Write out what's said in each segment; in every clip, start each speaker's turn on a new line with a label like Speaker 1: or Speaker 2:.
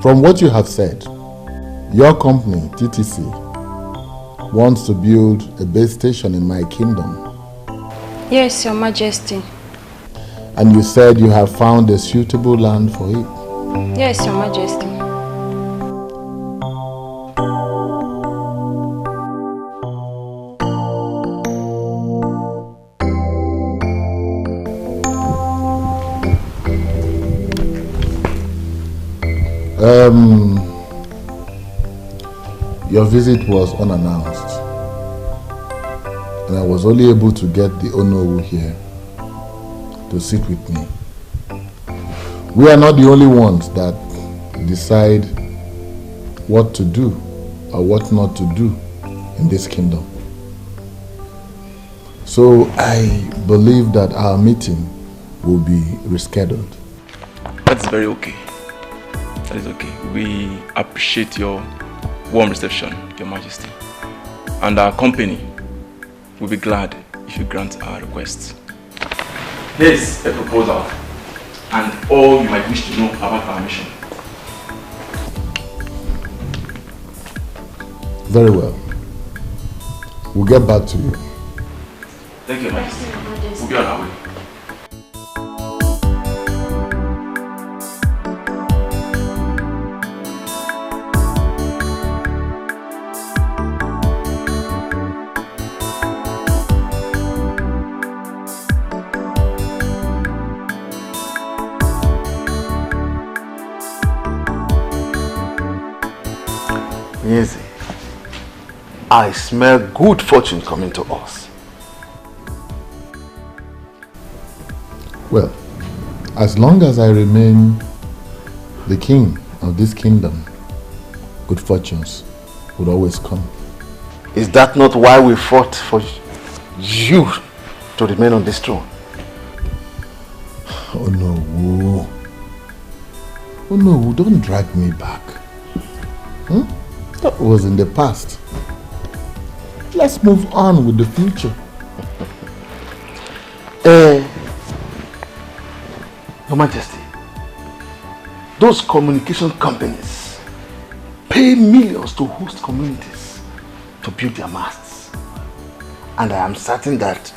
Speaker 1: From what you have said, your company, TTC, wants to build a base station in my kingdom.
Speaker 2: Yes, Your Majesty.
Speaker 1: And you said you have found a suitable land for it.
Speaker 2: Yes, Your Majesty.
Speaker 1: Your visit was unannounced, and I was only able to get the Onowu here to sit with me. We are not the only ones that decide what to do or what not to do in this kingdom. So I believe that our meeting will be rescheduled.
Speaker 3: That's very okay. That is okay. We appreciate your warm reception, Your Majesty. And our company will be glad if you grant our request. Here's a proposal and all you might wish to know about our mission.
Speaker 1: Very well. We'll get back to you.
Speaker 3: Thank you, Your Majesty. We'll be on our way.
Speaker 4: Yes, I smell good fortune coming to us.
Speaker 1: Well, as long as I remain the king of this kingdom, good fortunes would always come.
Speaker 4: Is that not why we fought for you to remain on this throne?
Speaker 1: Oh no, oh no, don't drag me back. That was in the past. Let's move on with the future.
Speaker 4: Your Majesty, those communication companies pay millions to host communities to build their masts. And I am certain that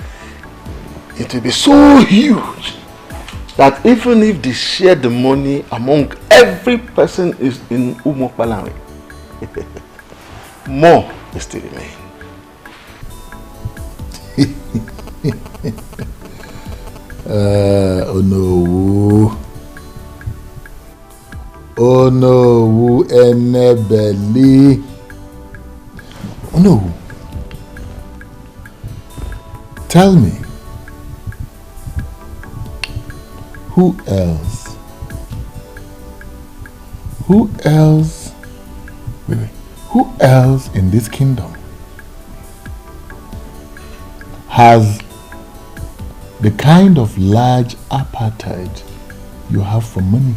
Speaker 4: it will be so huge that even if they share the money among every person is in Umokpalanwe, more will still remain.
Speaker 1: Oh no. Oh no, Enebeli. Oh no. Tell me, who else? Who else? Wait. Who else in this kingdom has the kind of large appetite you have for money?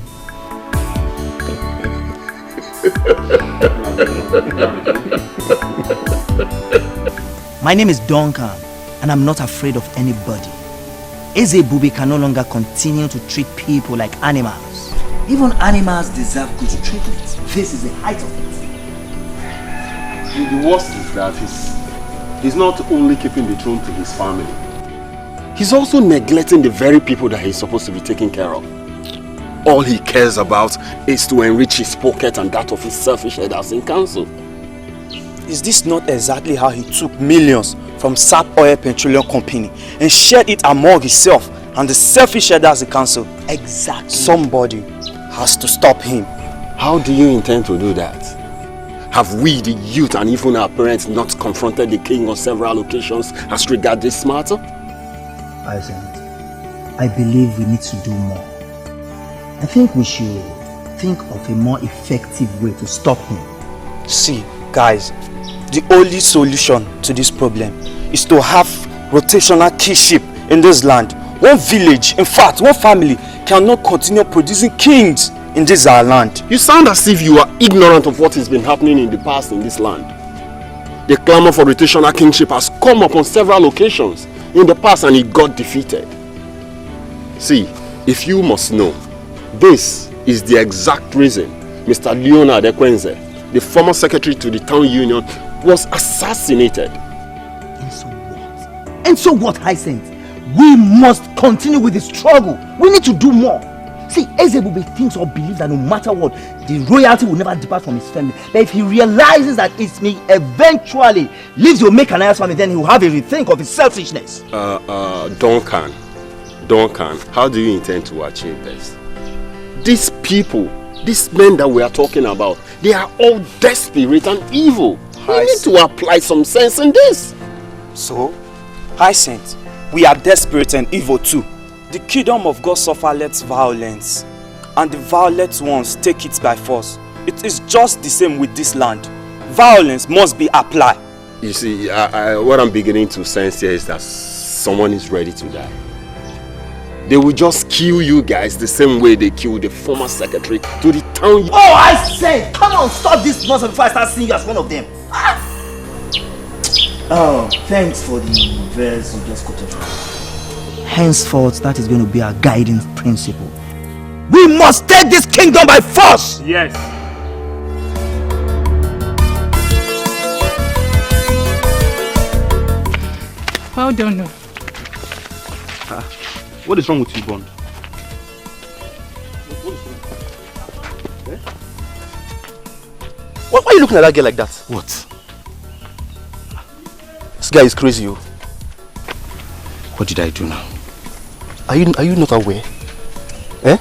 Speaker 5: My name is Duncan, and I'm not afraid of anybody. Eze Bubi can no longer continue to treat people like animals. Even animals deserve good treatment. This is the height of it.
Speaker 6: The worst is that he's not only keeping the throne to his family, he's also neglecting the very people that he's supposed to be taking care of. All he cares about is to enrich his pocket and that of his selfish headers in council.
Speaker 7: Is this not exactly how he took millions from SAP Oil Petroleum Company and shared it among himself and the selfish headers in council?
Speaker 5: Exactly.
Speaker 7: Somebody has to stop him.
Speaker 6: How do you intend to do that? Have we, the youth, and even our parents not confronted the king on several occasions as regards this matter?
Speaker 5: I believe we need to do more. I think we should think of a more effective way to stop him.
Speaker 7: See, guys, the only solution to this problem is to have rotational kingship in this land. One village, in fact, one family cannot continue producing kings in this our land.
Speaker 6: You sound as if you are ignorant of what has been happening in the past in this land. The clamor for rotational kingship has come up on several occasions in the past and it got defeated. See, if you must know, this is the exact reason Mr. Leonard Ekwenze, the former secretary to the town union, was assassinated.
Speaker 5: And so what? And so what, Hyacinth? We must continue with the struggle. We need to do more. See, Ezebube thinks or believes that no matter what, the royalty will never depart from his family. But if he realizes that it may eventually leave the Omekanaya's family, then he will have a rethink of his selfishness.
Speaker 6: Duncan, how do you intend to achieve this? These people, these men that we are talking about, they are all desperate and evil. We need to apply some sense in this.
Speaker 7: So, Hyacinth, we are desperate and evil too. The kingdom of God suffer less violence, and the violent ones take it by force. It is just the same with this land. Violence must be applied.
Speaker 6: You see, what I'm beginning to sense here is that someone is ready to die. They will just kill you guys the same way they killed the former secretary to the town.
Speaker 5: Oh, I say, come on, stop this nonsense before I start seeing you as one of them. Oh, thanks for the verse you just quoted. Henceforth, that is going to be our guiding principle. We must take this kingdom by force!
Speaker 8: Yes.
Speaker 9: Well done.
Speaker 8: What is wrong with you, Bond?
Speaker 4: Why are you looking at that girl like that?
Speaker 8: What?
Speaker 4: This guy is crazy, yo.
Speaker 8: What did I do now?
Speaker 4: Are you not aware? Eh?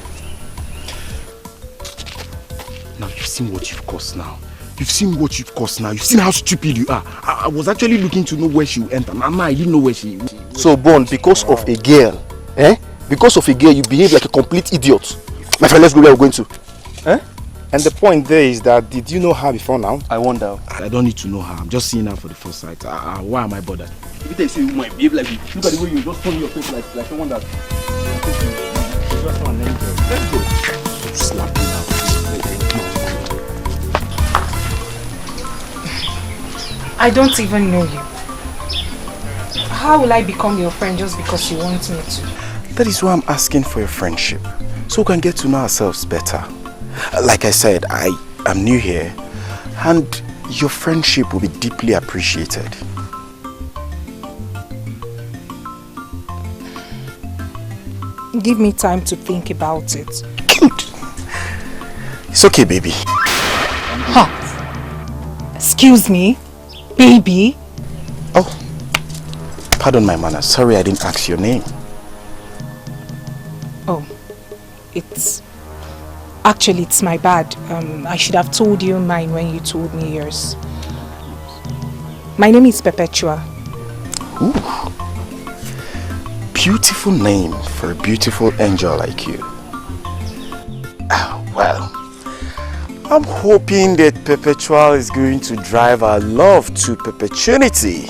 Speaker 8: Now you've seen what you've caused now. You've seen what you've caused now. You've seen how stupid you are. I was actually looking to know where she will enter. Mama, I didn't know where she will.
Speaker 4: So, Bond, because of a girl, eh? Because of a girl, you behave like a complete idiot. My friend, let's go where we're going to. Eh?
Speaker 7: And the point there is that, did you know her before now?
Speaker 4: I wonder.
Speaker 8: I don't need to know her. I'm just seeing her for the first sight. Why am I bothered?
Speaker 4: Every time you say you might behave like you, look at the way you just turn your face like someone that.
Speaker 8: Just an angel. Let's go. Slap me now.
Speaker 9: I don't even know you. How will I become your friend just because you want me to?
Speaker 7: That is why I'm asking for your friendship, so we can get to know ourselves better. Like I said, I am new here, and your friendship will be deeply appreciated.
Speaker 9: Give me time to think about it.
Speaker 7: Good. It's okay, baby.
Speaker 9: Huh? Excuse me, baby?
Speaker 7: Oh, pardon my manners. Sorry I didn't ask your name.
Speaker 9: Oh, it's my bad. I should have told you mine when you told me yours. My name is Perpetua.
Speaker 7: Ooh. Beautiful name for a beautiful angel like you. Well, I'm hoping that Perpetual is going to drive our love to perpetuity.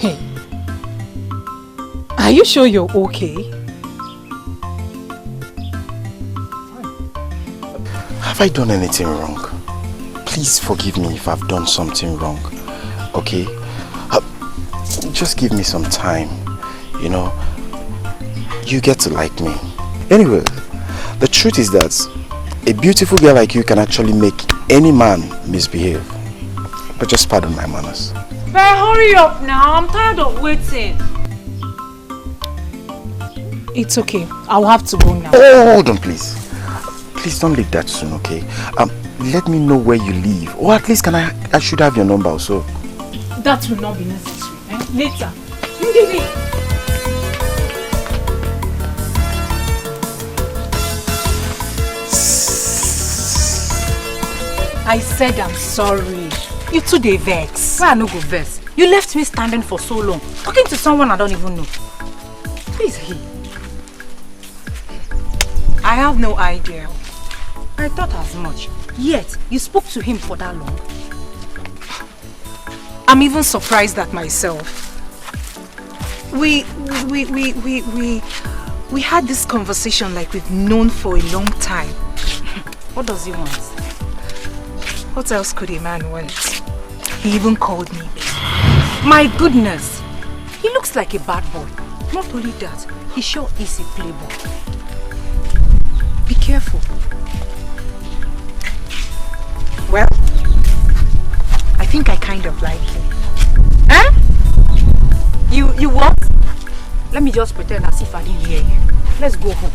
Speaker 9: Hey, are you sure you're okay?
Speaker 7: Have I done anything wrong? Please forgive me if I've done something wrong, okay? Just give me some time, you know. You get to like me. Anyway, the truth is that a beautiful girl like you can actually make any man misbehave. But just pardon my manners.
Speaker 10: But hurry up now, I'm tired of waiting.
Speaker 9: It's okay, I'll have to go now.
Speaker 7: Oh, hold on please. Please don't leave that soon, okay? Let me know where you live. Or at least I should have your number also.
Speaker 9: That will not be necessary. Later. I said I'm sorry.
Speaker 10: You too dey vex. Why I no go vex? You left me standing for so long, talking to someone I don't even know. Please, I have no idea. I thought as much. Yet, you spoke to him for that long.
Speaker 9: I'm even surprised at myself. We had this conversation like we've known for a long time.
Speaker 10: What does he want?
Speaker 9: What else could a man want? He even called me.
Speaker 10: My goodness! He looks like a bad boy. Not only that, he sure is a playboy. Be careful. Well, I think I kind of like him. Huh? You what? Let me just pretend as if I didn't hear you. Let's go home.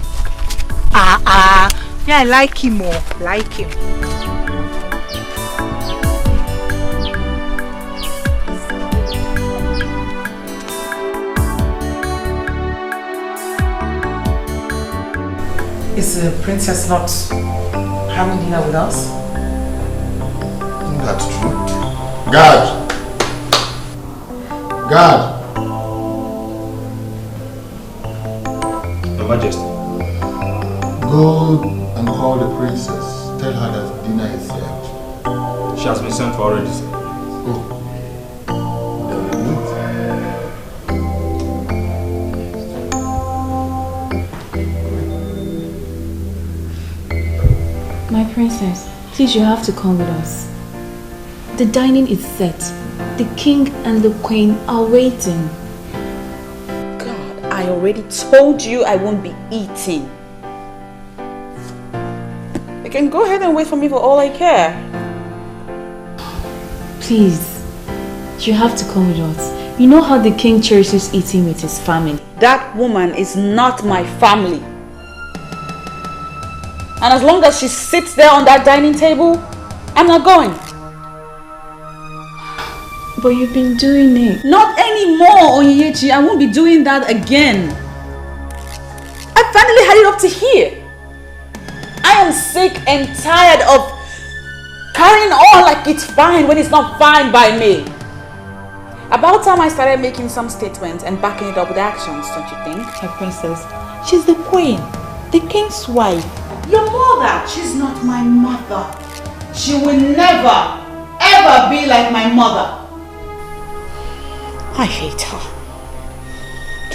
Speaker 10: Yeah, I like him more. Like him.
Speaker 11: Is the princess not having dinner with us?
Speaker 1: That's true. Guard! Guard!
Speaker 8: Your Majesty.
Speaker 1: Go and call the princess. Tell her that dinner is served.
Speaker 8: She has been sent for already, sir.
Speaker 1: Oh.
Speaker 12: My princess, please, you have to come with us. The dining is set. The king and the queen are waiting.
Speaker 13: God, I already told you I won't be eating. You can go ahead and wait for me for all I care.
Speaker 12: Please, you have to come with us. You know how the king cherishes eating with his family.
Speaker 13: That woman is not my family. And as long as she sits there on that dining table, I'm not going.
Speaker 12: But you've been doing it.
Speaker 13: Not anymore, Onyechi. I won't be doing that again. I finally had it up to here. I am sick and tired of carrying on like it's fine when it's not fine by me. About time I started making some statements and backing it up with actions, don't you think?
Speaker 12: My princess, she's the queen, the king's wife.
Speaker 13: Your mother, she's not my mother. She will never, ever be like my mother. I hate her.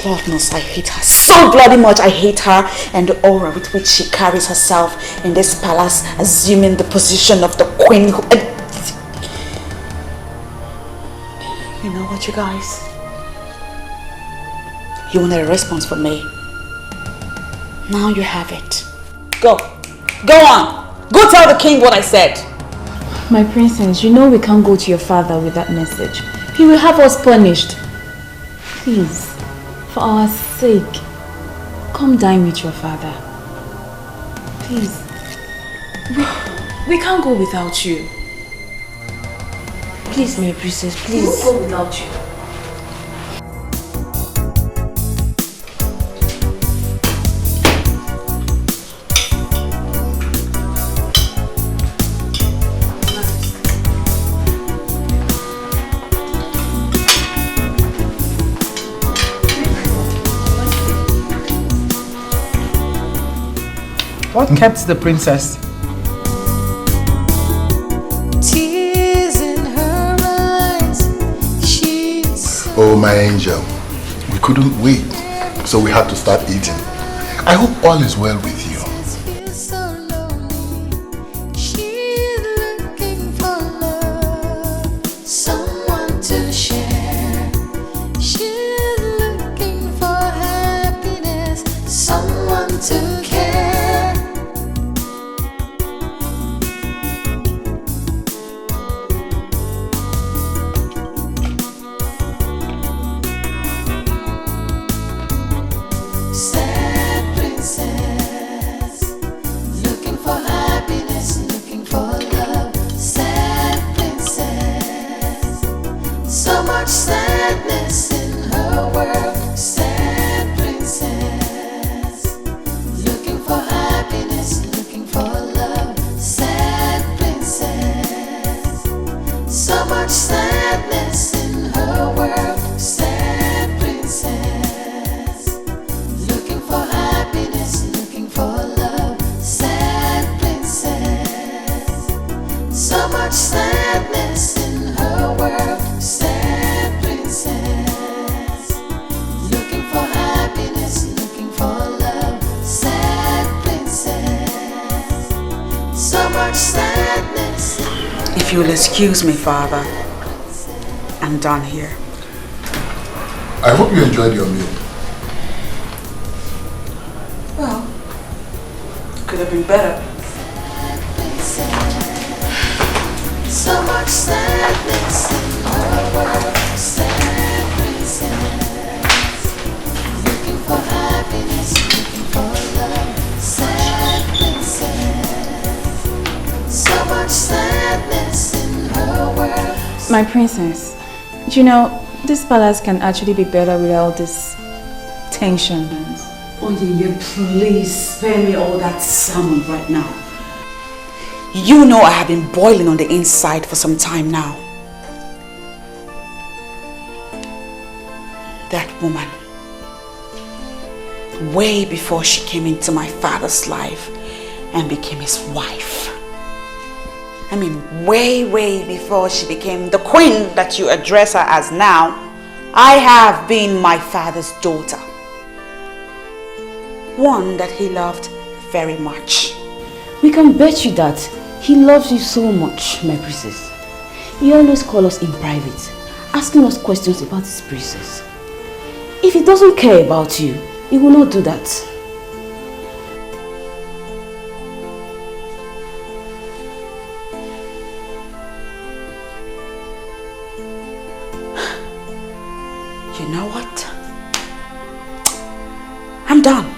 Speaker 13: Lord knows I hate her so bloody much. I hate her and the aura with which she carries herself in this palace, assuming the position of the queen. You know what, you guys? You wanted a response from me. Now you have it. Go. Go on. Go tell the king what I said.
Speaker 12: My princess, you know we can't go to your father with that message. He will have us punished. Please, for our sake, come dine with your father. Please. We can't go without you. Please, my princess, please. We won't go without you.
Speaker 11: What kept the princess?
Speaker 14: Tears in her eyes. She's
Speaker 1: Oh, my angel. We couldn't wait, so we had to start eating. I hope all is well with you.
Speaker 14: so lonely. She's looking for love, someone to share. She's looking for happiness, someone to care. Sad princess, looking for happiness, looking for love. Sad princess, so much sadness in her world. Sad princess, looking for happiness, looking for love. Sad princess, so much sadness in her world. Sad princess, looking for happiness, looking for love. Sad princess, so much sadness in her world. Sad princess, looking for happiness, looking for love. Sad princess, so much sadness.
Speaker 13: If you'll excuse me, Father, I'm done here.
Speaker 1: I hope you enjoyed your meal.
Speaker 13: Well, could could have been better.
Speaker 14: So much sadness in her world. Sad princess, looking for happiness, looking for love. Sad princess, so much sadness in her world.
Speaker 12: My princess, you know, this palace can actually be better without this tension.
Speaker 13: Oh yeah, please spare me all that salmon right now. You know I have been boiling on the inside for some time now. That woman, way before she came into my father's life and became his wife. I mean, way before she became the queen that you address her as now, I have been my father's daughter. One that he loved very much.
Speaker 12: We can bet you that he loves you so much, my princess. He always calls us in private, asking us questions about his princess. If he doesn't care about you, he will not do that.
Speaker 13: You know what? I'm done.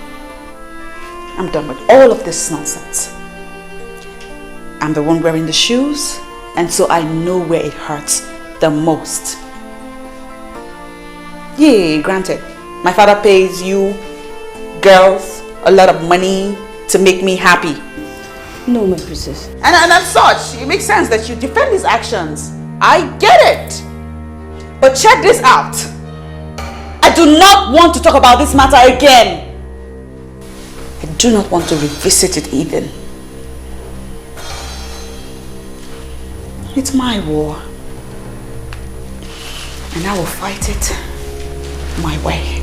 Speaker 13: I'm done with all of this nonsense. I'm the one wearing the shoes, and so I know where it hurts the most. Yeah, granted, my father pays you girls a lot of money to make me happy.
Speaker 12: No, my princess.
Speaker 13: And as such, it makes sense that you defend his actions. I get it. But check this out. I do not want to talk about this matter again. I do not want to revisit it even. It's my war. And I will fight it my way.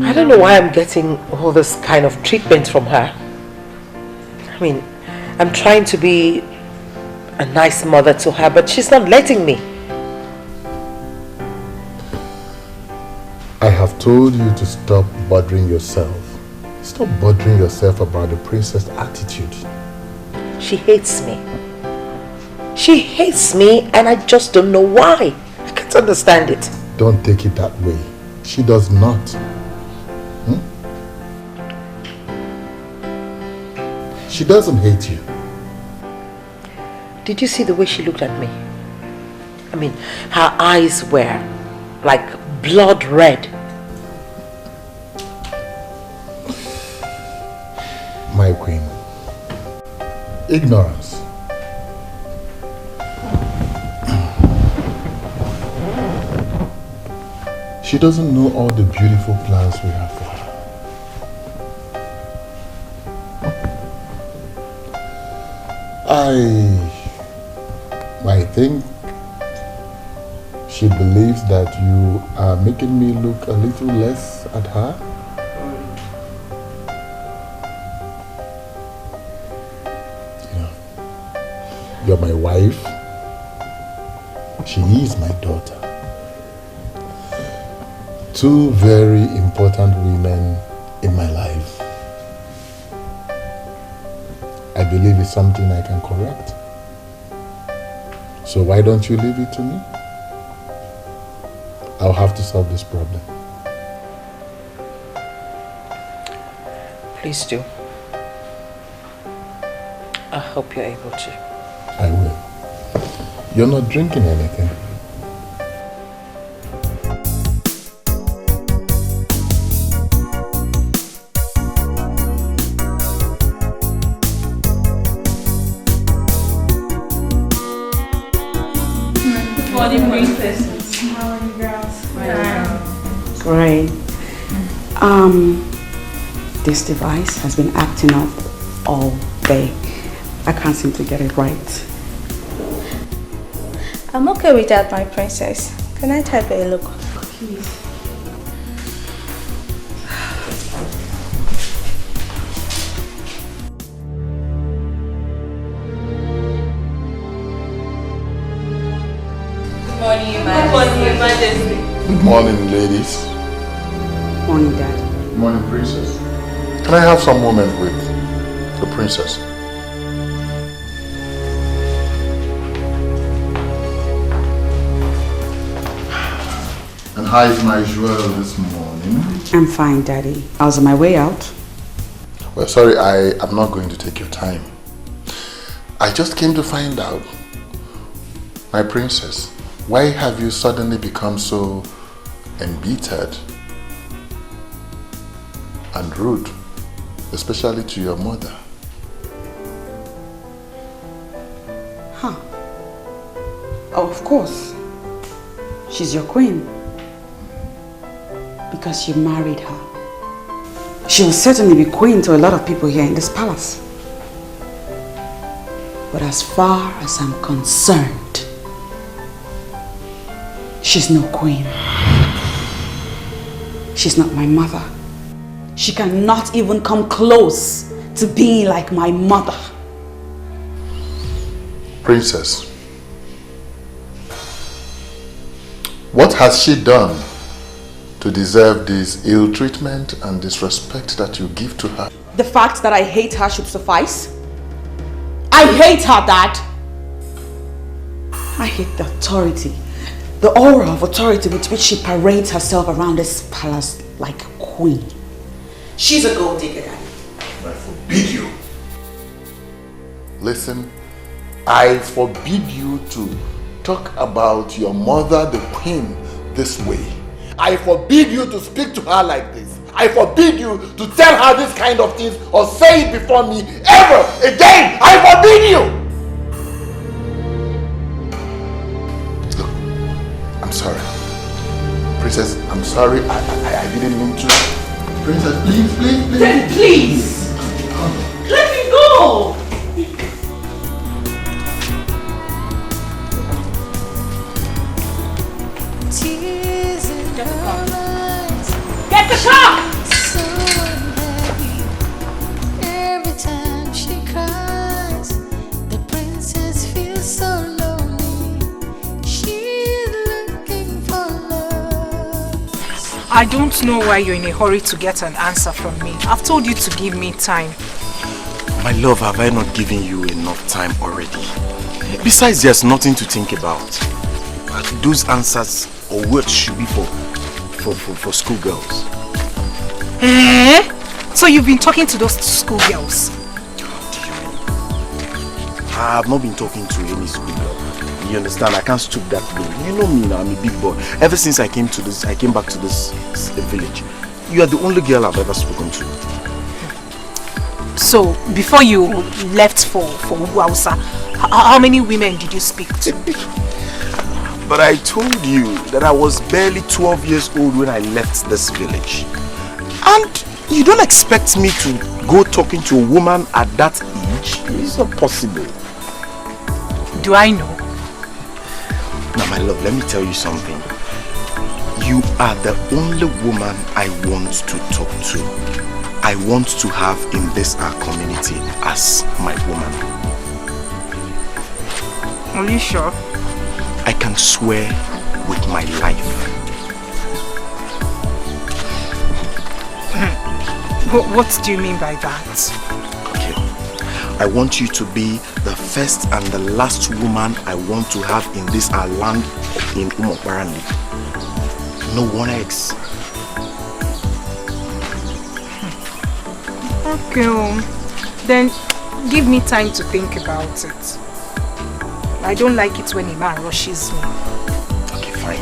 Speaker 11: I don't know why I'm getting all this kind of treatment from her. I mean, I'm trying to be a nice mother to her, but she's not letting me.
Speaker 1: I have told you to stop bothering yourself. Stop bothering yourself about the princess' attitude.
Speaker 11: She hates me. She hates me and I just don't know why. I can't understand it.
Speaker 1: Don't take it that way. She does not. She doesn't hate you.
Speaker 11: Did you see the way she looked at me? I mean, her eyes were like blood red.
Speaker 1: My queen. Ignorance. She doesn't know all the beautiful plans we have for her. I think she believes that you are making me look a little less at her. You know, you're my wife. She is my daughter. Two very important women in my life. I believe it's something I can correct. So why don't you leave it to me? I'll have to solve this problem.
Speaker 11: Please do. I hope you're able to.
Speaker 1: I will. You're not drinking anything.
Speaker 13: Great. This device has been acting up all day. I can't seem to get it right.
Speaker 2: I'm okay with that, my princess. Can I take a look?
Speaker 13: Please.
Speaker 2: Good morning, Your Majesty.
Speaker 1: Good morning, ladies.
Speaker 13: Morning, Dad.
Speaker 1: Good morning, Princess. Can I have some moment with the Princess? And how is my jewel this morning?
Speaker 13: I'm fine, Daddy. I was on my way out.
Speaker 1: Well, sorry, I am not going to take your time. I just came to find out, my princess, why have you suddenly become so embittered and rude, especially to your mother?
Speaker 13: Huh. Oh, of course. She's your queen. Because you married her. She will certainly be queen to a lot of people here in this palace. But as far as I'm concerned, she's no queen. She's not my mother. She cannot even come close to being like my mother.
Speaker 1: Princess, what has she done to deserve this ill treatment and disrespect that you give to her?
Speaker 13: The fact that I hate her should suffice. I hate her, Dad. I hate the authority, the aura of authority with which she parades herself around this palace like a queen. She's a gold digger, Daddy.
Speaker 1: I forbid you. Listen, I forbid you to talk about your mother, the queen, this way. I forbid you to speak to her like this. I forbid you to tell her this kind of things or say it before me ever again. I forbid you. Look, I'm sorry. Princess, I'm sorry. I didn't mean to. Princess, please.
Speaker 13: Then please, let me go. Get the car!
Speaker 14: So unhappy. Every time she cries, the princess feels so lonely. She's looking for love.
Speaker 9: I don't know why you're in a hurry to get an answer from me. I've told you to give me time.
Speaker 8: My love, have I not given you enough time already? Besides, there's nothing to think about. Those answers or words should be for schoolgirls.
Speaker 9: Eh? So you've been talking to those schoolgirls?
Speaker 8: I have not been talking to any schoolgirl. You understand? I can't stoop that low. You know me now, I'm a big boy. Ever since I came back to this village, you are the only girl I've ever spoken to.
Speaker 9: So, before you left for UGEZU, how many women did you speak to?
Speaker 8: But I told you that I was barely 12 years old when I left this village. And you don't expect me to go talking to a woman at that age? It's not possible.
Speaker 9: Do I know?
Speaker 8: Now my love, let me tell you something. You are the only woman I want to talk to. I want to have in this our community as my woman.
Speaker 9: Are you sure?
Speaker 8: I can swear with my life.
Speaker 9: What do you mean by that?
Speaker 8: Okay. I want you to be the first and the last woman I want to have in this our land in Umokwarani. No one else.
Speaker 9: Okay, then give me time to think about it. I don't like it when a man rushes me.
Speaker 8: Okay, fine.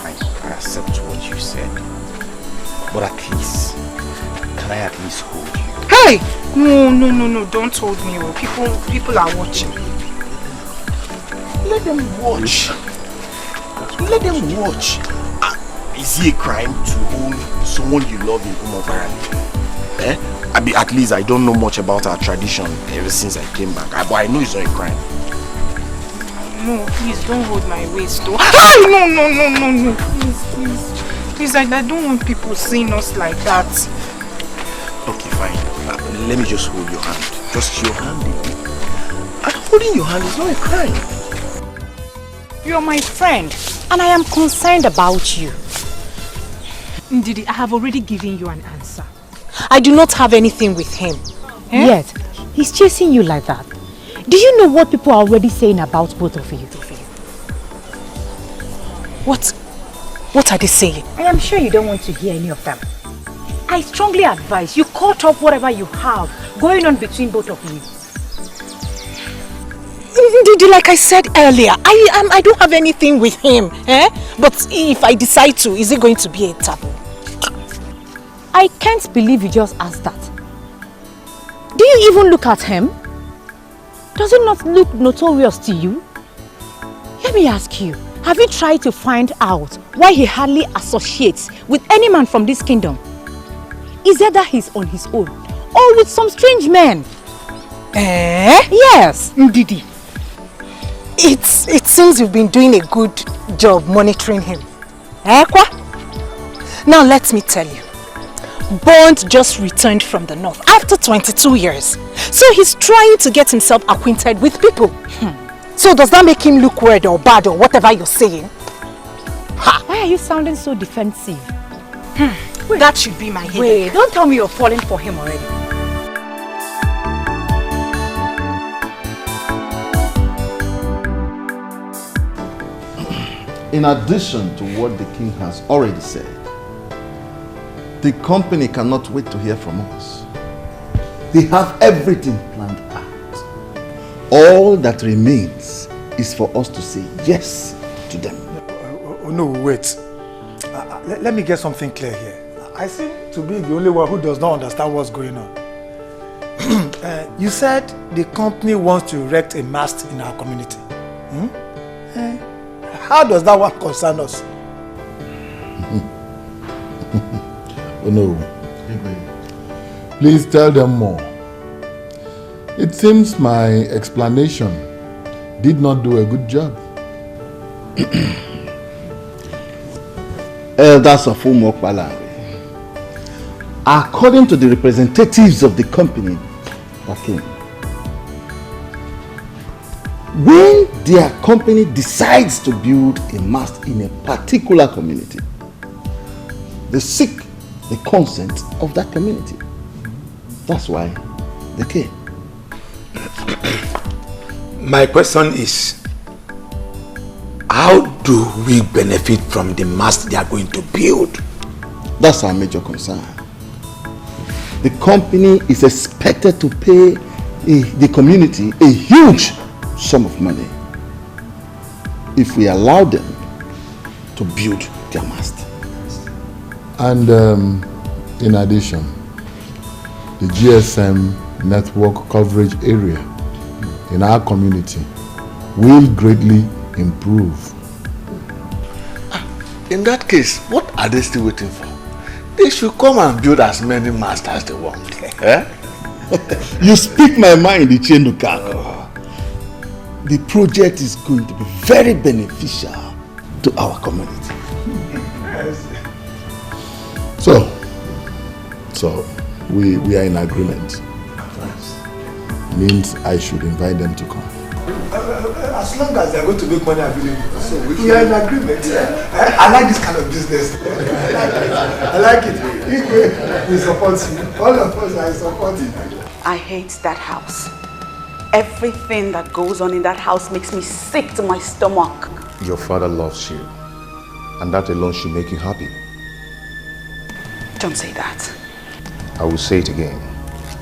Speaker 8: I accept what you said. But at least, can I at least hold you?
Speaker 9: Hey! No, don't hold me. People are watching.
Speaker 8: Let them watch. Let them watch. Is it a crime to hold someone you love in Umobarani? At least I don't know much about our tradition ever since I came back. But I know it's not a crime.
Speaker 9: No, please don't hold my waist though. No. Please, I don't want people seeing us like that.
Speaker 8: Okay, fine. Let me just hold your hand. Just your hand. And holding your hand is not a crime.
Speaker 10: You're my friend, and I am concerned about you.
Speaker 9: Ndidi, I have already given you an answer. I do not have anything with him. Eh?
Speaker 10: Yet, he's chasing you like that. Do you know what people are already saying about both of you?
Speaker 9: What are they saying?
Speaker 10: I am sure you don't want to hear any of them. I strongly advise you cut off whatever you have going on between both of you.
Speaker 9: Ndidi, like I said earlier, I don't have anything with him. Eh? But if I decide to, is it going to be a taboo?
Speaker 10: I can't believe you just asked that. Do you even look at him? Does it not look notorious to you? Let me ask you, have you tried to find out why he hardly associates with any man from this kingdom? Is it that he's on his own or with some strange men?
Speaker 9: Eh?
Speaker 10: Yes.
Speaker 9: Ndidi, it seems you've been doing a good job monitoring him. Eh, Kwa? Now let me tell you. Bond just returned from the north after 22 years. So he's trying to get himself acquainted with people. So does that make him look weird or bad or whatever you're saying?
Speaker 10: Ha. Why are you sounding so defensive?
Speaker 9: That should be my headache.
Speaker 10: Wait, don't tell me you're falling for him already.
Speaker 4: In addition to what the king has already said, the company cannot wait to hear from us. They have everything planned out. All that remains is for us to say yes to them.
Speaker 15: No, wait. Let me get something clear here. I seem to be the only one who does not understand what's going on. You said the company wants to erect a mast in our community. How does that one concern us?
Speaker 1: Oh no. Please tell them more. It seems my explanation did not do a good job.
Speaker 4: Elders of Umokbala, according to the representatives of the company that came, when their company decides to build a mast in a particular community, they seek the consent of that community. That's why they came.
Speaker 16: My question is, how do we benefit from the mast they are going to build?
Speaker 4: That's our major concern. The company is expected to pay the community a huge sum of money if we allow them to build their mast.
Speaker 1: And in addition, the GSM network coverage area in our community will greatly improve.
Speaker 6: In that case, what are they still waiting for? They should come and build as many masts as they want. Eh?
Speaker 4: You speak my mind, CHINEDU. The project is going to be very beneficial to our community.
Speaker 1: So we are in agreement. Means I should invite them to come.
Speaker 15: As long as they are going to make money available, so we are in agreement. I like this kind of business. I like it. We support you. All of us are supporting.
Speaker 13: I hate that house. Everything that goes on in that house makes me sick to my stomach.
Speaker 8: Your father loves you, and that alone should make you happy.
Speaker 13: Don't say that.
Speaker 8: I will say it again.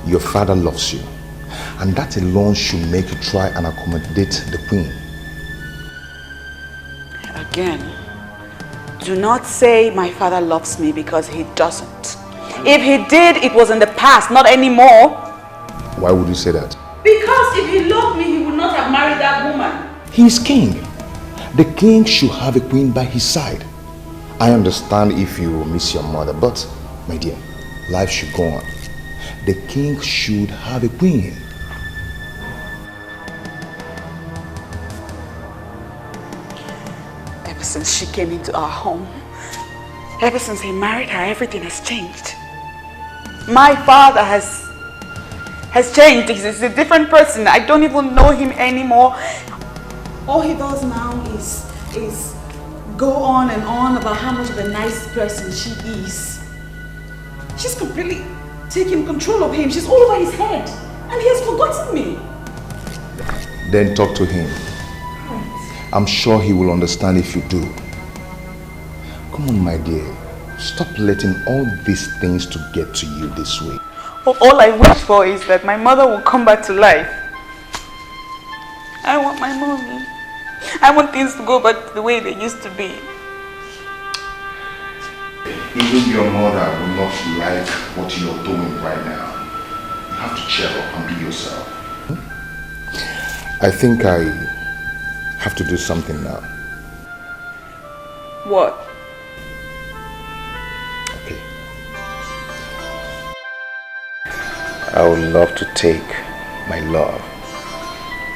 Speaker 8: Your father loves you, and that alone should make you try and accommodate the queen.
Speaker 13: Again, do not say my father loves me, because he doesn't. If he did, it was in the past, not anymore.
Speaker 8: Why would you say that?
Speaker 13: Because if he loved me, he would not have married that woman.
Speaker 8: He is king. The king should have a queen by his side. I understand if you miss your mother, but my dear, life should go on. The king should have a queen.
Speaker 13: Ever since she came into our home, ever since he married her, everything has changed. My father has changed. He's a different person. I don't even know him anymore. All he does now is go on and on about how much of a nice person she is. She's completely taking control of him. She's all over his head. And he has forgotten me.
Speaker 1: Then talk to him. I'm sure he will understand if you do. Come on, my dear. Stop letting all these things to get to you this way.
Speaker 13: All I wish for is that my mother will come back to life. I want my mommy. I want things to go back to the way they used to be.
Speaker 1: Even your mother will not like what you're doing right now. You have to cheer up and be yourself. I think I have to do something now.
Speaker 13: What?
Speaker 1: Okay. I would love to take my love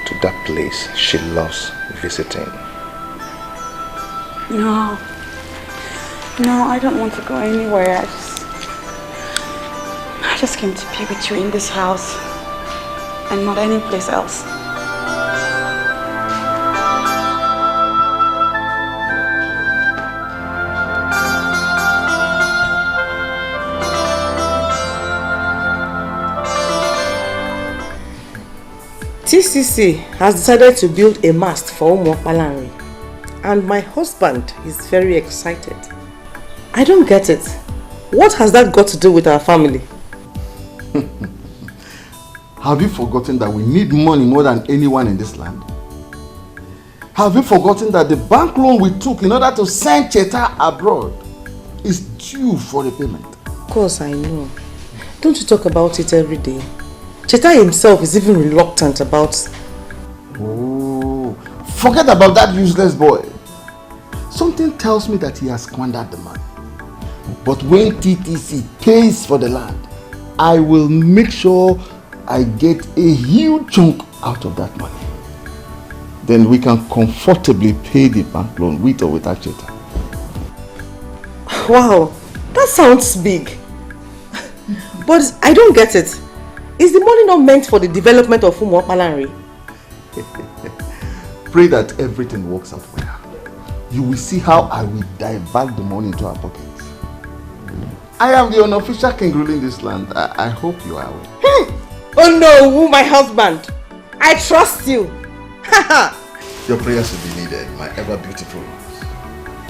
Speaker 1: to that place she loves visiting.
Speaker 13: No. No, I don't want to go anywhere. I just came to be with you in this house and not any place else.
Speaker 11: TCC has decided to build a mast for Umuokpalanri, and my husband is very excited. I don't get it. What has that got to do with our family?
Speaker 4: Have you forgotten that we need money more than anyone in this land? Have you forgotten that the bank loan we took in order to send Cheta abroad is due for repayment?
Speaker 11: Of course I know. Don't you talk about it every day? Cheta himself is even reluctant about...
Speaker 4: Oh, forget about that useless boy. Something tells me that he has squandered the money. But when TTC pays for the land, I will make sure I get a huge chunk out of that money. Then we can comfortably pay the bank loan with or without Cheta.
Speaker 11: Wow, that sounds big. But I don't get it. Is the money not meant for the development of Umuokpalanri?
Speaker 4: Pray that everything works out well. You will see how I will divert the money into our pockets. I am the unofficial king ruling this land. I hope you are aware.
Speaker 11: Oh no, my husband. I trust you.
Speaker 4: Your prayers will be needed, my ever beautiful.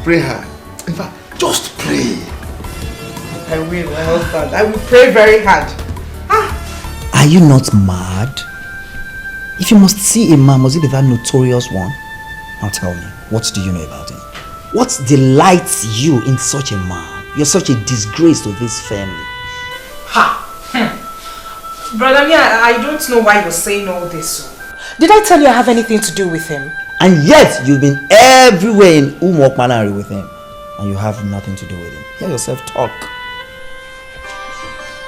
Speaker 4: Pray hard. In fact, just pray.
Speaker 11: I will, my husband. I will pray very hard.
Speaker 5: Are you not mad? If you must see a man, must it be that notorious one? Now tell me, what do you know about him? What delights you in such a man? You're such a disgrace to this family.
Speaker 9: Brother, I don't know why you're saying all this. Did I tell you I have anything to do with him?
Speaker 5: And yet, you've been everywhere in Umuokpalanri with him. And you have nothing to do with him. Hear yourself talk.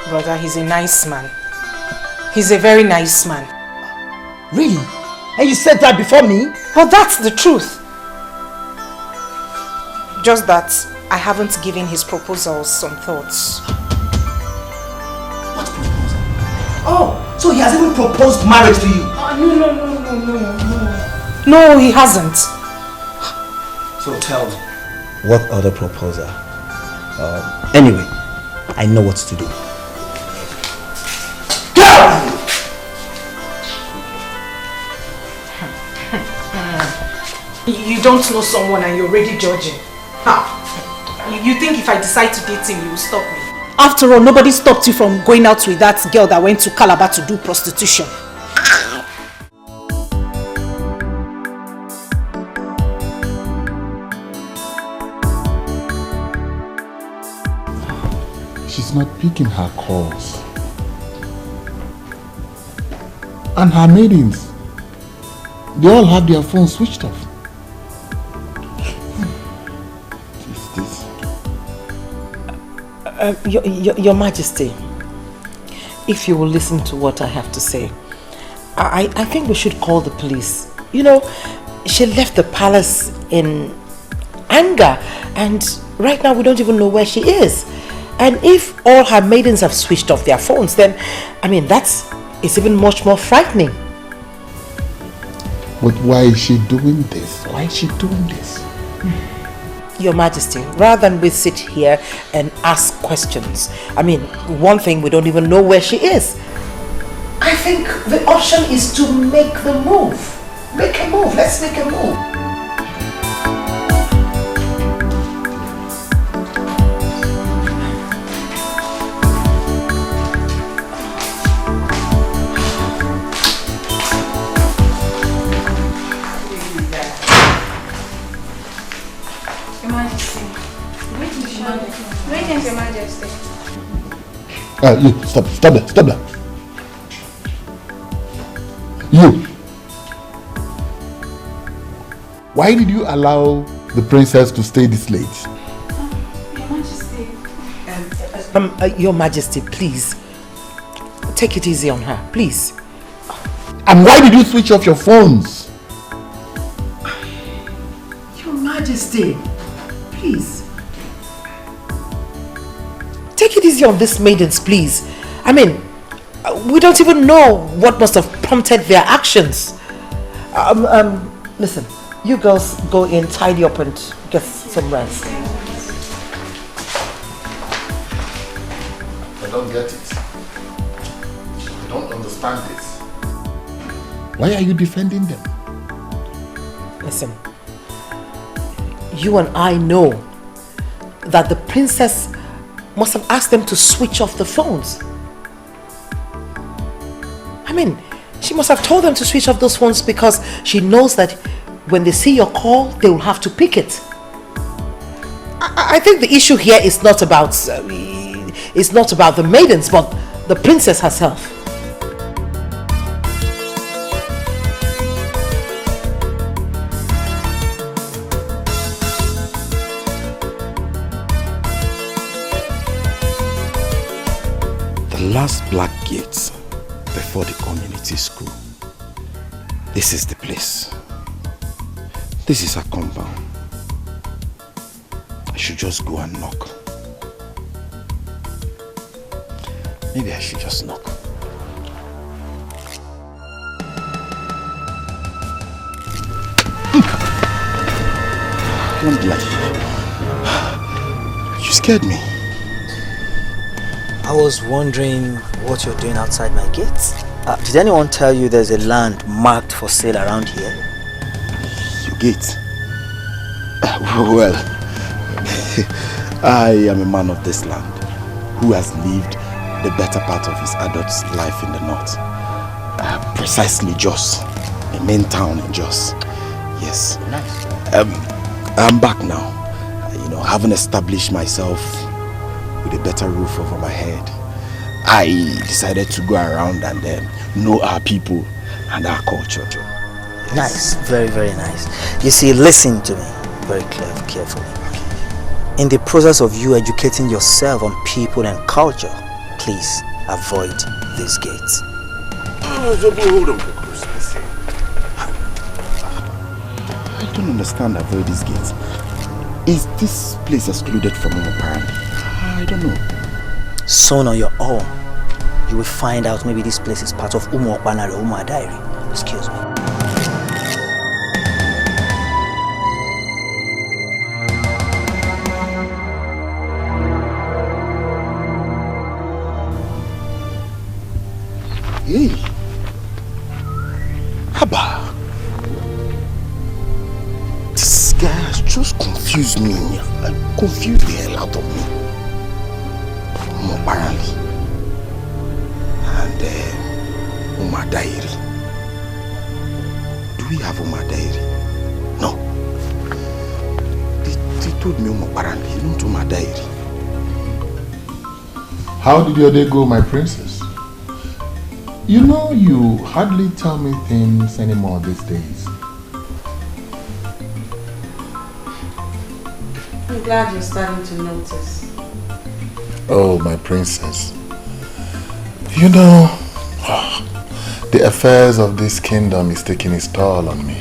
Speaker 9: Brother, he's a nice man. He's a very nice man.
Speaker 5: Really? And you said that before me?
Speaker 9: Well, that's the truth. Just that I haven't given his proposals some thoughts.
Speaker 5: What proposal? Oh, so he has even proposed marriage to you?
Speaker 9: No, he hasn't.
Speaker 5: So tell me. What other proposal? Anyway, I know what to do.
Speaker 9: You don't know someone and you're already judging. You think if I decide to date him, you will stop me? After all, nobody stopped you from going out with that girl that went to Calabar to do prostitution.
Speaker 1: She's not picking her calls. And her maidens, they all have their phones switched off.
Speaker 11: Your Majesty, if you will listen to what I have to say, I think we should call the police. You know, she left the palace in anger, and right now we don't even know where she is. And if all her maidens have switched off their phones, then, I mean, it's even much more frightening.
Speaker 1: But why is she doing this? Why is she doing this?
Speaker 11: Your Majesty, rather than we sit here and ask questions, I mean, one thing, we don't even know where she is. I think the option is to make the move. Make a move. Let's make a move.
Speaker 2: Greetings, Your Majesty.
Speaker 1: You, stop there. You. Why did you allow the princess to stay this late?
Speaker 12: Your Majesty.
Speaker 11: Your Majesty, please. Take it easy on her, please.
Speaker 1: And why did you switch off your phones?
Speaker 11: Your Majesty, please. Take it easy on these maidens, please. I mean, we don't even know what must have prompted their actions. Listen, you girls go in, tidy up and get some rest.
Speaker 1: I don't get it. I don't understand this. Why are you defending them?
Speaker 11: Listen, you and I know that the princess must have asked them to switch off the phones. I mean, she must have told them to switch off those phones because she knows that when they see your call, they will have to pick it. I think the issue here is not about the maidens, but the princess herself.
Speaker 6: The last black gates before the community school. This is the place. This is her compound. I should just go and knock. Maybe I should just knock. Don't lie. You scared me.
Speaker 5: I was wondering what you're doing outside my gates. Did anyone tell you there's a land marked for sale around here?
Speaker 6: Your gate? Well, I am a man of this land who has lived the better part of his adult life in the north. Precisely Jos, the main town in Jos. Yes.
Speaker 5: Nice.
Speaker 6: I'm back now. Having established myself with a better roof over my head, I decided to go around and know our people and our culture. Yes.
Speaker 5: Nice, very, very nice. You see, listen to me very carefully. In the process of you educating yourself on people and culture, please avoid these gates.
Speaker 6: Hold on. I don't understand avoid these gates. Is this place excluded from Umoparani? I don't know.
Speaker 5: Soon on your own, you will find out maybe this place is part of Umuokwana or Umuadairi. Excuse me.
Speaker 6: Hey, Haba. This guy has just confused me. Confused the hell out of me. Apparently. And Umadairi. Do we have Umadairi? No. They told me apparently, not Umadairi.
Speaker 1: How did your day go, my princess? You know, you hardly tell me things anymore these days.
Speaker 13: I'm glad you're starting to notice.
Speaker 1: Oh, my princess. You know, the affairs of this kingdom is taking its toll on me.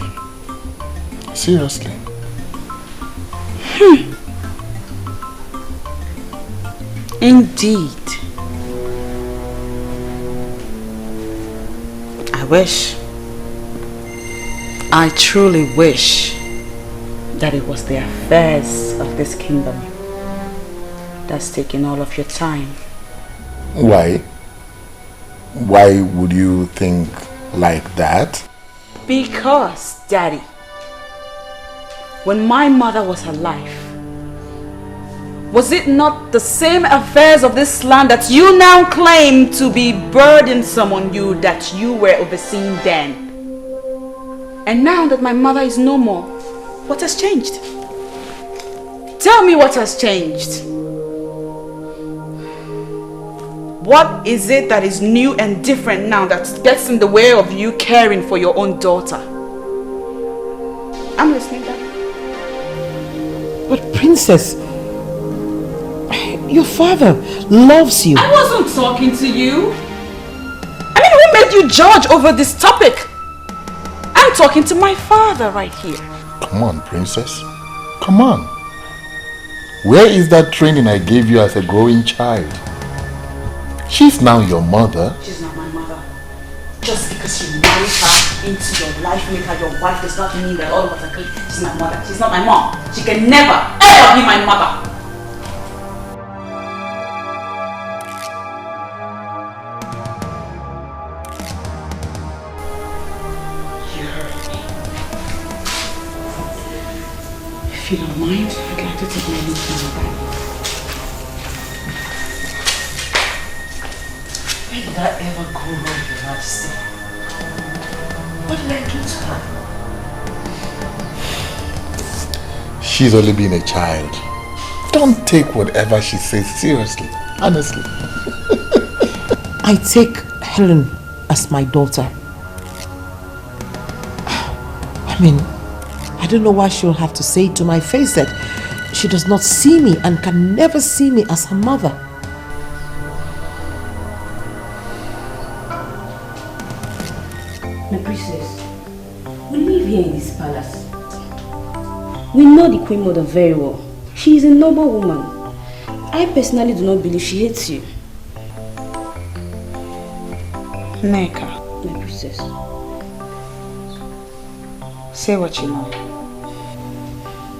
Speaker 1: Seriously.
Speaker 13: Indeed. I truly wish that it was the affairs of this kingdom that's taking all of your time.
Speaker 1: Why? Why would you think like that?
Speaker 13: Because, Daddy, when my mother was alive, was it not the same affairs of this land that you now claim to be burdensome on you that you were overseeing then? And now that my mother is no more, what has changed? Tell me what has changed. What is it that is new and different now that gets in the way of you caring for your own daughter? I'm listening, Daddy.
Speaker 11: But Princess, your father loves you.
Speaker 13: I wasn't talking to you. I mean, who made you judge over this topic? I'm talking to my father right here.
Speaker 1: Come on, Princess. Come on. Where is that training I gave you as a growing child? She's now your mother.
Speaker 13: She's not my mother. Just because you married her into your life, make her your wife, does not mean that all of us agree she's my mother. She's not my mom. She can never, ever be my mother. You heard me. If you don't mind, I'd like to take my leave now. Where did I ever go wrong, Your Majesty? What did I do to her?
Speaker 1: She's only been a child. Don't take whatever she says seriously. Honestly.
Speaker 11: I take Helen as my daughter. I mean, I don't know why she'll have to say to my face that she does not see me and can never see me as her mother.
Speaker 12: My princess, we live here in this palace. We know the Queen Mother very well. She is a noble woman. I personally do not believe she hates you.
Speaker 13: Neka,
Speaker 12: my princess,
Speaker 13: say what you know.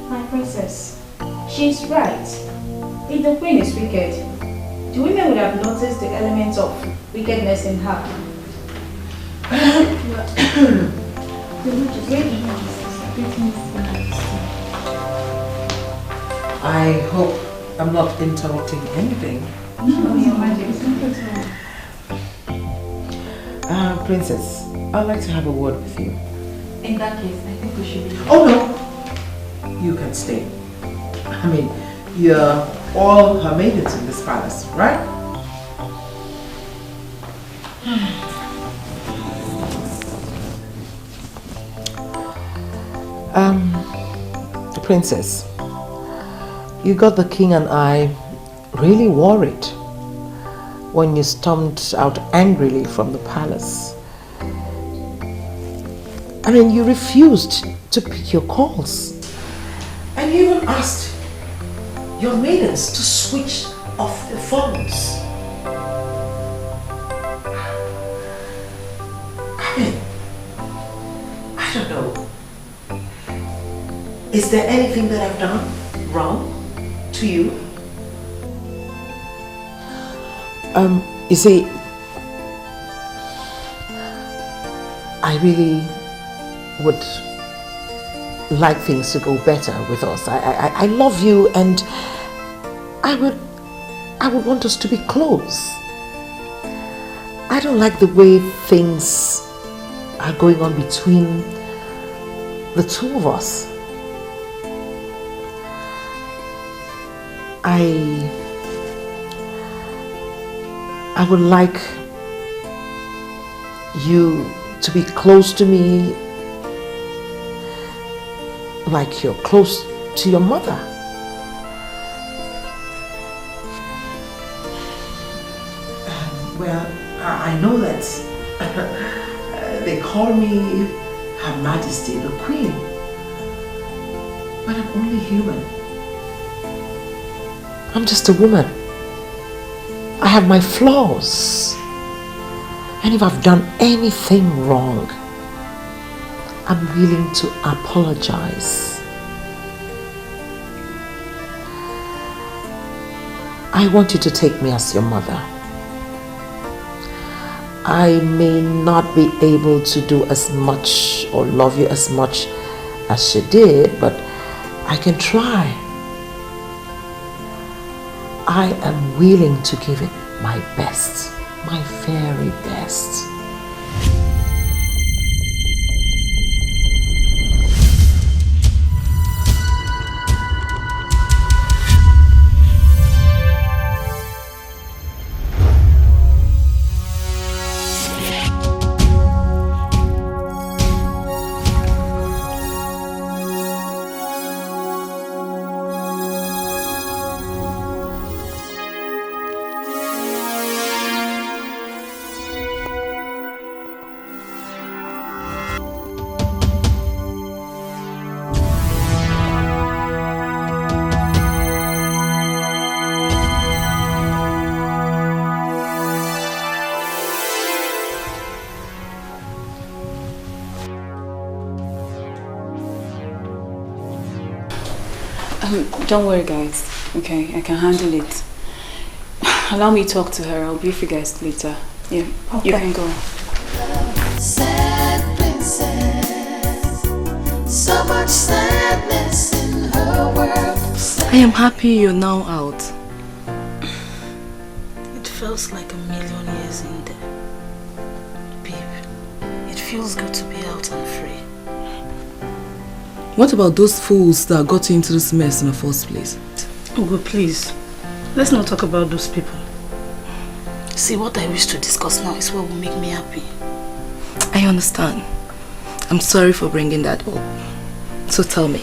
Speaker 12: My princess, she is right. If the Queen is wicked, the women would have noticed the element of wickedness in her.
Speaker 11: I hope I'm not interrupting anything.
Speaker 12: No, Your Majesty.
Speaker 11: Princess, I'd like to have a word with you.
Speaker 12: In that case, I think we should be...
Speaker 11: Oh no! You can stay. I mean, you're all her maidens in this palace, right? Princess, you got the king and I really worried when you stormed out angrily from the palace. I mean, you refused to pick your calls. And you even asked your maidens to switch off the phones. I mean, I don't know. Is there anything that I've done wrong to you? You see, I really would like things to go better with us. I love you, and I would want us to be close. I don't like the way things are going on between the two of us. I would like you to be close to me like you're close to your mother. Well, I know that they call me Her Majesty the Queen, but I'm only human. I'm just a woman. I have my flaws. And if I've done anything wrong, I'm willing to apologize. I want you to take me as your mother. I may not be able to do as much or love you as much as she did, but I can try. I am willing to give it my best, my very best.
Speaker 12: Don't worry, guys. Okay, I can handle it. Allow me to talk to her. I'll brief you guys later. Yeah, okay. You can go.
Speaker 14: Sad princess, so much sadness in her world.
Speaker 17: I am happy you're now out.
Speaker 18: It feels like a million years in there. Babe, it feels good to be out and free.
Speaker 17: What about those fools that got you into this mess in the first place?
Speaker 18: Ugo, please. Let's not talk about those people. See, what I wish to discuss now is what will make me happy.
Speaker 17: I understand. I'm sorry for bringing that up. So tell me,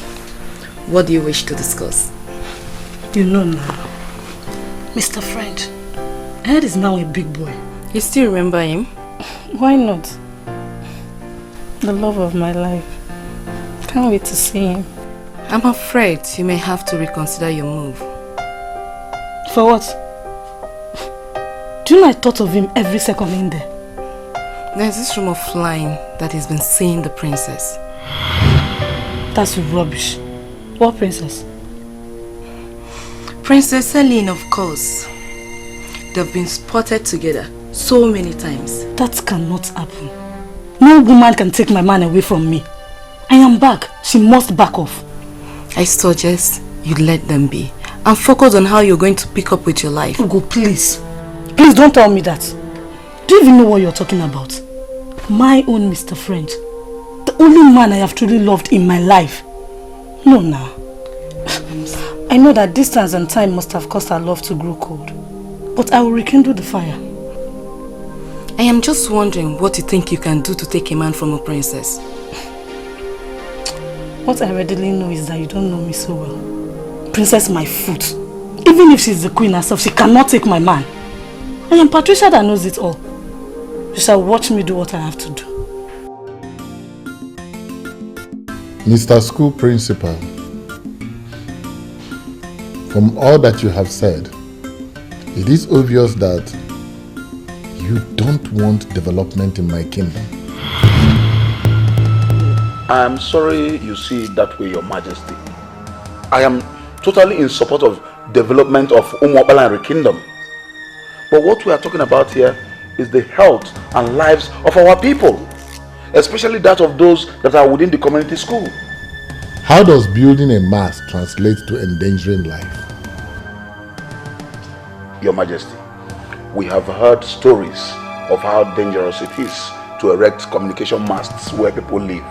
Speaker 17: what do you wish to discuss?
Speaker 18: You know now. Mr. French, Ed is now a big boy.
Speaker 17: You still remember him?
Speaker 18: Why not? The love of my life. Can't wait to see him.
Speaker 17: I'm afraid you may have to reconsider your move.
Speaker 18: For what? Do you know I thought of him every second in there?
Speaker 17: There's this rumor flying that he's been seeing the princess.
Speaker 18: That's rubbish. What princess?
Speaker 17: Princess Celine, of course. They've been spotted together so many times.
Speaker 18: That cannot happen. No woman can take my man away from me. I am back. She must back off.
Speaker 17: I suggest you let them be and focus on how you're going to pick up with your life.
Speaker 18: Ugo, please. Please don't tell me that. Do you even know what you're talking about? My own Mr. French. The only man I have truly loved in my life. No, now. I know that distance and time must have caused our love to grow cold. But I will rekindle the fire.
Speaker 17: I am just wondering what you think you can do to take a man from a princess.
Speaker 18: What I readily know is that you don't know me so well. Princess my foot. Even if she's the queen herself, she cannot take my man. I am Patricia that knows it all. You shall watch me do what I have to do.
Speaker 1: Mr. School Principal, from all that you have said, it is obvious that you don't want development in my kingdom.
Speaker 4: I am sorry you see it that way, Your Majesty. I am totally in support of development of Umuabalanri Kingdom. But what we are talking about here is the health and lives of our people, especially that of those that are within the community school.
Speaker 1: How does building a mast translate to endangering life?
Speaker 4: Your Majesty, we have heard stories of how dangerous it is to erect communication masts where people live.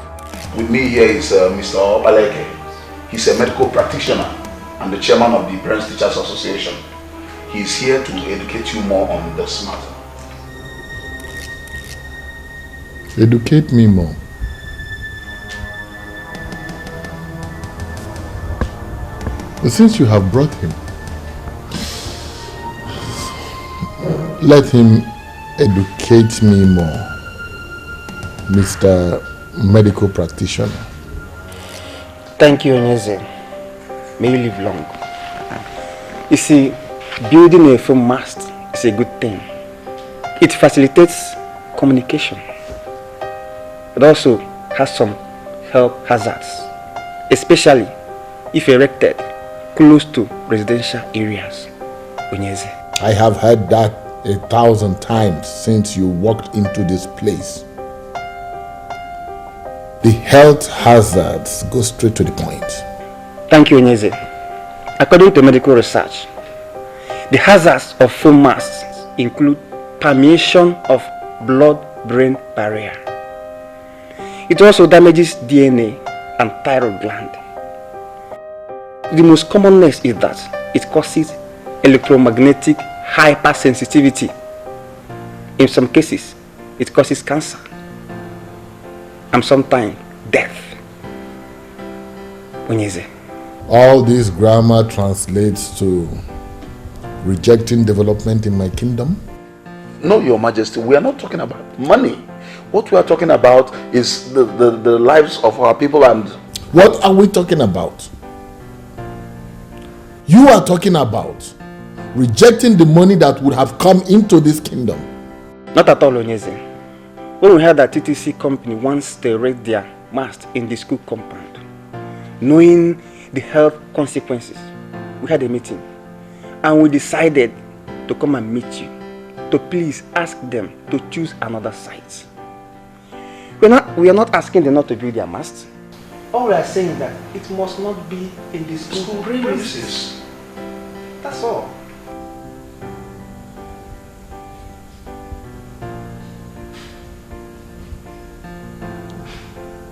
Speaker 4: With me here is Mr. Dikeh. He's a medical practitioner and the chairman of the Parents Teachers Association. He's here to educate you more on this matter.
Speaker 1: Educate me more. But since you have brought him, let him educate me more, Mr. Medical Practitioner.
Speaker 19: Thank you, Onyeze. May you live long. You see, building a phone mast is a good thing. It facilitates communication. It also has some health hazards, especially if erected close to residential areas. Onyeze.
Speaker 1: I have heard that 1,000 times since you walked into this place. The health hazards go straight to the point.
Speaker 19: Thank you, Onyeze. According to medical research, the hazards of foam masks include permeation of blood-brain barrier. It also damages DNA and thyroid gland. The most commonness is that it causes electromagnetic hypersensitivity. In some cases, it causes cancer and sometimes death. Onyeze.
Speaker 1: All this grammar translates to rejecting development in my kingdom?
Speaker 4: No, Your Majesty, we are not talking about money. What we are talking about is the lives of our people. And
Speaker 1: what are we talking about? You are talking about rejecting the money that would have come into this kingdom.
Speaker 19: Not at all, Onyeze. When we heard that TTC company wants to erect their mast in the school compound, knowing the health consequences, we had a meeting and we decided to come and meet you to please ask them to choose another site. We are not asking them not to build their mast. All we are saying is that it must not be in the school premises. That's all.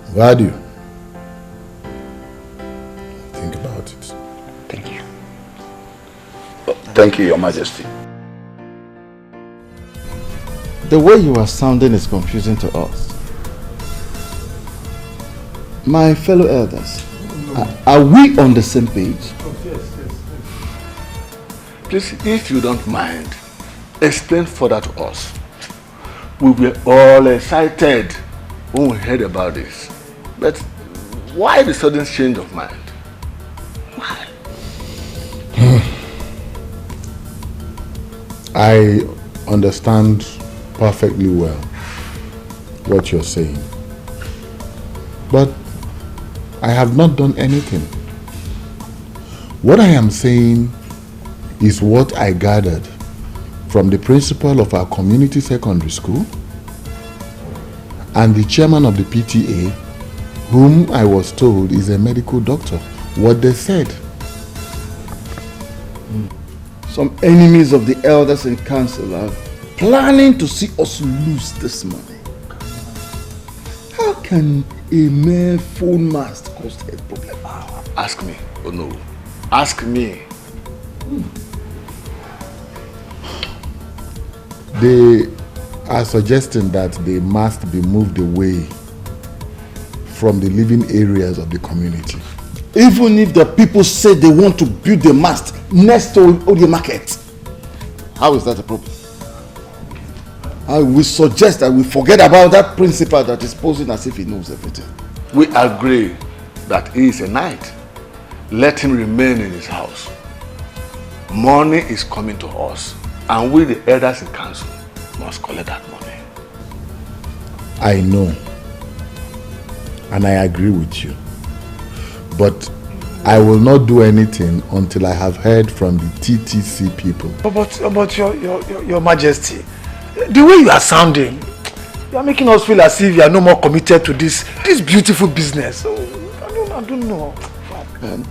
Speaker 1: Value. Think about it.
Speaker 19: Thank you.
Speaker 4: Thank you, Your Majesty.
Speaker 20: The way you are sounding is confusing to us. My fellow elders, are we on the same page?
Speaker 4: Please, if you don't mind, explain further to us. We were all excited when we heard about this. But why the sudden change of mind? Why?
Speaker 1: I understand perfectly well what you're saying. But I have not done anything. What I am saying is what I gathered from the principal of our community secondary school and the chairman of the PTA, whom I was told is a medical doctor. What they said.
Speaker 20: Some enemies of the elders and council are planning to see us lose this money. How can a mere phone mast cause a problem?
Speaker 4: Ask me. Oh no. Ask me.
Speaker 1: They are suggesting that they must be moved away from the living areas of the community.
Speaker 20: Even if the people say they want to build the mast next to the market, how is that a problem? I will suggest that we forget about that principal that is posing as if he knows everything.
Speaker 4: We agree that he is a knight. Let him remain in his house. Money is coming to us, and we, the elders in council, must collect that money.
Speaker 1: I know, and I agree with you. But I will not do anything until I have heard from the TTC people.
Speaker 15: But your Majesty, the way you are sounding, you are making us feel as if you are no more committed to this beautiful business. So, I don't know.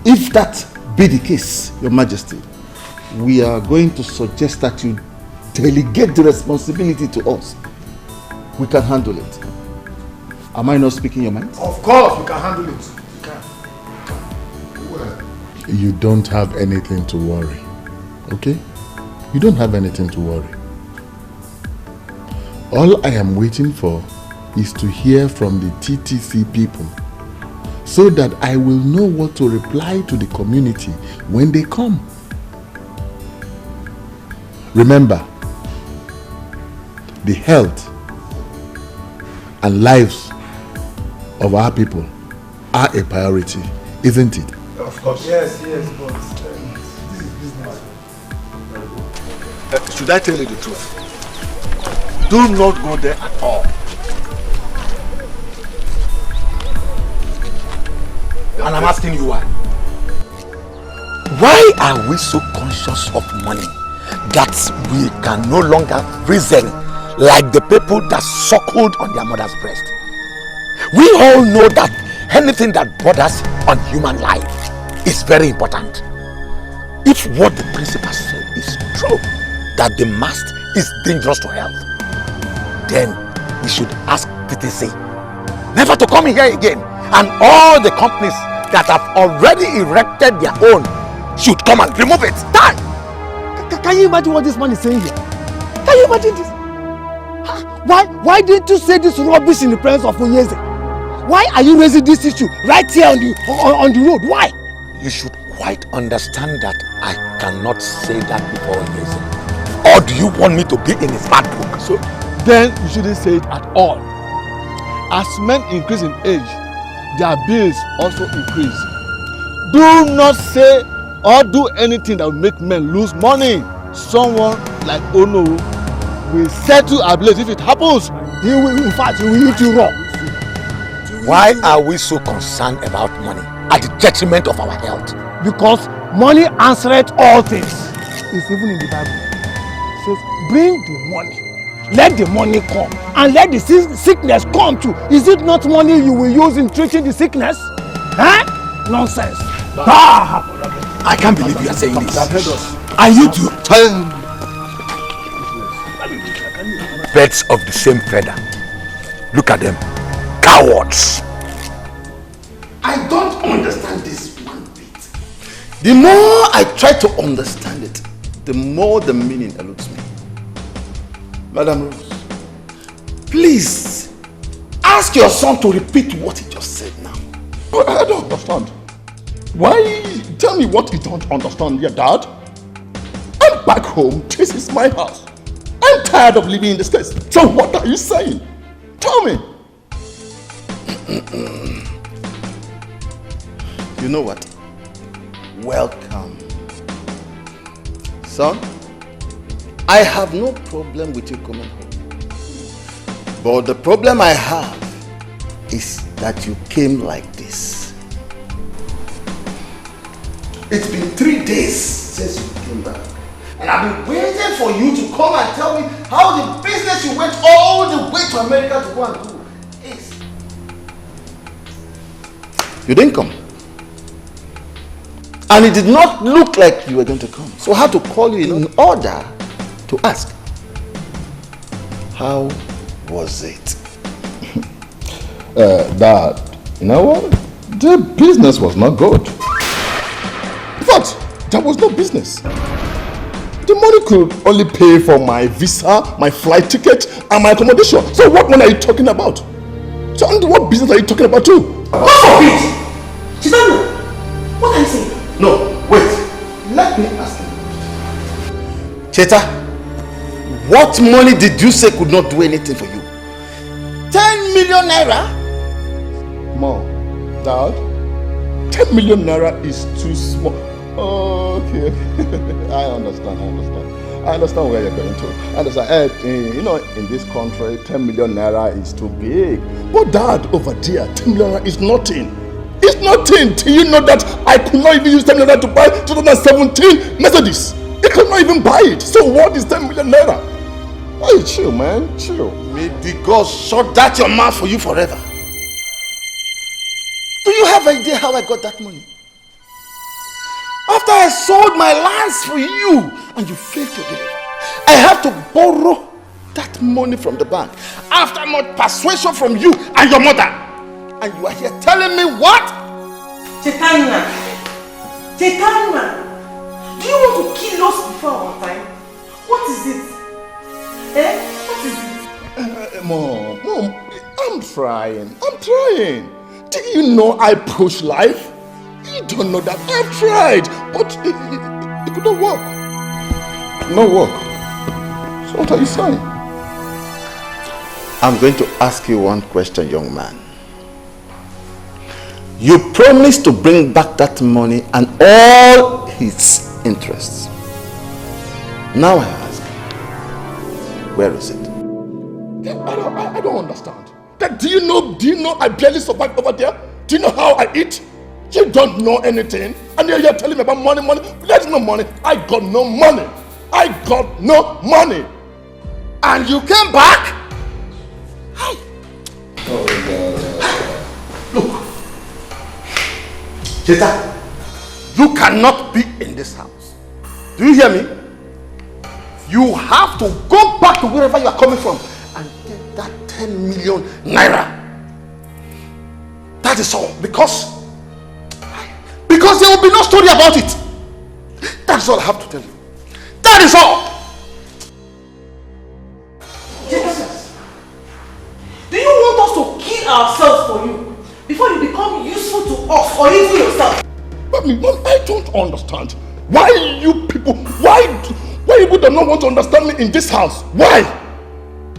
Speaker 20: If that be the case, Your Majesty, we are going to suggest that you delegate the responsibility to us. We can handle it. Am I not speaking your mind?
Speaker 15: Of course, we can handle it.
Speaker 1: You don't have anything to worry, okay? You don't have anything to worry. All I am waiting for is to hear from the TTC people so that I will know what to reply to the community when they come. Remember, the health and lives of our people are a priority, isn't it?
Speaker 15: Of course. Yes, but this is business.
Speaker 4: Should I tell you the truth? Do not go there at all.
Speaker 6: And I'm asking you why. Why are we so conscious of money
Speaker 16: that we can no longer reason like the people that suckled on their mother's breast. We all know that anything that borders on human life is very important. If what the principal said is true, that the mast is dangerous to health, then we should ask TTC never to come here again, and all the companies that have already erected their own should come and remove it. Done!
Speaker 4: Can you imagine what this man is saying here? Can you imagine this? Why didn't you say this rubbish in the presence of ONYEDIKA? Why are you raising this issue right here on the road? Why?
Speaker 16: You should quite understand that I cannot say that before ONYEDIKA. Or do you want me to be in his bad book?
Speaker 4: So then you shouldn't say it at all. As men increase in age, their bills also increase. Do not say or do anything that will make men lose money. Someone like Ono will settle ablaze if it happens. He will, in fact, he will eat you raw.
Speaker 16: Why are we so concerned about money at the detriment of our health?
Speaker 4: Because money answereth all things. It's even in the Bible. It says, bring the money. Let the money come. And let the sickness come too. Is it not money you will use in treating the sickness? Huh? Nonsense.
Speaker 16: I can't believe you are saying this. Are you two birds of the same feather? Look at them. Cowards.
Speaker 20: I don't understand this one bit. The more I try to understand it, the more the meaning eludes me. Madam Rose, please ask your son to repeat what he just said now.
Speaker 1: But I don't understand. Why? Tell me what you don't understand, your dad. I'm back home. This is my house. I'm tired of living in the States. So what are you saying? Tell me.
Speaker 20: You know what? Welcome. Son, I have no problem with you coming home. But the problem I have is that you came like this. It's been 3 days since you came back. And I've been waiting for you to come and tell me how the business you went all the way to America to go and do is. You didn't come. And it did not look like you were going to come. So I had to call you in order to ask, how was it?
Speaker 1: Dad, you know what? The business was not good. In fact, there was no business. The money could only pay for my visa, my flight ticket, and my accommodation. So what money are you talking about? So what business are you talking about too?
Speaker 20: God forbid! Chidano, what are you saying? No, wait. Let me ask you. Cheta, what money did you say could not do anything for you? 10 million naira?
Speaker 1: Mom, Dad, 10 million naira is too small. Okay. I understand. I understand where you're going to. I understand. You know, in this country, 10 million naira is too big. But Dad, over there, 10 million naira is nothing. It's nothing. Do you know that I could not even use 10 million naira to buy 2017 Mercedes? I could not even buy it. So what is 10 million naira? Hey, chill, man. Chill.
Speaker 20: May the gods shut that your mouth for you forever. Do you have an idea how I got that money? After I sold my lands for you and you failed to deliver, I have to borrow that money from the bank after much persuasion from you and your mother. And you are here telling me what?
Speaker 11: Chetana, do you want to kill us before our time? What is it? What is it?
Speaker 1: Mom, I'm trying. Do you know I push life? You don't know that. I've tried, but it could not work. No work. So what are you saying?
Speaker 20: I'm going to ask you one question, young man. You promised to bring back that money and all its interests. Now I ask, where is it?
Speaker 1: I don't understand. Do you know I barely survive over there? Do you know how I eat? You don't know anything, and you're telling me about money. There's no money. I got no money.
Speaker 20: I got no money. And you came back? Hi. Look. Cheta, you cannot be in this house. Do you hear me? You have to go back to wherever you are coming from and get that 10 million naira. That is all. Because there will be no story about it. That's all I have to tell you. That is all.
Speaker 11: Jesus. Do you want us to kill ourselves for you before you become useful to us or even yourself?
Speaker 20: Mommy, I don't understand. Why you people do not want to understand me in this house? Why?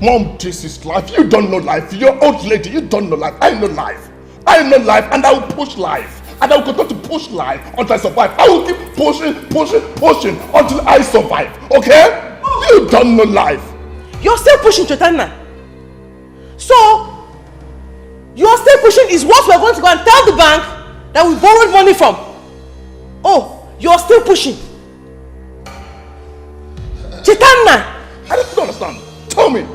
Speaker 20: Mom, this is life. You don't know life. You're old lady. You don't know life. I know life. I know life, and I will push life. And I will continue to push life until I survive. I will keep pushing until I survive. Okay? You don't know life.
Speaker 11: You're still pushing, Chetana. So, you're still pushing is what we're going to go and tell the bank that we borrowed money from. Oh, you're still pushing. Chetana!
Speaker 20: I don't understand. Tell me.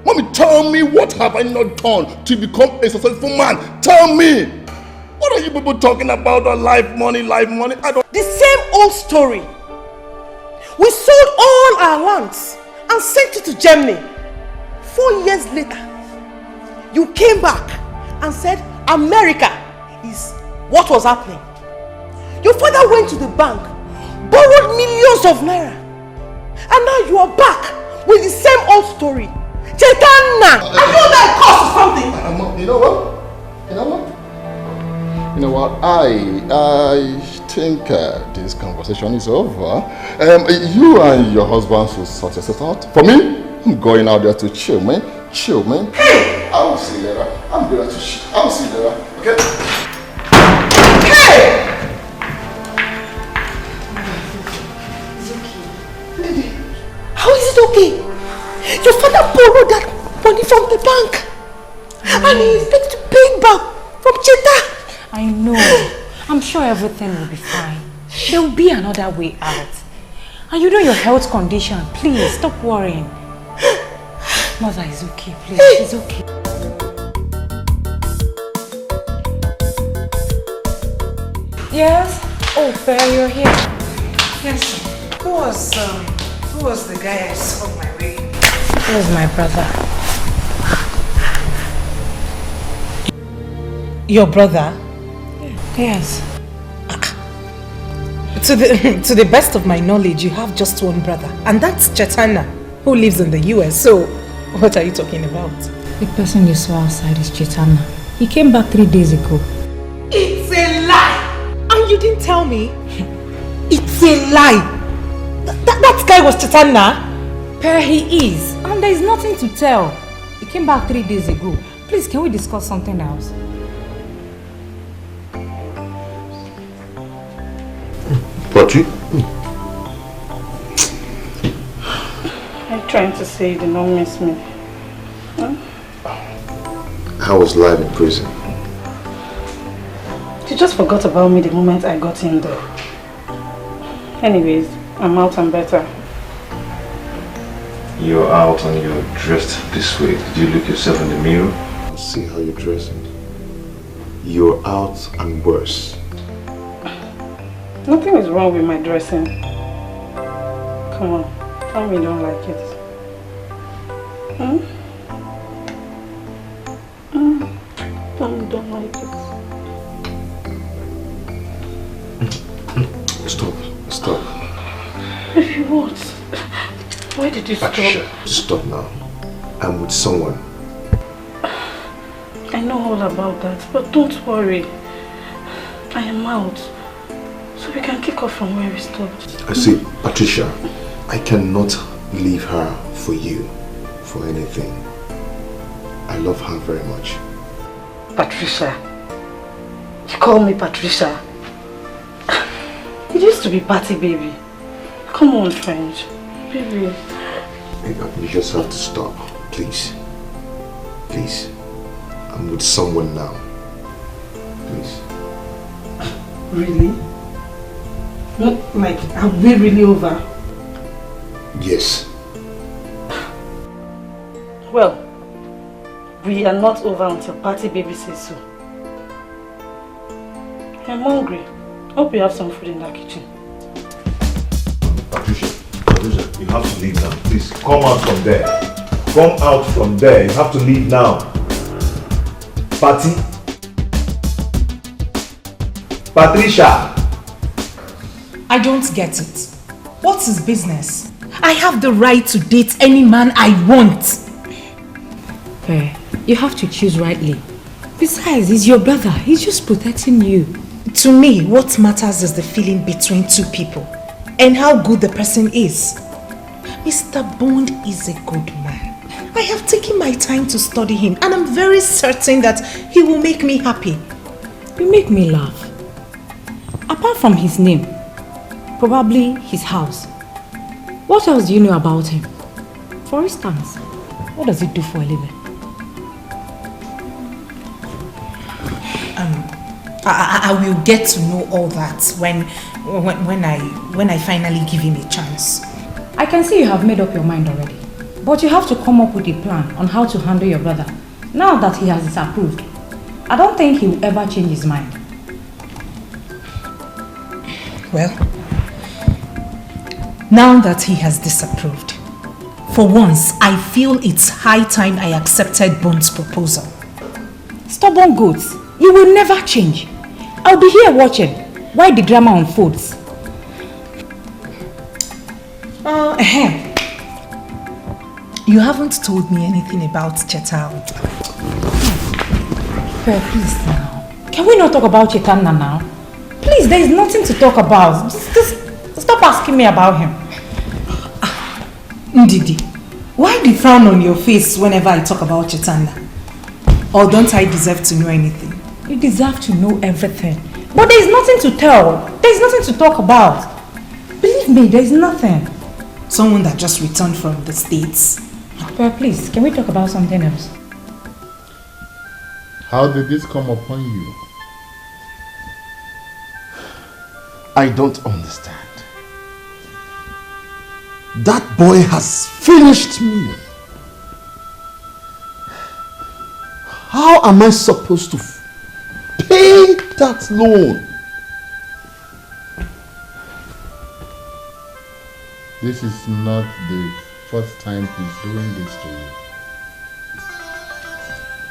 Speaker 20: Mommy, tell me, what have I not done to become a successful man? Tell me. What are you people talking about? Life money, I don't...
Speaker 11: The same old story. We sold all our lands and sent it to Germany. 4 years later, you came back and said America is what was happening. Your father went to the bank, borrowed millions of naira, and now you are back with the same old story. Chetana! Are you that cost something?
Speaker 20: You know what? I think this conversation is over. You and your husband should sort yourself out. For me, I'm going out there to chill, man. Hey! I will see you later. I'm going to chill. I will see you later. Okay?
Speaker 11: Hey! How is it okay? Your father borrowed that money from the bank. And he expects to pay it back from Cheta.
Speaker 10: I know. I'm sure everything will be fine. There will be another way out. And you know your health condition. Please, stop worrying. Mother is okay, please. She's okay.
Speaker 9: Yes? Oh, Fair, you're here.
Speaker 11: Yes. Who was the guy I saw on my way?
Speaker 10: He was my brother.
Speaker 9: Your brother?
Speaker 10: Yes.
Speaker 9: To the best of my knowledge, you have just one brother, and that's Chetana, who lives in the US. So, what are you talking about?
Speaker 10: The person you saw outside is Chetana. He came back 3 days ago.
Speaker 11: It's a lie! And you didn't tell me? It's a lie! That guy was Chetana?
Speaker 10: Per, he is. And there is nothing to tell. He came back 3 days ago. Please, can we discuss something else?
Speaker 20: What you?
Speaker 2: I'm trying to say you do not miss me. Huh?
Speaker 20: How was life in prison?
Speaker 2: You just forgot about me the moment I got in there. Anyways, I'm out and better.
Speaker 21: You're out and you're dressed this way. Did you look yourself in the mirror?
Speaker 20: See how you're dressing. You're out and worse.
Speaker 2: Nothing is wrong with my dressing. Come on, tell me you don't like it. Hmm? Tell me you don't like it.
Speaker 20: Stop.
Speaker 2: What? Why did you stop?
Speaker 20: Stop now. I'm with someone.
Speaker 2: I know all about that, but don't worry. I am out. So we can kick off from where we stopped.
Speaker 20: I see, Patricia, I cannot leave her for you, for anything. I love her very much.
Speaker 2: Patricia? You call me Patricia? It used to be Patty, baby. Come on, French. Baby.
Speaker 20: You just have to stop, please. Please. I'm with someone now. Please.
Speaker 2: Really? Like, are we really over?
Speaker 4: Yes.
Speaker 2: Well, we are not over until Party Baby says so. I'm hungry. Hope you have some food in that kitchen.
Speaker 20: Patricia, you have to leave now. Please, come out from there. Come out from there. You have to leave now. Patty? Patricia!
Speaker 9: I don't get it. What's his business? I have the right to date any man I want.
Speaker 10: Fair. You have to choose rightly. Besides, he's your brother. He's just protecting you.
Speaker 9: To me, what matters is the feeling between two people and how good the person is. Mr. Bond is a good man. I have taken my time to study him and I'm very certain that he will make me happy.
Speaker 10: You make me laugh. Apart from his name, probably his house. What else do you know about him? For instance, what does he do for a living?
Speaker 9: I will get to know all that when I finally give him a chance.
Speaker 10: I can see you have made up your mind already. But you have to come up with a plan on how to handle your brother now that he has disapproved. I don't think he will ever change his mind.
Speaker 9: Well, now that he has disapproved, for once I feel it's high time I accepted Bond's proposal.
Speaker 10: Stubborn goats, you will never change. I'll be here watching while the drama unfolds.
Speaker 9: You haven't told me anything about Chetal.
Speaker 10: Please now. Can we not talk about Chetana now? Please, there is nothing to talk about. Just stop asking me about him.
Speaker 9: Ndidi, why the frown on your face whenever I talk about Chetana? Or don't I deserve to know anything?
Speaker 10: You deserve to know everything. But there is nothing to tell. There is nothing to talk about. Believe me, there is nothing.
Speaker 9: Someone that just returned from the States.
Speaker 10: Please, can we talk about something else?
Speaker 1: How did this come upon you?
Speaker 20: I don't understand. That boy has finished me. How am I supposed to pay that loan?
Speaker 1: This is not the first time he's doing this to you.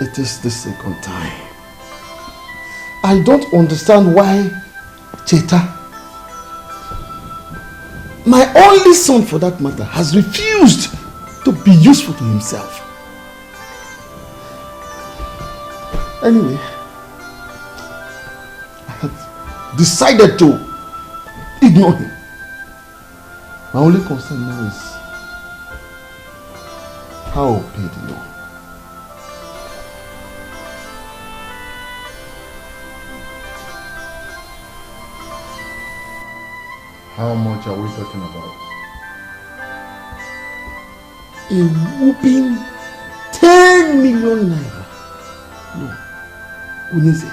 Speaker 20: It is the second time. I don't understand why Cheta, my only son for that matter, has refused to be useful to himself. Anyway, I have decided to ignore him. My only concern now is how I'll pay the loan.
Speaker 1: How much are we talking about?
Speaker 20: A whooping 10 million naira. No, Unise,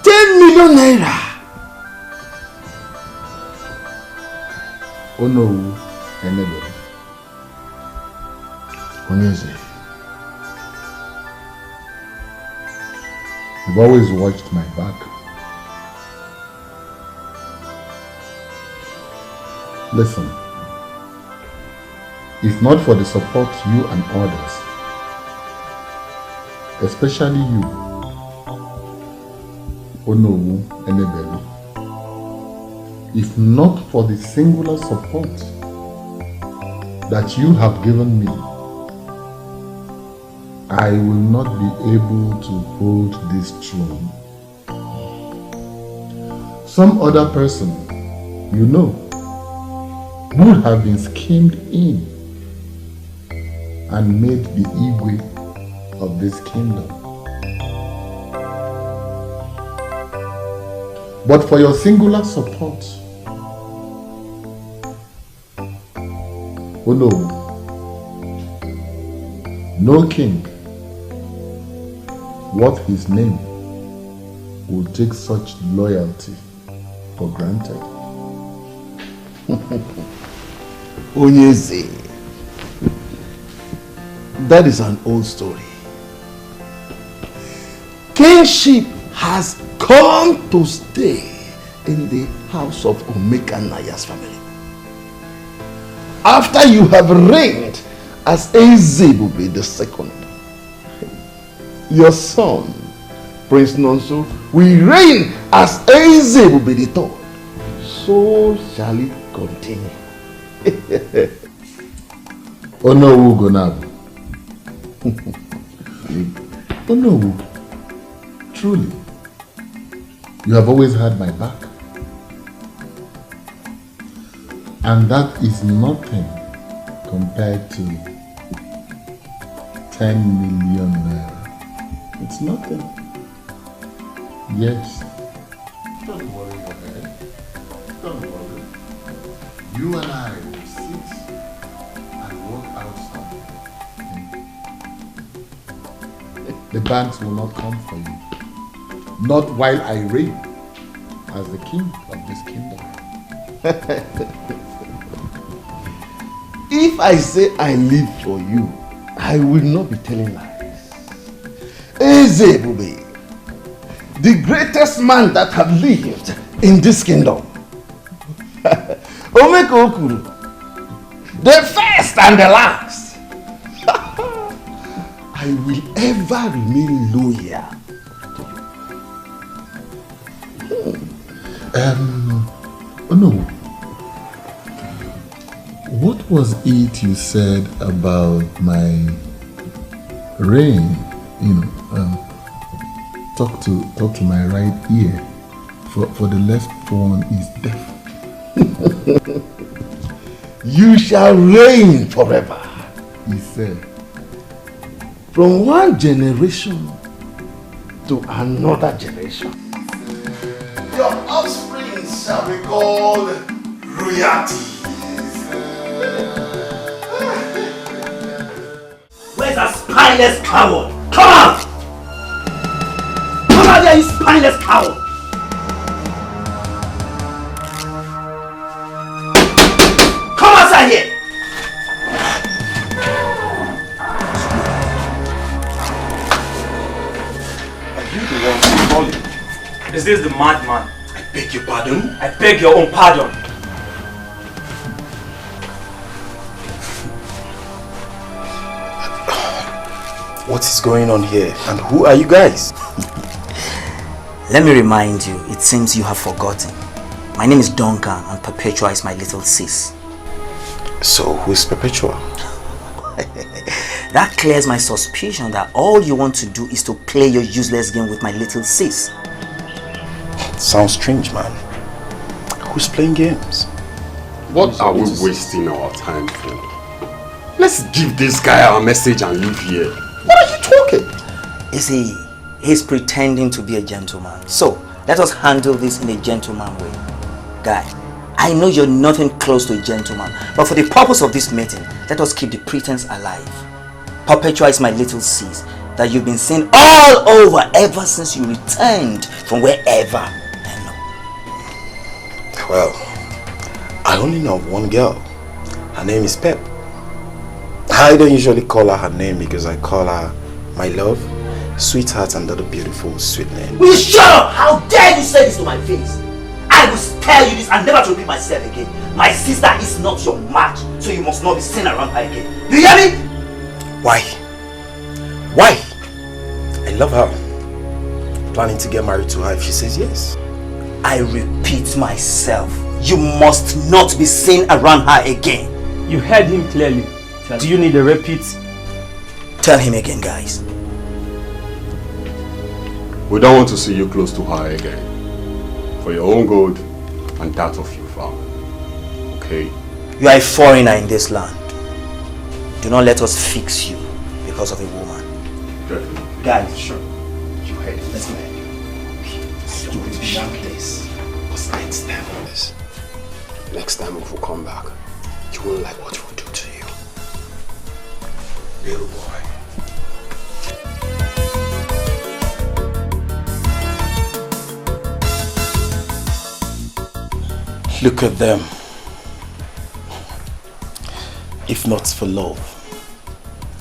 Speaker 20: 10 million naira.
Speaker 1: Oh no, anybody.
Speaker 20: Unise,
Speaker 1: you've always watched my back. Listen, if not for the support you and others, especially you, Onowu Enebelu, if not for the singular support that you have given me, I will not be able to hold this throne. Some other person, you know, would have been schemed in and made the Igwe of this kingdom. But for your singular support, oh no king worth his name will take such loyalty for granted.
Speaker 20: Onyeze. That is an old story. Kingship has come to stay in the house of Omeka Naya's family. After you have reigned as Ezebube II, your son, Prince Nonso, will reign as Ezebube III. So shall it continue.
Speaker 1: Onowu Gonabu. Onowu, truly, you have always had my back. And that is nothing compared to 10 million naira. It's nothing. Yes. Don't worry your head. Don't worry. You and I will sit and work out something. The banks will not come for you. Not while I reign as the king of this kingdom.
Speaker 20: If I say I live for you, I will not be telling lies. Ezebube, the greatest man that have lived in this kingdom. Omeka Okuru, the first and the last. I will ever remain loyal to you.
Speaker 1: Oh no. What was it you said about my reign? Talk to my right ear, for the left one is deaf.
Speaker 20: You shall reign forever,
Speaker 1: he said.
Speaker 20: From one generation to another generation. Your offspring shall be called royalty.
Speaker 5: Where's that spineless coward? Come out! Come out there, you spineless coward! Come outside here!
Speaker 7: Are you the one who's calling? Is this the madman?
Speaker 8: I beg your pardon?
Speaker 7: I beg your own pardon.
Speaker 8: What is going on here? And who are you guys?
Speaker 5: Let me remind you, it seems you have forgotten. My name is Duncan and Perpetua is my little sis.
Speaker 8: So, who is Perpetua?
Speaker 5: That clears my suspicion that all you want to do is to play your useless game with my little sis.
Speaker 8: Sounds strange, man. Who's playing games?
Speaker 6: What are we wasting our time for? Let's give this guy our message and leave here.
Speaker 5: What are you talking? You see, he's pretending to be a gentleman. So, let us handle this in a gentleman way. Guy, I know you're nothing close to a gentleman, but for the purpose of this meeting, let us keep the pretense alive. Perpetua is my little sis that you've been seeing all over ever since you returned from wherever.
Speaker 8: Well, I only know of one girl. Her name is Pep. I don't usually call her name because I call her my love, sweetheart, and other beautiful sweet name.
Speaker 5: Will you shut up? How dare you say this to my face? I will spare you this and never to repeat myself again. My sister is not your match, so you must not be seen around her again. You hear me?
Speaker 8: Why? Why? I love her. Planning to get married to her if she says yes.
Speaker 5: I repeat myself. You must not be seen around her again.
Speaker 7: You heard him clearly. Do you need a repeat?
Speaker 5: Tell him again, guys.
Speaker 6: We don't want to see you close to her again. For your own good and that of your family. Okay?
Speaker 5: You are a foreigner in this land. Do not let us fix you because of a woman.
Speaker 6: Definitely.
Speaker 5: Guys,
Speaker 8: sure. You heard it. Let's go ahead. Do it beyond this. Because I stand on this.
Speaker 6: Next time if we come back, you won't like what we'll do to you. Little boy.
Speaker 8: Look at them. If not for love,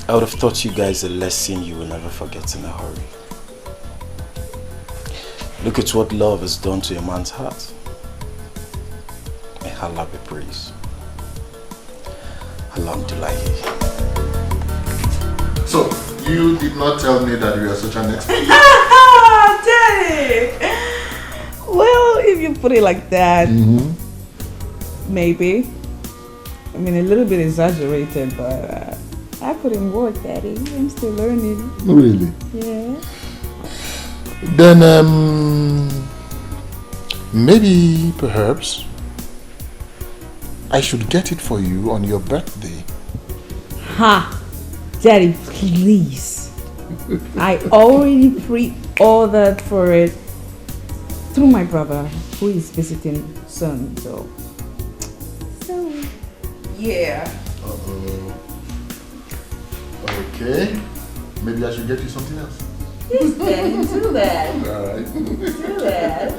Speaker 8: I would have taught you guys a lesson you will never forget in a hurry. Look at what love has done to a man's heart. May Allah be praised. Alhamdulillah.
Speaker 1: So, you did not tell me that you are such an expert.
Speaker 13: Daddy! Well, if you put it like that, maybe. I mean, a little bit exaggerated, but I put in work, Daddy. I'm still learning.
Speaker 1: Really?
Speaker 13: Yeah.
Speaker 1: Then, maybe, perhaps, I should get it for you on your birthday.
Speaker 13: Ha! Daddy, please. I already pre-ordered for it through my brother, who is visiting soon, so yeah.
Speaker 1: Okay. Maybe I should get you something else.
Speaker 13: Yes, Daddy, do that.
Speaker 1: Alright.
Speaker 13: Do that.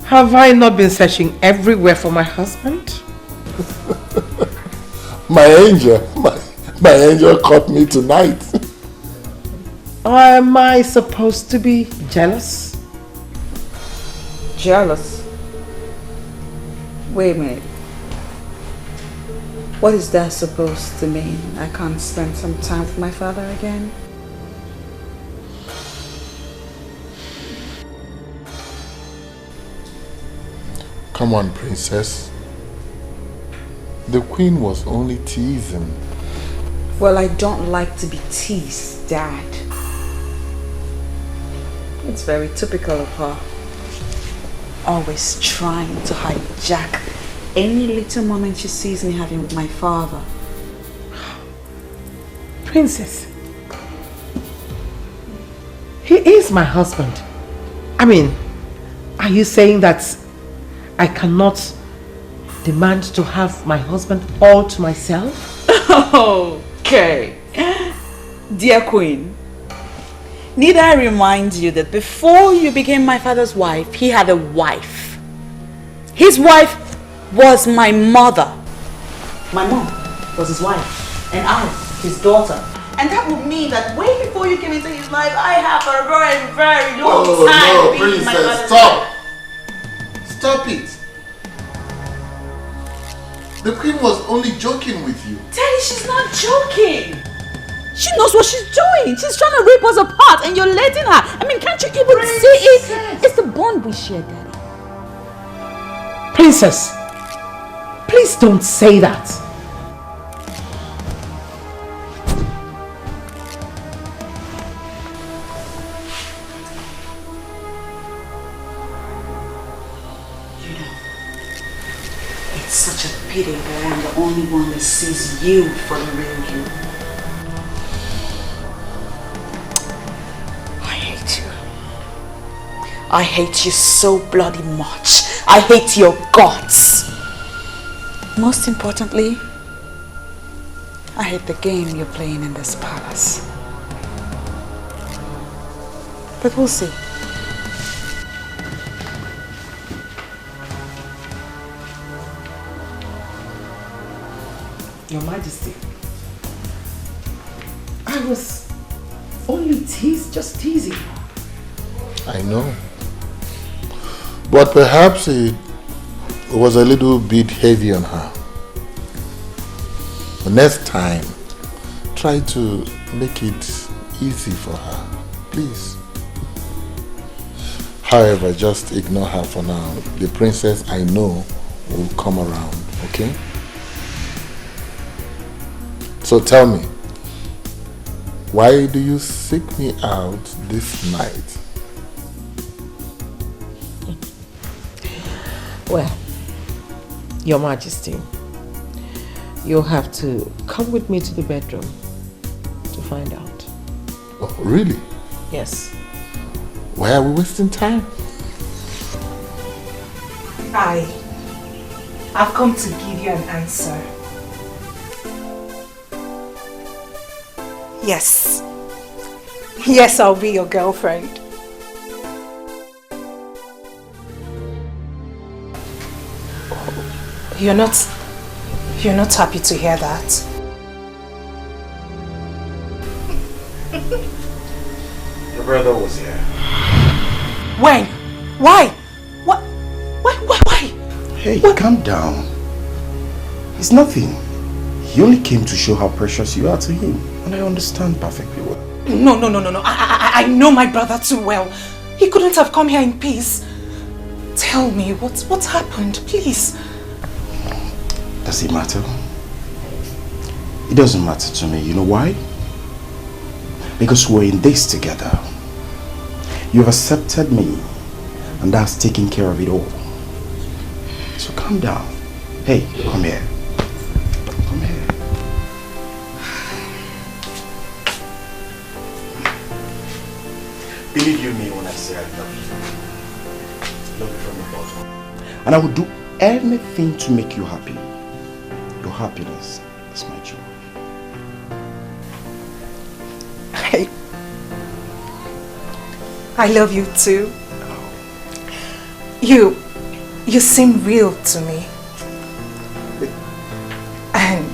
Speaker 11: Have I not been searching everywhere for my husband?
Speaker 1: My angel caught me tonight.
Speaker 11: Am I supposed to be jealous?
Speaker 13: Jealous? Wait a minute. What is that supposed to mean? I can't spend some time with my father again?
Speaker 1: Come on, princess. The queen was only teasing.
Speaker 13: Well, I don't like to be teased, Dad. It's very typical of her. Always trying to hijack any little moment she sees me having with my father.
Speaker 11: Princess, he is my husband. I mean, are you saying that I cannot demand to have my husband all to myself?
Speaker 13: Okay. Dear Queen, need I remind you that before you became my father's wife, he had a wife. His wife was my mother. My mom was his wife, and I, his daughter. And that would mean that way before you came into his life, I have a very, very long time being my father's wife.
Speaker 1: Stop it. The queen was only joking with you.
Speaker 13: Daddy, she's not joking. She knows what she's doing. She's trying to rip us apart and you're letting her. I mean, can't you even see it? It's the bond we share, Daddy.
Speaker 11: Princess, please don't say that.
Speaker 13: You know, it's such a pity that I'm the only one that sees you for the real you. I hate you so bloody much. I hate your guts. Most importantly, I hate the game you're playing in this palace. But we'll see.
Speaker 11: Your Majesty, I was only just teasing.
Speaker 1: I know. But perhaps it was a little bit heavy on her. The next time, try to make it easy for her, please. However, just ignore her for now. The princess, I know, will come around, okay? So tell me, why do you seek me out this night?
Speaker 11: Well, Your Majesty, you'll have to come with me to the bedroom to find out.
Speaker 1: Oh, really?
Speaker 11: Yes.
Speaker 1: Why are we wasting time?
Speaker 9: I've come to give you an answer. Yes. Yes, I'll be your girlfriend. You're not happy to hear that?
Speaker 8: Your brother was here.
Speaker 9: When? Why? Why?
Speaker 8: Hey, calm down. It's nothing. He only came to show how precious you are to him. And I understand perfectly well.
Speaker 9: No. I know my brother too well. He couldn't have come here in peace. Tell me, what's happened, please?
Speaker 8: Does it matter? It doesn't matter to me. You know why? Because we're in this together. You've accepted me, and that's taking care of it all. So calm down. Hey, come here. Come here. Believe you me when I say I love you. I love you from the bottom. And I will do anything to make you happy. Your happiness is my joy.
Speaker 9: I love you too. You seem real to me. And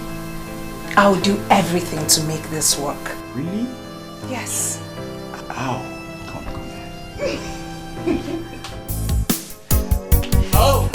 Speaker 9: I'll do everything to make this work.
Speaker 8: Really?
Speaker 9: Yes.
Speaker 8: Ow. Come here.
Speaker 9: Oh.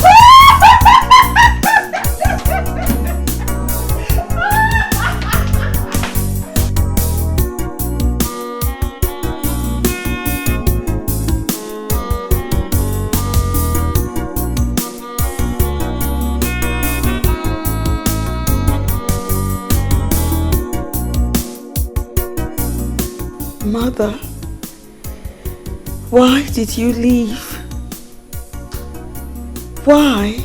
Speaker 3: Mother, why did you leave? Why?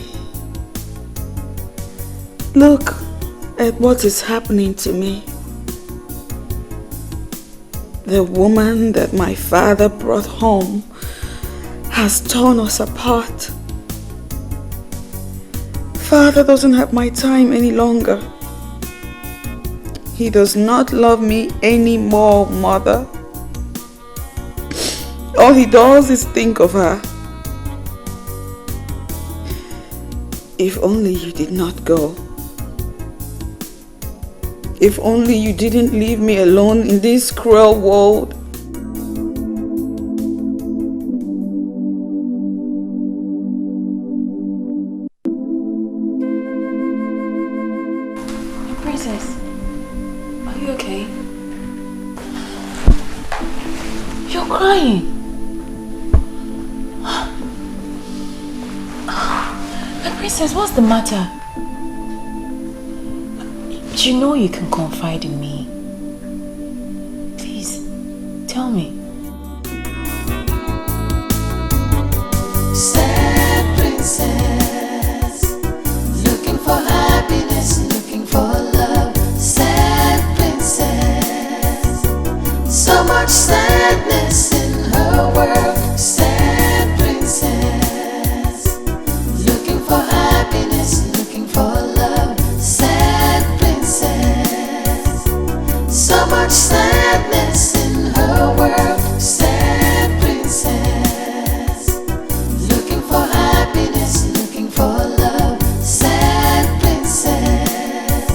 Speaker 3: Look at what is happening to me. The woman that my father brought home has torn us apart. Father doesn't have my time any longer. He does not love me anymore, Mother. All he does is think of her. If only you did not go. If only you didn't leave me alone in this cruel world.
Speaker 12: Princess, are you okay? You're crying. Princess, what's the matter? You know you can confide in me. Please, tell me.
Speaker 14: Sad princess, looking for happiness, looking for love. Sad princess, so much sadness in her world. Sad princess, looking for happiness, looking for love. Sad princess, so much sadness in her world. Sad princess, looking for happiness, looking for love. Sad princess,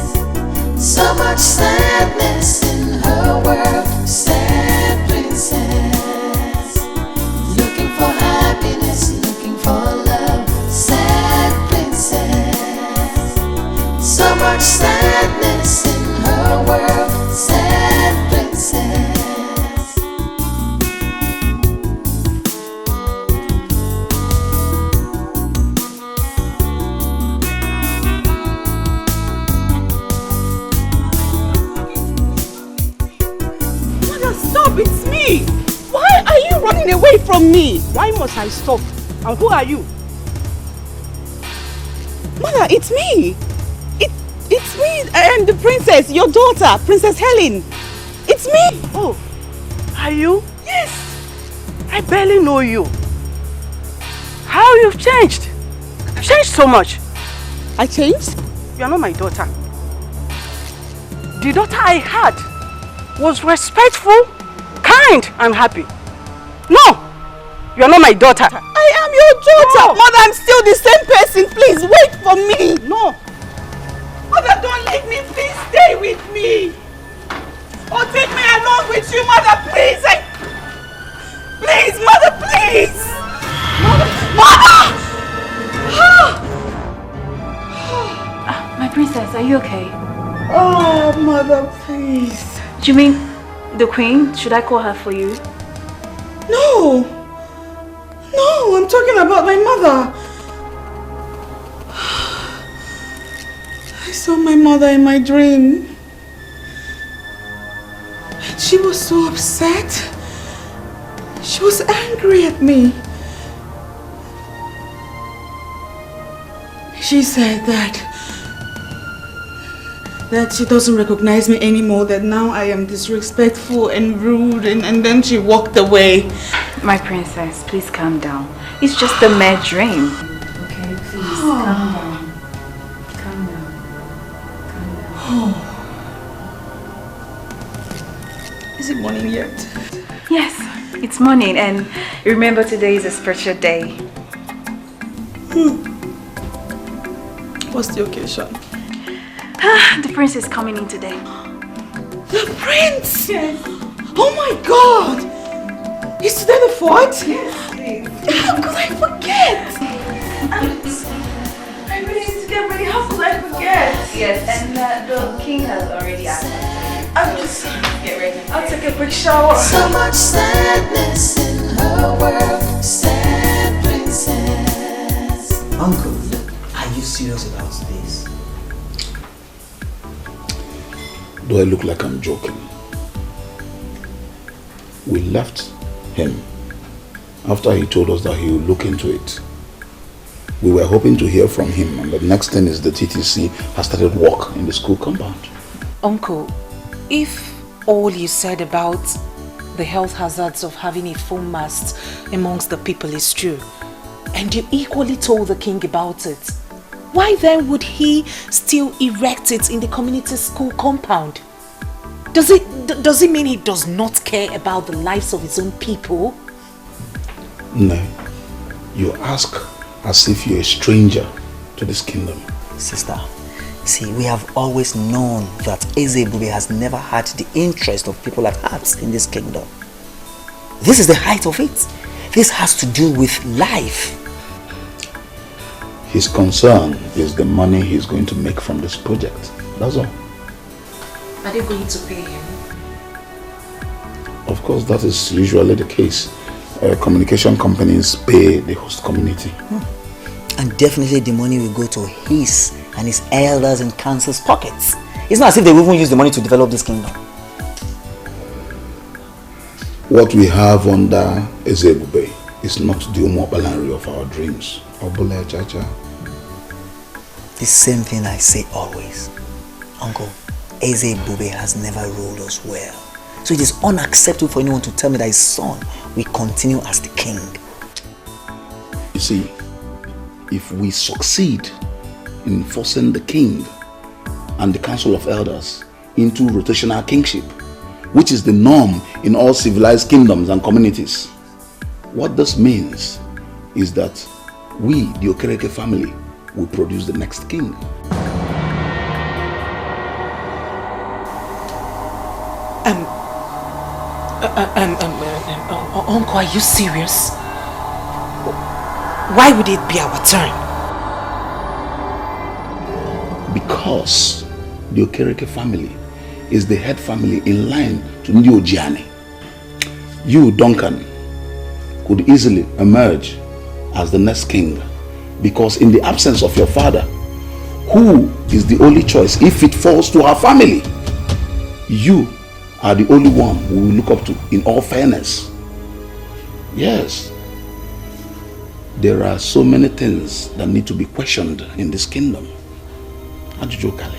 Speaker 14: so much sadness in her world. Sad princess, looking for happiness, looking for love. Sad princess, so much sadness in her world. Sad princess.
Speaker 22: Mother, stop! It's me! Why are you running away from me? Why must I stop? And who are you? Mother, it's me! It's me and the princess, your daughter, Princess Helen. It's me! Oh, are you? Yes! I barely know you. How you've changed? You've changed so much. I changed? You're not my daughter. The daughter I had was respectful, kind, and happy. No! You are not my daughter. I am your daughter. No. Mother, I'm still the same person. Please wait for me. No. Mother, don't leave me. Please stay with me. Or take me along with you, Mother, please. Please, Mother, please. Mother!
Speaker 12: My princess, are you okay?
Speaker 22: Oh, Mother, please.
Speaker 12: Do you mean the queen? Should I call her for you?
Speaker 22: No. No, I'm talking about my mother. I saw my mother in my dream. And she was so upset. She was angry at me. She said that she doesn't recognize me anymore, that now I am disrespectful and rude, and then she walked away.
Speaker 12: My princess, please calm down. It's just a mere dream. Okay, please calm down. Calm down. Calm down.
Speaker 22: Is it morning yet?
Speaker 12: Yes, it's morning, and remember today is a special day.
Speaker 22: What's the occasion?
Speaker 12: The prince is coming in today.
Speaker 22: The prince? Yes. Oh my God! Is today the 4th?
Speaker 12: Yes, please.
Speaker 22: How could I forget?
Speaker 12: I really need to get ready. How could I forget? Yes, and the king has already asked.
Speaker 22: I'm just
Speaker 12: get ready.
Speaker 22: I'll take a quick shower.
Speaker 14: So much sadness in her world, sad princess.
Speaker 5: Uncle, are you serious about this?
Speaker 1: Do I look like I'm joking? We left him after he told us that he would look into it. We were hoping to hear from him, and the next thing is the TTC has started work in the school compound.
Speaker 11: Uncle, if all you said about the health hazards of having a phone mast amongst the people is true, and you equally told the king about it, why then would he still erect it in the community school compound? Does it mean he does not care about the lives of his own people?
Speaker 1: No. You ask as if you're a stranger to this kingdom.
Speaker 5: Sister, see, we have always known that Ezebube has never had the interest of people at heart in this kingdom. This is the height of it. This has to do with life.
Speaker 1: His concern is the money he's going to make from this project. That's all.
Speaker 11: Are they going to pay him?
Speaker 1: Of course, that is usually the case. Communication companies pay the host community.
Speaker 5: And definitely the money will go to his and his elders and council's pockets. It's not as if they will even use the money to develop this kingdom.
Speaker 1: What we have under Ezebube is not the umobalanri of our dreams. Obule Chacha.
Speaker 5: The same thing I say always. Uncle, Ezebube has never ruled us well. So it is unacceptable for anyone to tell me that his son will continue as the king.
Speaker 1: You see, if we succeed in forcing the king and the council of elders into rotational kingship, which is the norm in all civilized kingdoms and communities, what this means is that we, the Okereke family, will produce the next king.
Speaker 11: Uncle, are you serious? Why would it be our turn?
Speaker 1: Because the Okereke family is the head family in line to Ndi Ojiani. You, Duncan, could easily emerge as the next king, because in the absence of your father, who is the only choice if it falls to our family, you are the only one we will look up to in all fairness. Yes, there are so many things that need to be questioned in this kingdom. Ajujo Kale.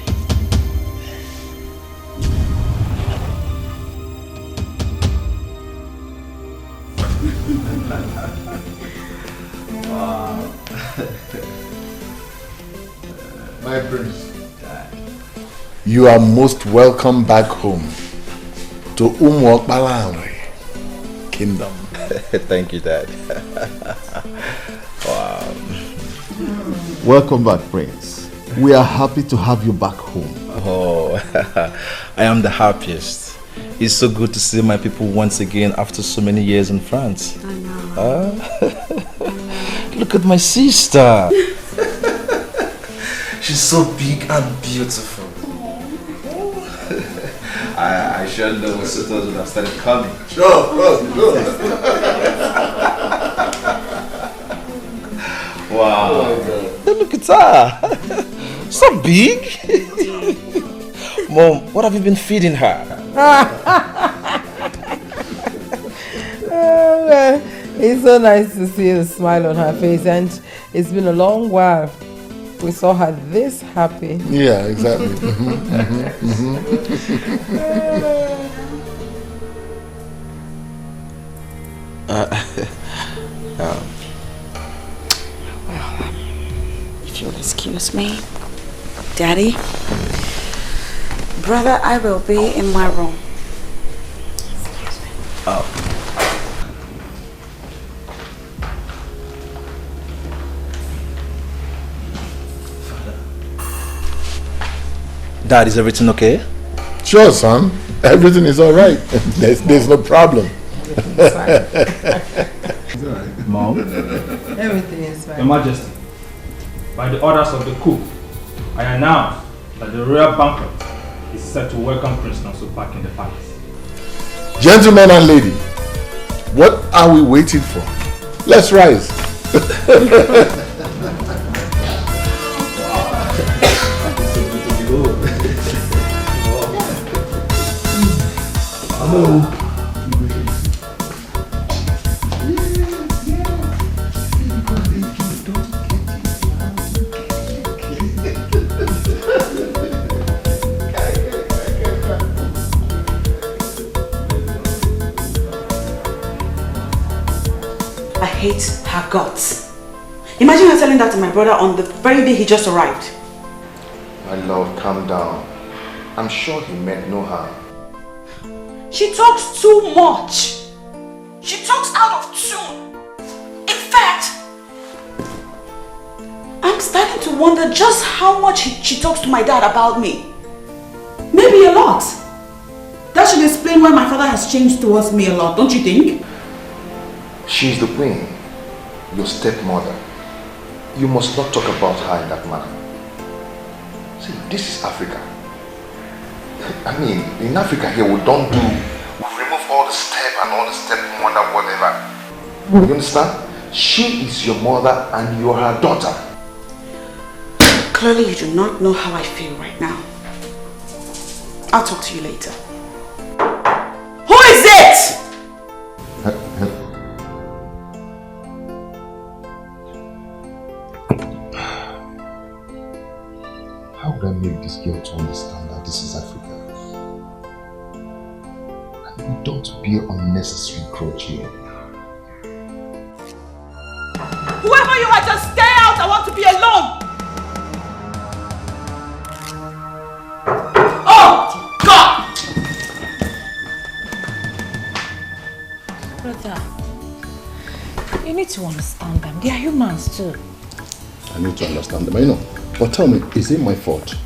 Speaker 20: Wow. My prince,
Speaker 1: you are most welcome back home to Umuokbalanri Kingdom.
Speaker 17: Thank you, Dad. Wow.
Speaker 1: Welcome back, Prince. We are happy to have you back home.
Speaker 17: Oh, I am the happiest. It's so good to see my people once again after so many years in France.
Speaker 12: I know.
Speaker 17: Look at my sister. She's so big and beautiful. I sure know my sisters would have started coming.
Speaker 20: Sure.
Speaker 17: Wow. Oh, look at her. So big. Mom, what have you been feeding her?
Speaker 11: Well, it's so nice to see the smile on her face, and it's been a long while we saw her this happy.
Speaker 1: Yeah, exactly.
Speaker 2: If you'll excuse me, Daddy, brother, I will be in my room.
Speaker 17: Oh. Dad, is everything okay?
Speaker 1: Sure, son. Everything is all right. There's no problem.
Speaker 17: Mom?
Speaker 11: Everything is fine.
Speaker 18: Your Majesty, by the orders of the coup, I announce that the royal banquet is set to welcome Prince Nonso back in the palace.
Speaker 1: Gentlemen and lady, what are we waiting for? Let's rise.
Speaker 17: Hello.
Speaker 2: I hate her guts. Imagine her telling that to my brother on the very day he just arrived.
Speaker 20: My love, calm down. I'm sure he meant no harm.
Speaker 2: She talks too much. She talks out of tune. In fact, I'm starting to wonder just how much she talks to my dad about me. Maybe a lot. That should explain why my father has changed towards me a lot, don't you think?
Speaker 20: She's the queen, your stepmother. You must not talk about her in that manner. See, this is Africa. I mean, in Africa here, we don't do, we remove all the step and all the stepmother, whatever. You understand? She is your mother and you are her daughter.
Speaker 2: Clearly you do not know how I feel right now. I'll talk to you later. Who is it?
Speaker 1: How would I make this girl to understand that this is Africa? And we don't bear unnecessary grudge here.
Speaker 2: Whoever you are, just stay out. I want to be alone. Oh, God!
Speaker 10: Brother, you need to understand them. They are humans too.
Speaker 1: I need to understand them, I know. But tell me, is it my fault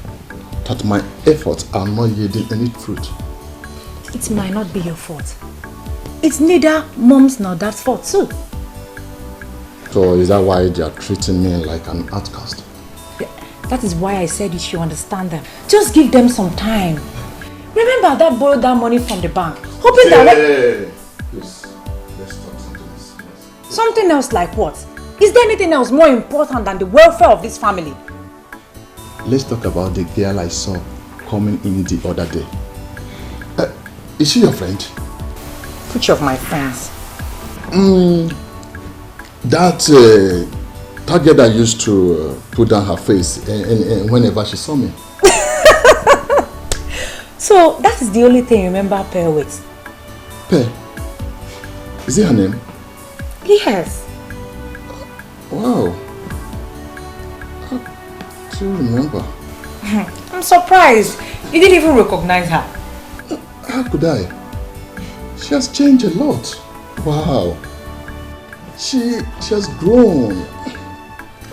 Speaker 1: that my efforts are not yielding any fruit?
Speaker 10: It might not be your fault. It's neither mom's nor dad's fault too.
Speaker 1: So is that why they are treating me like an outcast?
Speaker 10: That is why I said you should understand them. Just give them some time. Remember that borrowed that money from the bank, hoping that...
Speaker 1: Please, let's talk something else.
Speaker 10: Something else like what? Is there anything else more important than the welfare of this family?
Speaker 1: Let's talk about the girl I saw coming in the other day. Is she your friend?
Speaker 10: Which of my friends?
Speaker 1: That girl that used to put down her face and whenever she saw me.
Speaker 10: So that is the only thing you remember Pearl with?
Speaker 1: Pearl? Is it her name?
Speaker 10: Yes.
Speaker 1: Wow. I do remember.
Speaker 10: I'm surprised. You didn't even recognize her.
Speaker 1: How could I? She has changed a lot. Wow. She has grown.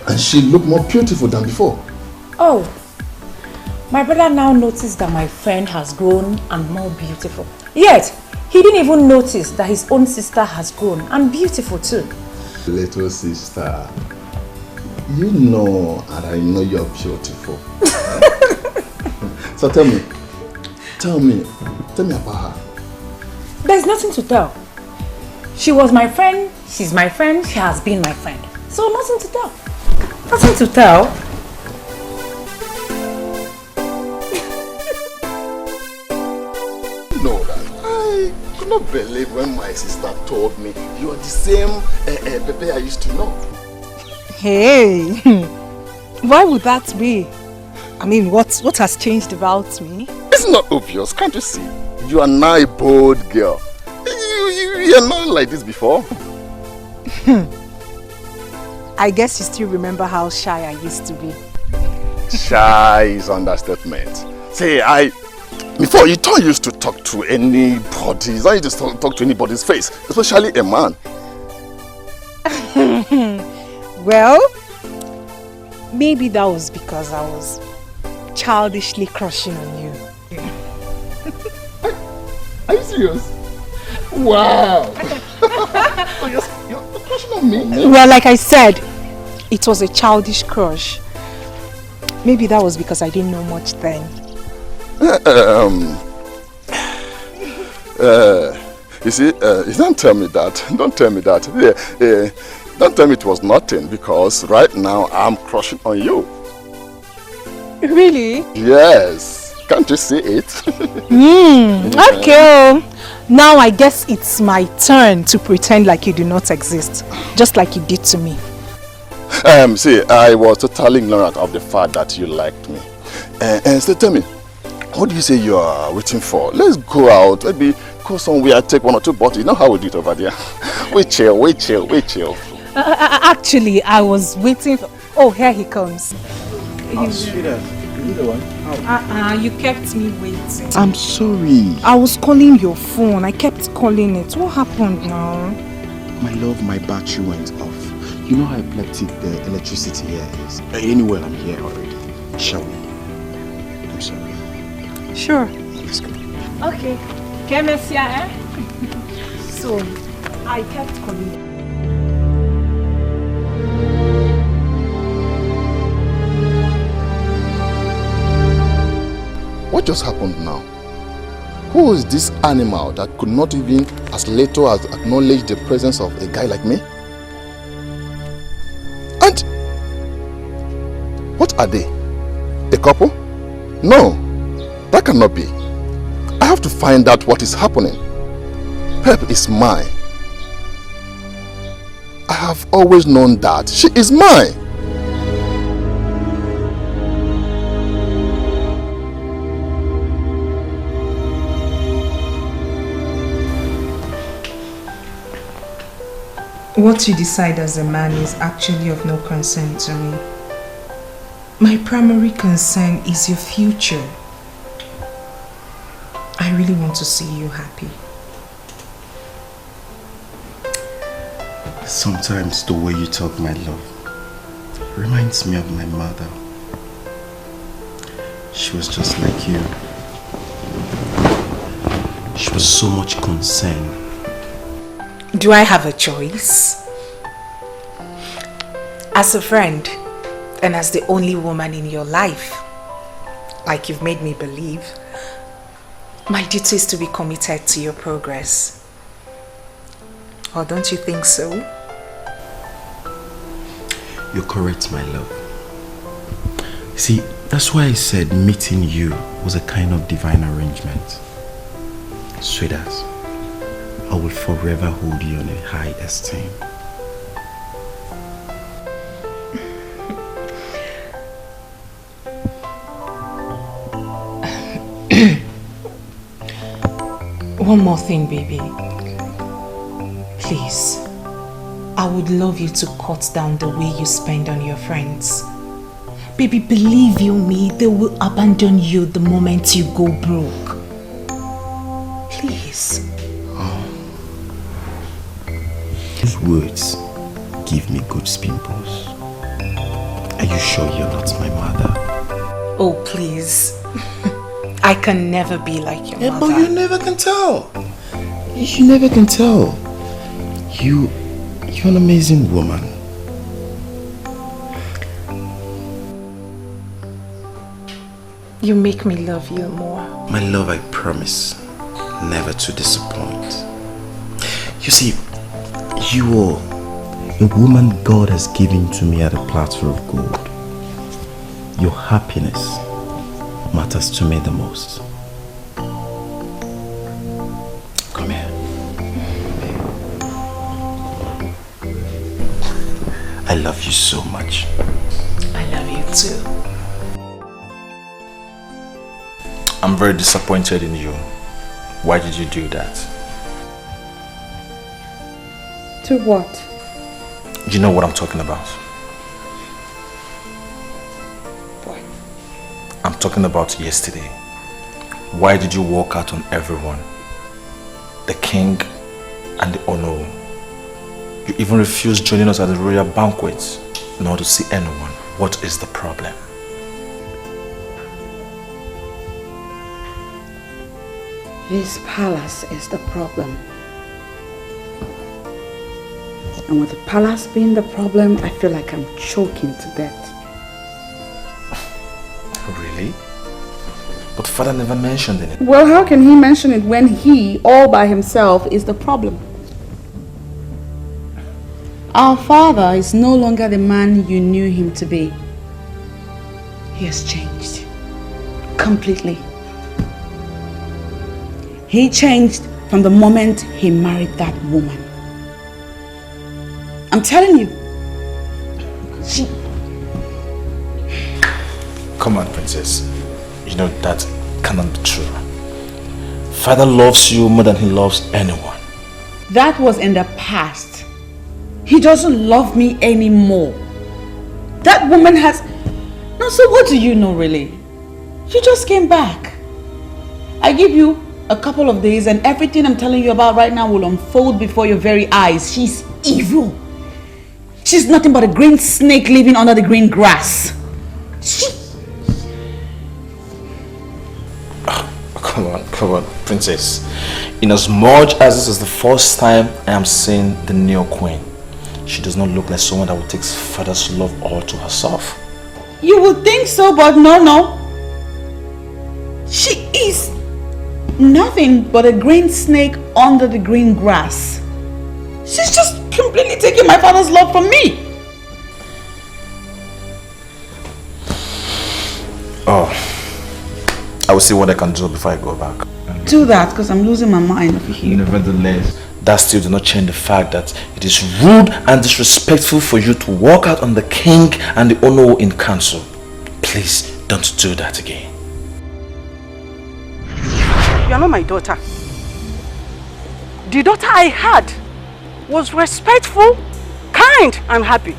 Speaker 1: And she looked more beautiful than before.
Speaker 10: Oh, my brother now noticed that my friend has grown and more beautiful. Yet, he didn't even notice that his own sister has grown and beautiful too.
Speaker 1: Little sister, you know and I know you're beautiful. So tell me about her.
Speaker 10: There's nothing to tell. She was my friend, she's my friend, she has been my friend. So nothing to tell. Nothing to tell.
Speaker 1: No, I could not believe when my sister told me you are the same Pepe I used to know.
Speaker 9: Hey, why would that be? I mean, what has changed about me?
Speaker 1: It's not obvious, can't you see? You are now a bold girl. You are not like this before.
Speaker 9: I guess you still remember how shy I used to be.
Speaker 1: Shy is understatement. See, before you don't used to talk to anybody. You don't used to talk to anybody's face, especially a man.
Speaker 9: Well, maybe that was because I was childishly crushing on you.
Speaker 1: Are you serious? Wow! Oh, you're crushing on me?
Speaker 9: Well, like I said, it was a childish crush. Maybe that was because I didn't know much then.
Speaker 1: You see, don't tell me that. Don't tell me that. Don't tell me it was nothing, because right now I'm crushing on you.
Speaker 9: Really?
Speaker 1: Yes. Can't you see it?
Speaker 9: Okay. Now I guess it's my turn to pretend like you do not exist, just like you did to me.
Speaker 1: See, I was totally ignorant of the fact that you liked me. And so tell me, what do you say you are waiting for? Let's go out, maybe go somewhere, take 1 or 2 bottles. You know how we do it over there. We chill.
Speaker 9: Actually, I was waiting for... Oh, here he comes.
Speaker 20: Oh, sweetheart, you the one?
Speaker 9: You kept me waiting.
Speaker 20: I'm sorry.
Speaker 9: I was calling your phone. I kept calling it. What happened now?
Speaker 20: My love, my battery went off. You know how epileptic the electricity here is. Anyway, I'm here already. Shall we? I'm sorry.
Speaker 9: Sure.
Speaker 20: Let's go.
Speaker 9: Okay. So, I kept calling you.
Speaker 1: What just happened now? Who is this animal that could not even as little as acknowledge the presence of a guy like me? And what are they? A couple? No, that cannot be. I have to find out what is happening. Pep is mine. I have always known that she is mine.
Speaker 3: What you decide as a man is actually of no concern to me. My primary concern is your future. I really want to see you happy.
Speaker 20: Sometimes the way you talk, my love, reminds me of my mother. She was just like you. She was so much concerned.
Speaker 9: Do I have a choice? As a friend, and as the only woman in your life, like you've made me believe, my duty is to be committed to your progress. Or don't you think so?
Speaker 20: You're correct, my love. See, that's why I said meeting you was a kind of divine arrangement. Sweetheart, I will forever hold you in a high esteem.
Speaker 3: One more thing, baby. Please, I would love you to cut down the way you spend on your friends. Baby, believe you me, they will abandon you the moment you go broke. Please.
Speaker 20: Those words
Speaker 8: give me good pimples. Are you sure you're not my mother?
Speaker 3: Oh, please. I can never be like your mother.
Speaker 8: But you never can tell. You never can tell. You're an amazing woman.
Speaker 3: You make me love you more.
Speaker 8: My love, I promise, never to disappoint. You see, you are a woman God has given to me at a platter of gold. Your happiness matters to me the most. Come here. I love you so much.
Speaker 3: I love you too.
Speaker 17: I'm very disappointed in you. Why did you do that?
Speaker 2: To what?
Speaker 17: You know what I'm talking about.
Speaker 2: What?
Speaker 17: I'm talking about yesterday. Why did you walk out on everyone? The king and the Ono. You even refused joining us at the royal banquet, not to see anyone. What is the problem?
Speaker 2: This palace is the problem. And with the palace being the problem, I feel like I'm choking to death.
Speaker 17: Really? But father never mentioned it.
Speaker 2: Well, how can he mention it when he, all by himself, is the problem? Our father is no longer the man you knew him to be. He has changed. Completely. He changed from the moment he married that woman. I'm telling you. She...
Speaker 17: Come on, princess. You know that cannot be true. Father loves you more than he loves anyone.
Speaker 2: That was in the past. He doesn't love me anymore. That woman has... No, so what do you know really? You just came back. I give you a couple of days and everything I'm telling you about right now will unfold before your very eyes. She's evil. She's nothing but a green snake living under the green grass.
Speaker 17: Come on, princess. In as much as this is the first time I am seeing the new queen, she does not look like someone that would take father's love all to herself.
Speaker 2: You would think so, but no. She is nothing but a green snake under the green grass. She's just completely taking my father's love from me.
Speaker 17: Oh, I will see what I can do before I go back.
Speaker 2: Do that, because I'm losing my mind over here.
Speaker 17: Nevertheless, that still does not change the fact that it is rude and disrespectful for you to walk out on the king and the Ono in council. Please don't do that again.
Speaker 22: You are not my daughter. The daughter I had was respectful, kind, and happy.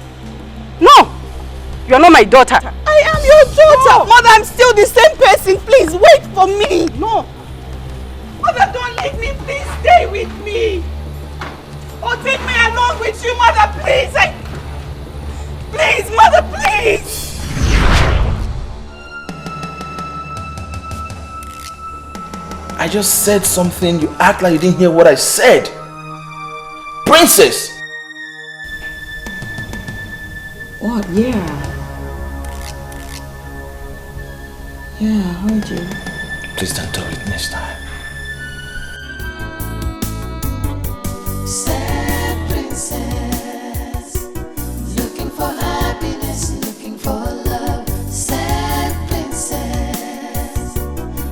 Speaker 22: No, you are not my daughter.
Speaker 2: I am your daughter. No. Mother, I'm still the same person. Please wait for me.
Speaker 22: No.
Speaker 2: Mother, don't leave me. Please stay with me. Or take me along with you, Mother, please. Please, Mother, please.
Speaker 17: I just said something. You act like you didn't hear what I said. Princess!
Speaker 2: What? Yeah. Yeah, I heard you.
Speaker 17: Please don't do it next time.
Speaker 14: Sad princess, looking for happiness, looking for love. Sad princess,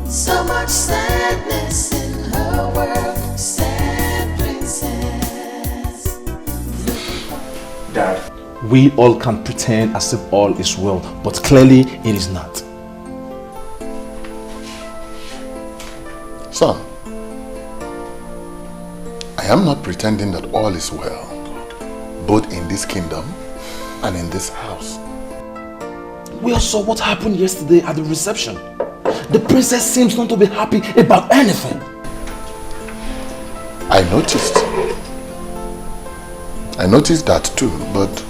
Speaker 14: so much sadness in her world. Sad princess.
Speaker 17: Dad, we all can pretend as if all is well, but clearly it is not.
Speaker 1: Son, I am not pretending that all is well, both in this kingdom and in this house.
Speaker 17: We all saw what happened yesterday at the reception. The princess seems not to be happy about anything.
Speaker 1: I noticed. I noticed that too, but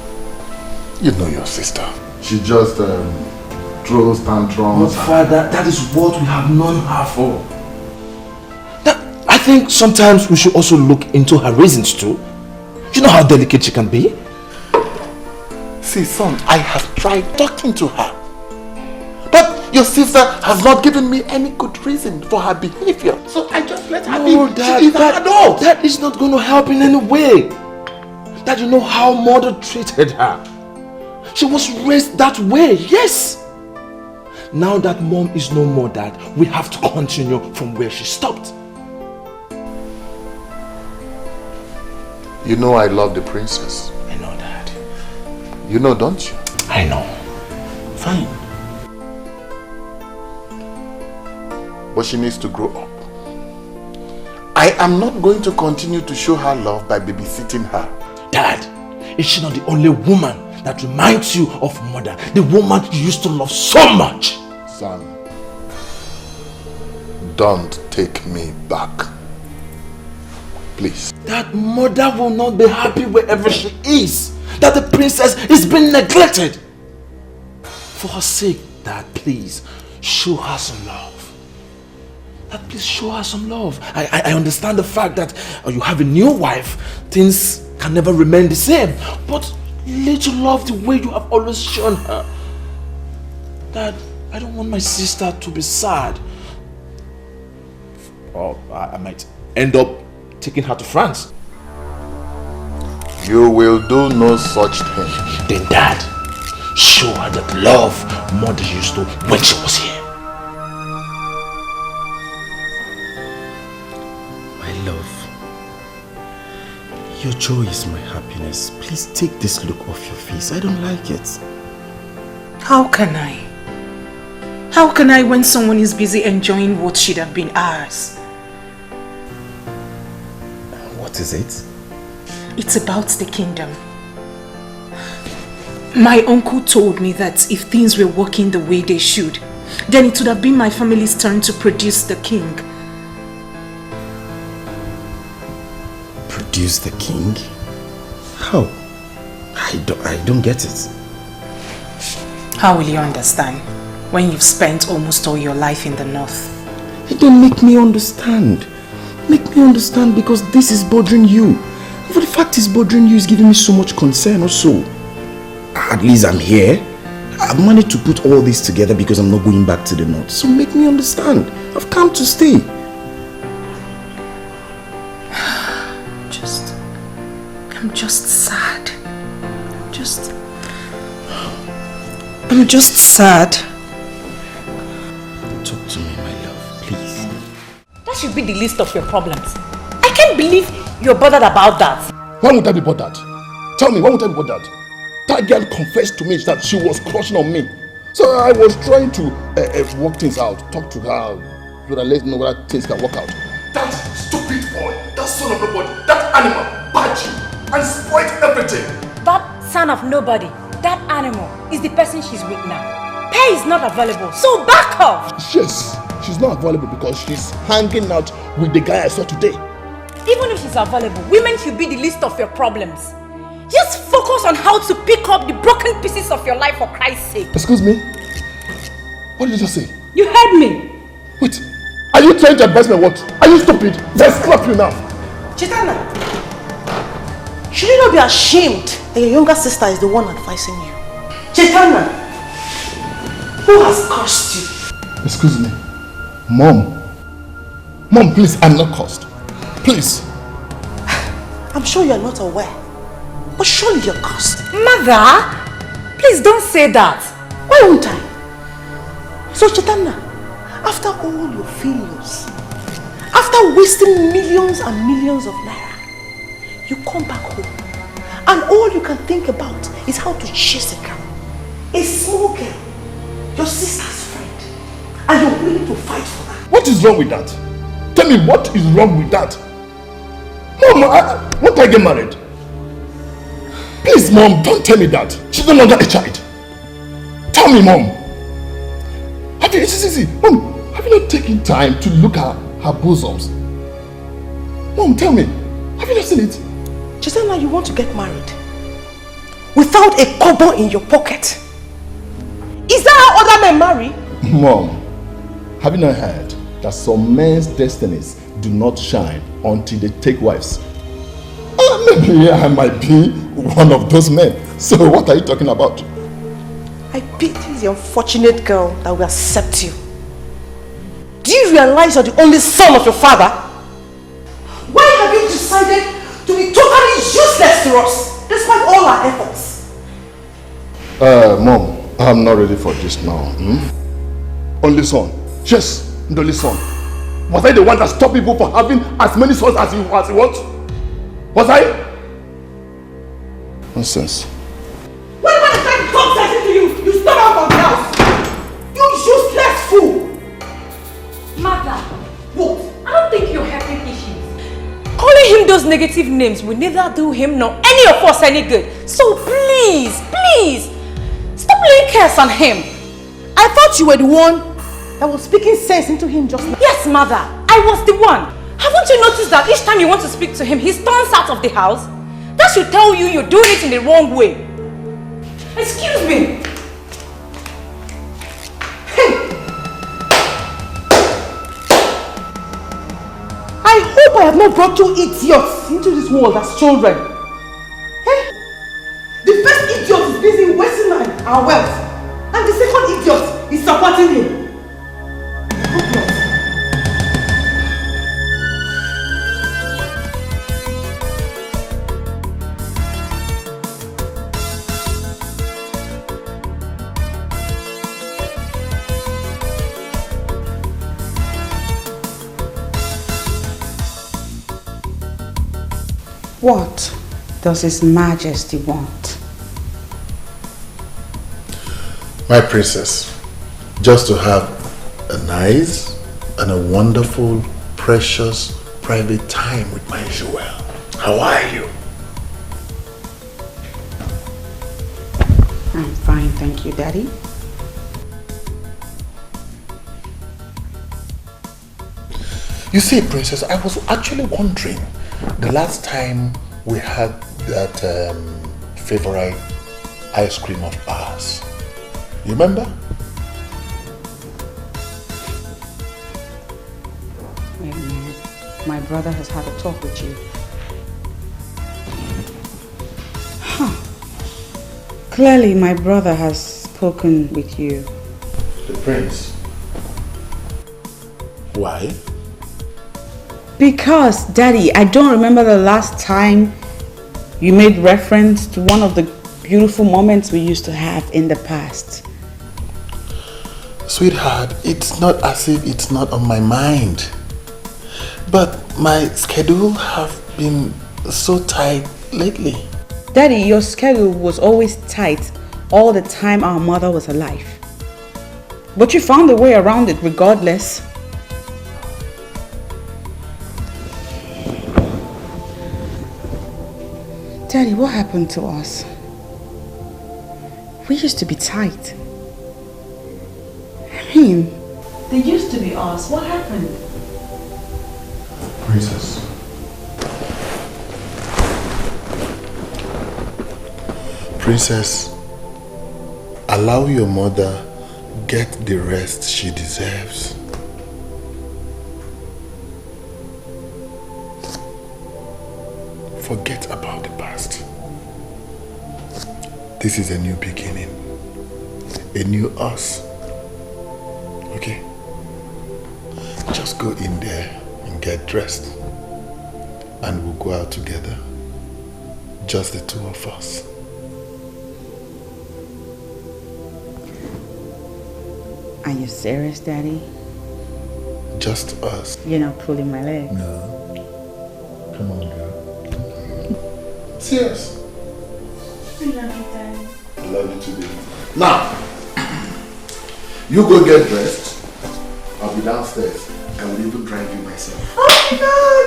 Speaker 1: you know your sister. She just throws tantrums.
Speaker 4: But Father, that is what we have known her for. I think sometimes we should also look into her reasons too. You know how delicate she can be?
Speaker 1: See, son, I have tried talking to her. But your sister has not given me any good reason for her behavior. So I just let her be. She is an adult.
Speaker 4: That is not going to help in any way. That you know how mother treated her. She was raised that way, yes. Now that mom is no more, Dad, we have to continue from where she stopped.
Speaker 1: You know I love the princess.
Speaker 4: I know, Dad.
Speaker 1: You know, don't you?
Speaker 4: I know.
Speaker 1: Fine. But she needs to grow up. I am not going to continue to show her love by babysitting her.
Speaker 4: Dad, is she not the only woman that reminds you of mother? The woman you used to love so much.
Speaker 1: Son, don't take me back. Please.
Speaker 4: That mother will not be happy wherever she is. That the princess is being neglected. For her sake, Dad, please, show her some love. Dad, please show her some love. I understand the fact that you have a new wife. Things can never remain the same. But little love the way you have always shown her. Dad, I don't want my sister to be sad. Or I might end up taking her to France.
Speaker 1: You will do no such thing.
Speaker 4: Then Dad, show her that love mother used to when she was here.
Speaker 8: My love, your joy is my happiness. Please take this look off your face. I don't like it.
Speaker 3: How can I? How can I when someone is busy enjoying what should have been ours?
Speaker 8: What is it?
Speaker 3: It's about the kingdom. My uncle told me that if things were working the way they should, then it would have been my family's turn to produce the king.
Speaker 8: Produce the king? How? I don't get it.
Speaker 3: How will you understand when you've spent almost all your life in the north?
Speaker 8: You don't make me understand. Make me understand, because this is bothering you. But the fact is bothering you is giving me so much concern also. At least I'm here. I've managed to put all this together because I'm not going back to the north. So make me understand. I've come to stay.
Speaker 3: I'm just sad. I'm just sad.
Speaker 8: Talk to me, my love, please.
Speaker 10: That should be the least of your problems. I can't believe you're bothered about that.
Speaker 20: Why would I be bothered? Tell me, why would I be bothered? That girl confessed to me that she was crushing on me. So I was trying to work things out, talk to her, so that let me know whether things can work out. That stupid boy, that son of nobody, that animal, bite you and spoiled everything.
Speaker 10: That son of nobody, that animal, is the person she's with now. Pay is not available, so back off!
Speaker 20: Yes, she's not available because she's hanging out with the guy I saw today.
Speaker 10: Even if she's available, women should be the least of your problems. Just focus on how to pick up the broken pieces of your life for Christ's sake.
Speaker 20: Excuse me? What did you just say?
Speaker 10: You heard me.
Speaker 20: Wait, are you trying to advise me what? Are you stupid? Let's slap you now.
Speaker 11: Chitana, should you not be ashamed that your younger sister is the one advising you? Chitana, who has cursed you?
Speaker 20: Excuse me. Mom. Mom, please, I'm not cursed. Please.
Speaker 11: I'm sure you're not aware, but surely you're cursed.
Speaker 10: Mother, please don't say that.
Speaker 11: Why won't I? So Chitana, after all your failures, after wasting millions and millions of naira, you come back home and all you can think about is how to chase a girl, a small girl, your sister's friend, and you're willing to fight for her.
Speaker 20: What is wrong with that? Tell me, what is wrong with that? Mom, won't I get married? Please, Mom, don't tell me that. She's no longer a child. Tell me, Mom. Mom, have you not taken time to look at her bosoms? Mom, tell me, have you not seen it?
Speaker 11: She said now you want to get married without a kobo in your pocket. Is that how other men marry?
Speaker 20: Mom, have you not heard that some men's destinies do not shine until they take wives? Maybe I might be one of those men. So what are you talking about?
Speaker 11: I pity the unfortunate girl that will accept you. Do you realize you're the only son of your father? Why have you decided to be totally useless to us, despite all our efforts?
Speaker 20: Mom, I'm not ready for this now. Only son. Yes, the only son. Was I the one that stopped people from having as many sons as he wants? Was I? Nonsense.
Speaker 11: When I tried to talk sense to you, you stop out of the house. You useless fool.
Speaker 10: Mother, what? I don't think you're helping issues. Calling him those negative names will neither do him nor any of us any good. So please, please, stop laying curse on him.
Speaker 11: I thought you were the one that was speaking sense into him just now.
Speaker 10: Yes, mother, I was the one. Haven't you noticed that each time you want to speak to him, he storms out of the house? That should tell you you're doing it in the wrong way. Excuse me.
Speaker 11: I hope I have not brought you idiots into this world as children. Hey? The first idiot is busy wasting our wealth, and the second idiot is supporting him.
Speaker 2: What does His Majesty want?
Speaker 1: My princess, just to have a nice and a wonderful, precious, private time with my Joel. How are you?
Speaker 2: I'm fine, thank you, Daddy.
Speaker 1: You see, princess, I was actually wondering, the last time we had that favorite ice cream of ours, you remember?
Speaker 2: Wait a minute. My brother has had a talk with you. Huh. Clearly, my brother has spoken with you.
Speaker 1: The prince. Why?
Speaker 2: Because, Daddy, I don't remember the last time you made reference to one of the beautiful moments we used to have in the past.
Speaker 1: Sweetheart, it's not as if it's not on my mind. But my schedule have been so tight lately.
Speaker 2: Daddy, your schedule was always tight all the time our mother was alive. But you found a way around it regardless. Daddy, what happened to us? We used to be tight. I mean,
Speaker 10: They used to be us. What happened?
Speaker 1: Princess. Princess, allow your mother get the rest she deserves. Forget about the past. This is a new beginning. A new us. Okay? Just go in there and get dressed. And we'll go out together. Just the two of us.
Speaker 2: are you serious, Daddy?
Speaker 1: Just us.
Speaker 2: You're not pulling my leg.
Speaker 1: No. Come on, girl. Serious.
Speaker 12: I love you, Daddy.
Speaker 1: I love you too, baby. Now, you go get dressed. I'll be downstairs. I will even drive you myself.
Speaker 11: Oh my God,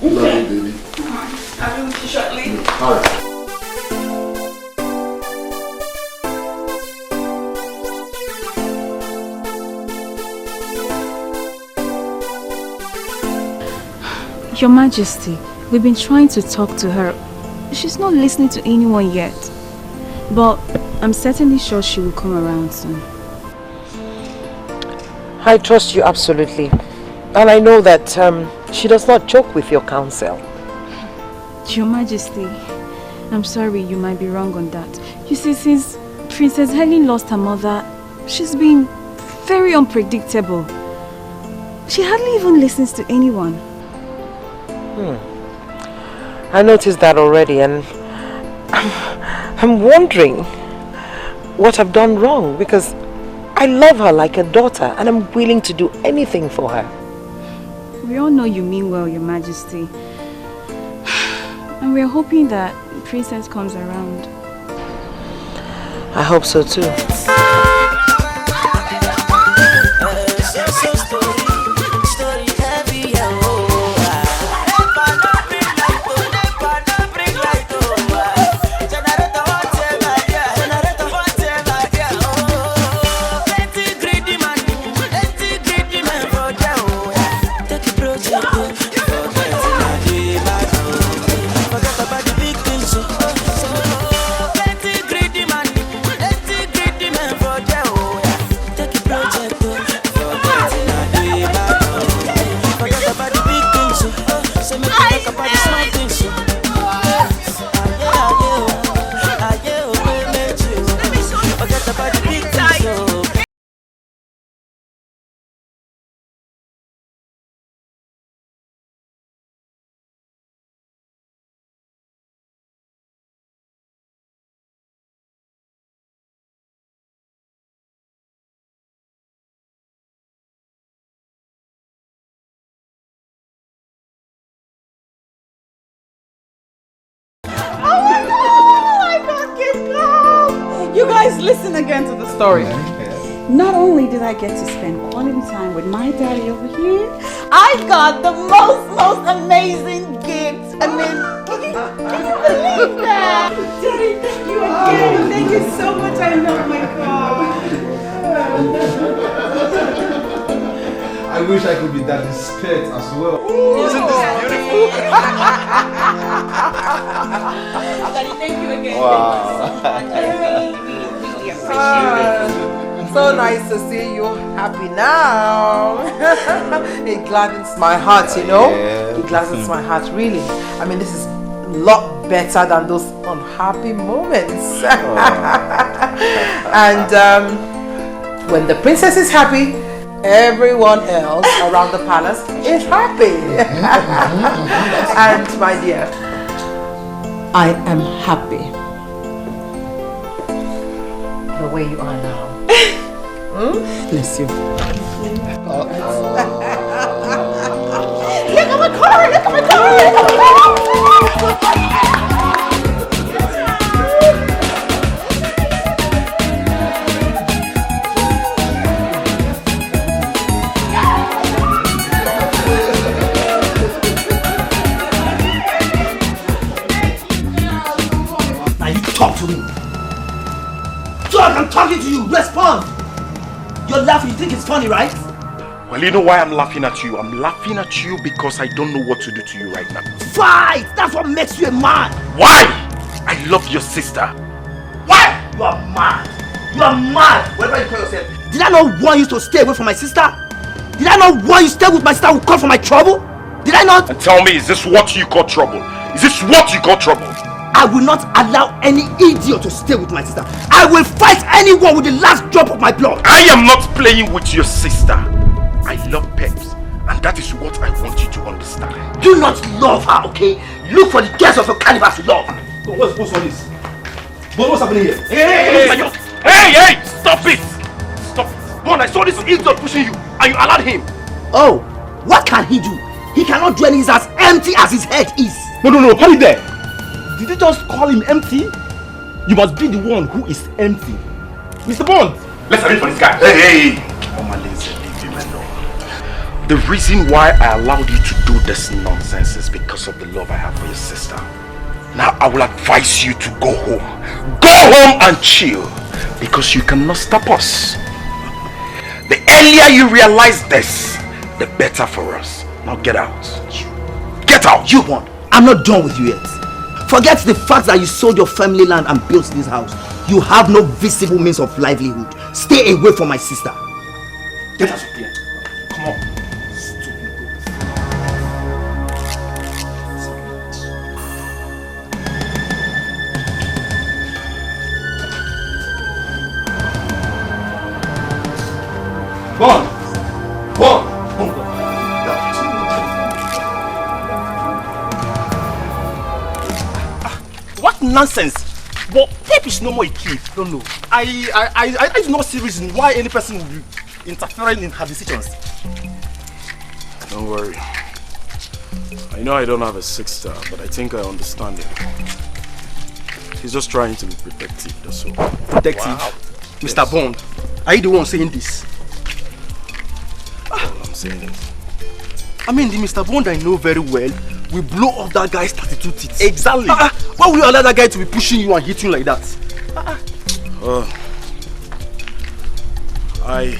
Speaker 1: Love you, baby.
Speaker 11: I'll be with you shortly.
Speaker 1: All right.
Speaker 12: Your Majesty, we've been trying to talk to her. She's not listening to anyone yet. But I'm certainly sure she will come around soon.
Speaker 11: I trust you absolutely. And I know that she does not joke with your counsel.
Speaker 12: Your Majesty, I'm sorry, you might be wrong on that. You see, since Princess Helen lost her mother, she's been very unpredictable. She hardly even listens to anyone.
Speaker 11: I noticed that already, and I'm wondering what I've done wrong, because I love her like a daughter and I'm willing to do anything for her.
Speaker 12: We all know you mean well, Your Majesty. And we're hoping that Princess comes around.
Speaker 11: I hope so too.
Speaker 2: You guys listen again to the story. Not only did I get to spend quality time with my daddy over here, I got the most amazing gift. I mean, can you believe that? Daddy, thank you again. Thank you so much. I love my car.
Speaker 15: I wish I could be daddy's pet as well.
Speaker 2: Isn't this beautiful? Daddy, thank you again.
Speaker 15: Wow.
Speaker 2: Thank you so much. I really appreciate it.
Speaker 11: So nice to see you happy now. It gladdens my heart, you know.
Speaker 15: Yeah.
Speaker 11: It gladdens my heart, really. I mean, this is a lot better than those unhappy moments. And when the princess is happy, everyone else around the palace is happy. And my dear, I am happy the way you are now. Bless you.
Speaker 2: Look at my car! Look at my car!
Speaker 5: Now you talk to me. Talk, I'm talking to you. Respond. You're laughing. You think it's funny, right?
Speaker 6: Well, you know why I'm laughing at you? I'm laughing at you because I don't know what to do to you right now.
Speaker 5: Fight! That's what makes you a man.
Speaker 6: Why? I love your sister.
Speaker 5: Why? You are mad. You are mad. Whatever you call yourself. Did I not want you to stay away from my sister? Did I not want you to stay with my sister who called for my trouble? Did I not?
Speaker 6: And tell me, is this what you call trouble? Is this what you call trouble?
Speaker 5: I will not allow any idiot to stay with my sister. I will fight anyone with the last drop of my blood.
Speaker 6: I am not playing with your sister. I love Peps, and that is what I want you to understand.
Speaker 5: Do not love her, okay? Look for the girls of your carnival to love.
Speaker 15: What's all this? What's happening here?
Speaker 6: Hey! Stop it! Stop it! One, I saw this idiot pushing you, and you allowed him.
Speaker 5: Oh, what can he do? He cannot do anything as empty as his head is.
Speaker 15: No, hold it there. Did you just call him empty? You must be the one who is empty. Mr. Bond!
Speaker 6: Let's arrange for this guy. Hey! The reason why I allowed you to do this nonsense is because of the love I have for your sister. Now I will advise you to go home. Go home and chill, because you cannot stop us. The earlier you realize this, the better for us. Now get out.
Speaker 20: Get out!
Speaker 5: You won. I'm not done with you yet. Forget the fact that you sold your family land and built this house. You have no visible means of livelihood. Stay away from my sister.
Speaker 20: Get out of here. Come on.
Speaker 15: Bon! What nonsense! But Pep is no more a kid. Don't know. I do not see reason why any person would be interfering in her decisions.
Speaker 6: Don't worry. I know I don't have a sister, but I think I understand him. He's just trying to be protective, that's all.
Speaker 15: Protective? Wow. Mr. Yes. Bond, are you the one saying this?
Speaker 6: Well, I'm saying it.
Speaker 15: I mean, the Mr. Bond I know very well will blow off that guy's 32 teeth.
Speaker 6: Exactly.
Speaker 15: Why will you allow that guy to be pushing you and hitting you like that?
Speaker 6: I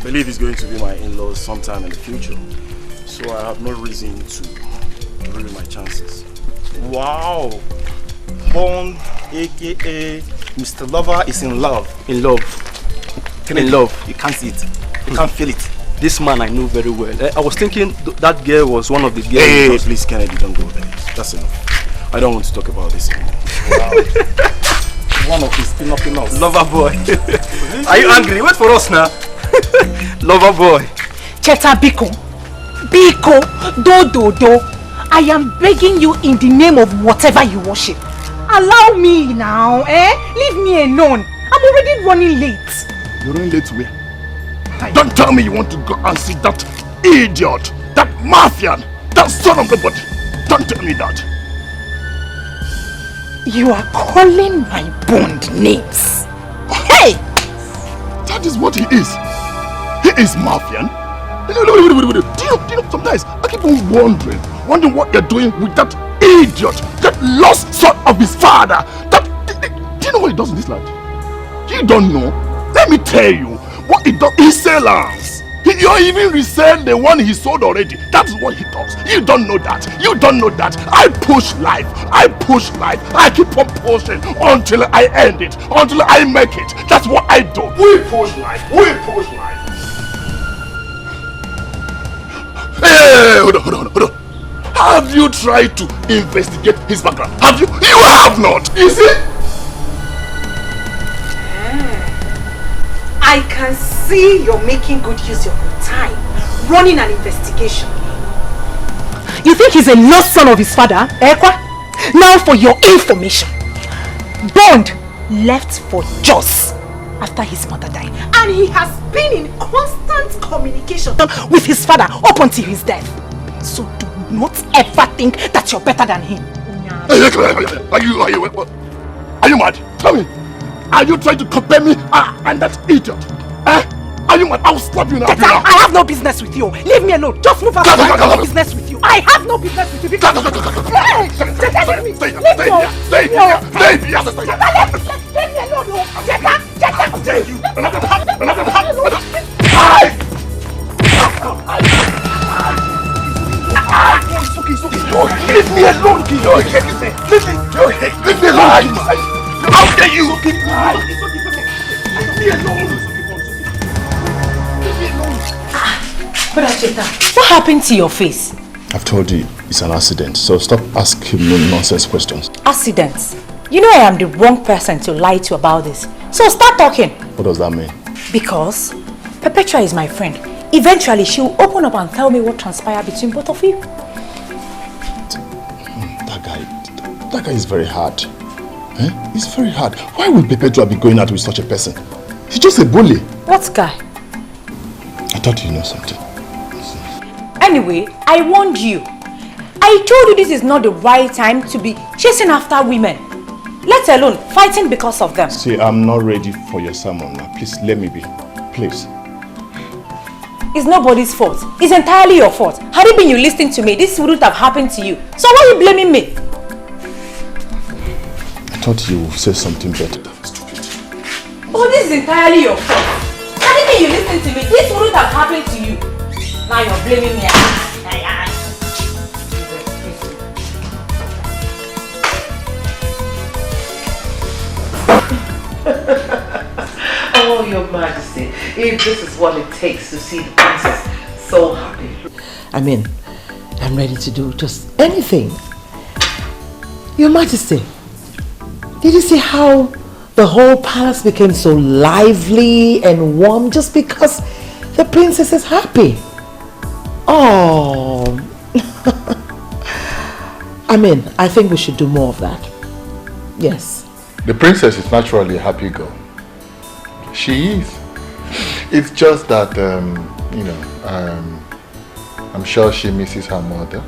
Speaker 6: believe he's going to be my in-laws sometime in the future. So I have no reason to ruin my chances.
Speaker 15: Wow. Bond, aka Mr. Lover, is in love. In love. In love. You can't see it. You can't feel it. This man I know very well. I was thinking that girl was one of the girls.
Speaker 6: Hey, please, Kennedy, don't go there. That's enough. I don't want to talk about this anymore.
Speaker 15: Wow. One of his spin-off. Lover boy. Are you angry? Wait for us now. Lover boy.
Speaker 9: Cheta Biko. Biko. Do. I am begging you in the name of whatever you worship. Allow me now, Leave me alone. I'm already running late.
Speaker 20: You're running late where? Don't tell me you want to go and see that idiot, that mafian, that son of a body. Don't tell me that.
Speaker 9: You are calling my Bond names. Hey!
Speaker 20: That is what he is. He is mafian. Do you know, sometimes I keep on wondering what you're doing with that idiot, that lost son of his father. Do you know what he does in this land? You don't know. Let me tell you. What he does, he sells. He even resell the one he sold already. That's what he does. You don't know that. You don't know that. I push life. I keep on pushing until I end it. Until I make it. That's what I do. We push life. Hey, hold on. Have you tried to investigate his background? Have you? You have not. You see?
Speaker 9: I can see you're making good use of your time, running an investigation. You think he's a lost son of his father, Ekwa? Now for your information, Bond left for Jos after his mother died. And he has been in constant communication with his father up until his death. So do not ever think that you're better than him.
Speaker 20: Are you mad? Tell me. Are you trying to compare me and that idiot? Are you mad? I'll slap you now.
Speaker 9: I have no business with you. Leave me alone. Just move out. I have no business with you. I have no business with you. Hey! Leave me alone. Leave me alone. Leave me alone.
Speaker 20: How dare you? Leave me alone.
Speaker 9: What happened to your face?
Speaker 17: I've told you it's an accident, so stop asking me nonsense questions.
Speaker 9: Accidents? You know I am the wrong person to lie to about this. So start talking.
Speaker 17: What does that mean?
Speaker 9: Because Perpetua is my friend. Eventually she will open up and tell me what transpired between both of you.
Speaker 17: That guy is very hard. He's very hard. Why would Perpetua be going out with such a person? He's just a bully.
Speaker 9: What guy?
Speaker 17: I thought you know something.
Speaker 9: Anyway, I warned you. I told you this is not the right time to be chasing after women. Let alone fighting because of them.
Speaker 17: See, I'm not ready for your sermon now. Please, let me be. Please.
Speaker 9: It's nobody's fault. It's entirely your fault. Had it been you listening to me, this wouldn't have happened to you. So why are you blaming me?
Speaker 17: I thought you would say something better.
Speaker 9: Oh, this is entirely your fault. Had it been you listening to me, this wouldn't have happened to you. Now you're blaming me.
Speaker 11: Your Majesty, if this is what it takes to see the princess so happy. I mean, I'm ready to do just anything. Your Majesty, did you see how the whole palace became so lively and warm just because the princess is happy? Oh, I mean, I think we should do more of that. Yes.
Speaker 1: The princess is naturally a happy girl. She is. It's just that, you know, I'm sure she misses her mother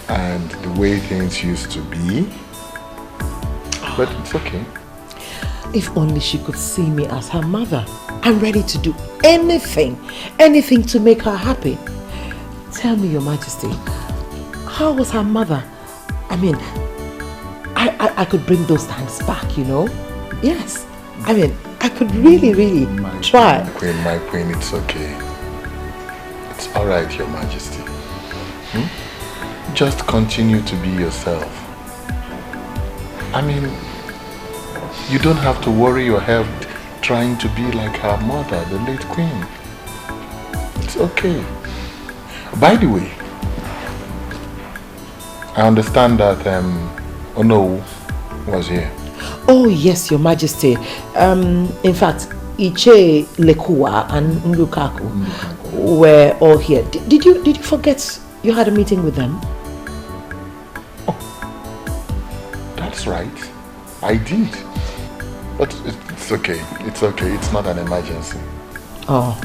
Speaker 1: and the way things used to be. But it's okay.
Speaker 11: If only she could see me as her mother. I'm ready to do anything to make her happy. Tell me, Your Majesty, how was her mother? I mean, I could bring those times back, you know? Yes. I mean, I could really try.
Speaker 1: My queen, it's okay. It's alright, Your Majesty. Just continue to be yourself. I mean, you don't have to worry your head trying to be like her mother, the late queen. It's okay. By the way, I understand that Ono was here.
Speaker 11: Oh yes, Your Majesty. In fact, Iche, Lekua and Ndukaku were all here. Did you forget you had a meeting with them?
Speaker 1: Oh, that's right. I did. But it's okay. It's okay. It's not an emergency.
Speaker 11: Oh,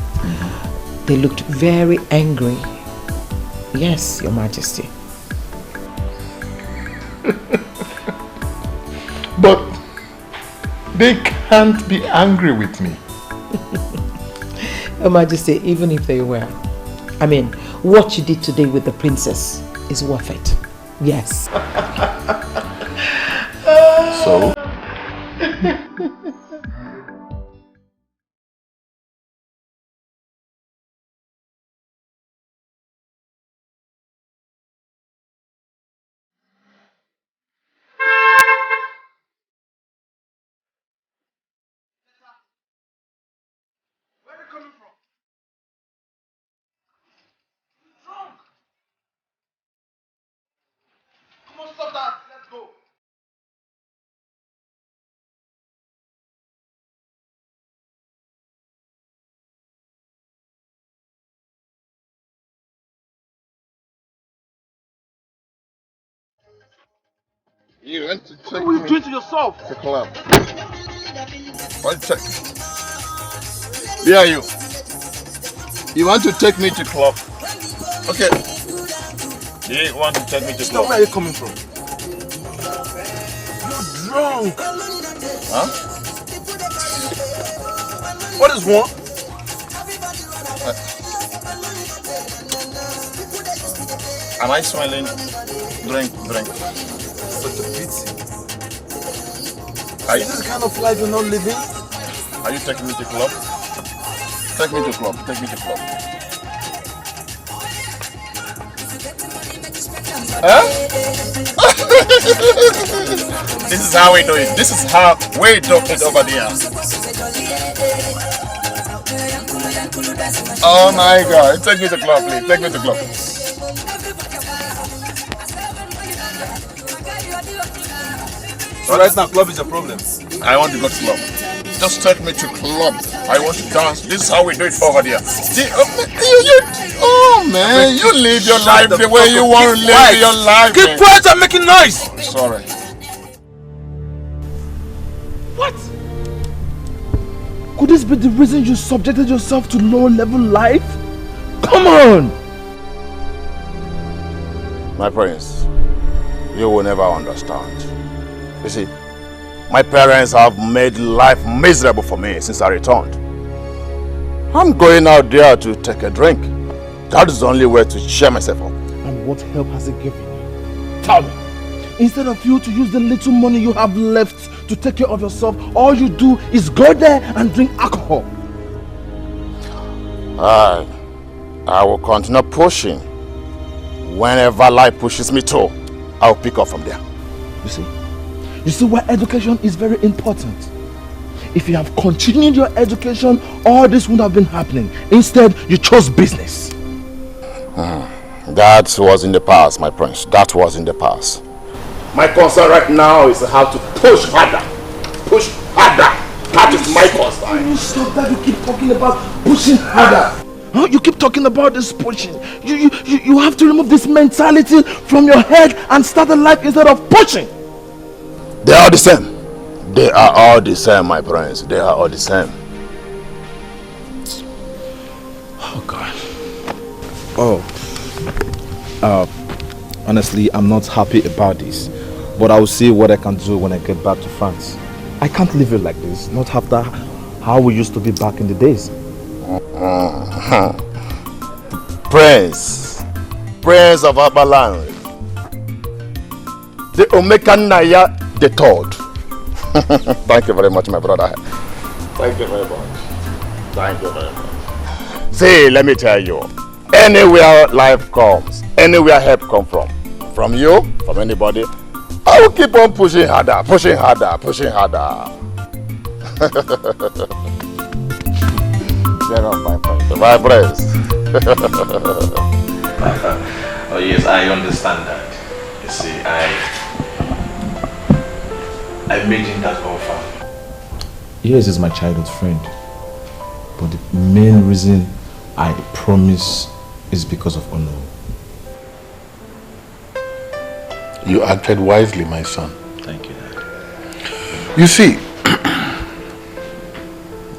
Speaker 11: they looked very angry. Yes, Your Majesty.
Speaker 1: But they can't be angry with me.
Speaker 11: Your Majesty, even if they were, I mean, what you did today with the princess is worth it. Yes.
Speaker 1: So?
Speaker 20: You went to check
Speaker 15: What were you doing to yourself?
Speaker 20: the club. What check? Where are you? You want to take me to club? Okay. You want to take me to club?
Speaker 15: Where are you coming from? You're drunk.
Speaker 20: Huh?
Speaker 15: What is wrong?
Speaker 20: Am I smelling? Drink.
Speaker 15: Such a pity.
Speaker 20: Are
Speaker 15: Is this the kind of life you're not living?
Speaker 20: Are you taking me to club? Take me to club. Take me to club. Huh? This is how we do it. This is how we do it over there. Oh my God! Take me to club, please. Take me to club.
Speaker 15: So right now, club is a problem.
Speaker 20: I want to go to club. Just take me to club. I want to dance. This is how we do it over there. See, oh man, you live your life the way you want to live your life.
Speaker 15: Keep quiet and making noise.
Speaker 20: Sorry.
Speaker 15: What? Could this be the reason you subjected yourself to low-level life? Come on!
Speaker 20: My prince, you will never understand. You see, my parents have made life miserable for me since I returned. I'm going out there to take a drink. That is the only way to cheer myself up.
Speaker 15: And what help has it given you? Tell me. Instead of you to use the little money you have left to take care of yourself, all you do is go there and drink alcohol.
Speaker 20: I will continue pushing. Whenever life pushes me to, I'll pick up from there.
Speaker 15: You see why education is very important.
Speaker 4: if you have continued your education, all this would have been happening. Instead, you chose business.
Speaker 20: That was in the past, my prince. That was in the past.
Speaker 8: My concern right now is how to push harder. Push harder. That is my concern.
Speaker 4: Stop that. You keep talking about pushing harder. Huh? You keep talking about this pushing. You have to remove this mentality from your head and start a life instead of pushing.
Speaker 20: They are the same. They are all the same, my prince. They are all the same.
Speaker 4: Oh, God. Honestly, I'm not happy about this. But I will see what I can do when I get back to France. I can't leave it like this. Not after how we used to be back in the days.
Speaker 20: Prince of Abaland, the Omekanaya the Third. Thank you very much, my brother. Thank you very much. Thank you very much. See, let me tell you, anywhere life comes, anywhere help come from you, from anybody, I will keep on pushing harder, pushing harder, pushing harder. My friends.
Speaker 17: Oh yes, I understand that. You see, I made him that offer. Yes, is my childhood friend. But the main reason I promise is because of honor.
Speaker 1: You acted wisely, my son.
Speaker 17: Thank you, Dad.
Speaker 1: You see,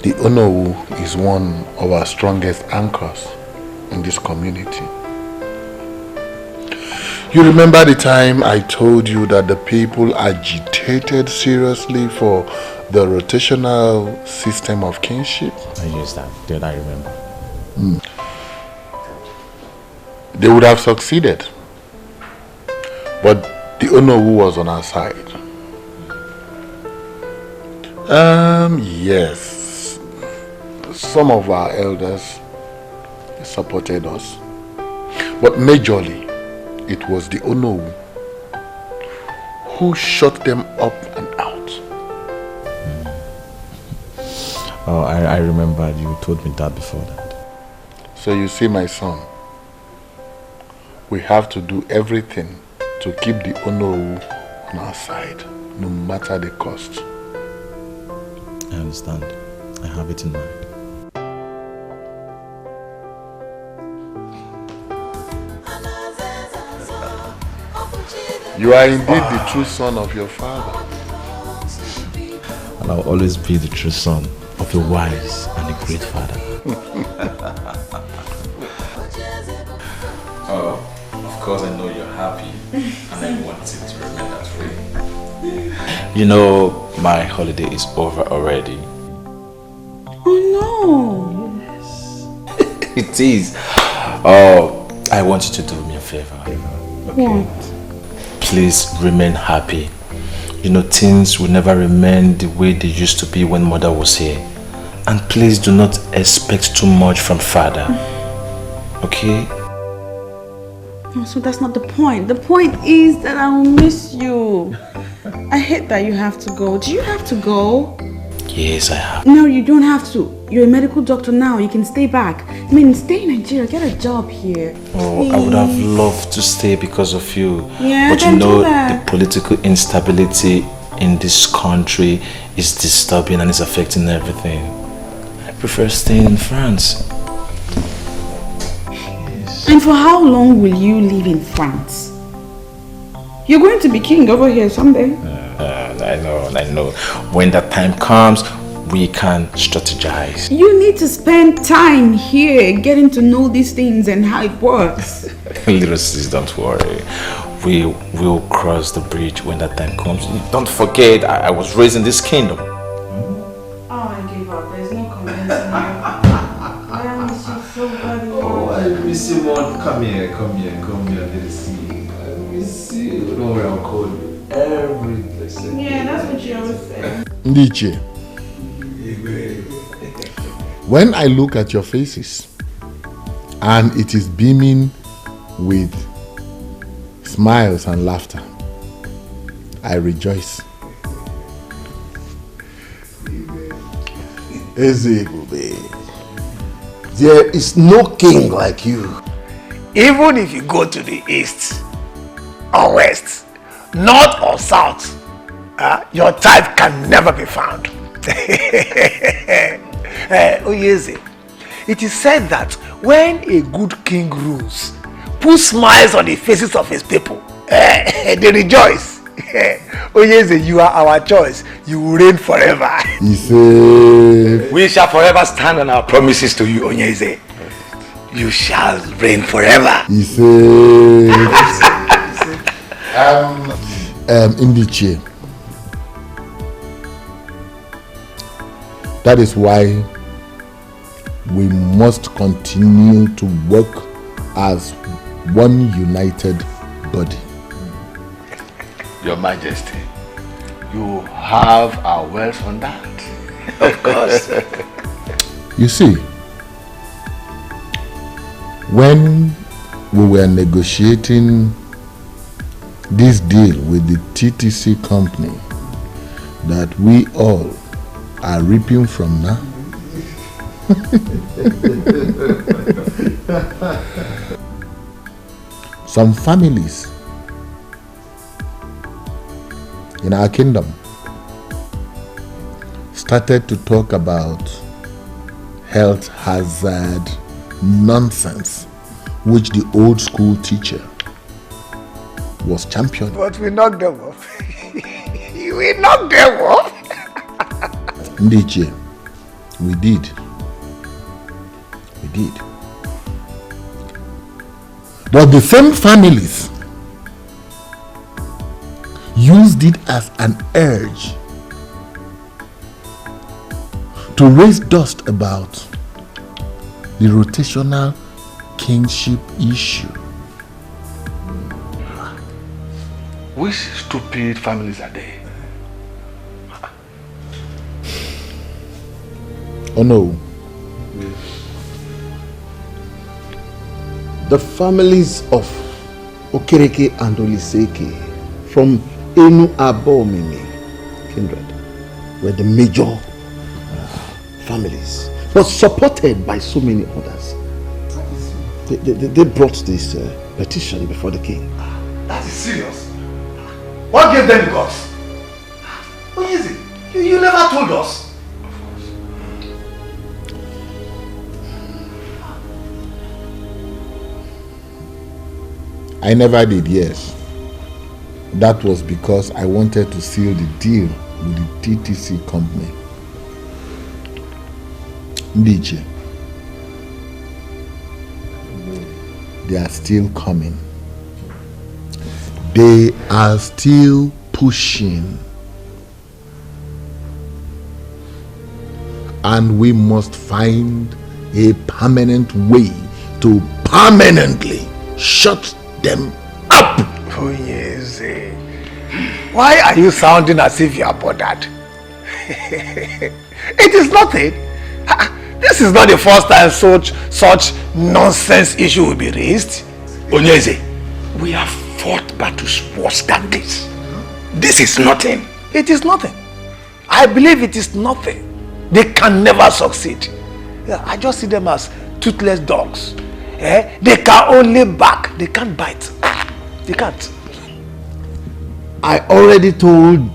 Speaker 1: the Onowu is one of our strongest anchors in this community. You remember the time I told you that the people agitated seriously for the rotational system of kinship?
Speaker 17: Yes, Dad, I remember.
Speaker 1: They would have succeeded, but the Onowu was on our side. Yes, some of our elders supported us, but majorly it was the Onowu who shut them up and out.
Speaker 17: Oh, I remember you told me that before that.
Speaker 1: So you see, my son, we have to do everything to keep the Onowu on our side, no matter the cost.
Speaker 17: I understand. I have it in mind.
Speaker 1: You are indeed the true son of your father.
Speaker 17: And I'll always be the true son of a wise and a great father. Oh, of course I know you're happy and I want it to remain that way. You know, my holiday is over already.
Speaker 2: Oh no!
Speaker 17: Yes. It is. Oh, I want you to do me a favor. Okay?
Speaker 2: What?
Speaker 17: Please remain happy. You know, things will never remain the way they used to be when mother was here. And please do not expect too much from father. Okay?
Speaker 2: No, so that's not the point. The point is that I will miss you. I hate that you have to go. Do you have to go?
Speaker 17: Yes, I have.
Speaker 2: No, you don't have to. You're a medical doctor now. You can stay back. I mean, stay in Nigeria. Get a job here.
Speaker 17: Oh,
Speaker 2: Please.
Speaker 17: I would have loved to stay because of you.
Speaker 2: Yeah,
Speaker 17: but you
Speaker 2: then
Speaker 17: know,
Speaker 2: do that.
Speaker 17: the political instability in this country is disturbing and is affecting everything. I prefer staying in France.
Speaker 2: Yes. And for how long will you live in France? You're going to be king over here someday.
Speaker 17: I know. When that time comes, we can strategize.
Speaker 2: You need to spend time here getting to know these things and how it works.
Speaker 17: Little sis, don't worry. We will cross the bridge when that time comes. Don't forget, I was raised in this kingdom.
Speaker 2: Oh, I gave up. There's no convincing you. I miss you so badly.
Speaker 17: Oh, I miss you more. Come here, little sis. I miss you. Don't worry, I'll call you every blessed day.
Speaker 2: Yeah, that's what you always say.
Speaker 1: Ndiche, when I look at your faces and it is beaming with smiles and laughter, I rejoice.
Speaker 20: Ezebube, there is no king like you.
Speaker 16: Even if you go to the east or west, north or south, your type can never be found. Oyeze, it is said that when a good king rules, puts smiles on the faces of his people, they rejoice. Oyeze, you are our choice. You will reign forever.
Speaker 7: We shall forever stand on our promises to you, Onyeze. You shall reign forever.
Speaker 1: Indiche. That is why we must continue to work as one united body.
Speaker 4: Your Majesty, you have our words on that.
Speaker 7: Of course.
Speaker 1: You see, when we were negotiating this deal with the TTC company that we all are reaping from now, some families in our kingdom started to talk about health hazard nonsense which the old school teacher was championing.
Speaker 16: But we knocked them off. We knocked them off.
Speaker 1: Ndiche, we did. We did. But the same families used it as an urge to raise dust about the rotational kingship issue.
Speaker 4: Which stupid families are they?
Speaker 1: Oh no.
Speaker 20: The families of Okereke and Oliseke from Enu Abomimi kindred were the major families, but supported by so many others. They brought this petition before the king.
Speaker 16: That is serious. What gave them the guts? What is it? You never told us.
Speaker 1: I never did, yes. That was because I wanted to seal the deal with the TTC company. Ndiche, they are still coming. They are still pushing. And we must find a permanent way to permanently shut them up.
Speaker 16: Oh yes. Why are you sounding as if you are bothered? It is nothing. This is not the first time such nonsense issue will be raised.
Speaker 7: Onyeze, we have fought battles worse than this. This is nothing.
Speaker 16: It is nothing. I believe it is nothing. They can never succeed. I just see them as toothless dogs. They can only bark. They can't bite. They can't.
Speaker 20: I already told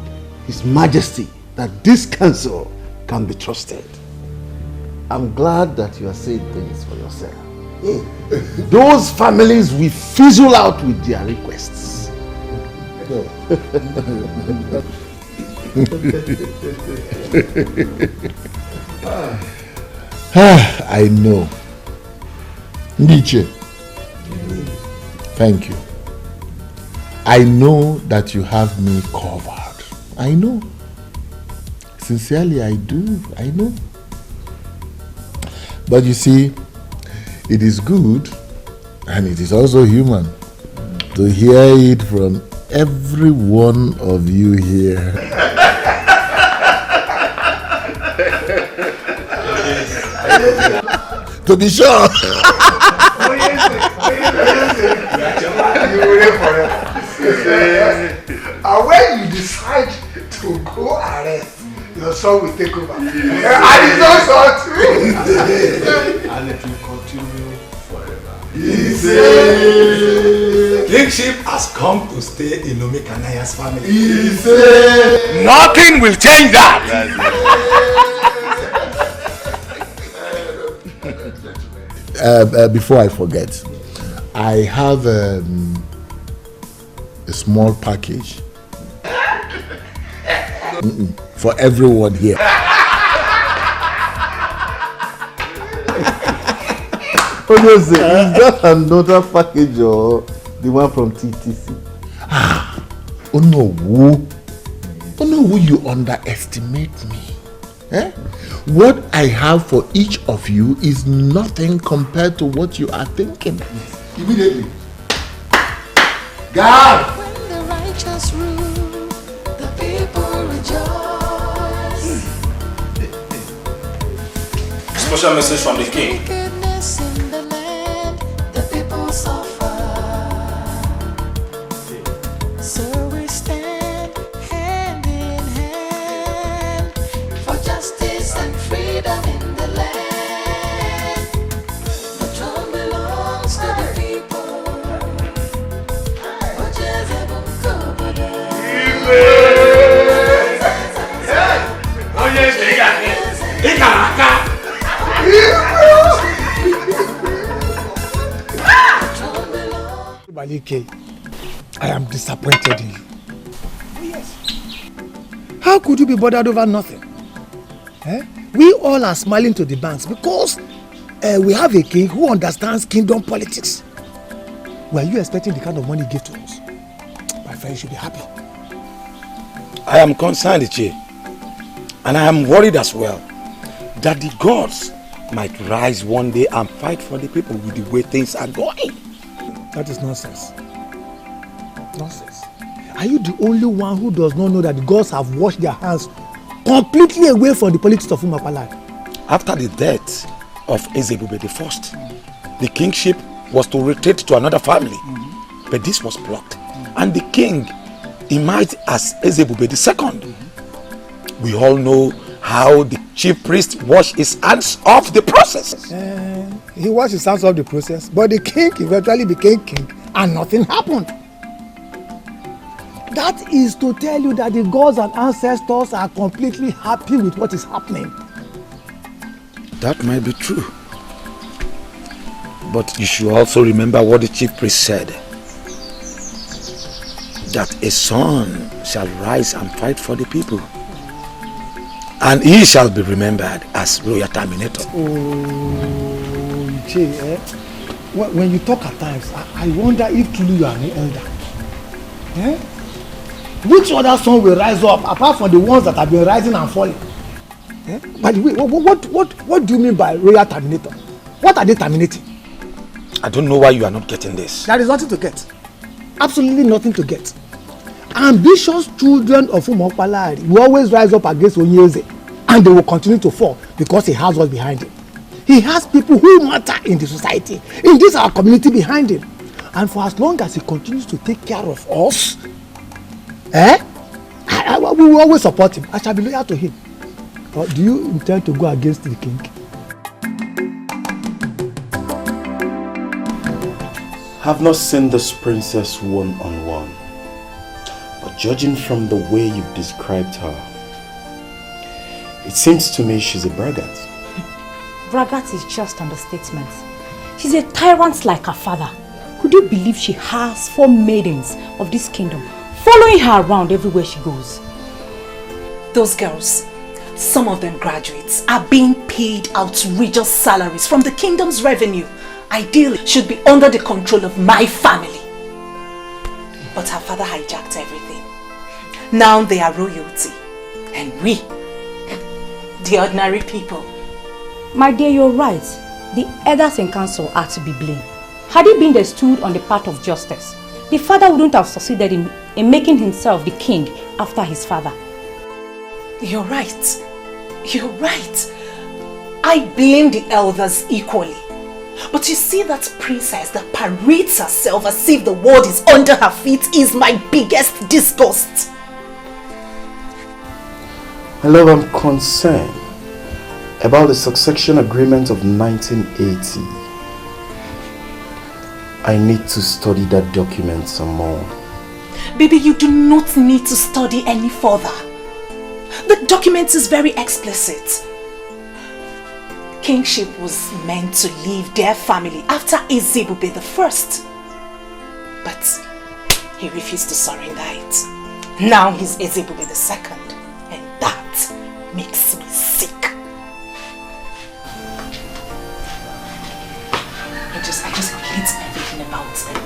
Speaker 20: His Majesty that this council can be trusted. I'm glad that you are saying things for yourself. Those families will fizzle out with their requests.
Speaker 1: I know. Ndiche, thank you. I know that you have me covered. I know. Sincerely, I do. I know. But you see, it is good and it is also human to hear it from every one of you here. To be sure.
Speaker 16: And when you decide to go arrest, your son will take over. And it's not short.
Speaker 20: And it will continue forever.
Speaker 16: Kingship has come to stay in Omekanaya's family. Nothing will change that.
Speaker 1: Before I forget, I have a small package for everyone here.
Speaker 20: Is that another package or the one from TTC?
Speaker 1: Oh no, you underestimate me. Eh? What I have for each of you is nothing compared to what you are thinking.
Speaker 20: Immediately. God!
Speaker 14: When the righteous rule, the people rejoice.
Speaker 18: Special message from the king.
Speaker 14: Wickedness in the land, the people suffer. So we stand hand in hand for justice and freedom in the land. The throne belongs to the people. OGBUAGU.
Speaker 16: Malike, I am disappointed in you. Yes. How could you be bothered over nothing? Eh? We all are smiling to the banks because we have a king who understands kingdom politics. Were you expecting the kind of money he gave to us? My friend should be happy.
Speaker 7: I am concerned, Iche, and I am worried as well that the gods might rise one day and fight for the people with the way things are going.
Speaker 16: That is nonsense. Nonsense. Are you the only one who does not know that the gods have washed their hands completely away from the politics of Umakwala?
Speaker 7: After the death of Ezebube I, the kingship was to retreat to another family, but this was blocked, and the king emerged as Ezebube II. We all know how the chief priest washed his hands off the process.
Speaker 16: He washed his hands off the process, but the king eventually became king and nothing happened. That is to tell you that the gods and ancestors are completely happy with what is happening.
Speaker 7: That might be true. But you should also remember what the chief priest said. That a son shall rise and fight for the people. And he shall be remembered as royal terminator.
Speaker 16: Oh, Che, when you talk at times, I wonder if truly you are an elder. Eh? Which other son will rise up apart from the ones that have been rising and falling? Eh? By the way, what do you mean by royal terminator? What are they terminating?
Speaker 7: I don't know why you are not getting this.
Speaker 16: There is nothing to get. Absolutely nothing to get. Ambitious children of Umakwala will always rise up against ONYEDIKA, and they will continue to fall because he has us behind him. He has people who matter in the society, in this our community behind him. And for as long as he continues to take care of us, we will always support him. I shall be loyal to him. Or do you intend to go against the king?
Speaker 8: Have not seen this princess one-on-one, but judging from the way you've described her, it seems to me she's a braggart.
Speaker 10: Braggart is just understatement. She's a tyrant like her father. Could you believe she has 4 maidens of this kingdom following her around everywhere she goes?
Speaker 3: Those girls, some of them graduates, are being paid outrageous salaries from the kingdom's revenue. Ideally, should be under the control of my family. But her father hijacked everything. Now they are royalty. And we, the ordinary people.
Speaker 10: My dear, you're right. The elders in council are to be blamed. Had he been they stood on the path of justice, the father wouldn't have succeeded in making himself the king after his father.
Speaker 3: You're right. You're right. I blame the elders equally. But you see, that princess that parades herself as if the world is under her feet is my biggest disgust.
Speaker 8: My love, I'm concerned about the succession agreement of 1980. I need to study that document some more.
Speaker 3: Baby, you do not need to study any further. The document is very explicit. Kingship was meant to leave their family after Ezebube the first. But he refused to surrender it. Now he's Ezebube the second. And that makes me sick. I just hate everything about him.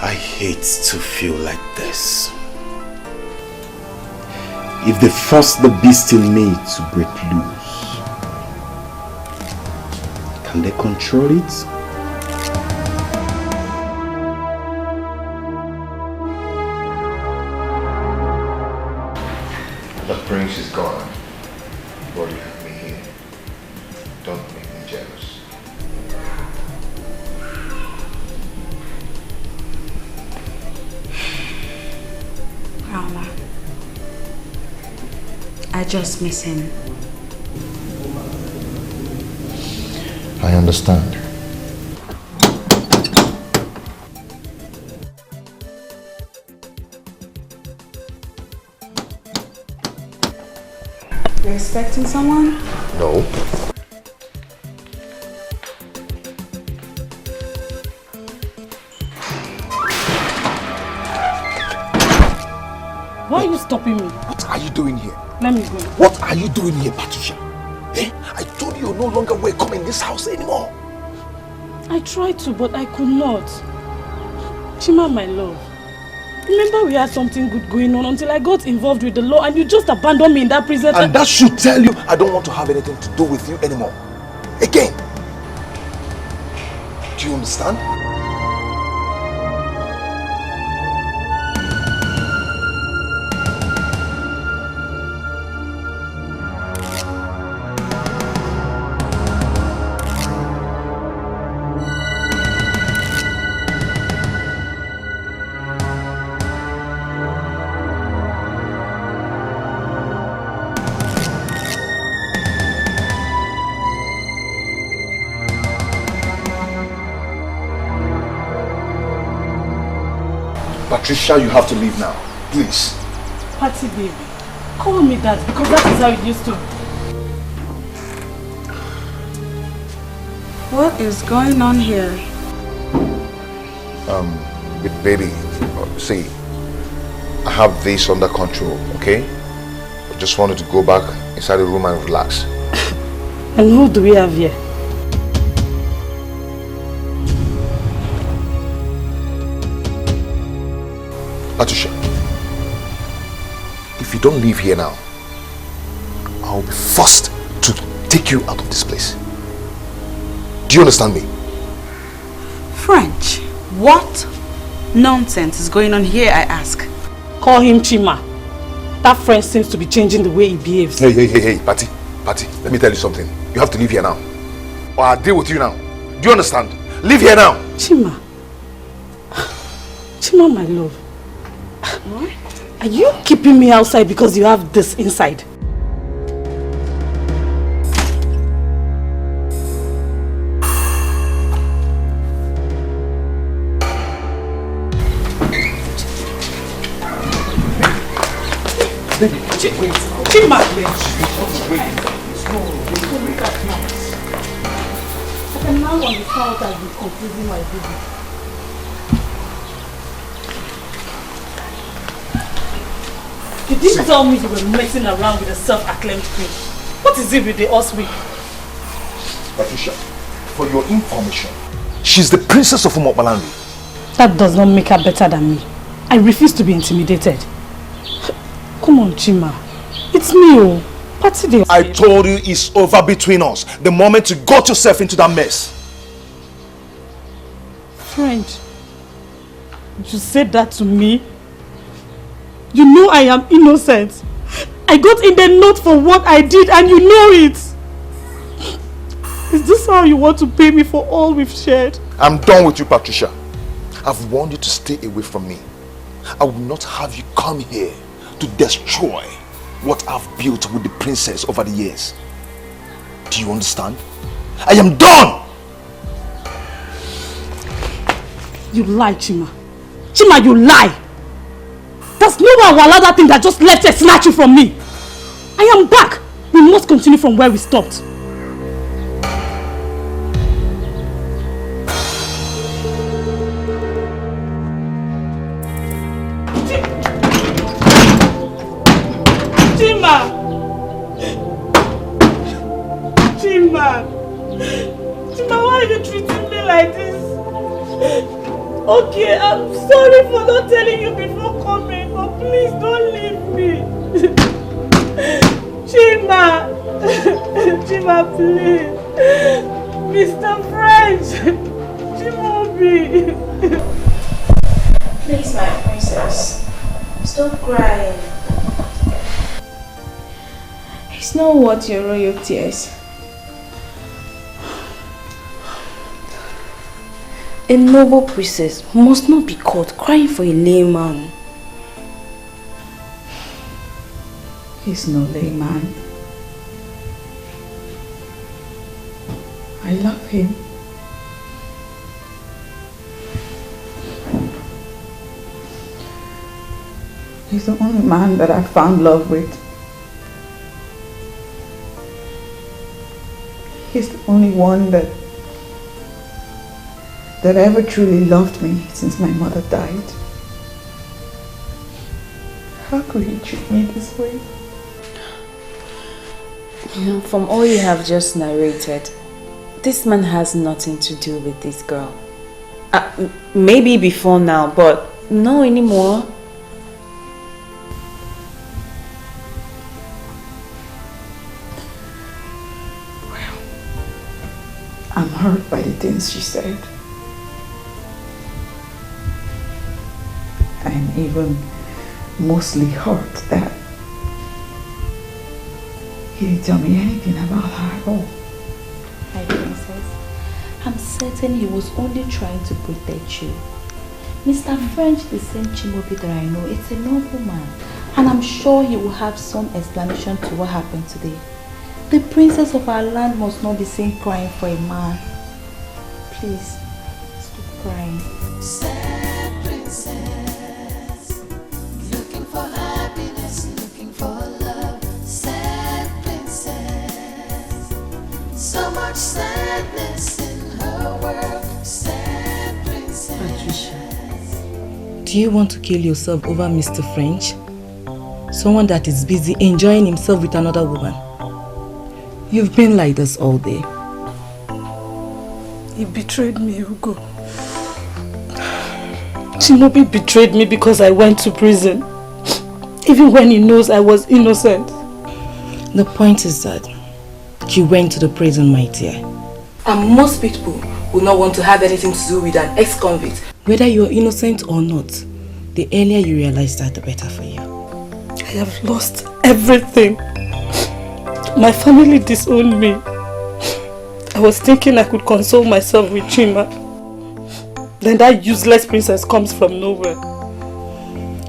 Speaker 8: I hate to feel like this. If they force the beast in me to break loose, can they control it?
Speaker 20: The prince is gone, but you have me here. Don't make me jealous.
Speaker 2: Rama, I just miss him.
Speaker 1: I understand.
Speaker 2: You're expecting someone?
Speaker 20: No.
Speaker 22: Why are you stopping me?
Speaker 16: What are you doing here?
Speaker 22: Let me go.
Speaker 16: What are you doing here, Patricia? Eh? I told you you're no longer welcome in this house anymore.
Speaker 22: I tried to, but I could not. Chima, my love. Remember we had something good going on until I got involved with the law and you just abandoned me in that prison.
Speaker 16: And that should tell you I don't want to have anything to do with you anymore. Again. Do you understand? Patricia, you have to leave now. Please.
Speaker 22: Patty baby, call me that because that is how it used to.
Speaker 2: What is going on here?
Speaker 16: Baby, see, I have this under control, okay? I just wanted to go back inside the room and relax.
Speaker 22: And who do we have here?
Speaker 16: Patricia, if you don't leave here now, I'll be forced to take you out of this place. Do you understand me?
Speaker 2: French, what nonsense is going on here, I ask?
Speaker 22: Call him Chima. That French seems to be changing the way he behaves.
Speaker 16: Hey, Patty, let me tell you something. You have to leave here now. Or I'll deal with you now. Do you understand? Leave here now.
Speaker 22: Chima. Chima, my love. What? Are you keeping me outside because you have this inside? Chima! Okay, now on the south I've been confusing my baby. You didn't tell me you were messing around with a self-acclaimed queen. What is it with the us week?
Speaker 16: Patricia, for your information, she's the princess of Umobalanri.
Speaker 22: That does not make her better than me. I refuse to be intimidated. Come on, Chima. It's me, oh. Patty Day.
Speaker 16: I told you it's over between us the moment you got yourself into that mess.
Speaker 22: French, you said that to me? You know I am innocent. I got in there not for what I did and you know it. Is this how you want to pay me for all we've shared?
Speaker 16: I'm done with you, Patricia. I've warned you to stay away from me. I will not have you come here to destroy what I've built with the princess over the years. Do
Speaker 4: Do you understand? I am done!
Speaker 22: You lie, Chima. Chima, you lie! There's no one will allow that thing that just left here snatch you from me. I am back. We must continue from where we stopped. Chima! Chima! Chima, why are you treating me like this? Okay, I'm sorry for not telling you before coming, but please don't leave me. Chima! Chima, please. Mr. French! Chimobi!
Speaker 19: Please, my princess. Stop crying. It's not worth your royal tears. A noble princess must not be caught crying for a layman.
Speaker 2: He's no layman. I love him. He's the only man that I found love with. He's the only one that ever truly loved me since my mother died. How could he treat me this way?
Speaker 19: You know, from all you have just narrated, this man has nothing to do with this girl. Maybe before now, but no anymore.
Speaker 2: Well, I'm hurt by the things she said. I'm even mostly hurt that he didn't tell me anything about her at all.
Speaker 19: My princess, I'm certain he was only trying to protect you. Mr. French, the same Chimobi that I know, it's a noble man, and I'm sure he will have some explanation to what happened today. The princess of our land must not be seen crying for a man. Please, stop crying.
Speaker 14: Sad princess, looking for happiness, looking for love. Sad princess, so much sadness in her world. Sad princess.
Speaker 11: Patricia, do you want to kill yourself over Mr. French? Someone that is busy enjoying himself with another woman. You've been like this all day.
Speaker 22: He betrayed me, Hugo. Chimobi betrayed me because I went to prison. Even when he knows I was innocent.
Speaker 11: The point is that you went to the prison, my dear. And most people will not want to have anything to do with an ex-convict. Whether you're innocent or not, the earlier you realize that, the better for you.
Speaker 22: I have lost everything. My family disowned me. I was thinking I could console myself with Chima. Then that useless princess comes from nowhere.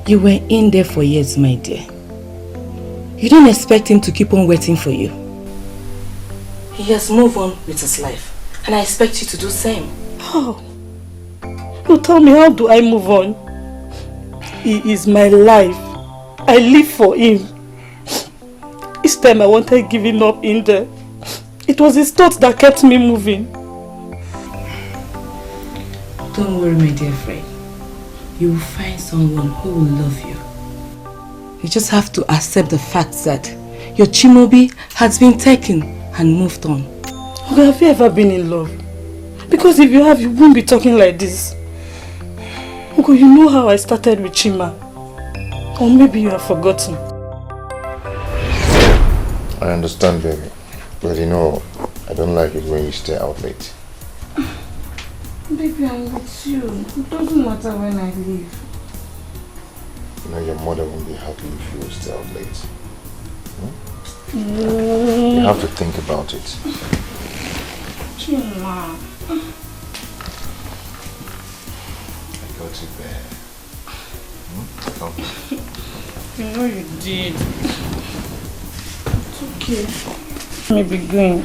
Speaker 11: You were in there for years, my dear. You didn't expect him to keep on waiting for you. He has moved on with his life, and I expect you to do the same.
Speaker 22: How? No, tell me, how do I move on? He is my life. I live for him. Each time I wanted giving up in there, it was his thoughts that kept me moving.
Speaker 11: Don't worry, my dear friend. You will find someone who will love you. You just have to accept the fact that your Chimobi has been taken and moved on.
Speaker 22: Okay, have you ever been in love? Because if you have, you won't be talking like this. Uncle, you know how I started with Chima. Or maybe you have forgotten.
Speaker 20: I understand, baby. But you know, I don't like it when you stay out late.
Speaker 2: Baby, I'm with you. It doesn't matter when I leave.
Speaker 20: You know, your mother won't be happy if you stay out late.
Speaker 2: Mm.
Speaker 20: You have to think about it.
Speaker 2: Chima.
Speaker 20: I got you there. Come.
Speaker 2: You know you did. It's okay. Let me be going.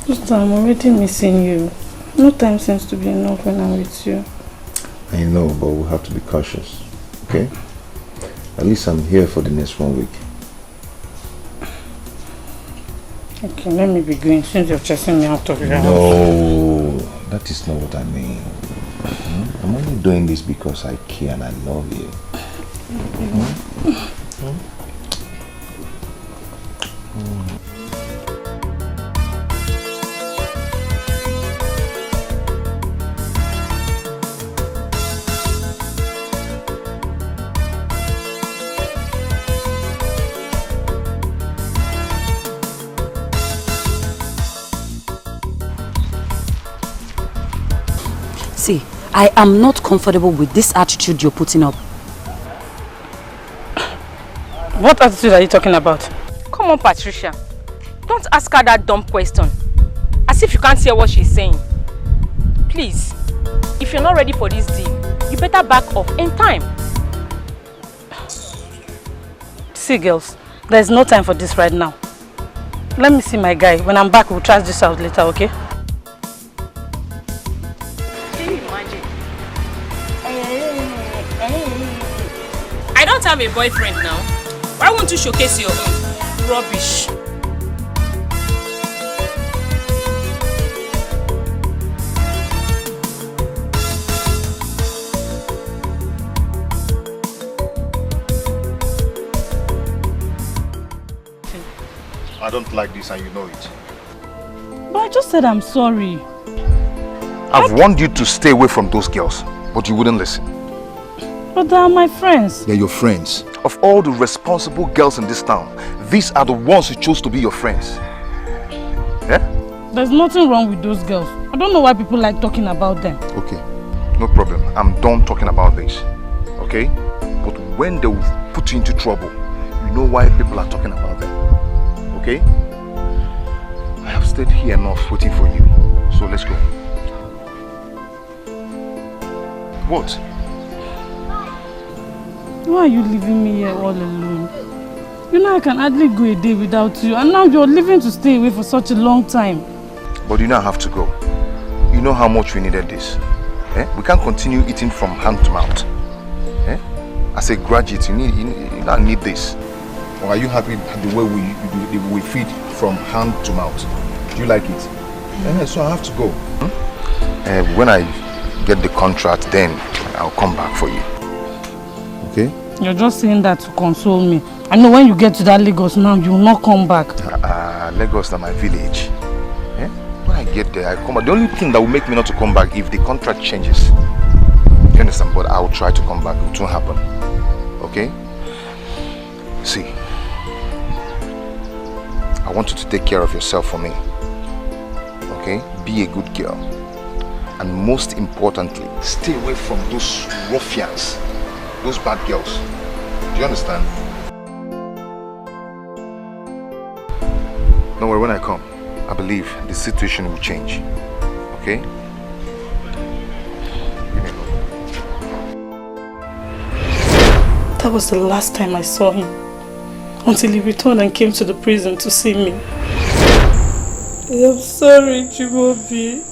Speaker 22: Sister, I'm already missing you. No time seems to be enough when I'm with you.
Speaker 4: I know, but we'll have to be cautious, okay? At least I'm here for the next 1 week.
Speaker 22: Okay, let me be going since you're chasing me out of your house.
Speaker 4: No, that is not what I mean. I'm only doing this because I care and I love you.
Speaker 13: See, I am not comfortable with this attitude you're putting up.
Speaker 22: What attitude are you talking about?
Speaker 10: Come on, Patricia. Don't ask her that dumb question. As if you can't hear what she's saying. Please, if you're not ready for this deal, you better back off in time.
Speaker 22: See, girls, there's no time for this right now. Let me see my guy. When I'm back, we'll trash this out later, okay?
Speaker 10: I don't have a boyfriend now. Why won't you showcase your own? Rubbish.
Speaker 8: I don't like this and you know it.
Speaker 22: But I just said I'm sorry.
Speaker 8: I've warned you to stay away from those girls, but you wouldn't listen.
Speaker 22: But they are my friends.
Speaker 8: They're your friends. Of all the responsible girls in this town, these are the ones who chose to be your friends. Yeah?
Speaker 22: There's nothing wrong with those girls. I don't know why people like talking about them.
Speaker 8: Okay, no problem. I'm done talking about this. Okay? But when they will put you into trouble, you know why people are talking about them. Okay? I have stayed here enough waiting for you. So let's go. What?
Speaker 22: Why are you leaving me here all alone? You know I can hardly go a day without you, and now you're leaving to stay away for such a long time.
Speaker 8: But you now have to go. You know how much we needed this. Eh? We can't continue eating from hand to mouth. Eh? As a graduate, you now need this. Or are you happy the way we feed from hand to mouth? Do you like it? So I have to go. When I get the contract, then I'll come back for you. Okay?
Speaker 22: You're just saying that to console me. I know when you get to that Lagos now, you will not come back.
Speaker 8: Lagos is my village. Eh? When I get there, I come back. The only thing that will make me not to come back if the contract changes. You understand? But I will try to come back. It won't happen. Okay? See, I want you to take care of yourself for me. Okay? Be a good girl. And most importantly, stay away from those ruffians, those bad girls. Do you understand? Don't worry, when I come, I believe the situation will change. Okay?
Speaker 22: That was the last time I saw him. Until he returned and came to the prison to see me. I'm sorry, Chimaobi.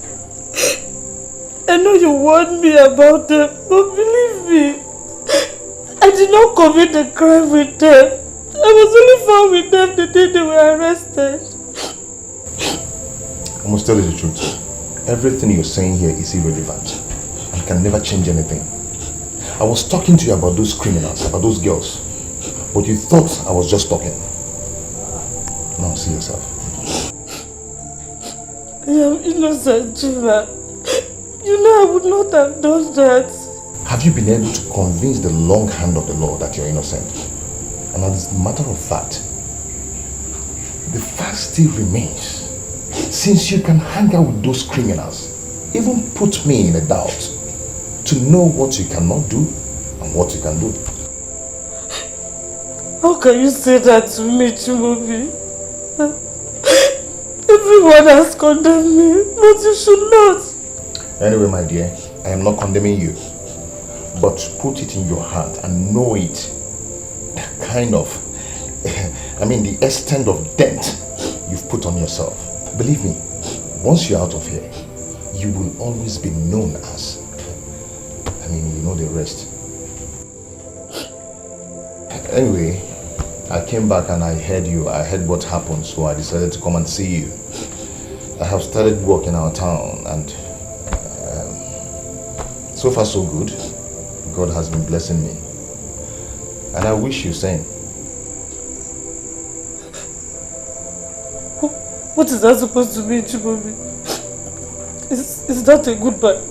Speaker 22: I know you warned me about them, but believe me, I did not commit the crime with them. I was only found with them the day they were arrested.
Speaker 8: I must tell you the truth. Everything you're saying here is irrelevant and can never change anything. I was talking to you about those criminals, about those girls, but you thought I was just talking. Now see yourself.
Speaker 22: I am innocent, Chima. You know I would not have done that.
Speaker 8: Have you been able to convince the long hand of the law that you're innocent? And as a matter of fact, the fact still remains. Since you can hang out with those criminals, even put me in a doubt to know what you cannot do and what you can do.
Speaker 22: How can you say that to me, Chimaobi? Everyone has condemned me, but you should not.
Speaker 8: Anyway, my dear, I am not condemning you. But put it in your heart and know it. The kind of, the extent of dent you've put on yourself. Believe me,
Speaker 1: once you're out of here, you will always be known as, I mean, you know the rest. Anyway, I came back and I heard what happened, so I decided to come and see you. I have started work in our town, and so far so good. God has been blessing me. And I wish you same.
Speaker 22: What is that supposed to mean, Chibobi? Is that a goodbye?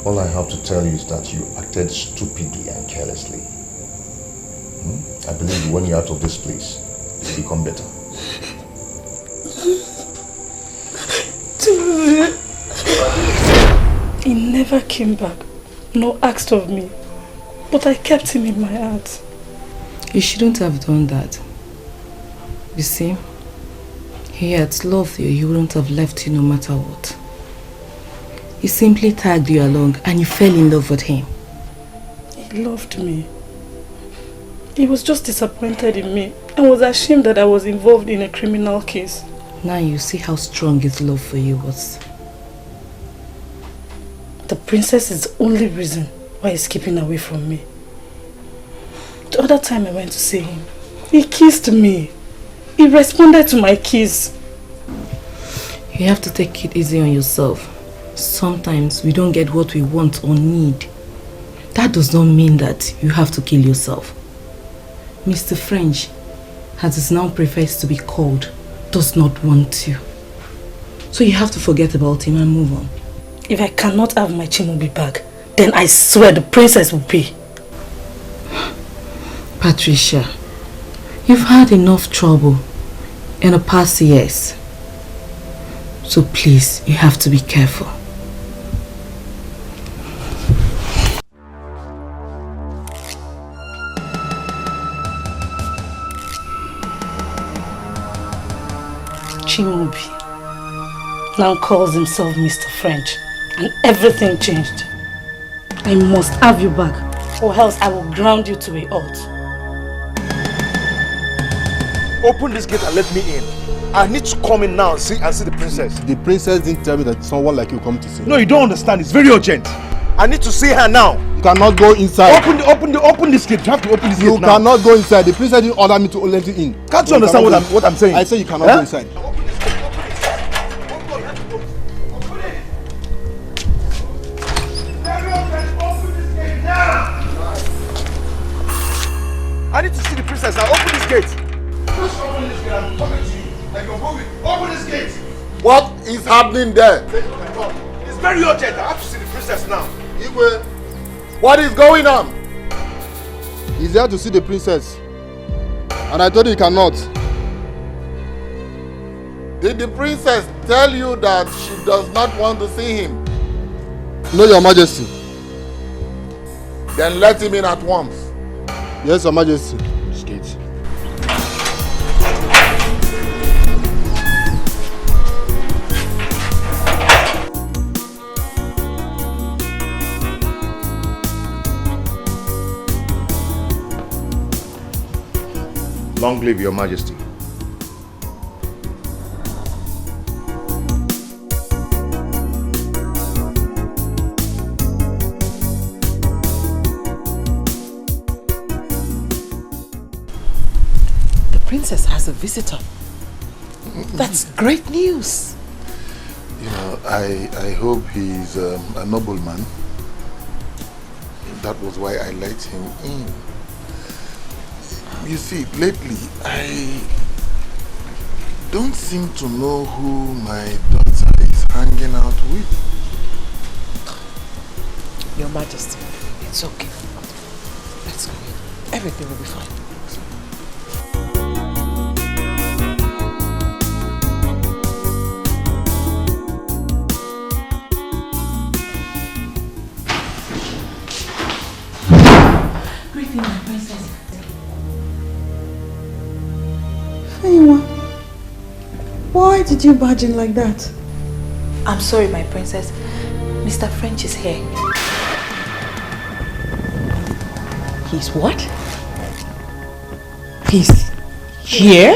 Speaker 1: All I have to tell you is that you acted stupidly and carelessly. I believe when you're out of this place, you become better.
Speaker 22: He never came back, nor asked of me. But I kept him in my heart.
Speaker 11: You shouldn't have done that. You see, he had loved you, he wouldn't have left you no matter what. He simply tagged you along and you fell in love with him.
Speaker 22: He loved me. He was just disappointed in me and was ashamed that I was involved in a criminal case.
Speaker 11: Now you see how strong his love for you was.
Speaker 22: The princess is the only reason why he's keeping away from me. The other time I went to see him, he kissed me. He responded to my kiss.
Speaker 11: You have to take it easy on yourself. Sometimes we don't get what we want or need. That does not mean that you have to kill yourself. Mr. French, as it now prefers to be called, does not want you. So you have to forget about him and move on.
Speaker 22: If I cannot have my Chimobi back, then I swear the princess will pay.
Speaker 11: Patricia, you've had enough trouble in the past years. So please, you have to be careful.
Speaker 22: Chimobi now calls himself Mr. French, and everything changed. I must have you back, or else I will ground you to a halt.
Speaker 4: Open this gate and let me in. I need to come in now and see the princess.
Speaker 20: The princess didn't tell me that someone like you come to see.
Speaker 4: No, you don't understand. It's very urgent. I need to see her now.
Speaker 20: You cannot go inside.
Speaker 4: Open this gate. You have to open this gate now.
Speaker 20: You cannot go inside. The princess didn't order me to let you in.
Speaker 4: Can't you understand what I'm saying?
Speaker 20: I say you cannot go inside.
Speaker 4: I need to see the princess now. Open this gate. Just open this gate. I'm talking to you. Like you're moving. Open this gate.
Speaker 20: What is happening there?
Speaker 4: It's very urgent. I have to see the princess now.
Speaker 20: Igwe, what is going on? He's here to see the princess. And I told you he cannot. Did the princess tell you that she does not want to see him? No, Your Majesty. Then let him in at once. Yes, Your Majesty.
Speaker 4: This gate.
Speaker 20: Long live Your Majesty.
Speaker 11: The princess has a visitor. That's great news.
Speaker 20: You know, I hope he's a nobleman. That was why I let him in. You see, lately, I don't seem to know who my daughter is hanging out with.
Speaker 11: Your Majesty, it's okay. Let's go in. Everything will be fine.
Speaker 22: Greeting, my princess. Why did you barge in like that?
Speaker 19: I'm sorry, my princess. Mr. French is here.
Speaker 11: He's what? He's here?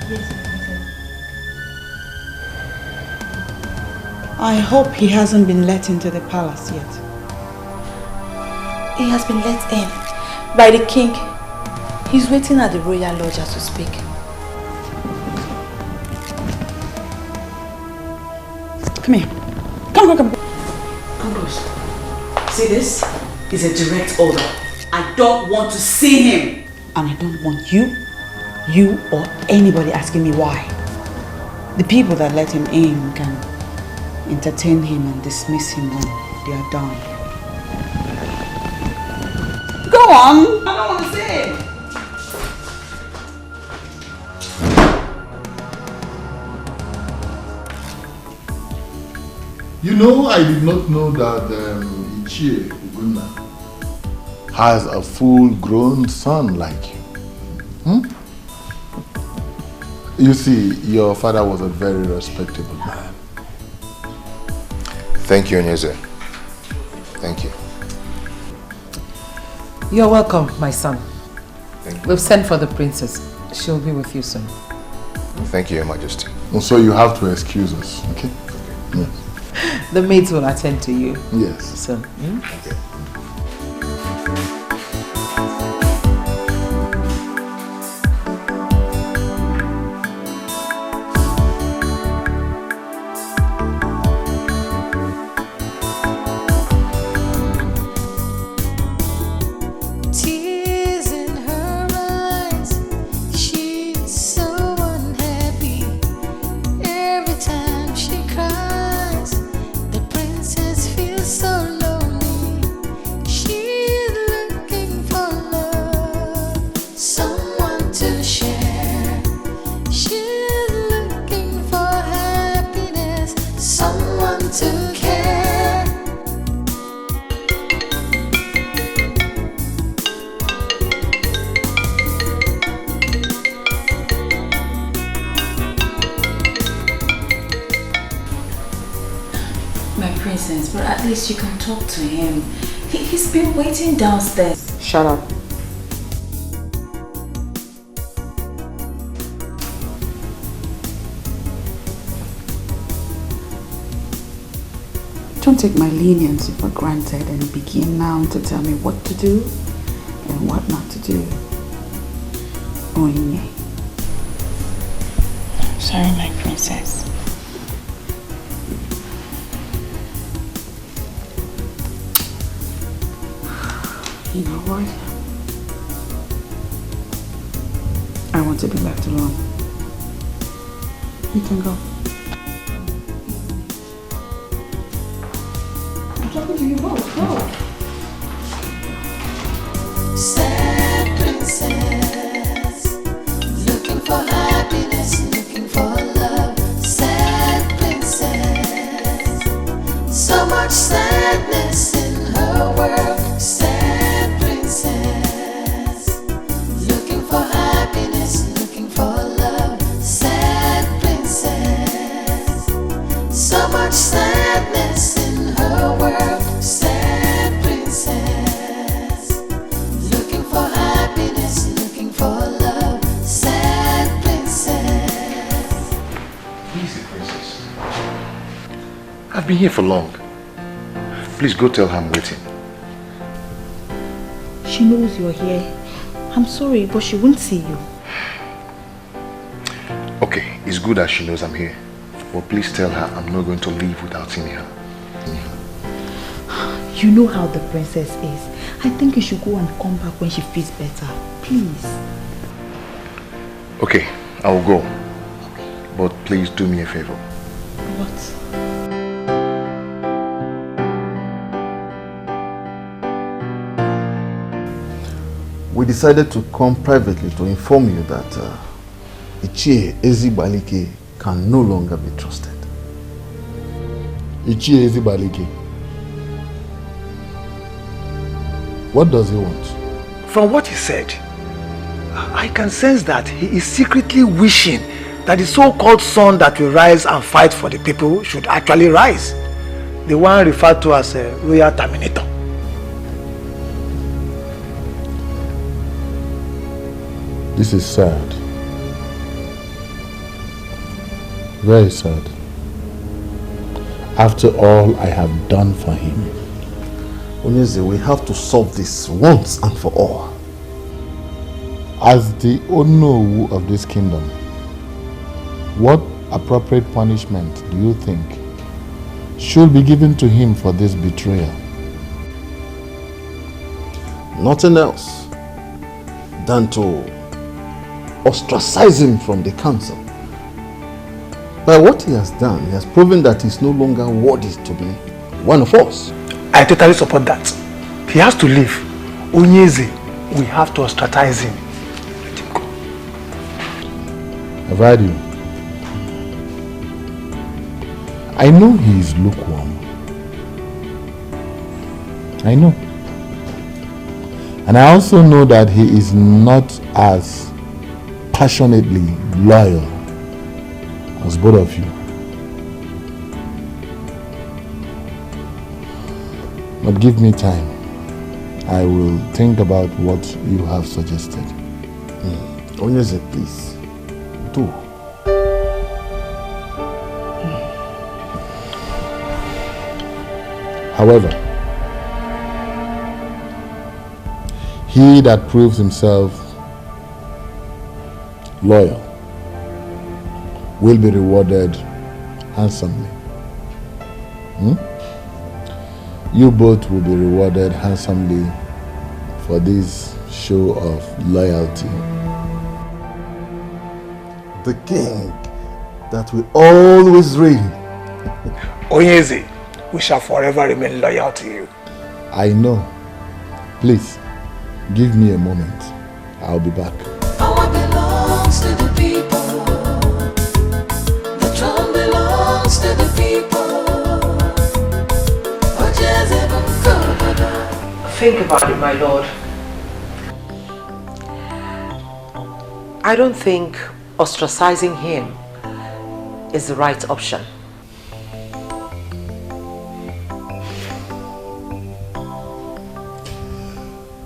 Speaker 19: Yes, my princess.
Speaker 2: I hope he hasn't been let into the palace yet.
Speaker 19: He has been let in by the king. He's waiting at the royal lodge as we speak.
Speaker 2: Come here. Come.
Speaker 3: Ambrose, see this is a direct order. I don't want to see him.
Speaker 2: And I don't want you or anybody asking me why. The people that let him in can entertain him and dismiss him when they are done. Go on! I don't want to see him.
Speaker 1: You know, I did not know that Ichie Uguna has a full-grown son like you. You see, your father was a very respectable man.
Speaker 12: Thank you, Onyeze. Thank you.
Speaker 11: You're welcome, my son.
Speaker 12: Thank you.
Speaker 11: We've sent for the princess. She'll be with you soon.
Speaker 12: Thank you, Your Majesty.
Speaker 1: So you have to excuse us, okay? Yes.
Speaker 11: The maids will attend to you.
Speaker 1: Yes.
Speaker 11: Soon.
Speaker 12: Okay.
Speaker 19: But at least you can talk to him. He's been waiting downstairs.
Speaker 11: Shut up.
Speaker 2: Don't take my leniency for granted and begin now to tell me what to do and what not to do. Onye. Sorry, my princess. You know what? I want to be left alone. You can go. I'm talking to you both. Go.
Speaker 14: Sad princess, looking for happiness, looking for love. Sad princess, so much sadness in her world. Sad princess, looking for happiness, looking for love. Sad princess, so much sadness in her world. Sad princess, looking for happiness, looking for love. Sad princess.
Speaker 4: Easy, princess. I've been here for long. Please go tell her I'm waiting.
Speaker 2: She knows you're here. I'm sorry, but she won't see you.
Speaker 4: Okay, it's good that she knows I'm here. But please tell her I'm not going to leave without seeing her.
Speaker 2: You know how the princess is. I think you should go and come back when she feels better. Please.
Speaker 4: Okay, I will go. But please do me a favor.
Speaker 2: What?
Speaker 20: We decided to come privately to inform you that Ichie Ezibalike can no longer be trusted.
Speaker 1: Ichie Ezibalike? What does he want?
Speaker 16: From what he said, I can sense that he is secretly wishing that the so-called son that will rise and fight for the people should actually rise. The one referred to as a royal terminator.
Speaker 1: This is sad. Very sad. after all I have done for him.
Speaker 20: Onyeze, we have to solve this once and for all.
Speaker 1: As the Onowu of this kingdom, what appropriate punishment do you think should be given to him for this betrayal?
Speaker 20: Nothing else than to ostracize him from the council. By what he has done, he has proven that he is no longer worthy to be one of us.
Speaker 16: I totally support that. He has to leave. Onyeze, we have to ostracize him. Let him go.
Speaker 1: I've heard you. I know he is lukewarm. I know. And I also know that he is not as passionately loyal as both of you. But give me time. I will think about what you have suggested.
Speaker 20: Onyeze, please. Do.
Speaker 1: However, he that proves himself loyal will be rewarded handsomely. You both will be rewarded handsomely for this show of loyalty.
Speaker 20: The king that will always reign.
Speaker 16: Onyeze, we shall forever remain loyal to you.
Speaker 1: I know. Please, give me a moment. I'll be back.
Speaker 14: Power belongs to the people. The throne belongs to the people.
Speaker 11: Think about it, my lord. I don't think ostracizing him is the right option.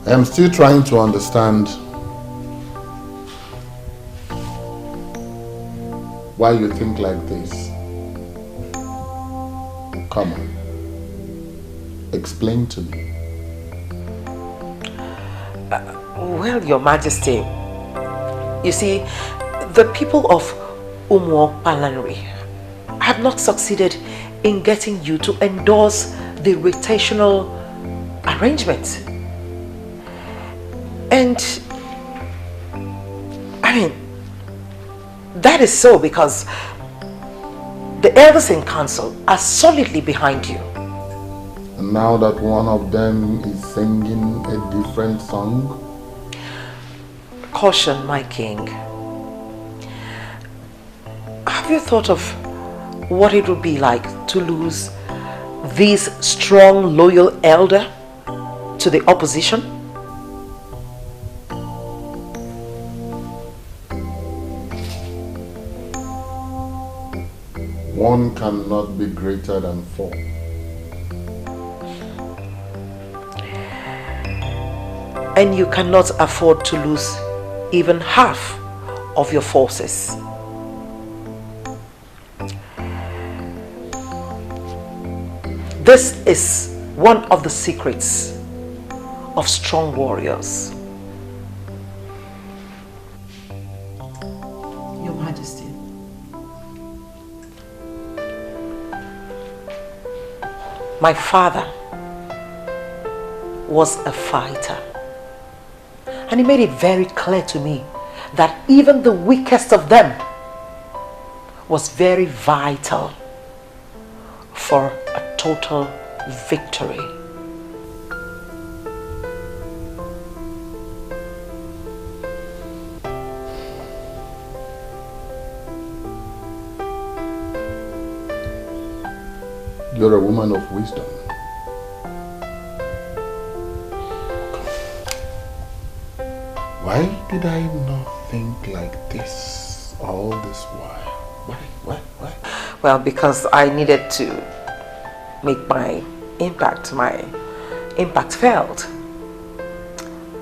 Speaker 1: I am still trying to understand why you think like this. Come on. Explain to me.
Speaker 11: Well, Your Majesty, you see, the people of Umuokpalanri have not succeeded in getting you to endorse the rotational arrangement. And, I mean, that is so because the elders in council are solidly behind you.
Speaker 1: And now that one of them is singing a different song?
Speaker 11: Caution, my king. Have you thought of what it would be like to lose this strong, loyal elder to the opposition?
Speaker 1: One cannot be greater than four.
Speaker 11: And you cannot afford to lose even half of your forces. This is one of the secrets of strong warriors.
Speaker 5: Your Majesty.
Speaker 11: My father was a fighter. And he made it very clear to me that even the weakest of them was very vital for a total victory.
Speaker 1: You're a woman of wisdom. Why did I not think like this all this while? Why?
Speaker 11: Well, because I needed to make my impact felt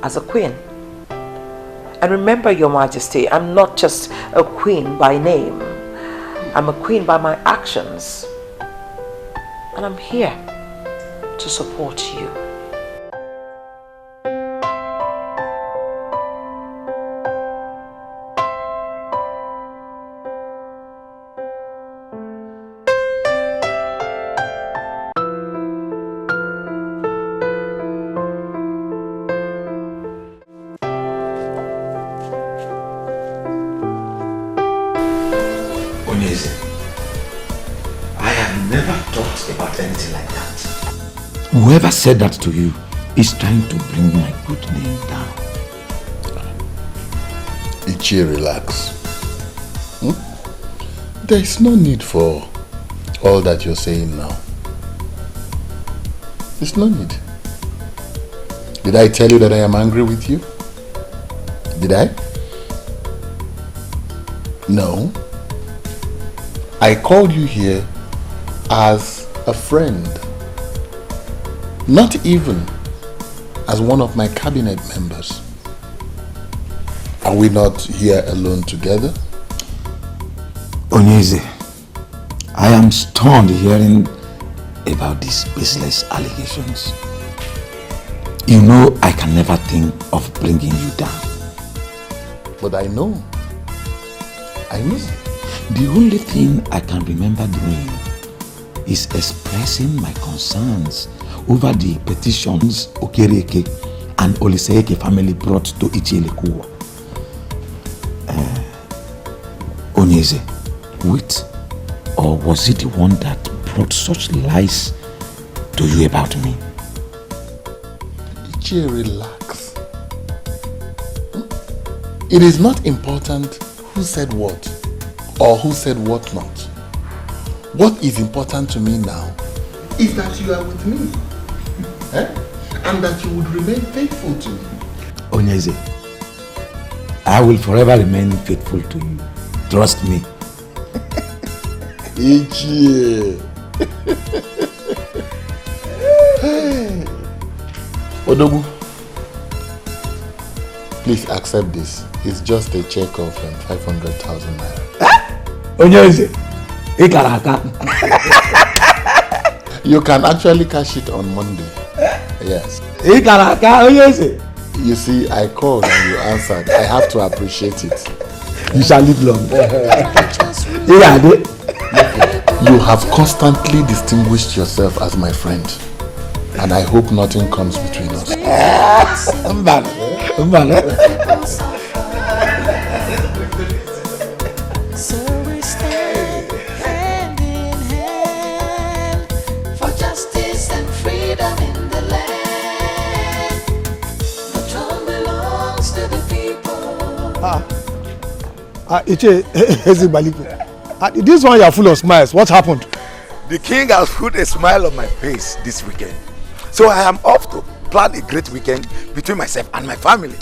Speaker 11: as a queen. And remember, Your Majesty, I'm not just a queen by name. I'm a queen by my actions. And I'm here to support you.
Speaker 5: Whoever said that to you is trying to bring my good name down.
Speaker 1: Ichie, relax. There is no need for all that you're saying now. There's no need. Did I tell you that I am angry with you? Did I? No. I called you here as a friend. Not even as one of my cabinet members. Are we not here alone together?
Speaker 5: Onyeze, I am stunned hearing about these baseless allegations. You know I can never think of bringing you down.
Speaker 1: But I know.
Speaker 5: The only thing I can remember doing is expressing my concerns over the petitions OKORIE and Oliseeke family brought to Ichielekuwa. Onyeze, wait, or was it the one that brought such lies to you about me?
Speaker 1: Ichie, relax. It is not important who said what or who said what not. What is important to me now is that you are with me. And that you would remain faithful to me.
Speaker 5: Onyeze, I will forever remain faithful to you. Trust me.
Speaker 1: Ichie. Hey. Odogu, please accept this. It's just a check of 500,000 naira.
Speaker 5: Onyeze, ikaraka.
Speaker 1: You can actually cash it on Monday. Yes. You see, I called and you answered. I have to appreciate it.
Speaker 5: You shall live long.
Speaker 1: You have constantly distinguished yourself as my friend. And I hope nothing comes between us.
Speaker 16: This one you are full of smiles. What happened?
Speaker 4: The king has put a smile on my face this weekend. So I am off to plan a great weekend between myself and my family.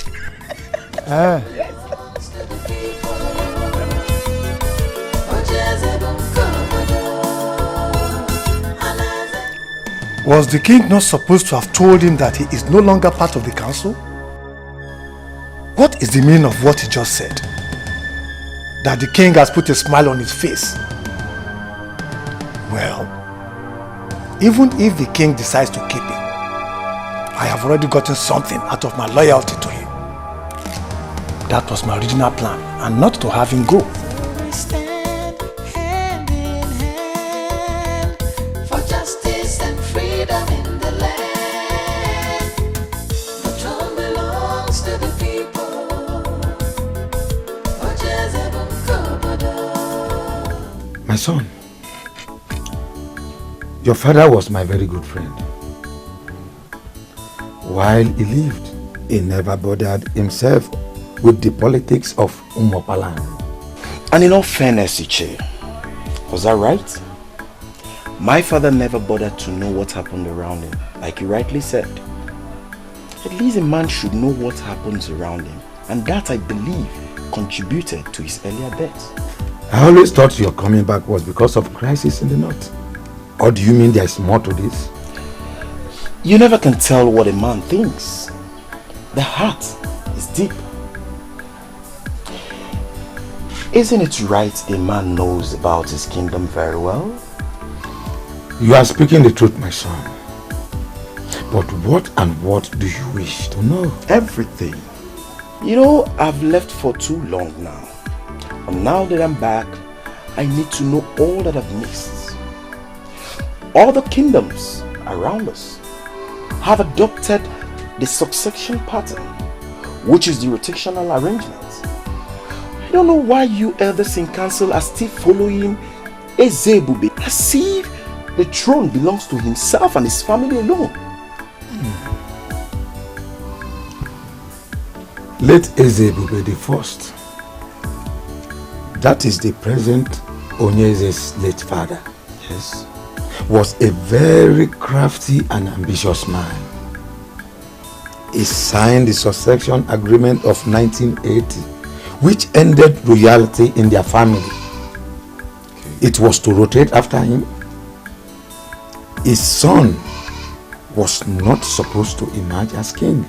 Speaker 16: Was the king not supposed to have told him that he is no longer part of the council? What is the meaning of what he just said? That the king has put a smile on his face. Well, even if the king decides to keep him, I have already gotten something out of my loyalty to him. That was my original plan, and not to have him go.
Speaker 5: My son, your father was my very good friend. While he lived, he never bothered himself with the politics of Umopaland.
Speaker 7: And in all fairness, Ichie, was that right? My father never bothered to know what happened around him, like you rightly said. At least a man should know what happens around him, and that, I believe, contributed to his earlier death.
Speaker 5: I always thought your coming back was because of crisis in the north. Or do you mean there is more to this?
Speaker 7: You never can tell what a man thinks. The heart is deep. Isn't it right a man knows about his kingdom very well?
Speaker 5: You are speaking the truth, my son. But what and what do you wish to know?
Speaker 8: Everything. You know, I've left for too long now. And now that I'm back, I need to know all that I've missed. All the kingdoms around us have adopted the succession pattern, which is the rotational arrangement. I don't know why you elders in council are still following Ezebube as if the throne belongs to himself and his family alone.
Speaker 5: Let Ezebube the first, that is the present Onyeze's late father, yes, was a very crafty and ambitious man. He signed the succession agreement of 1980, which ended royalty in their family. It was to rotate after him. His son was not supposed to emerge as king.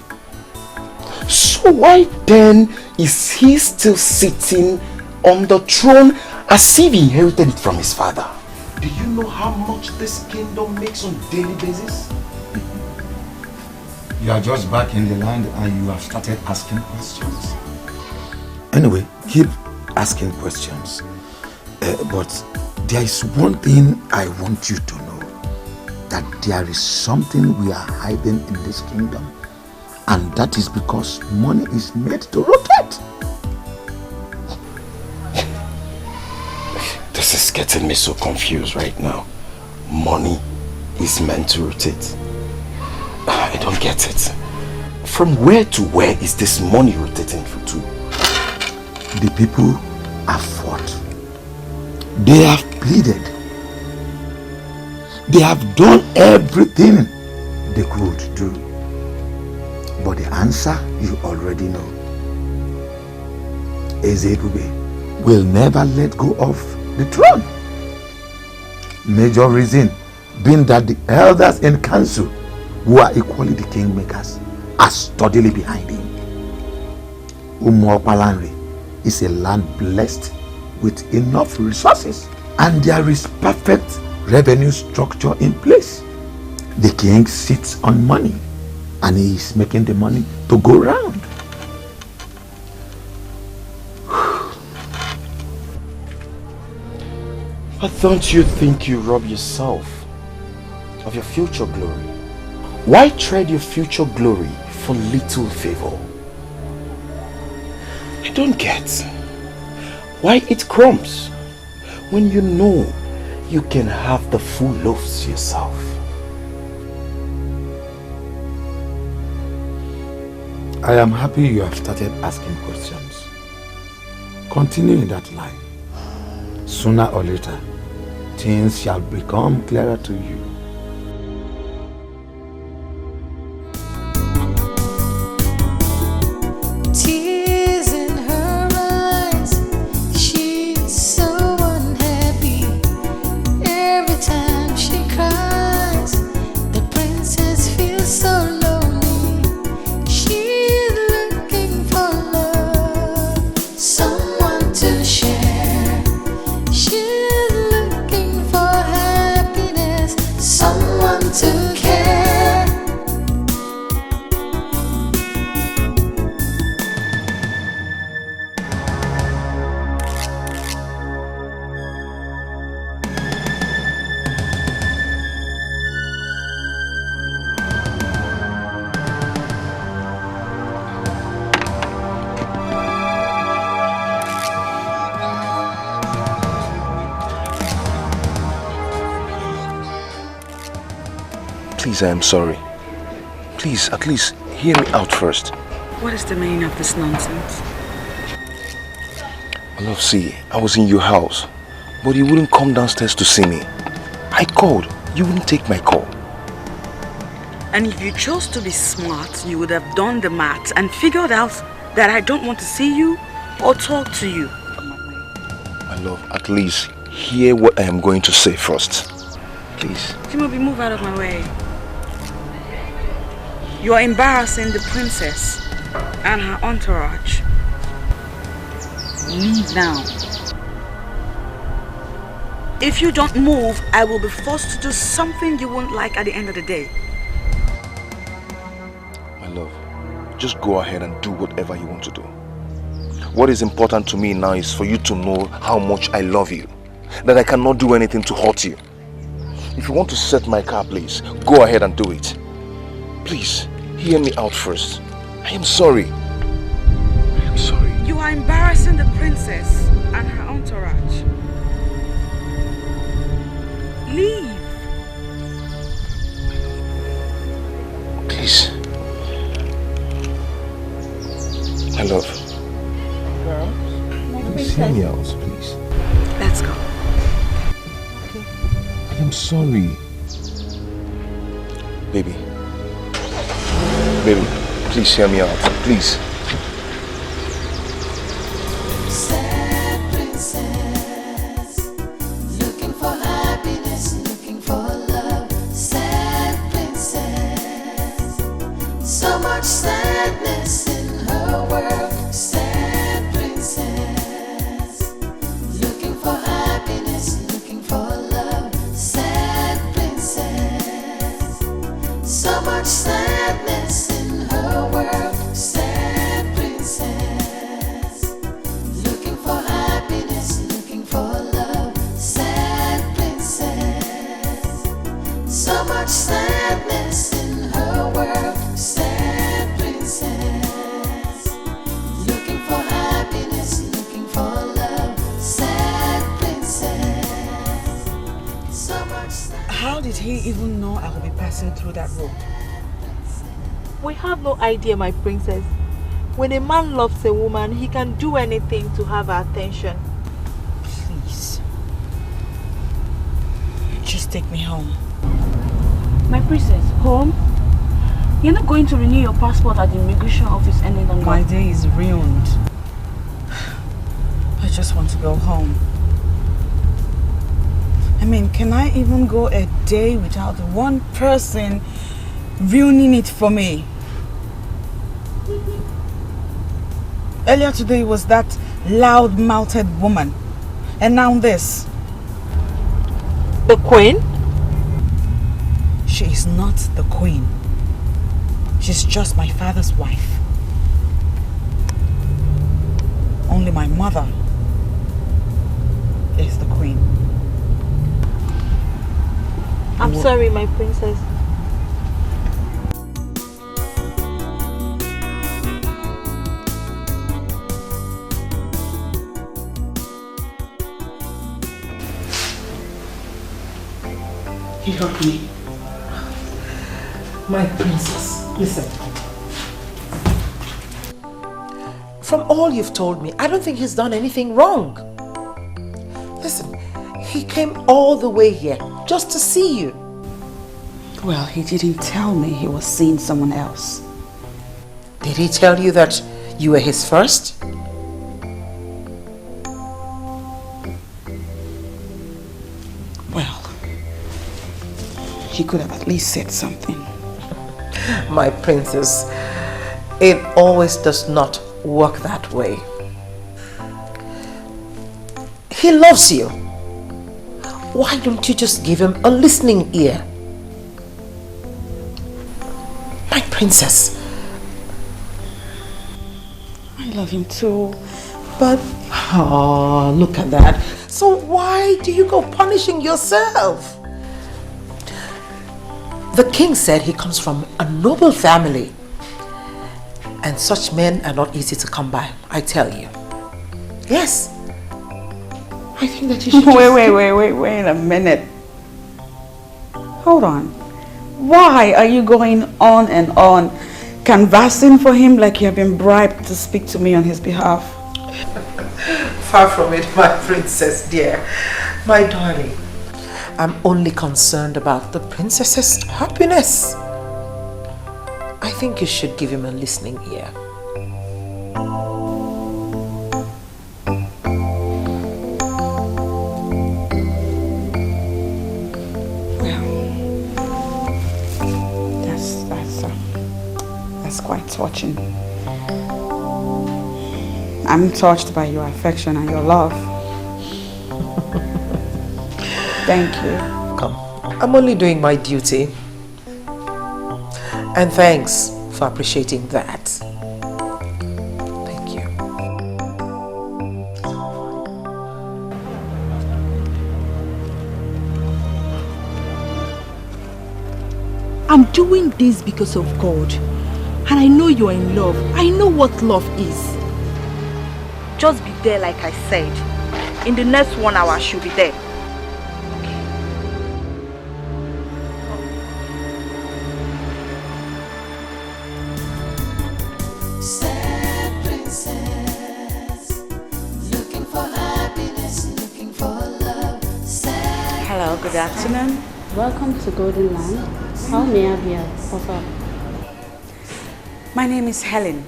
Speaker 8: So why then is he still sitting on the throne as if he inherited it from his father? Do you know how much this kingdom makes on a daily basis?
Speaker 5: You are just back in the land and you have started asking questions. Anyway, keep asking questions. But there is one thing I want you to know. That there is something we are hiding in this kingdom. And that is because money is made to rotate.
Speaker 8: This is getting me so confused right now. Money is meant to rotate. I don't get it. From where to where is this money rotating to?
Speaker 5: The people have fought. They have pleaded. They have done everything they could do. But the answer you already know. Ezebube will never let go of the throne. Major reason being that the elders in council, who are equally the kingmakers, are steadily behind him. Umuokwalanri is a land blessed with enough resources, and there is perfect revenue structure in place. The king sits on money and he is making the money to go round.
Speaker 8: But don't you think you rob yourself of your future glory? Why trade your future glory for little favor? I don't get why eat crumbs when you know you can have the full loaves yourself.
Speaker 5: I am happy you have started asking questions. Continue in that line. Sooner or later, things shall become clearer to you.
Speaker 14: Tears in her eyes, she's so unhappy. Every time she cries, the princess feels so lonely. She's looking for love, someone to share. She's looking for happiness, someone to care.
Speaker 8: Please, I am sorry. Please, at least hear me out first.
Speaker 2: What is the meaning of this nonsense?
Speaker 8: My love, see, I was in your house, but you wouldn't come downstairs to see me. I called, you wouldn't take my call.
Speaker 2: And if you chose to be smart, you would have done the math and figured out that I don't want to see you or talk to you.
Speaker 8: My love, at least hear what I am going to say first. Please.
Speaker 2: Chimobi, move out of my way. You are embarrassing the princess and her entourage. Leave now. If you don't move, I will be forced to do something you won't like at the end of the day.
Speaker 8: My love, just go ahead and do whatever you want to do. What is important to me now is for you to know how much I love you. That I cannot do anything to hurt you. If you want to set my car, please, go ahead and do it. Please, hear me out first. I am sorry. I am sorry.
Speaker 2: You are embarrassing the princess and her entourage. Leave.
Speaker 8: Please. My love.
Speaker 2: Girl.
Speaker 8: Please hear me out, please.
Speaker 2: Let's go.
Speaker 8: I am sorry. Baby. Baby, please hear me out. Please.
Speaker 14: Sad princess, looking for happiness, looking for love. Sad princess, so much sadness in her world. Sad princess, looking for happiness, looking for love. Sad princess, so much sadness in her world. Sad princess, looking for happiness, looking for love. Sad princess, so much sadness in her world. Sad princess, looking for happiness, looking for love. Sad princess, so much sadness.
Speaker 2: How did he even know I would be passing through that road?
Speaker 6: We have no idea, my princess. When a man loves a woman, he can do anything to have her attention.
Speaker 2: Please. Just take me home.
Speaker 10: My princess, home? You're not going to renew your passport at the immigration office any longer.
Speaker 2: My day is ruined. I just want to go home. I mean, can I even go a day without one person ruining it for me? Earlier today was that loud-mouthed woman. And now this.
Speaker 6: The queen?
Speaker 2: She is not the queen. She's just my father's wife. Only my mother is the queen.
Speaker 6: I'm sorry, my princess.
Speaker 11: He hurt me. My princess, listen. From all you've told me, I don't think he's done anything wrong. Listen, he came all the way here just to see you.
Speaker 2: Well, he didn't tell me he was seeing someone else.
Speaker 11: Did he tell you that you were his first?
Speaker 2: Well, he could have at least said something.
Speaker 11: My princess, it always does not work that way. He loves you. Why don't you just give him a listening ear? My princess.
Speaker 2: I love him too, but...
Speaker 11: Oh, look at that. So why do you go punishing yourself? The king said he comes from a noble family. And such men are not easy to come by, I tell you. Yes. I think that you should
Speaker 2: Wait a minute. Hold on. Why are you going on and on, canvassing for him like you have been bribed to speak to me on his behalf?
Speaker 11: Far from it, my princess dear. My darling. I'm only concerned about the princess's happiness. I think you should give him a listening ear.
Speaker 2: That's quite touching. I'm touched by your affection and your love. Thank you.
Speaker 11: Come, I'm only doing my duty. And thanks for appreciating that. Thank you.
Speaker 3: I'm doing this because of God. And I know you're in love. I know what love is. Just be there like I said. In the next 1 hour, I should be there.
Speaker 14: Sad princess, looking for happiness, looking for love. Sad
Speaker 2: Hello, good afternoon.
Speaker 9: Welcome to Golden Land. How may I be of help?
Speaker 2: My name is Helen,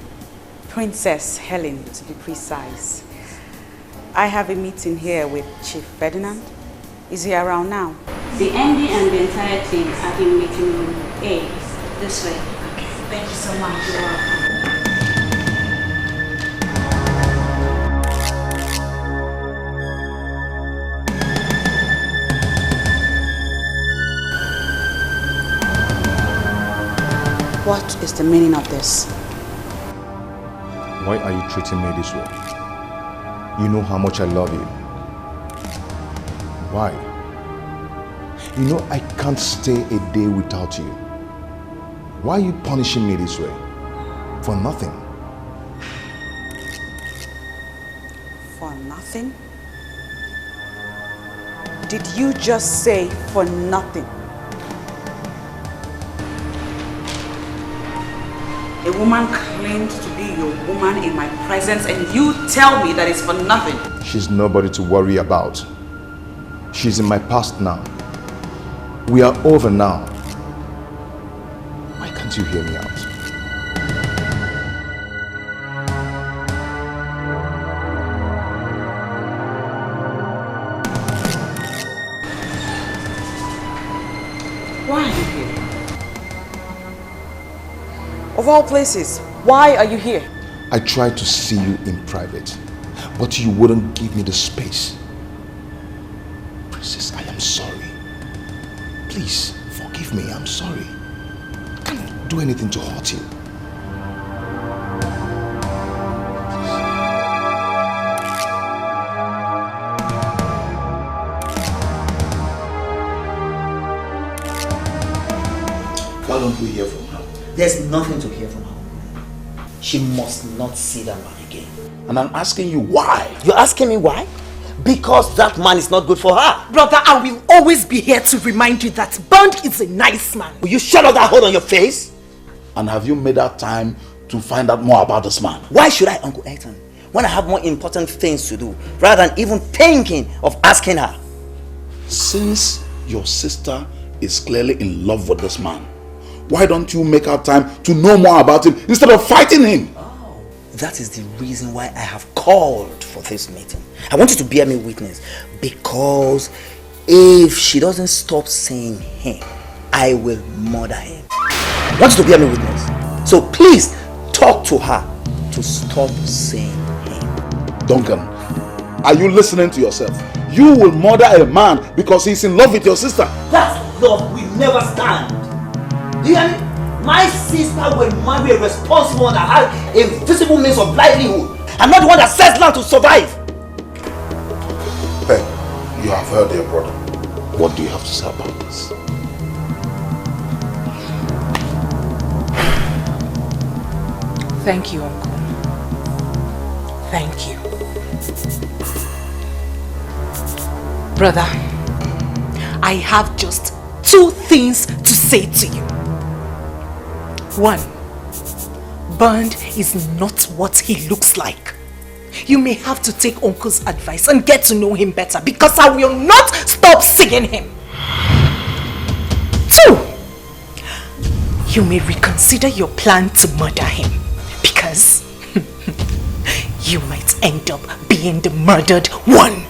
Speaker 2: Princess Helen to be precise. I have a meeting here with Chief Ferdinand. Is he around now?
Speaker 9: The MD and the entire team are in meeting room A. This way.
Speaker 2: Okay, thank you so much. You're welcome. What is the meaning of this?
Speaker 12: Why are you treating me this way? You know how much I love you. Why? You know I can't stay a day without you. Why are you punishing me this way? For nothing.
Speaker 2: For nothing? Did you just say for nothing? A woman claimed to be your woman in my presence and you tell me that it's for nothing.
Speaker 12: She's nobody to worry about. She's in my past now. We are over now. Why can't you hear me out?
Speaker 2: Why are you here? Of all places, why are you here?
Speaker 12: I tried to see you in private, but you wouldn't give me the space. Princess, I am sorry. Please, forgive me, I'm sorry. I can't do anything to hurt you.
Speaker 5: Why don't we hear from her? There's nothing to hear from her. She must not see that man again.
Speaker 20: And I'm asking you why?
Speaker 5: You're asking me why? Because that man is not good for her.
Speaker 3: Brother, I will always be here to remind you that Bond is a nice man.
Speaker 5: Will you shut up that hole on your face?
Speaker 20: And have you made that time to find out more about this man?
Speaker 5: Why should I, Uncle Ethan, when I have more important things to do, rather than even thinking of asking her?
Speaker 20: Since your sister is clearly in love with this man, why don't you make out time to know more about him instead of fighting him?
Speaker 5: Oh, that is the reason why I have called for this meeting. I want you to bear me witness, because if she doesn't stop saying him, I will murder him. I want you to bear me witness. So please talk to her to stop saying him.
Speaker 20: Duncan, are you listening to yourself? You will murder a man because he's in love with your sister.
Speaker 5: That love will never stand. Do you hear me? My sister will marry a responsible one that has a visible means of livelihood. I'm not the one that sells land to survive.
Speaker 20: Hey, you have heard your brother. What do you have to say about this?
Speaker 3: Thank you, Uncle. Thank you. Brother, I have just 2 things to say to you. 1, Bond is not what he looks like. You may have to take Uncle's advice and get to know him better, because I will not stop seeing him. 2, you may reconsider your plan to murder him, because you might end up being the murdered one.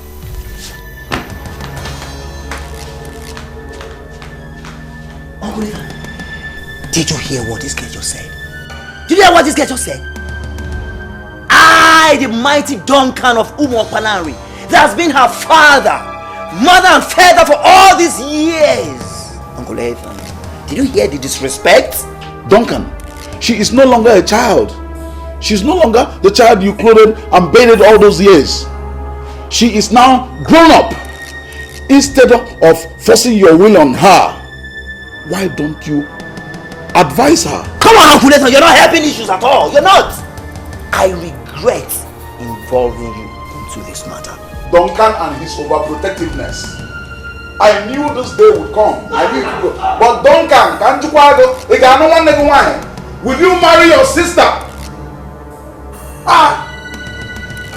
Speaker 5: Uncle, did you hear what this girl just said? Did you hear what this girl just said? I, the mighty Duncan of Umokpanari, that has been her father
Speaker 15: mother and father for all these years. Uncle Ethan, did you hear the disrespect?
Speaker 20: Duncan, she is no longer a child. She's no longer the child you clothed and bathed all those years. She is now grown up. Instead of forcing your will on her, why don't you advise her?
Speaker 15: Come on, Uncle Ethan, you're not helping issues at all. You're not. I regret involving you into this matter.
Speaker 20: Duncan and his overprotectiveness. I knew this day would come. I knew it would. But Duncan, can't you go? Will you marry your sister?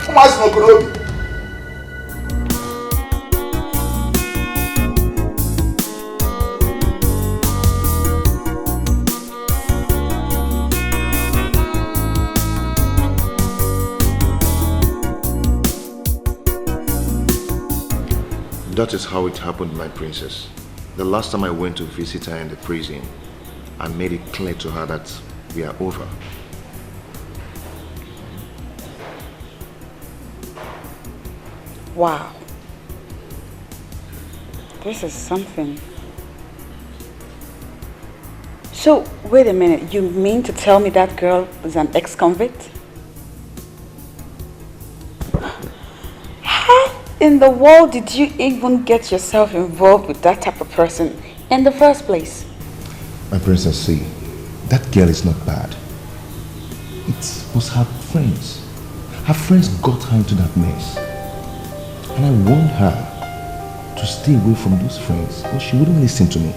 Speaker 20: Come on, Snokurobi.
Speaker 12: That is how it happened, my princess. The last time I went to visit her in the prison, I made it clear to her that we are over.
Speaker 2: Wow. This is something. So, wait a minute. You mean to tell me that girl is an ex-convict? How in the world did you even get yourself involved with that type of person in the first place?
Speaker 12: My princess, see, that girl is not bad. It was her friends. Her friends got her into that mess. And I warned her to stay away from those friends, but she wouldn't listen to me.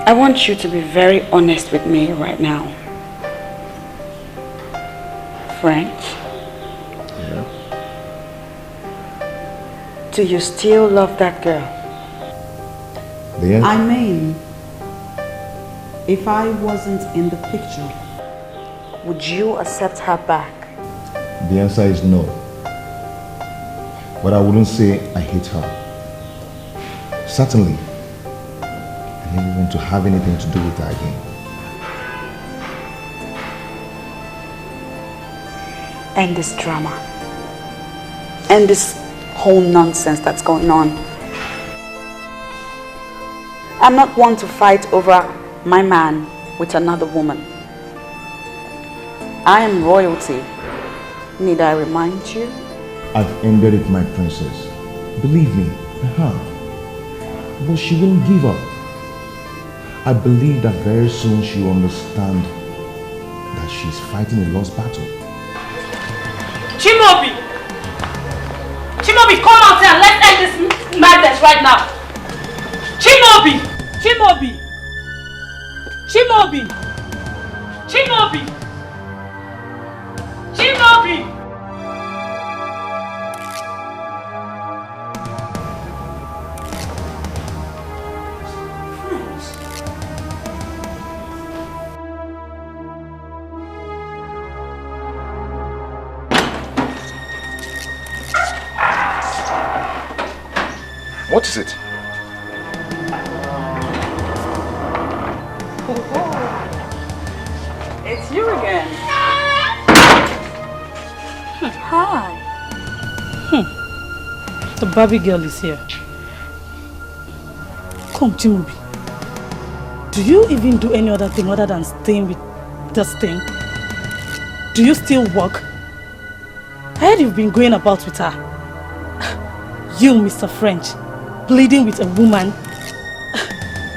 Speaker 2: I want you to be very honest with me right now. French?
Speaker 12: Yeah?
Speaker 2: Do you still love that girl?
Speaker 12: Yeah.
Speaker 21: I mean, if I wasn't in the picture,
Speaker 2: would you accept her back?
Speaker 12: The answer is no. But I wouldn't say I hate her. Certainly, I never want to have anything to do with her again.
Speaker 2: End this drama. End this whole nonsense that's going on. I'm not one to fight over my man with another woman. I am royalty. Need I remind you?
Speaker 12: I've ended it, my princess. Believe me, I have. But she won't give up. I believe that very soon she will understand that she's fighting a lost battle.
Speaker 10: Chimobi! Chimobi, come out here and let's end this madness right now! Chimobi! Chimobi! Chimobi! Chimobi! Chimobi!
Speaker 12: What is it?
Speaker 2: It's you again.
Speaker 10: Hi. The Barbie girl is here. Come, Chimobi. Do you even do any other thing other than staying with this thing? Do you still work? I heard you've been going about with her. You, Mr. French, pleading with a woman.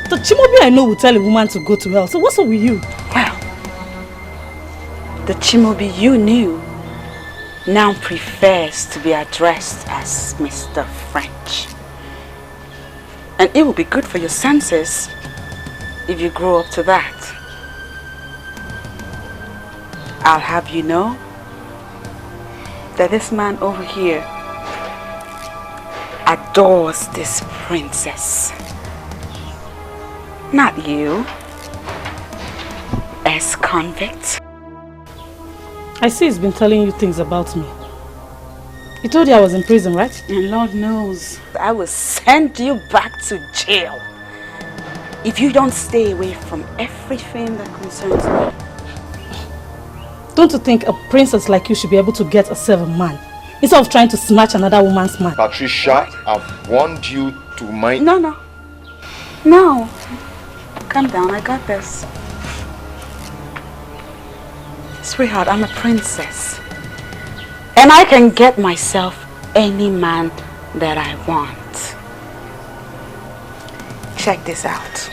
Speaker 10: The Chimobi I know will tell a woman to go to hell. So what's up with you?
Speaker 2: Well, the Chimobi you knew now prefers to be addressed as Mr. French. And it will be good for your senses if you grow up to that. I'll have you know that this man over here adores this princess. Not you, ex-convict.
Speaker 10: I see he's been telling you things about me.
Speaker 22: He told you I was in prison, right?
Speaker 2: And Lord knows, I will send you back to jail if you don't stay away from everything that concerns me.
Speaker 22: Don't you think a princess like you should be able to get herself a man instead of trying to snatch another woman's man?
Speaker 8: Patricia, I've warned you to mind...
Speaker 2: No. Calm down, I got this. Sweetheart, I'm a princess. And I can get myself any man that I want. Check this out.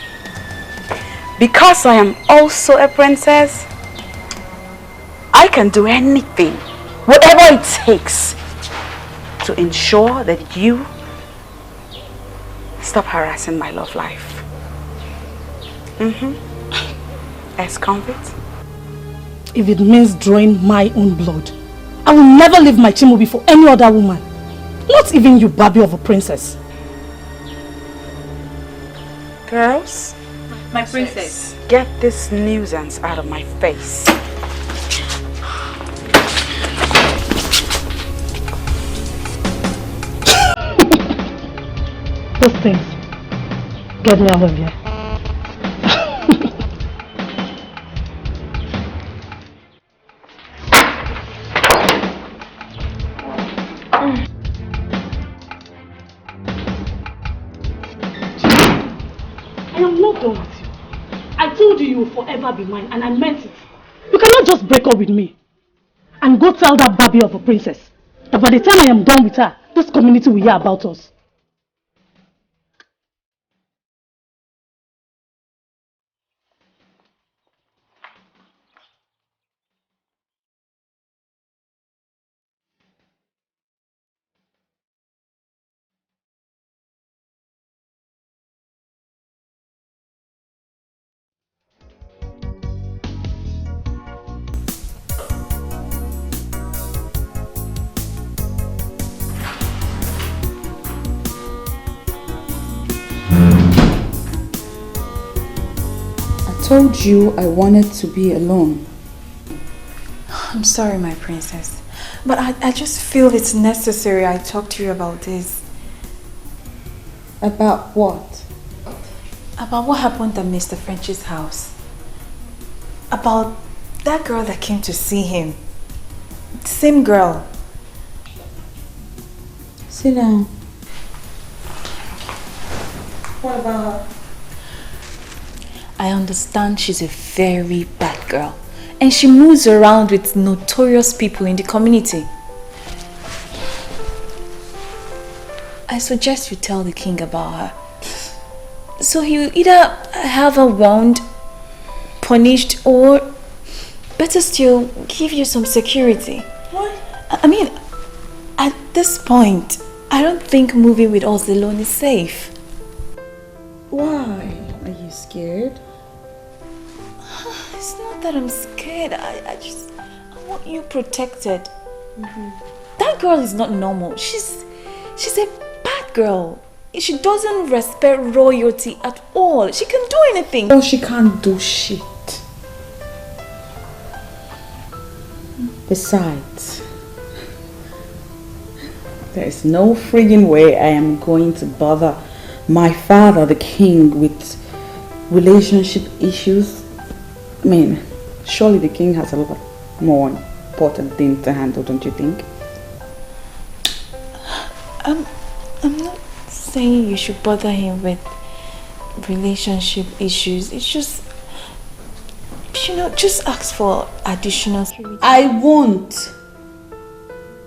Speaker 2: Because I am also a princess, I can do anything, whatever it takes, to ensure that you stop harassing my love life. Ex-convict?
Speaker 22: If it means drawing my own blood, I will never leave my Chimubi for any other woman. Not even you, Barbie of a princess.
Speaker 2: Girls,
Speaker 6: my princess,
Speaker 2: get this nuisance out of my face.
Speaker 22: Those things. Get me out of here. I am not done with you. I told you you will forever be mine, and I meant it. You cannot just break up with me and go tell that Barbie of a princess that by the time I am done with her, this community will hear about us.
Speaker 2: I told you I wanted to be alone.
Speaker 17: I'm sorry, my princess, but I just feel it's necessary I talk to you about this.
Speaker 2: About what?
Speaker 17: About what happened at Mr. French's house. About that girl that came to see him. The same girl.
Speaker 2: Sit down.
Speaker 17: What about her? I understand she's a very bad girl and she moves around with notorious people in the community. I suggest you tell the king about her. So he'll either have her wound, punished, or better still, give you some security. What? I mean, at this point, I don't think moving with us alone is safe.
Speaker 2: Why? Are you scared?
Speaker 17: It's not that I'm scared. I want you protected. That girl is not normal. She's a bad girl. She doesn't respect royalty at all. She can do anything.
Speaker 2: Oh, she can't do shit. Besides, there is no friggin' way I am going to bother my father, the king, with relationship issues. I mean, surely the king has a lot more important things to handle, don't you think?
Speaker 17: I'm not saying you should bother him with relationship issues. It's just, you know, just ask for additional security.
Speaker 2: I won't.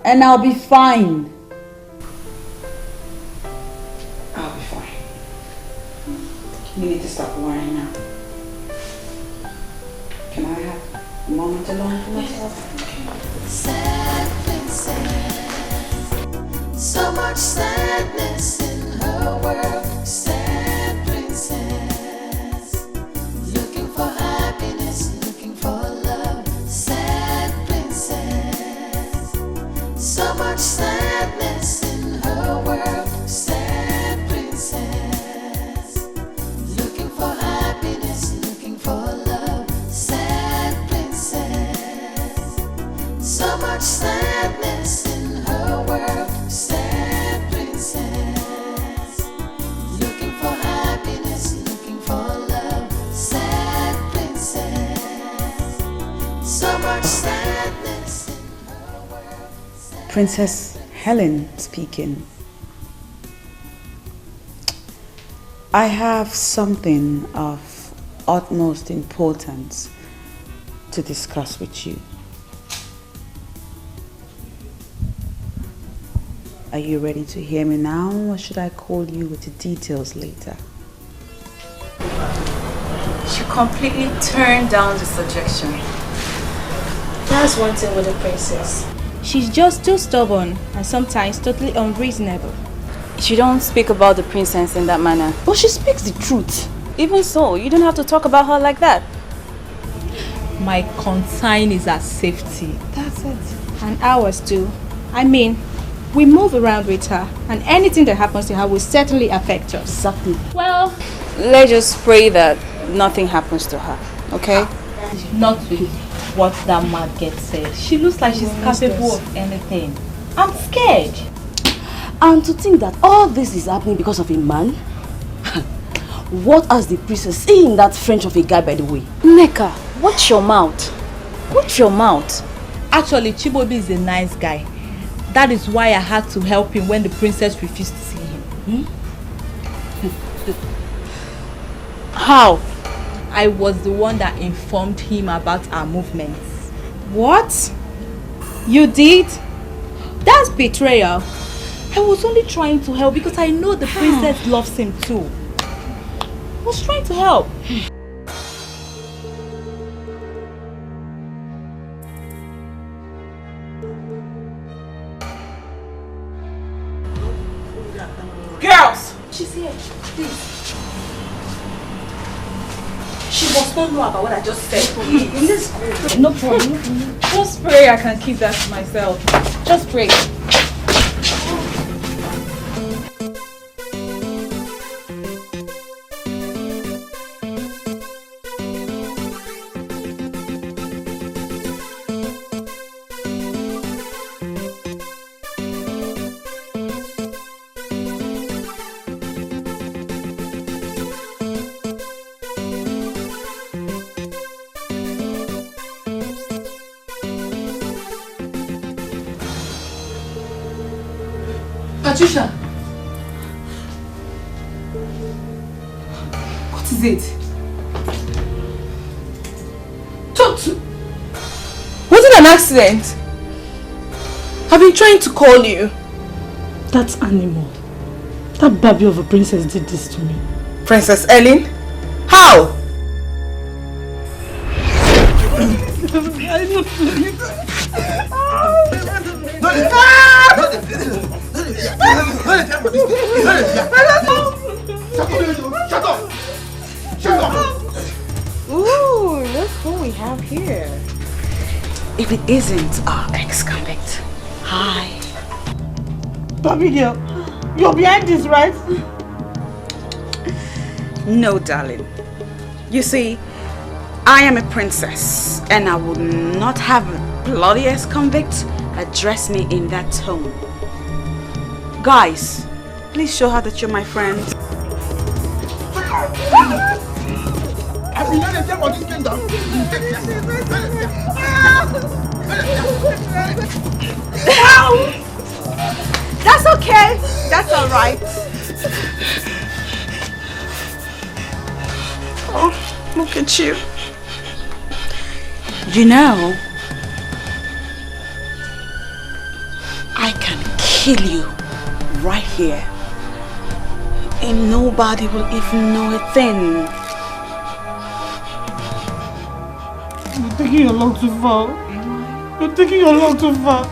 Speaker 2: And I'll be fine. I'll be fine. You need to stop worrying now. Can I have a moment alone for myself?
Speaker 14: Sad princess, so much sadness in her world. Sad princess, looking for happiness, looking for love. Sad princess, so much sadness in her world. Sad princess, looking for happiness, looking for love. Sad princess, so much sadness in her world.
Speaker 2: Princess Helen speaking. I have something of utmost importance to discuss with you. Are you ready to hear me now, or should I call you with the details later?
Speaker 17: She completely turned down the suggestion. That's one thing with the princess.
Speaker 6: She's just too stubborn and sometimes totally unreasonable.
Speaker 13: She don't speak about the princess in that manner.
Speaker 6: But she speaks the truth.
Speaker 13: Even so, you don't have to talk about her like that.
Speaker 6: My concern is her safety. That's it. And ours too. I mean, we move around with her, and anything that happens to her will certainly affect us.
Speaker 13: Exactly. Well, let's just pray that nothing happens to her, okay?
Speaker 22: Not with what that mad gets said. She looks like she's capable of anything. I'm scared.
Speaker 18: And to think that all this is happening because of a man? What has the princess seen in that French of a guy, by the way?
Speaker 13: Nneka, watch your mouth. Watch your mouth.
Speaker 22: Actually, Chibobi is a nice guy. That is why I had to help him when the princess refused to see him.
Speaker 13: How?
Speaker 22: I was the one that informed him about our movements.
Speaker 6: What? You did? That's betrayal. I was only trying to help because I know the princess loves him too. I was trying to help.
Speaker 3: Girls!
Speaker 22: She's here, please.
Speaker 3: She must not know about what I just said.
Speaker 22: Let's go. No problem. Just pray I can keep that to myself. Just pray.
Speaker 3: Patricia! What is it? Tonto! Was it an accident? I've been trying to call you.
Speaker 22: That animal. That baby of a princess did this to me.
Speaker 3: Princess Ellen? How?
Speaker 16: Shut up! Shut up!
Speaker 2: Ooh, look who we have here. If it isn't our ex-convict. Hi.
Speaker 22: Baby girl, you're behind this, right?
Speaker 2: No, darling. You see, I am a princess, and I would not have a bloody ex-convict address me in that tone. Guys, please show her that you're my friend.
Speaker 16: I've been letting them on this kingdom.
Speaker 2: That's okay. That's all right. Oh, look at you. You know, I can kill you right here. And nobody will even know a thing.
Speaker 22: You're taking your long too far. You're taking your long too far.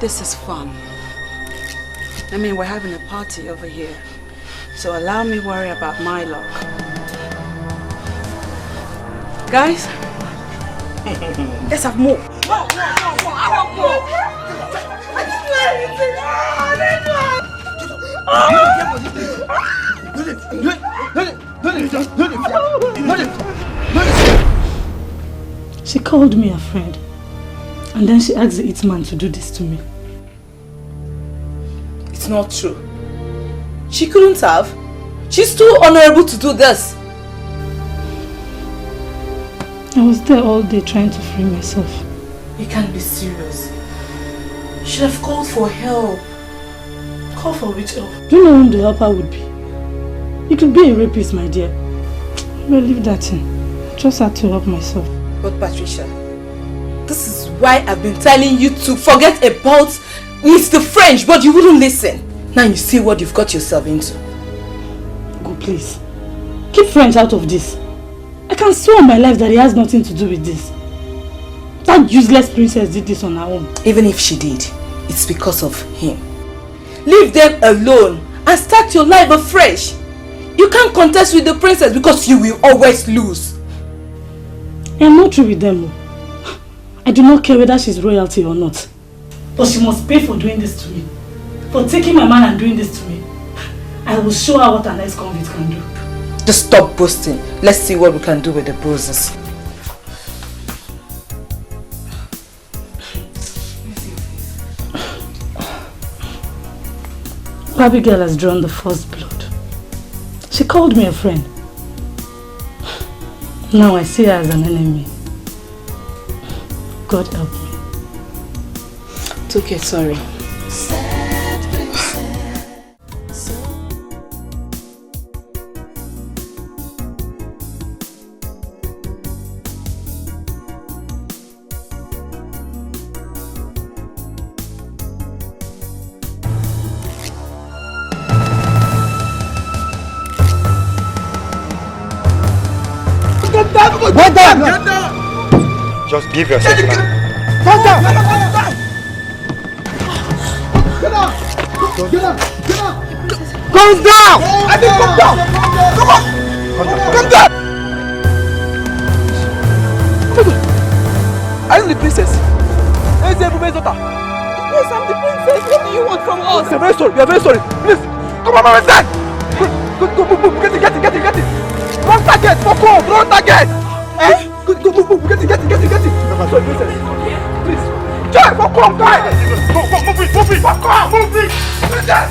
Speaker 2: This is fun. I mean, we're having a party over here. So allow me worry about my luck. Guys, let's have more.
Speaker 16: I want more. I didn't do anything.
Speaker 22: She called me a friend. And then she asked the hitman to do this to me.
Speaker 3: It's not true. She couldn't have. She's too honorable to do this.
Speaker 1: I was there all day trying to free myself.
Speaker 3: You can't be serious. You should have called for help. Call for which help?
Speaker 1: Do you know whom the helper would be? It could be a rapist, my dear. Well, leave that in. I just had to help myself.
Speaker 3: But Patricia, this is why I've been telling you to forget about Mr. French, but you wouldn't listen. Now you see what you've got yourself into.
Speaker 1: Go, please. Keep French out of this. I can swear on my life that he has nothing to do with this. That useless princess did this on her own.
Speaker 3: Even if she did, it's because of him. Leave them alone and start your life afresh. You can't contest with the princess because you will always lose.
Speaker 1: I am not through with them. I do not care whether she's royalty or not. But she must pay for doing this to me. For taking my man and doing this to me. I will show her what an ex-convict can do.
Speaker 3: Just stop boasting. Let's see what we can do with the bruises.
Speaker 1: Abigail has drawn the first blood. She called me a friend. Now I see her as an enemy. God help me.
Speaker 3: It's okay, sorry.
Speaker 16: Get down!
Speaker 8: Just give yourself time.
Speaker 16: Get down! Get down! Get down! Get down! Come down! I think come down! Come on! Come down!
Speaker 19: Are you the princess? Where's the Ebume's daughter?
Speaker 22: Yes, I'm the princess. What do you want from us?
Speaker 19: We are very sorry. We are very sorry. Please, come on, my son. Go, get it. Run target, fuck off, run target. Eh? Go, get it. Sorry, princess. Please. Joy, fuck off, guys. Move it. Fuck off, move it. Princess.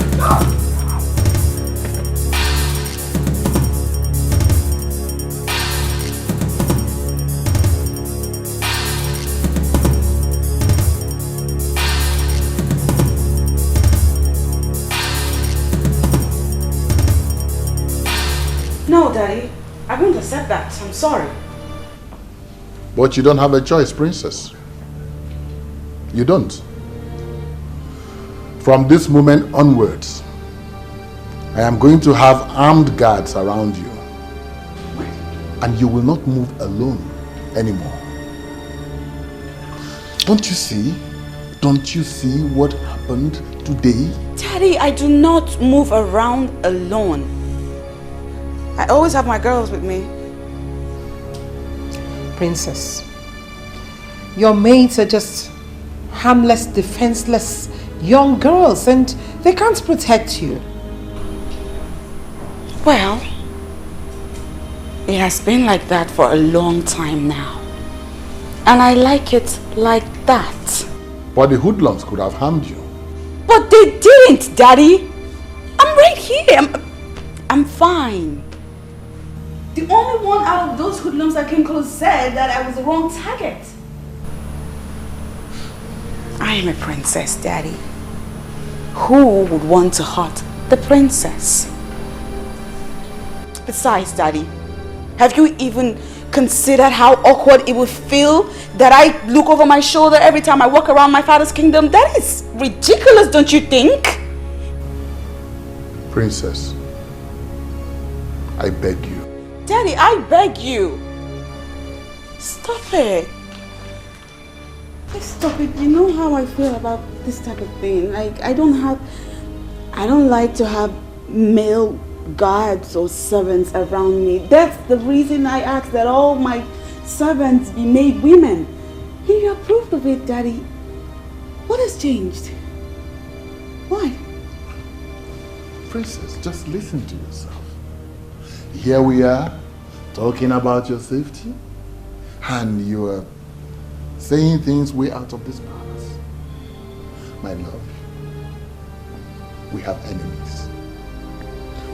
Speaker 2: No, Daddy. I won't accept that. I'm sorry.
Speaker 20: But you don't have a choice, princess. You don't. From this moment onwards, I am going to have armed guards around you. And you will not move alone anymore. Don't you see? Don't you see what happened today?
Speaker 2: Daddy, I do not move around alone. I always have my girls with me.
Speaker 11: Princess, your maids are just harmless, defenseless young girls and they can't protect you.
Speaker 2: Well, it has been like that for a long time now. And I like it like that.
Speaker 20: But the hoodlums could have harmed you.
Speaker 2: But they didn't, Daddy. I'm right here. I'm fine. The only one out of those hoodlums that came close said that I was the wrong target. I am a princess, Daddy. Who would want to hurt the princess? Besides, Daddy, have you even considered how awkward it would feel that I look over my shoulder every time I walk around my father's kingdom? That is ridiculous, don't you think?
Speaker 20: Princess, I beg you.
Speaker 2: Daddy, I beg you. Stop it. Please stop it. You know how I feel about this type of thing. Like, I don't like to have male guards or servants around me. That's the reason I asked that all my servants be made women. And you approved of it, Daddy. What has changed? Why?
Speaker 20: Princess, just listen to yourself. Here we are, talking about your safety, and you are saying things way out of this palace. My love, we have enemies.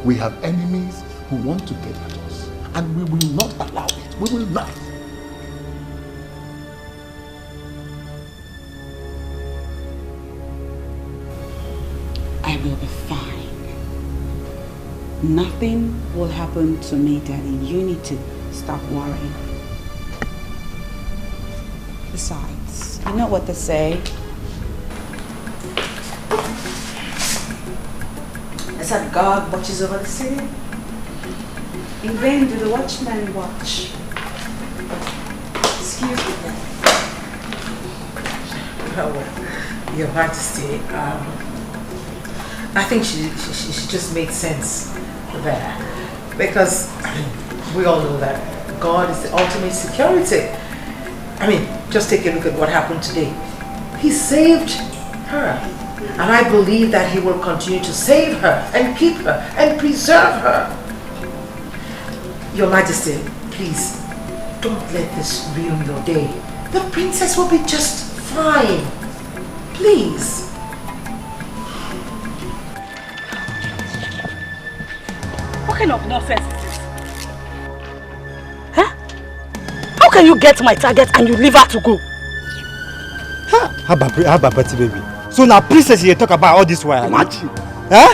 Speaker 20: We have enemies who want to get at us, and we will not allow it. We will not.
Speaker 21: You'll be fine. Nothing will happen to me, Daddy. You need to stop worrying. Besides, you know what they say. Is that God watches over the city? In vain do the watchmen watch. Excuse me, Daddy.
Speaker 11: Oh, well, Your Majesty, I think she just made sense there. Because we all know that God is the ultimate security. I mean, just take a look at what happened today. He saved her. And I believe that he will continue to save her and keep her and preserve her. Your Majesty, please, don't let this ruin your day. The princess will be just fine. Please.
Speaker 1: What kind of nonsense is this? Huh? How can you get my target and you leave her to go?
Speaker 4: How about Betty, baby? So now princess you talk about all this while.
Speaker 16: Imagine.
Speaker 4: Huh?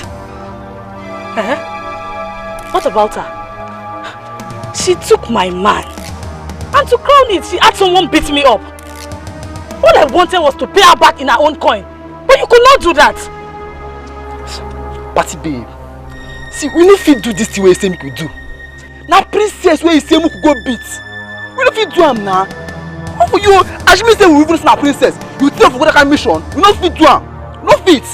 Speaker 1: What about her? She took my man. And to crown it, she had someone beat me up. All I wanted was to pay her back in her own coin. But you could not do that.
Speaker 16: Party babe. See, we no fit do this thing where you say we could do. Now princess where you say we could go beat. We no fit do am now. How for you? As you say we even see a princess, you tell for that kind of mission. We no fit do am. No fit.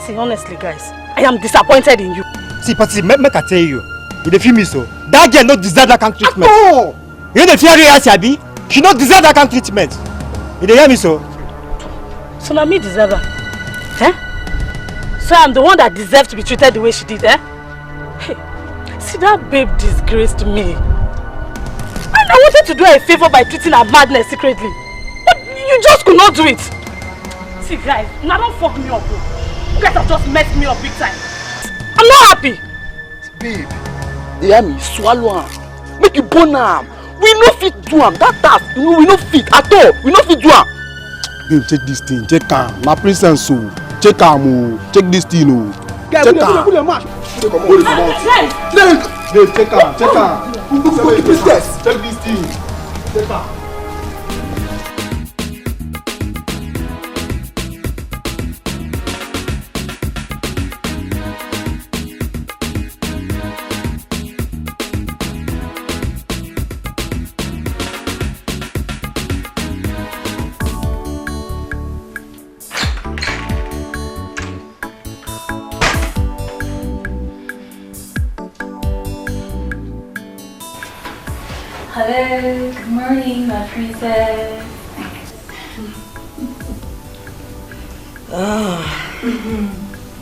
Speaker 1: See, honestly, guys, I am disappointed in you.
Speaker 4: See, Patty, make I tell you. You dey feel me so? That girl no deserve that kind of treatment.
Speaker 16: No.
Speaker 4: You dey fear reality, Abi? She no deserve that kind of treatment. You dey hear me so?
Speaker 1: So now me deserve her. Eh? So I'm the one that deserves to be treated the way she did, eh? Hey, see, that babe disgraced me. And I wanted to do her a favor by treating her madness secretly. But you just could not do it. See, guys, now don't fuck me up. You guys have just messed me up big time. I'm not happy.
Speaker 16: Babe, you hear me? Swallow am. Make you burn am. We no fit do am. That task, we no fit at all. We no fit do am.
Speaker 7: Babe, check this thing. Check am. My princess, so check am. Check this thing.
Speaker 16: Check am. Put your match. Check am.
Speaker 7: Babe, check am. Check am.
Speaker 16: Princess,
Speaker 7: check this thing.
Speaker 16: Check am.
Speaker 17: Hello, good morning, my princess.
Speaker 21: Oh,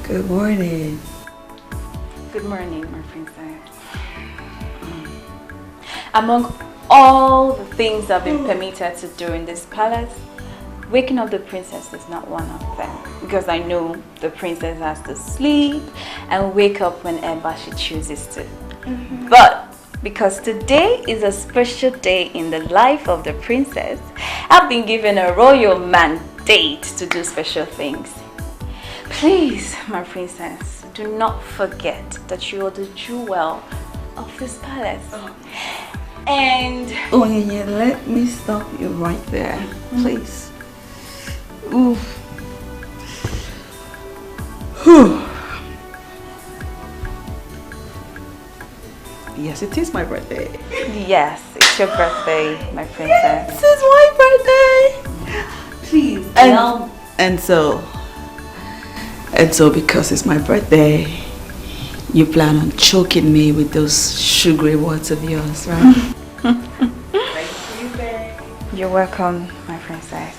Speaker 21: good morning.
Speaker 17: Good morning, my princess. Among all the things I've been permitted to do in this palace, waking up the princess is not one of them. Because I know the princess has to sleep and wake up whenever she chooses to. But because today is a special day in the life of the princess, I've been given a royal mandate to do special things. Please, my princess, do not forget that you are the jewel of this palace. And
Speaker 21: Oh, yeah, let me stop you right there, please. Ooh. Whew. Yes, it is my birthday.
Speaker 17: yes, it's your birthday, my princess.
Speaker 21: This is my birthday. Please. And so because it's my birthday, you plan on choking me with those sugary words of yours, right?
Speaker 17: Thank you, babe. You're welcome, my princess.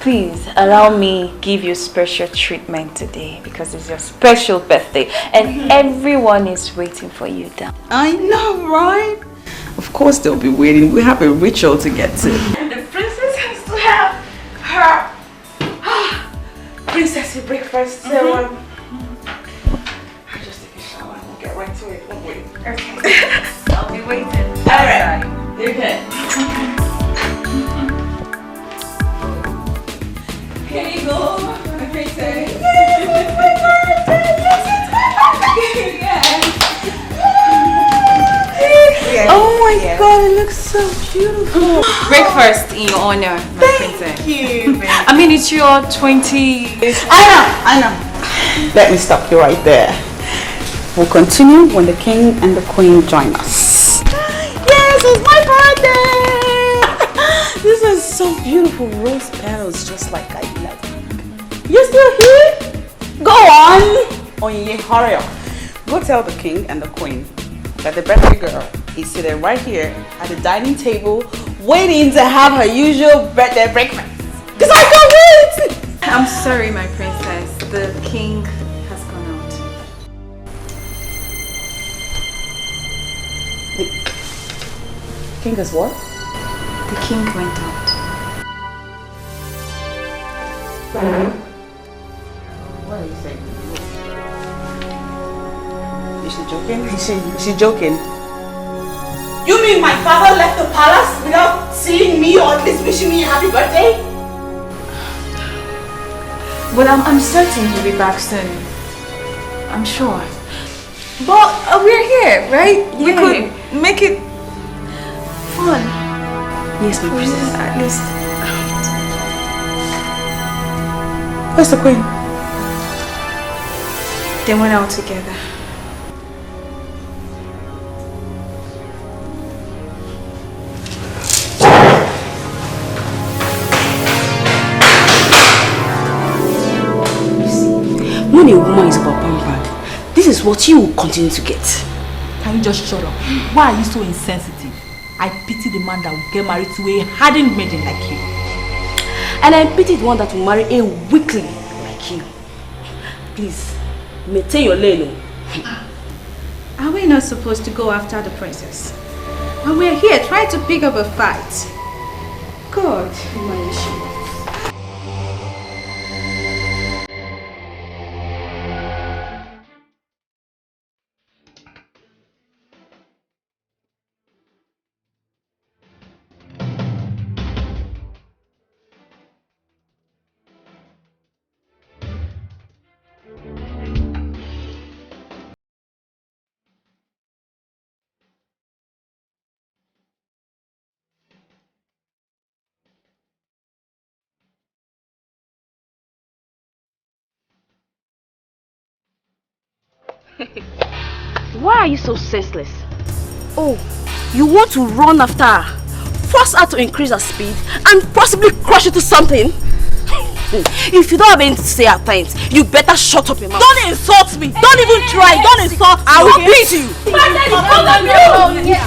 Speaker 17: Please allow me give you special treatment today because it's your special birthday and everyone is waiting for you down.
Speaker 21: I know, right? Of course they'll be waiting. We have a ritual to get to.
Speaker 17: And the princess has to have her princessy breakfast. So I'll just take a shower and we'll get right to it. Don't wait. Okay. I'll be waiting. Alright. You're good. Here you go, my princess.
Speaker 13: Breakfast in your honor, my princess.
Speaker 2: Thank you.
Speaker 13: I mean, it's your 20...
Speaker 2: I know. Let me stop you right there. We'll continue when the king and the queen join us. Yes, it's my birthday! This is so beautiful. Rose petals, just like I love. You're still here? Go on! Onye, hurry up. Go tell the king and the queen that the birthday girl is seated right here at the dining table waiting to have her usual birthday breakfast. Because I can't wait!
Speaker 13: I'm sorry, my princess. The king has gone out.
Speaker 2: The king is what?
Speaker 13: The king went out.
Speaker 2: What are you saying? Is she joking? Is she joking? You mean my father left the palace without seeing me or at least wishing me a happy birthday?
Speaker 13: Well, I'm certain he'll be back soon. I'm sure. But we're here, right? Yeah. We could make it fun.
Speaker 2: Yes, my princess.
Speaker 13: At least.
Speaker 2: Where's the queen?
Speaker 13: They went out together.
Speaker 18: When a woman is about pampered, this is what you will continue to get.
Speaker 6: Can you just shut up? Why are you so insensitive? I pity the man that will get married to a hardened maiden like you.
Speaker 18: And I pity the one that will marry a weakling like you. Please, maintain your lane.
Speaker 6: Are we not supposed to go after the princess? And we're here trying to pick up a fight. God, my issue.
Speaker 18: Why are you so senseless? Oh, you want to run after her, force her to increase her speed, and possibly crush into something? If you don't have anything to say at times, you better shut up your mouth.
Speaker 6: Don't insult me! Don't even try! Don't insult me!
Speaker 18: I will beat you!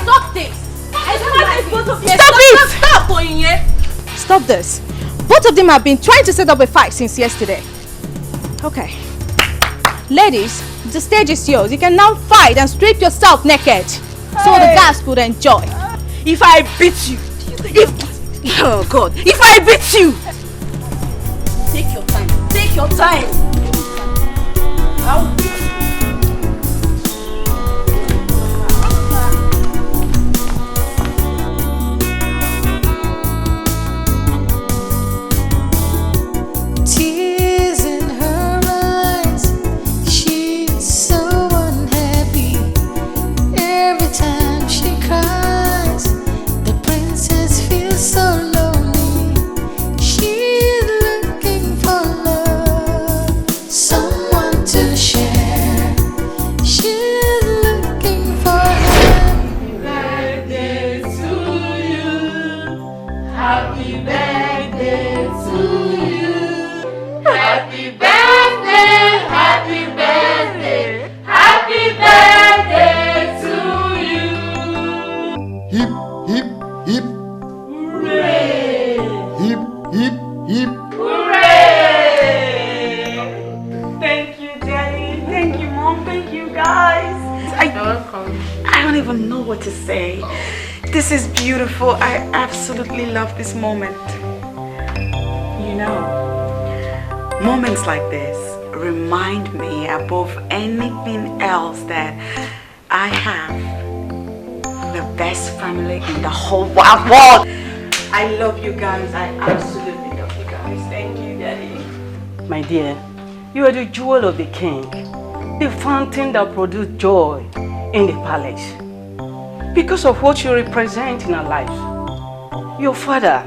Speaker 6: Stop this!
Speaker 18: Stop it!
Speaker 6: Stop, Onye! Stop this. Both of them have been trying to set up a fight since yesterday. Okay. Ladies, the stage is yours. You can now fight and strip yourself naked. So the guys could enjoy.
Speaker 18: If I beat you, oh God, if I beat you, take your time. Take your time. I'll beat you.
Speaker 14: Tears in her eyes, she's so unhappy. Every time she cries, the princess feels so lonely. She's looking for love, someone to share. She's looking for happy birthday to you. Happy birthday to you. Happy birthday, happy birthday, happy birthday to you.
Speaker 20: Hip, hip, hip.
Speaker 14: Hooray!
Speaker 20: Hip, hip, hip.
Speaker 14: Hooray!
Speaker 2: Thank you, Daddy. Thank you, Mom. Thank you, guys. I don't even know what to say. This is beautiful. I absolutely love this moment. You know, moments like this remind me above anything else that I have the best family in the whole wide world. I love you guys. I absolutely love you guys. Thank you, Daddy.
Speaker 5: My dear, you are the jewel of the king, the fountain that produced joy in the palace. Because of what you represent in our lives, Your father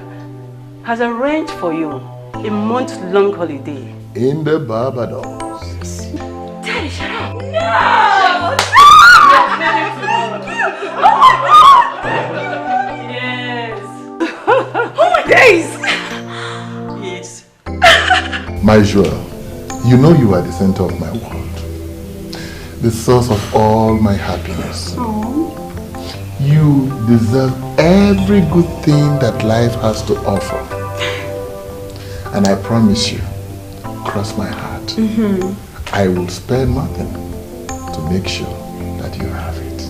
Speaker 5: has arranged for you a month-long holiday.
Speaker 20: In the Barbados.
Speaker 18: Daddy, shut up. No!
Speaker 5: Yes.
Speaker 18: Oh my days!
Speaker 5: Yes.
Speaker 12: My Joel, you know you are the center of my world, the source of all my happiness. You deserve every good thing that life has to offer. And I promise you, cross my heart, I will spare nothing to make sure that you have it.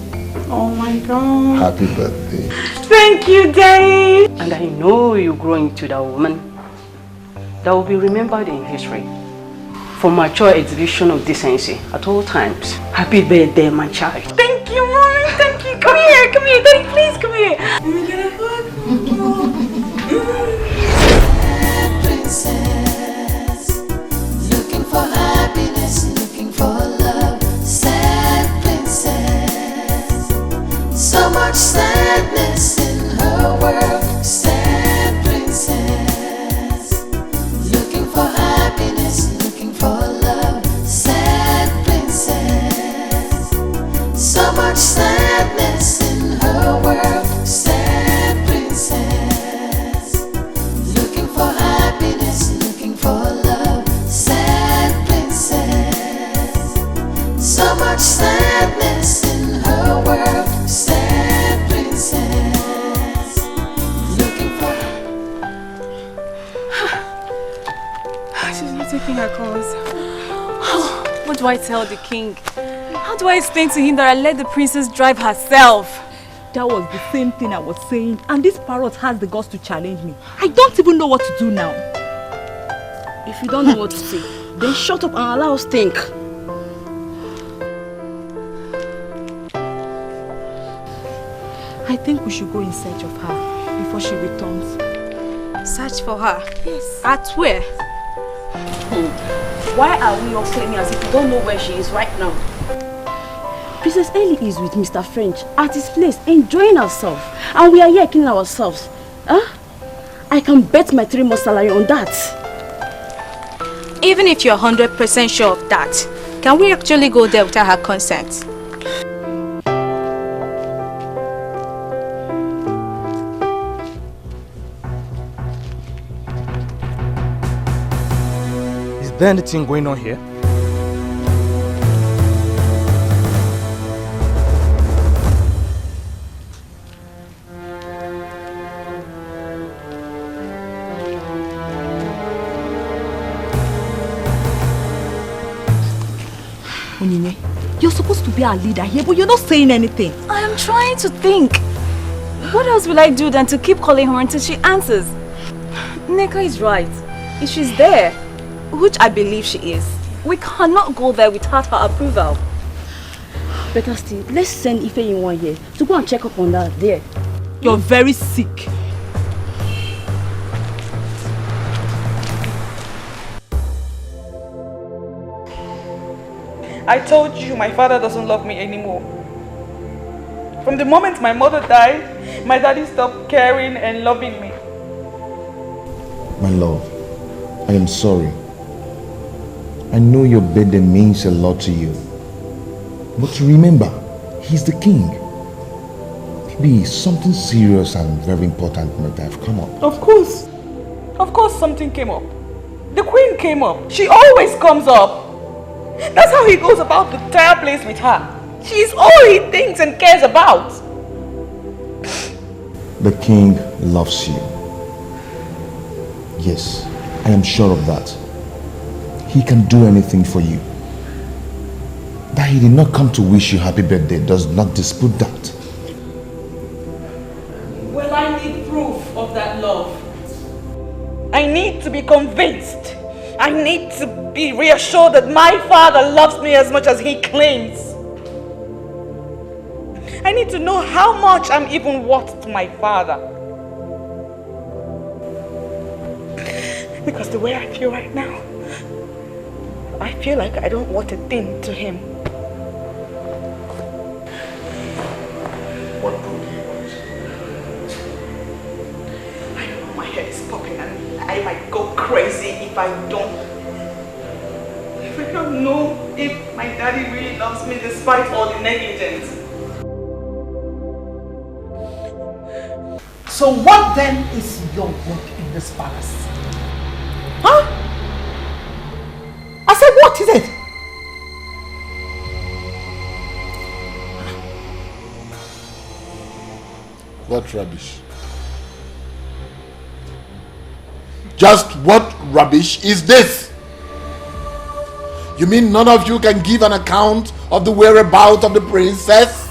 Speaker 18: Oh my God.
Speaker 12: Happy birthday.
Speaker 18: Thank you, Daddy.
Speaker 5: And I know you grow into that woman that will be remembered in history for mature exhibition of decency at all times. Happy birthday, my child.
Speaker 18: Thank you, Mommy. Thank you. Come here, Daddy, please come here. Let me get a hug.
Speaker 14: Princess, looking for happiness, looking for love. Sad princess, so much sadness in her world. Sad princess, looking for happiness, looking for love. Sad princess, so much sadness in her world. Sad princess, looking for happiness, looking for love. Sad princess, so much sadness in her world. Sad princess, looking for.
Speaker 13: She's not taking her calls. What do I tell the king? How do I explain to him that I let the princess drive herself?
Speaker 6: That was the same thing I was saying, and this parrot has the guts to challenge me. I don't even know what to do now.
Speaker 18: If you don't know what to say, then shut up and allow us think.
Speaker 6: I think we should go in search of her before she returns.
Speaker 13: Search for her?
Speaker 6: Yes.
Speaker 13: At where?
Speaker 18: Why are we all claiming as if we don't know where she is right now? Princess Ellie is with Mr. French at his place, enjoying herself. And we are here killing ourselves. Huh? I can bet my 3 months salary on that.
Speaker 13: Even if you're 100% sure of that, can we actually go there without her consent?
Speaker 19: Is there anything going on here?
Speaker 6: Onyinye, you're supposed to be our leader here, but you're not saying anything.
Speaker 13: I am trying to think. What else will I do than to keep calling her until she answers? Nneka is right. If she's there, which I believe she is, we cannot go there without her approval.
Speaker 18: Better still, let's send Ife in 1 year to go and check up on that there.
Speaker 6: You're very sick.
Speaker 2: I told you my father doesn't love me anymore. From the moment my mother died, my daddy stopped caring and loving me.
Speaker 12: My love, I am sorry. I know your birthday means a lot to you. But remember, he's the king. Maybe something serious and very important might have come up.
Speaker 2: Of course something came up. The queen came up. She always comes up. That's how he goes about the entire place with her. She's all he thinks and cares about.
Speaker 12: The king loves you. Yes, I am sure of that. He can do anything for you. That he did not come to wish you happy birthday does not dispute that.
Speaker 2: Well, I need proof of that love. I need to be convinced. I need to be reassured that my father loves me as much as he claims. I need to know how much I'm even worth to my father. Because the way I feel right now, I feel like I don't want a thing to him.
Speaker 12: What proof do you want?
Speaker 2: I might go crazy if I don't know if my daddy really loves me despite all the negligence. So what then is your work in this palace? Huh? I said, what is it?
Speaker 20: What rubbish? Just what rubbish is this? You mean none of you can give an account of the whereabouts of the princess?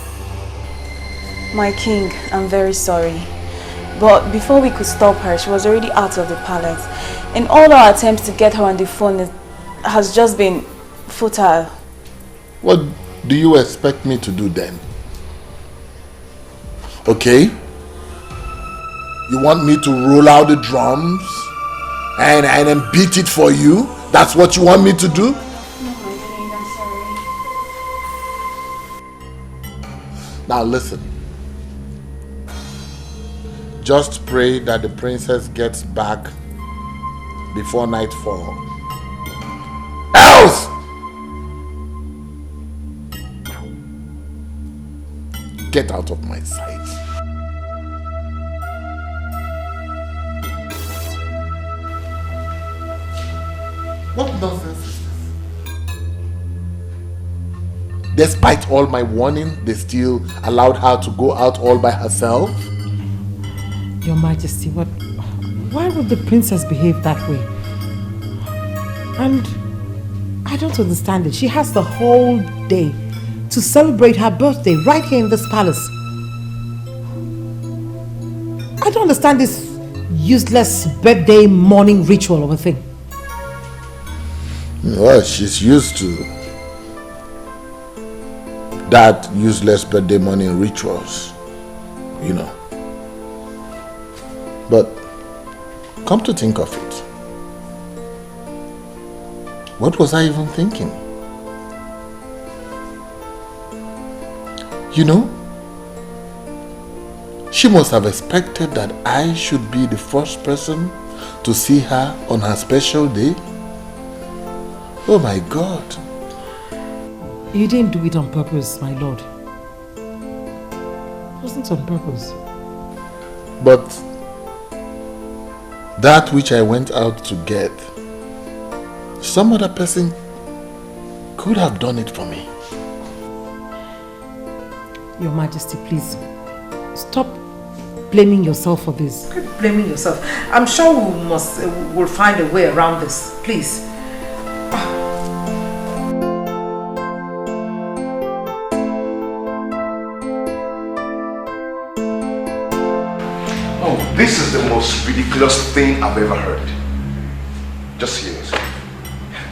Speaker 17: My king, I'm very sorry. But before we could stop her, she was already out of the palace. And all our attempts to get her on the phone has just been futile.
Speaker 20: What do you expect me to do then? Okay? You want me to roll out the drums and then beat it for you? That's what you want me to do?
Speaker 17: No, my king, I'm sorry.
Speaker 20: Now listen. Just pray that the princess gets back before nightfall. Else! Get out of my sight. What nonsense is this? Despite all my warning, they still allowed her to go out all by herself?
Speaker 11: Your Majesty, why would the princess behave that way? And I don't understand it. She has the whole day to celebrate her birthday right here in this palace. I don't understand this useless birthday morning ritual of a thing.
Speaker 20: Well, she's used to that useless birthday morning rituals, you know. But come to think of it, what was I even thinking? You know, she must have expected that I should be the first person to see her on her special day. Oh my God.
Speaker 11: You didn't do it on purpose, my lord. It wasn't on purpose.
Speaker 20: But that which I went out to get, some other person could have done it for me.
Speaker 11: Your Majesty, please stop blaming yourself for this.
Speaker 2: Quit blaming yourself. I'm sure we'll find a way around this. Please.
Speaker 8: This is the most ridiculous thing I've ever heard. Just hear yourself.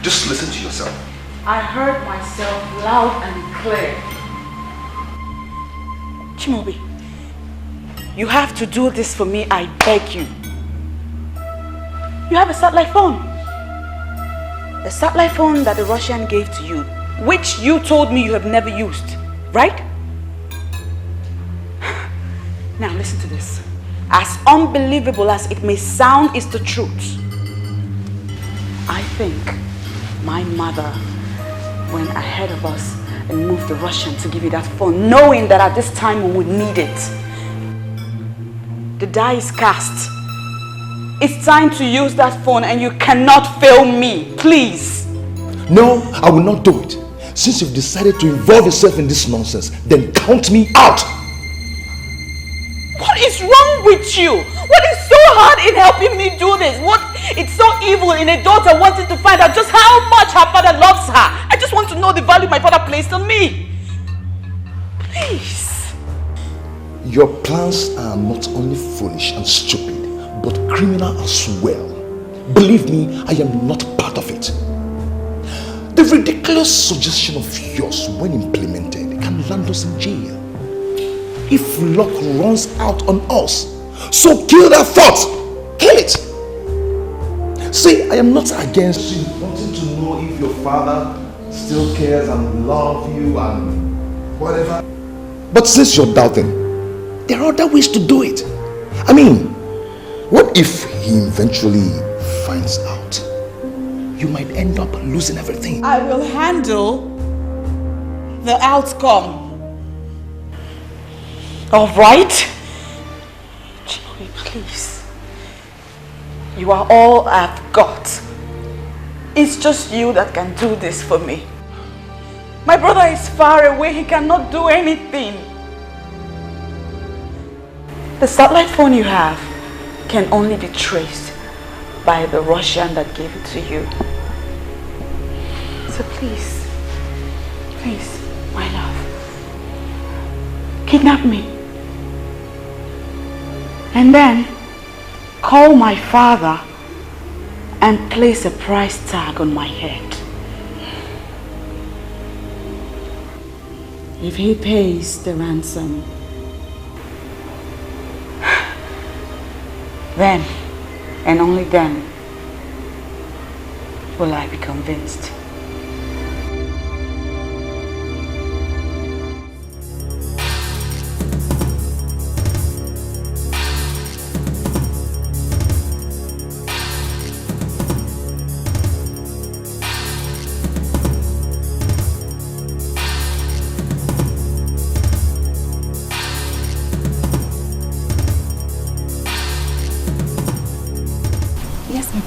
Speaker 8: Just listen to yourself.
Speaker 2: I heard myself loud and clear. Chimobi, you have to do this for me, I beg you. You have a satellite phone. A satellite phone that the Russian gave to you, which you told me you have never used, right? Now listen to this. As unbelievable as it may sound, it's the truth. I think my mother went ahead of us and moved the Russian to give you that phone, knowing that at this time we would need it. The die is cast. It's time to use that phone and you cannot fail me, please.
Speaker 12: No, I will not do it. Since you've decided to involve yourself in this nonsense, then count me out.
Speaker 2: What is wrong with you? What is so hard in helping me do this? What it's so evil in a daughter wanting to find out just how much her father loves her? I just want to know the value my father placed on me. Please.
Speaker 12: Your plans are not only foolish and stupid, but criminal as well. Believe me, I am not part of it. The ridiculous suggestion of yours, when implemented, can land us in jail. If luck runs out on us, so kill that thought. Kill it. See, I am not against you wanting to know if your father still cares and loves you and whatever. But since you're doubting, there are other ways to do it. I mean, what if he eventually
Speaker 20: finds out, you might end up losing everything.
Speaker 2: I will handle the outcome.
Speaker 11: All right? Chloe, please. You are all I've got. It's just you that can do this for me. My brother is far away. He cannot do anything. The satellite phone you have can only be traced by the Russian that gave it to you. So please, my love, kidnap me. And then call my father and place a price tag on my head.
Speaker 2: If he pays the ransom,
Speaker 11: then, and only then, will I be convinced.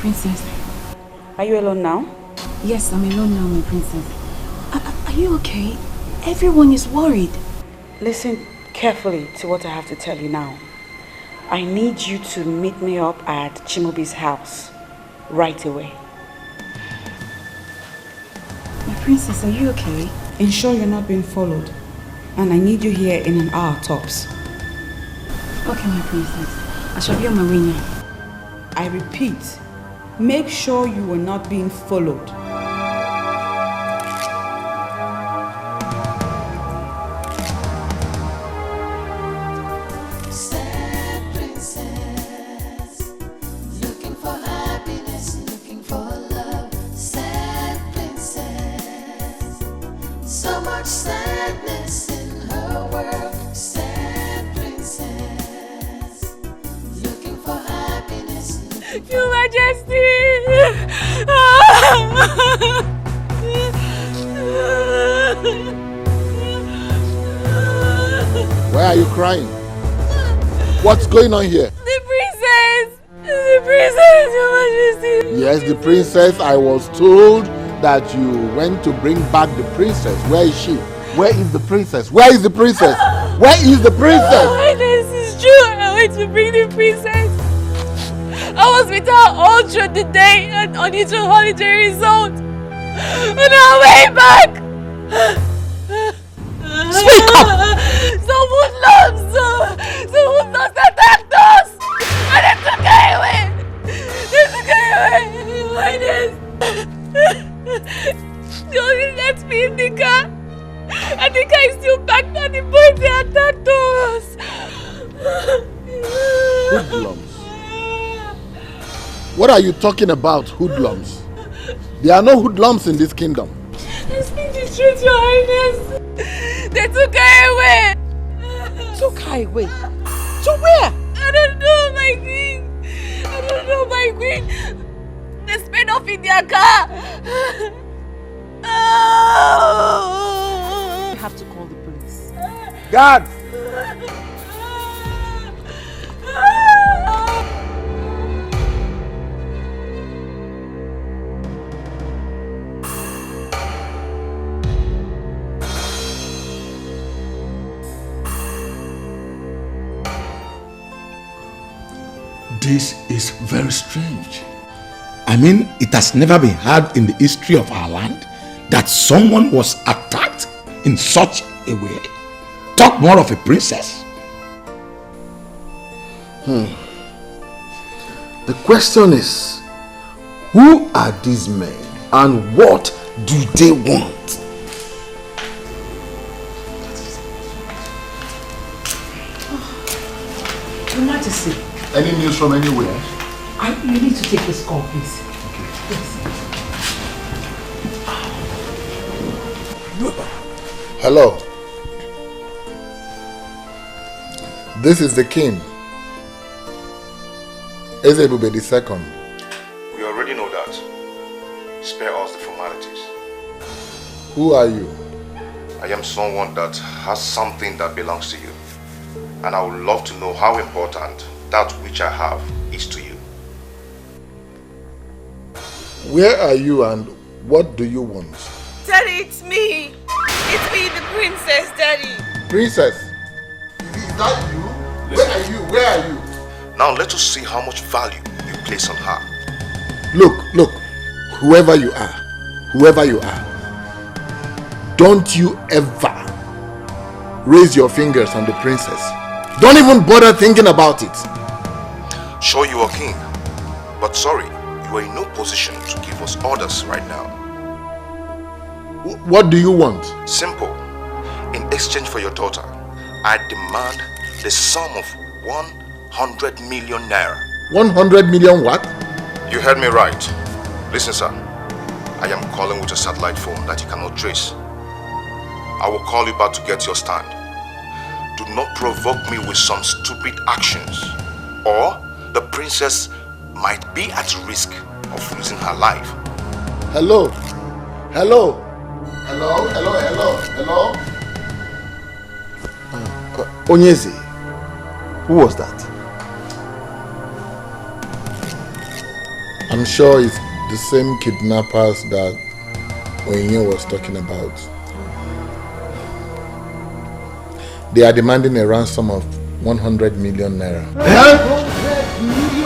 Speaker 17: Princess.
Speaker 11: Are you alone now?
Speaker 17: Yes, I'm alone now, my princess. Are you okay? Everyone is worried.
Speaker 11: Listen carefully to what I have to tell you now. I need you to meet me up at Chimobi's house right away.
Speaker 17: My princess, are you okay?
Speaker 2: Ensure you're not being followed. And I need you here in an hour tops.
Speaker 17: Okay, my princess. I shall be on my way now.
Speaker 2: I repeat, make sure you are not being followed.
Speaker 14: Sad princess, looking for happiness, looking for love. Sad princess, so much sadness in her world. Sad princess, looking for happiness.
Speaker 18: Your Majesty!
Speaker 20: Why are you crying? What's going on here?
Speaker 18: The princess! The princess, Your Majesty!
Speaker 20: Yes, the princess. I was told that you went to bring back the princess. Where is she? Where is the princess? Where is the princess? Where is the princess?
Speaker 18: Oh, this is true. I went to bring the princess. I was with her all through the day and on its holiday resort. On our way back.
Speaker 11: Speak up!
Speaker 18: Some hoodlums attacked us. And they took her away. They took her away. My name. They only left me in the car. And the car is still packed and the boys they attacked us.
Speaker 20: Hoodlums. What are you talking about, hoodlums? There are no hoodlums in this kingdom.
Speaker 18: I speak the truth, Your Highness. They took her away.
Speaker 11: Took her away? To where?
Speaker 18: I don't know, my queen. I don't know, my queen. They sped off in their car. Oh.
Speaker 11: You have to call the police.
Speaker 20: Guards! This is very strange. I mean, it has never been heard in the history of our land that someone was attacked in such a way. Talk more of a princess. The question is, who are these men and what do they want?
Speaker 11: Your Majesty.
Speaker 20: Any news from anywhere?
Speaker 11: You need to take this call, please. Okay. Yes.
Speaker 20: Hello. This is the king. Ezebube II.
Speaker 9: We are
Speaker 12: spare us the formalities.
Speaker 20: Who are you?
Speaker 12: I am someone that has something that belongs to you. And I would love to know how important that which I have is to you.
Speaker 20: Where are you and what do you want?
Speaker 2: Daddy, it's me. It's me, the princess, Daddy.
Speaker 20: Princess? Is that you? Where are you? Where are you?
Speaker 12: Now let us see how much value you place on her.
Speaker 20: Look, whoever you are, don't you ever raise your fingers on the princess. Don't even bother thinking about it.
Speaker 12: Sure, you are king, but sorry, you are in no position to give us orders right now.
Speaker 20: What do you want?
Speaker 12: Simple. In exchange for your daughter, I demand the sum of 100 million naira.
Speaker 20: 100 million what?
Speaker 12: You heard me right. Listen, sir. I am calling with a satellite phone that you cannot trace. I will call you back to get your stand. Do not provoke me with some stupid actions, or the princess might be at risk of losing her life.
Speaker 20: Hello? Onyezi, who was that? I'm sure it's the same kidnappers that Onye was talking about. They are demanding a ransom of 100 million naira.
Speaker 19: 100 million?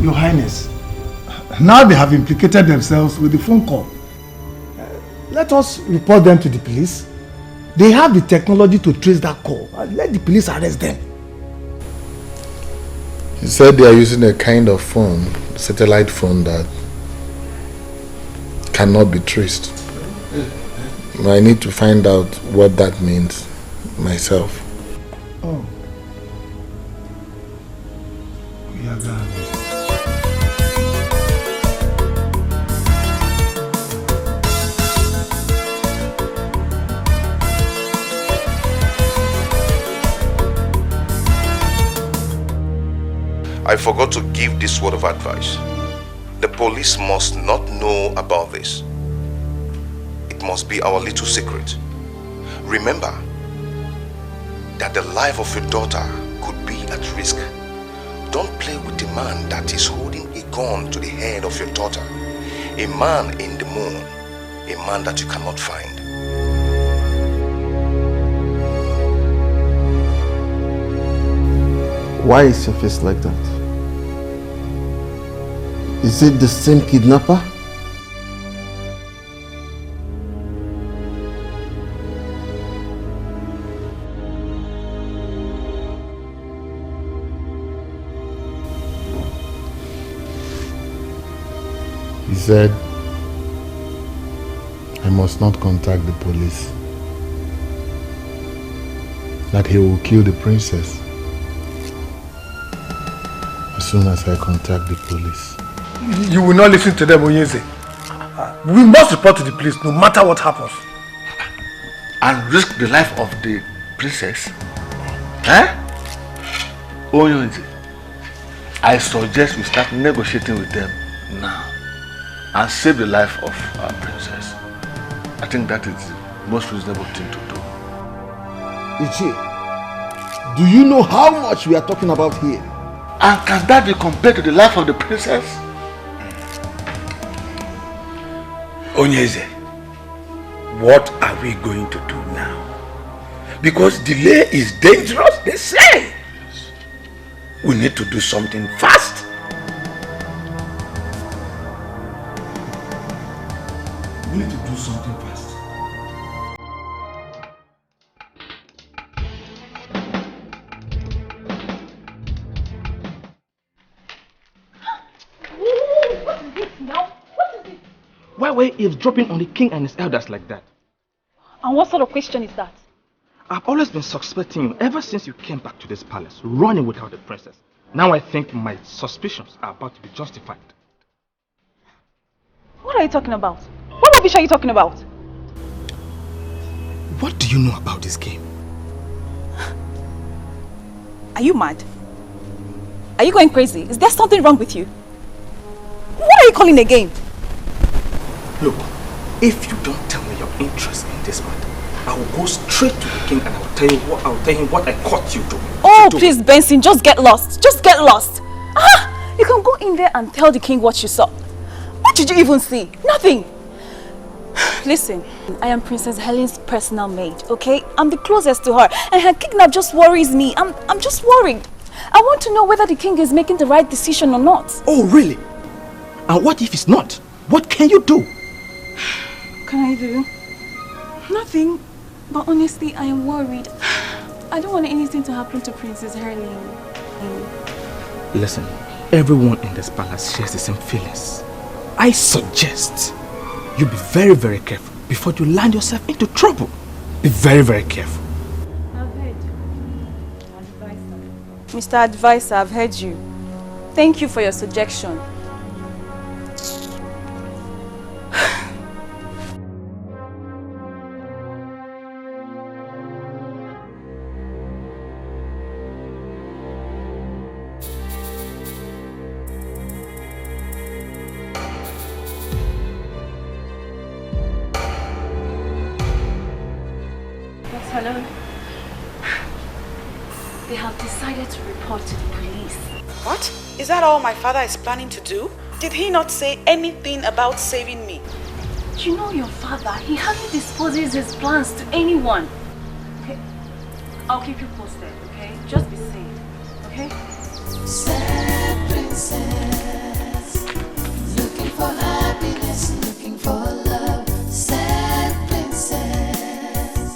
Speaker 19: Your Highness, now they have implicated themselves with the phone call. Let us report them to the police. They have the technology to trace that call. Let the police arrest them.
Speaker 20: He said they are using a kind of phone, satellite phone, that cannot be traced. I need to find out what that means myself.
Speaker 19: Oh.
Speaker 12: I forgot to give this word of advice. The police must not know about this. It must be our little secret. Remember that the life of your daughter could be at risk. Don't play with the man that is holding a gun to the head of your daughter. A man in the moon, a man that you cannot find.
Speaker 20: Why is your face like that? Is it the same kidnapper? He said, I must not contact the police. That he will kill the princess as soon as I contact the police.
Speaker 16: You will not listen to them, Onyeze. We must report to the police no matter what happens.
Speaker 9: And risk the life of the princess? Eh? Onyeze, I suggest we start negotiating with them now and save the life of our princess. I think that is the most reasonable thing to do.
Speaker 20: Ichi, do you know how much we are talking about here?
Speaker 9: And can that be compared to the life of the princess?
Speaker 16: Onyeze, what are we going to do now? Because delay is dangerous, they say. We need to do something fast. We need to do something fast.
Speaker 15: What is this now? What is it?
Speaker 23: Why were you eavesdropping on the king and his elders like that?
Speaker 15: And what sort of question is that?
Speaker 23: I've always been suspecting you ever since you came back to this palace, running without the princess. Now I think my suspicions are about to be justified.
Speaker 15: What are you talking about? What rubbish are you talking about?
Speaker 23: What do you know about this game?
Speaker 6: Are you mad? Are you going crazy? Is there something wrong with you? What are you calling again?
Speaker 23: Look, if you don't tell me your interest in this matter, I will go straight to the king and I will tell him what I caught you doing.
Speaker 6: Oh, please, Benson, just get lost. Just get lost. You can go in there and tell the king what you saw. What did you even see? Nothing. Listen, I am Princess Helen's personal maid, okay? I'm the closest to her, and her kidnap just worries me. I'm just worried. I want to know whether the king is making the right decision or not.
Speaker 23: Oh, really? And what if it's not? What can you do?
Speaker 6: What can I do? Nothing. But honestly, I am worried. I don't want anything to happen to Princess Helen.
Speaker 23: Listen, everyone in this palace shares the same feelings. I suggest you be very, very careful before you land yourself into trouble. Be very, very careful.
Speaker 6: I've heard. Mr. Advisor, I've heard you. Thank you for your suggestion.
Speaker 18: Hello. They have decided to report to the police.
Speaker 2: What? Is that all my father is planning to do? Did he not say anything about saving me?
Speaker 18: You know your father, he hardly disposes his plans to anyone. Okay, I'll keep you posted, okay? Just be safe, okay?
Speaker 14: Sad princess, looking for happiness, looking for love. Sad princess,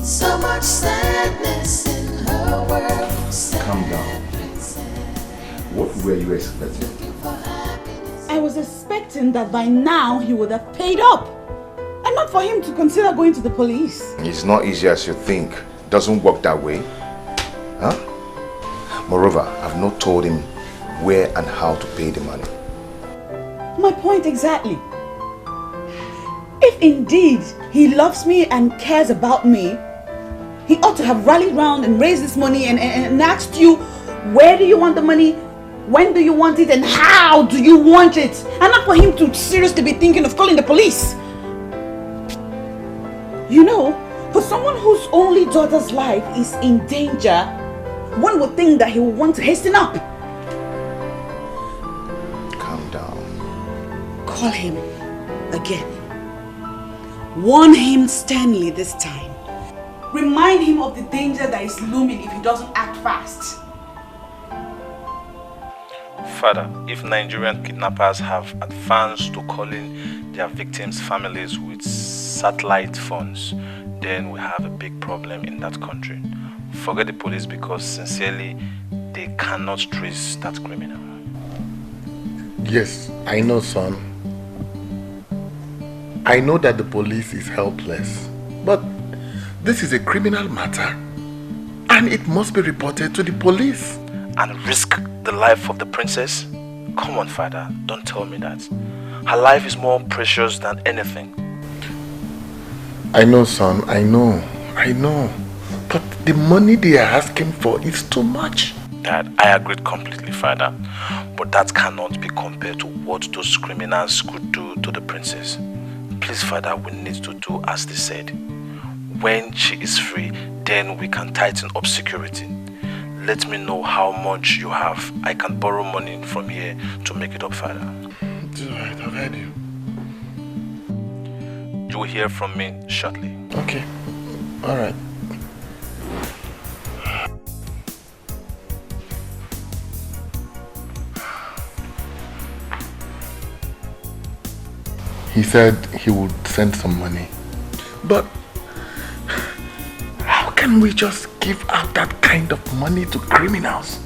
Speaker 14: so much sadness in her world. Sad
Speaker 12: Calm down. What were you expecting?
Speaker 2: I was expecting that by now he would have paid up. And not for him to consider going to the police.
Speaker 12: It's not easy as you think. It doesn't work that way. Huh? Moreover, I've not told him where and how to pay the money.
Speaker 2: My point exactly. If indeed he loves me and cares about me, he ought to have rallied round and raised this money and asked you, where do you want the money? When do you want it? And how do you want it? And not for him to seriously be thinking of calling the police. You know, for someone whose only daughter's life is in danger, one would think that he would want to hasten up.
Speaker 12: Calm down.
Speaker 2: Call him again. Warn him sternly this time. Remind him of the danger that is looming if he doesn't act fast.
Speaker 23: Father, if Nigerian kidnappers have advanced to calling their victims' families with satellite phones, then we have a big problem in that country. Forget the police, because sincerely, they cannot trace that criminal.
Speaker 9: Yes, I know, son. I know that the police is helpless, but this is a criminal matter and it must be reported to the police.
Speaker 23: And risk the life of the princess? Come on, Father, don't tell me that. Her life is more precious than anything.
Speaker 9: I know, son, I know. But the money they are asking for is too much.
Speaker 23: Dad, I agree completely, Father. But that cannot be compared to what those criminals could do to the princess. Please, Father, we need to do as they said. When she is free, then we can tighten up security. Let me know how much you have. I can borrow money from here to make it up, Father.
Speaker 9: It's alright, I've heard you.
Speaker 23: You will hear from me shortly.
Speaker 9: Okay, alright. He said he would send some money. But how can we just give out that kind of money to criminals?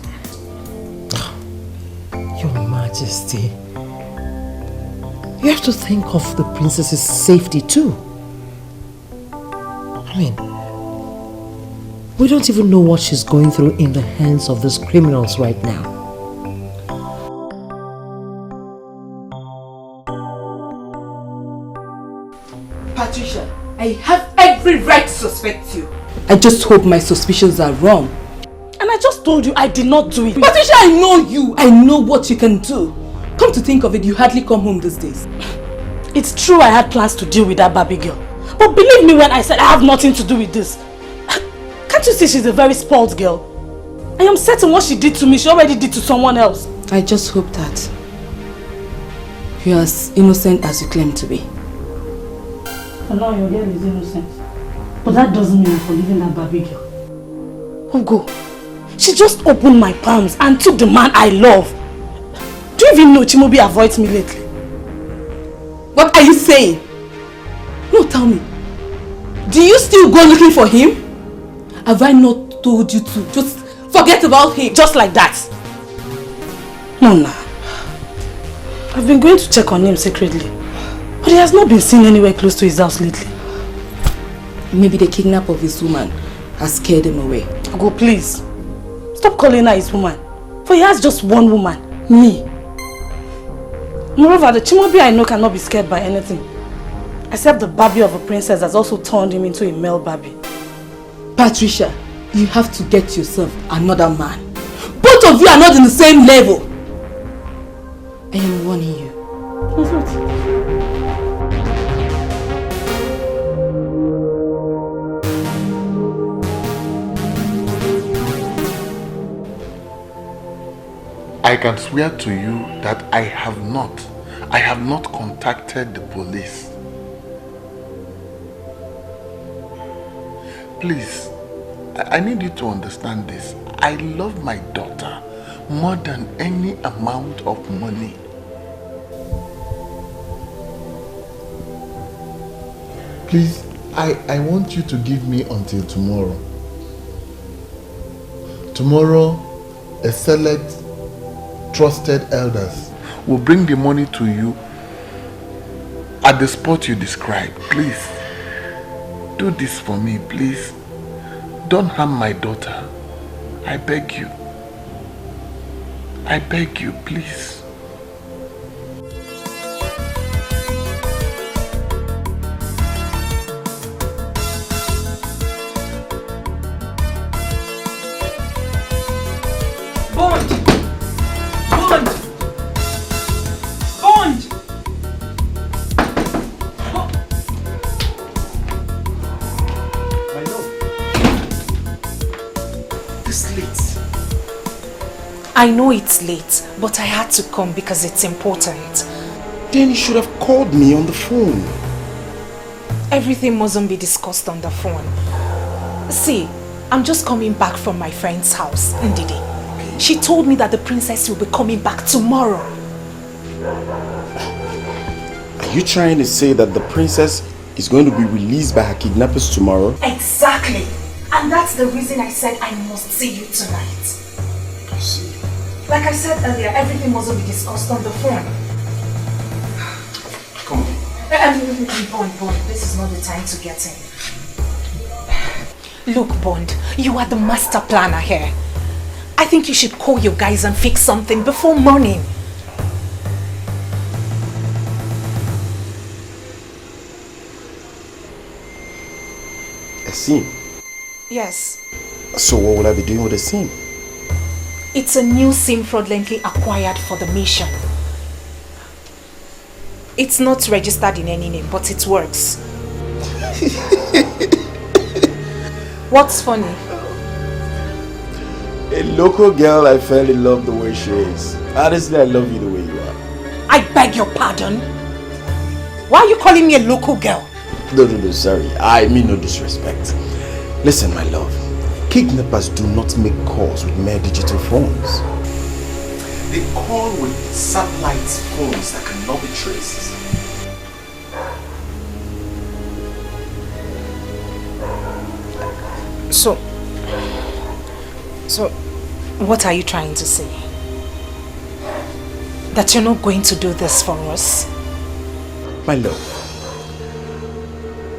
Speaker 11: Your Majesty, you have to think of the princess's safety too. I mean, we don't even know what she's going through in the hands of these criminals right now.
Speaker 2: Patricia, I have every right to suspect you.
Speaker 6: I just hope my suspicions are wrong.
Speaker 1: And I just told you I did not do it.
Speaker 6: Patricia, I know you. I know what you can do. Come to think of it, you hardly come home these days.
Speaker 1: It's true I had plans to deal with that Barbie girl. But believe me when I said I have nothing to do with this. Can't you see she's a very spoiled girl? I am certain what she did to me, she already did to someone else.
Speaker 6: I just hope that you're as innocent as you claim to be.
Speaker 1: For now, your girl is innocent. But that doesn't mean I'm forgiving that Barbie girl. Ugo, she just opened my palms and took the man I love. Do you even know Chimobi avoids me lately?
Speaker 6: What are you saying? No, tell me. Do you still go looking for him? Have I not told you to just forget about him?
Speaker 1: Just like that? No, nah. I've been going to check on him secretly. But he has not been seen anywhere close to his house lately.
Speaker 6: Maybe the kidnap of his woman has scared him away.
Speaker 1: Ugo, please. Stop calling her his woman. For he has just one woman. Me. Moreover, the Chimobi I know cannot be scared by anything. Except the Barbie of a princess has also turned him into a male Barbie.
Speaker 6: Patricia, you have to get yourself another man. Both of you are not in the same level. I am warning you.
Speaker 1: That's what?
Speaker 9: I can swear to you that I have not contacted the police. Please, I need you to understand this. I love my daughter more than any amount of money. Please, I want you to give me until tomorrow. Tomorrow, a select trusted elders will bring the money to you at the spot you described. Please, do this for me, please. Don't harm my daughter. I beg you. I beg you, please.
Speaker 11: I know it's late, but I had to come because it's important.
Speaker 8: Then you should have called me on the phone.
Speaker 11: Everything mustn't be discussed on the phone. See, I'm just coming back from my friend's house, Ndidi. She told me that the princess will be coming back tomorrow.
Speaker 8: Are you trying to say that the princess is going to be released by her kidnappers tomorrow?
Speaker 11: Exactly. And that's the reason I said I must see you tonight.
Speaker 8: I see.
Speaker 11: Like I said earlier, everything mustn't be discussed on the phone.
Speaker 8: Come on.
Speaker 11: Bond, this is not the time to get in. Look, Bond, you are the master planner here. I think you should call your guys and fix something before morning.
Speaker 8: A scene?
Speaker 11: Yes.
Speaker 8: So what will I be doing with the scene?
Speaker 11: It's a new SIM fraudulently acquired for the mission. It's not registered in any name, but it works. What's funny?
Speaker 8: A local girl I fell in love the way she is. Honestly, I love you the way you are.
Speaker 11: I beg your pardon? Why are you calling me a local girl?
Speaker 8: No, sorry. I mean no disrespect. Listen, my love. Kidnappers do not make calls with mere digital phones. They call with satellite phones that cannot be traced.
Speaker 11: So, what are you trying to say? That you're not going to do this for us?
Speaker 8: My love,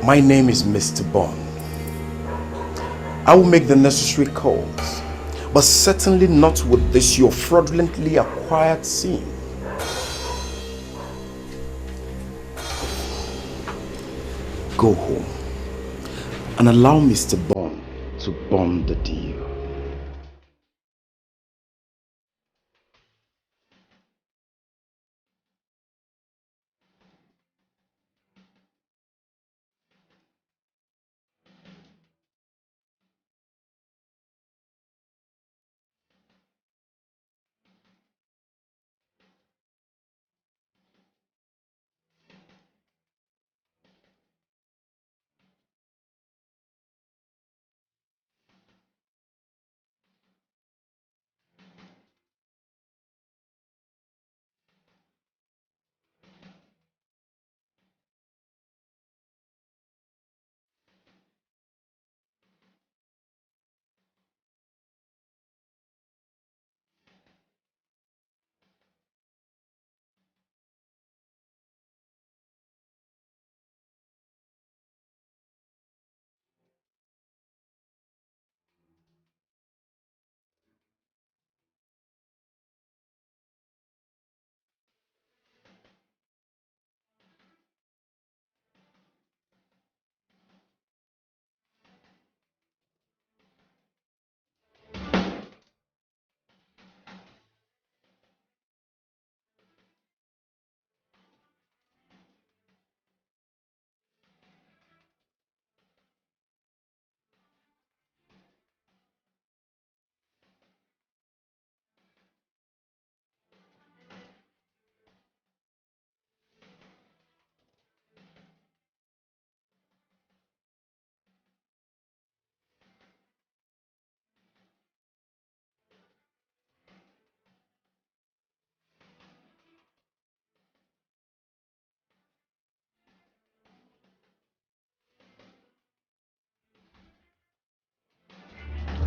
Speaker 8: my name is Mr. Bond. I will make the necessary calls, but certainly not with this your fraudulently acquired SIM. Go home and allow Mr. Bond
Speaker 20: bomb the deal.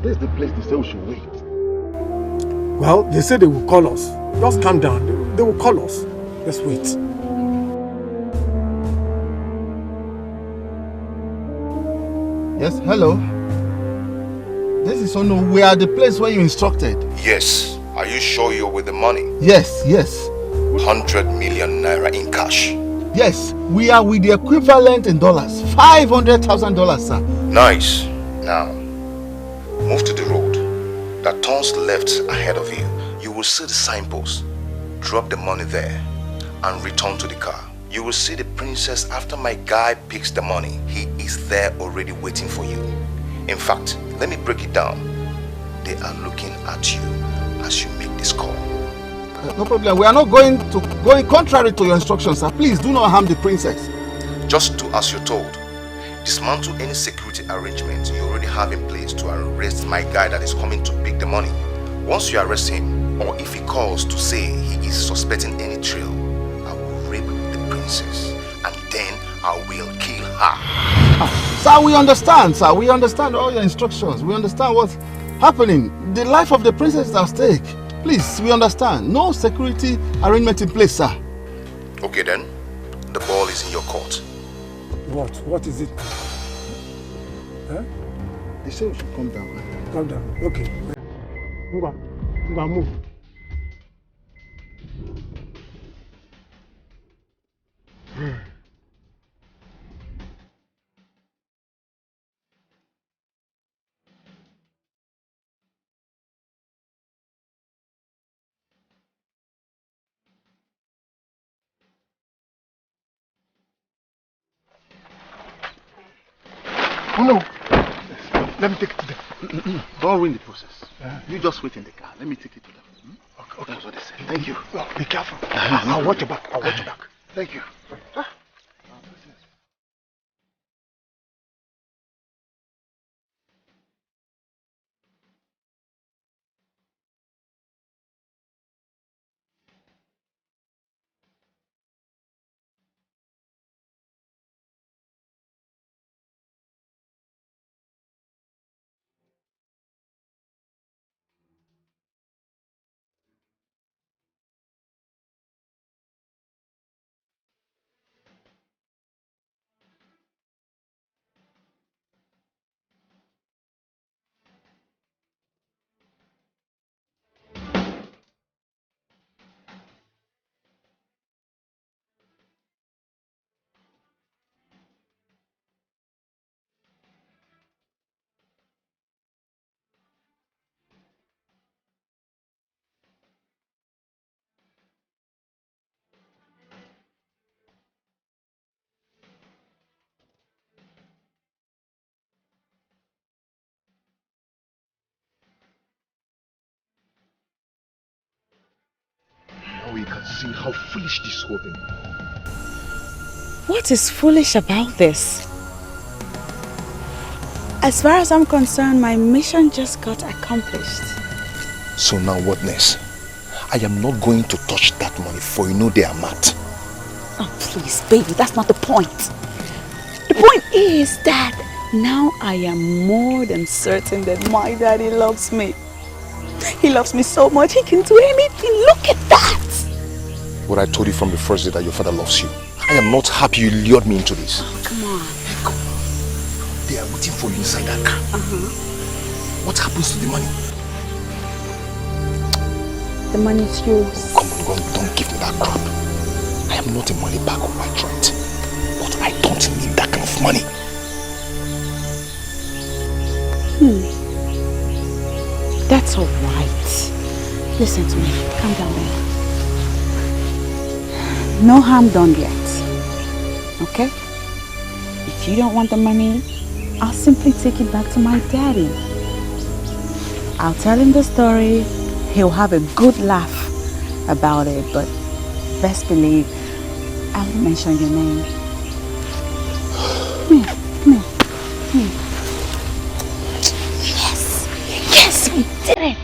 Speaker 20: This is the place they say we should wait.
Speaker 7: Well, they say they will call us. Just calm down. They will call us. Let's wait.
Speaker 20: Yes, hello. This is Ono. We are the place where you instructed.
Speaker 12: Yes. Are you sure you're with the money?
Speaker 20: Yes, yes.
Speaker 12: 100 million naira in cash.
Speaker 20: Yes, we are with the equivalent in dollars. $500,000, sir.
Speaker 12: Nice. Now, move to the road that turns left ahead of you. You will see the signpost. Drop the money there and return to the car. You will see the princess after my guy picks the money. He is there already waiting for you. In fact, let me break it down. They are looking at you as you make this call.
Speaker 20: No problem. We are not going contrary to your instructions, sir. Please do not harm the princess.
Speaker 12: Just do as you're told. Dismantle any security arrangement you already have in place to arrest my guy that is coming to pick the money. Once you arrest him, or if he calls to say he is suspecting any trail, I will rape the princess and then I will kill her.
Speaker 20: Sir, we understand, sir. We understand all your instructions. We understand what's happening. The life of the princess is at stake. Please, we understand. No security arrangement in place, sir.
Speaker 12: Okay then, the ball is in your court.
Speaker 7: What? What is it? Huh?
Speaker 20: They say we should come down.
Speaker 7: Calm down. Okay. Move on. Move.
Speaker 20: No. Let me take it to them. Don't ruin the process. You just wait in the car. Let me take it to them. Okay. That's what they say. Thank you.
Speaker 7: Well, be careful. I'll watch your back.
Speaker 20: Thank you. you can see how foolish this whole thing is.
Speaker 2: What is foolish about this? As far as I'm concerned, my mission just got accomplished.
Speaker 8: So now what next? I am not going to touch that money, for you know they are mad.
Speaker 2: Oh, please, baby, that's not the point. The point is that now I am more than certain that my daddy loves me. He loves me so much, he can do anything. Look at that!
Speaker 8: What I told you from the first day that your father loves you. I am not happy you lured me into this.
Speaker 2: Oh, come on.
Speaker 8: They are waiting for you inside that car. What happens to the money?
Speaker 2: The money is yours.
Speaker 8: Come on, don't give me that crap. I am not a money bag of my threat. But I don't need that kind of money.
Speaker 2: That's all right. Listen to me. Calm down, baby. No harm done yet. Okay? If you don't want the money, I'll simply take it back to my daddy. I'll tell him the story. He'll have a good laugh about it, but best believe I won't mention your name. Come here, come here, come here. Yes, yes, we did it.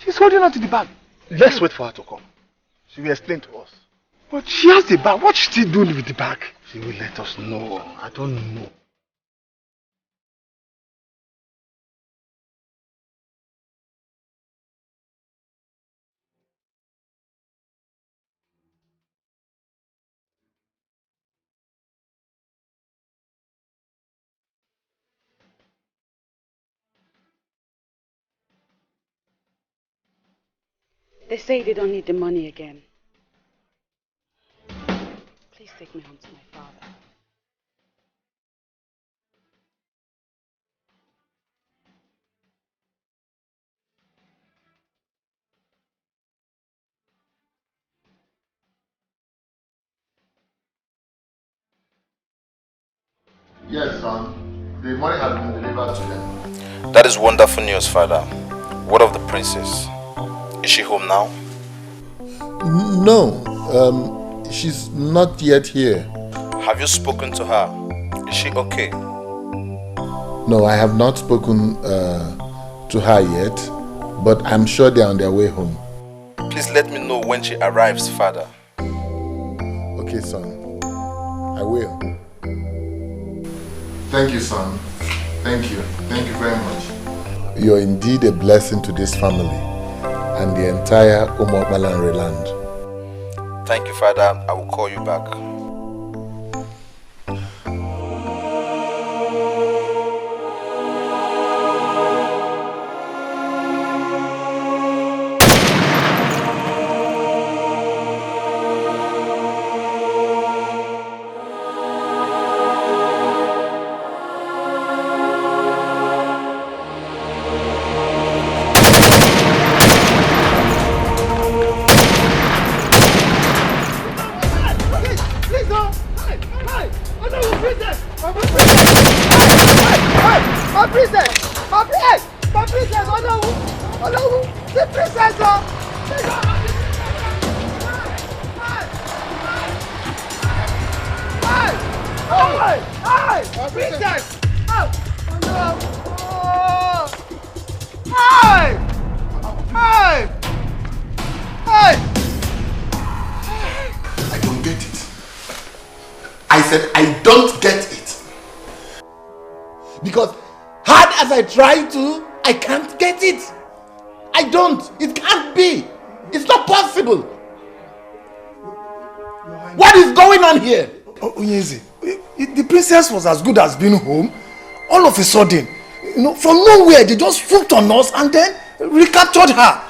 Speaker 16: She's holding on to the bag.
Speaker 7: Let's wait for her to come. She will explain to us.
Speaker 16: But she has the bag. What's she still doing with the bag?
Speaker 7: She will let us know. I don't know.
Speaker 2: They say they don't need the money again. Please take me home to my father.
Speaker 20: Yes, son. The money has been delivered to them.
Speaker 23: That is wonderful news, Father. What of the princess? Is she home now?
Speaker 20: No, she's not yet here.
Speaker 23: Have you spoken to her? Is she okay?
Speaker 20: No, I have not spoken to her yet, but I'm sure they're on their way home.
Speaker 23: Please let me know when she arrives, Father.
Speaker 20: Okay, son. I will. Thank you, son. Thank you. Thank you very much. You're indeed a blessing to this family and the entire Umokbalanre land.
Speaker 23: Thank you, Father. I will call you back.
Speaker 20: Try to, I can't get it. I don't. It can't be. It's not possible. What is going on here?
Speaker 16: Oh, Onyeze, The princess was as good as being home. All of a sudden, you know, from nowhere, they just swooped on us and then recaptured her.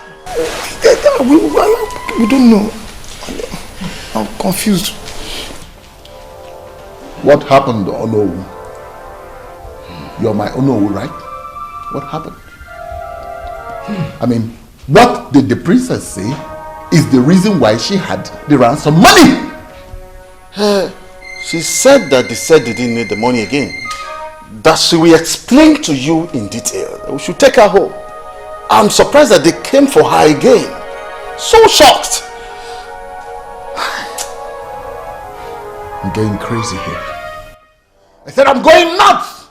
Speaker 16: We don't know. I'm confused.
Speaker 20: What happened, Onowu? You're my Onowu, right? What happened? I mean, what did the princess say is the reason why she had the ransom money?
Speaker 8: She said that they said they didn't need the money again. That she will explain to you in detail. We should take her home. I'm surprised that they came for her again. So shocked.
Speaker 20: I'm getting crazy here. I said I'm going nuts!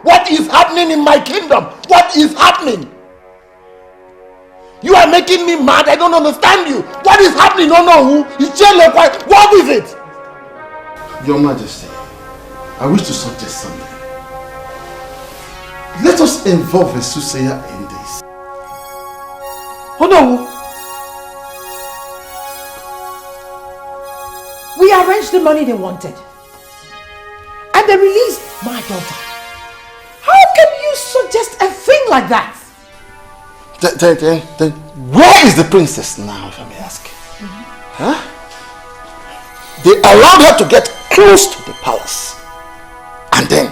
Speaker 20: What is happening in my kingdom? What is happening? You are making me mad. I don't understand you. What is happening? No, who? It's Jello. What is it?
Speaker 8: Your Majesty, I wish to suggest something. Let us involve a soothsayer in this.
Speaker 11: Oh no! We arranged the money they wanted. And they released my daughter. How can you suggest a thing like that?
Speaker 8: Then where is the princess now, if I may ask? Huh? They allowed her to get close to the palace and then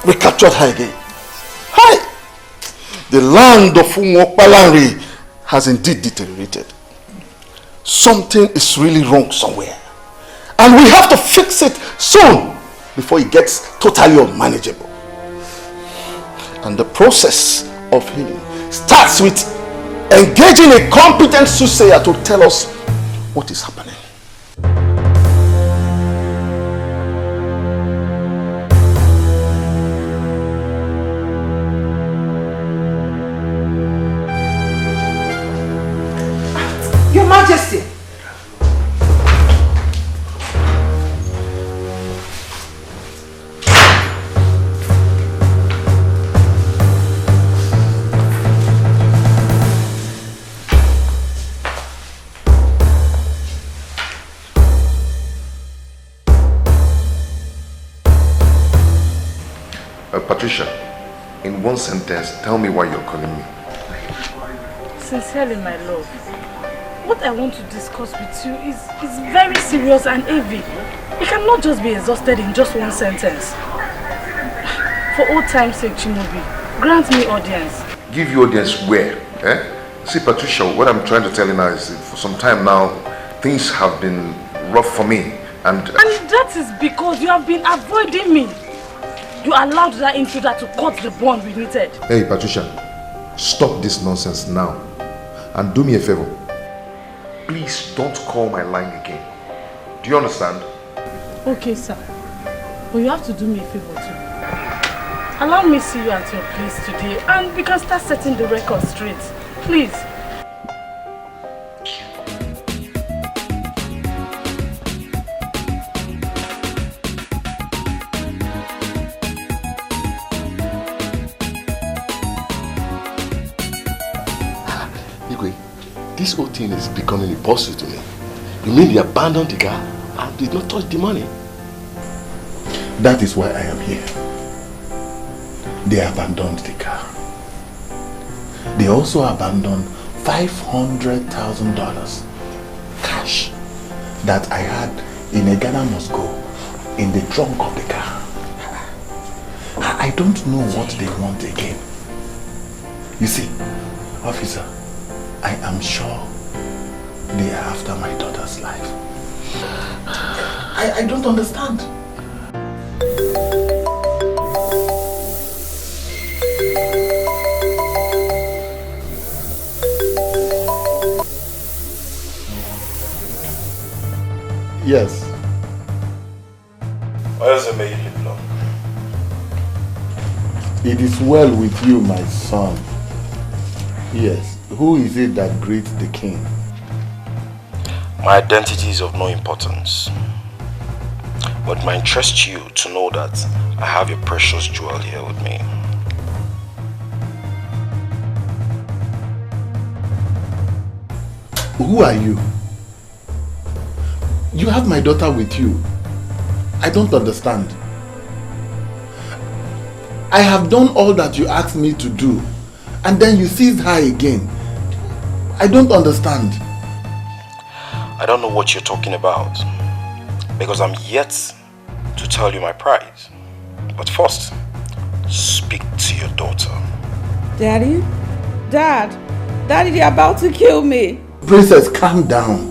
Speaker 8: recaptured her again. Hi! The land of Umokpalanri has indeed deteriorated. Something is really wrong somewhere. And we have to fix it soon before it gets totally unmanageable. And the process of healing starts with engaging a competent soothsayer to tell us what is happening.
Speaker 11: Your Majesty!
Speaker 12: Patricia, in one sentence, tell me why you're calling me.
Speaker 1: Sincerely, my love, what I want to discuss with you is very serious and heavy. It cannot just be exhausted in just one sentence. For old time's sake, Chinobi, grant me audience.
Speaker 12: Give you audience where? Eh? See, Patricia, what I'm trying to tell you now is for some time now, things have been rough for me. And
Speaker 1: that is because you have been avoiding me. You allowed that intruder to cut the bond we needed.
Speaker 12: Hey, Patricia, stop this nonsense now. And do me a favor. Please don't call my line again. Do you understand?
Speaker 1: Okay, sir. But you have to do me a favor too. Allow me to see you at your place today and we can start setting the record straight. Please.
Speaker 8: This whole thing is becoming impossible to me. You mean they abandoned the car and did not touch the money?
Speaker 20: That is why I am here. They abandoned the car. They also abandoned $500,000 cash that I had in a Ghana must go in the trunk of the car. I don't know what they want again. You see, officer, I am sure they are after my daughter's life. I don't understand. Yes.
Speaker 8: Why does it make you look?
Speaker 20: It is well with you, my son. Yes. Who is it that greets the king?
Speaker 23: My identity is of no importance. But it might interest you to know that I have a precious jewel here with me.
Speaker 20: Who are you? You have my daughter with you. I don't understand. I have done all that you asked me to do, and then you seized her again. I don't understand.
Speaker 23: I don't know what you're talking about, because I'm yet to tell you my prize. But first, speak to your daughter.
Speaker 2: Daddy? Dad, they're about to kill me.
Speaker 20: Princess, calm down.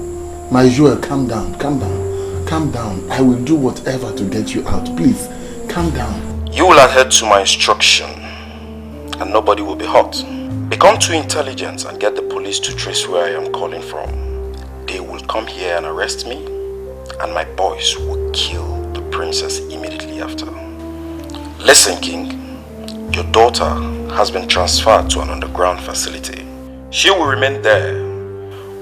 Speaker 20: My jewel, calm down, calm down, calm down. I will do whatever to get you out. Please, calm down.
Speaker 23: You will adhere to my instruction, and nobody will be hurt. Become too intelligent and get the police to trace where I am calling from. They will come here and arrest me, and my boys will kill the princess immediately after. Listen, King, your daughter has been transferred to an underground facility. She will remain there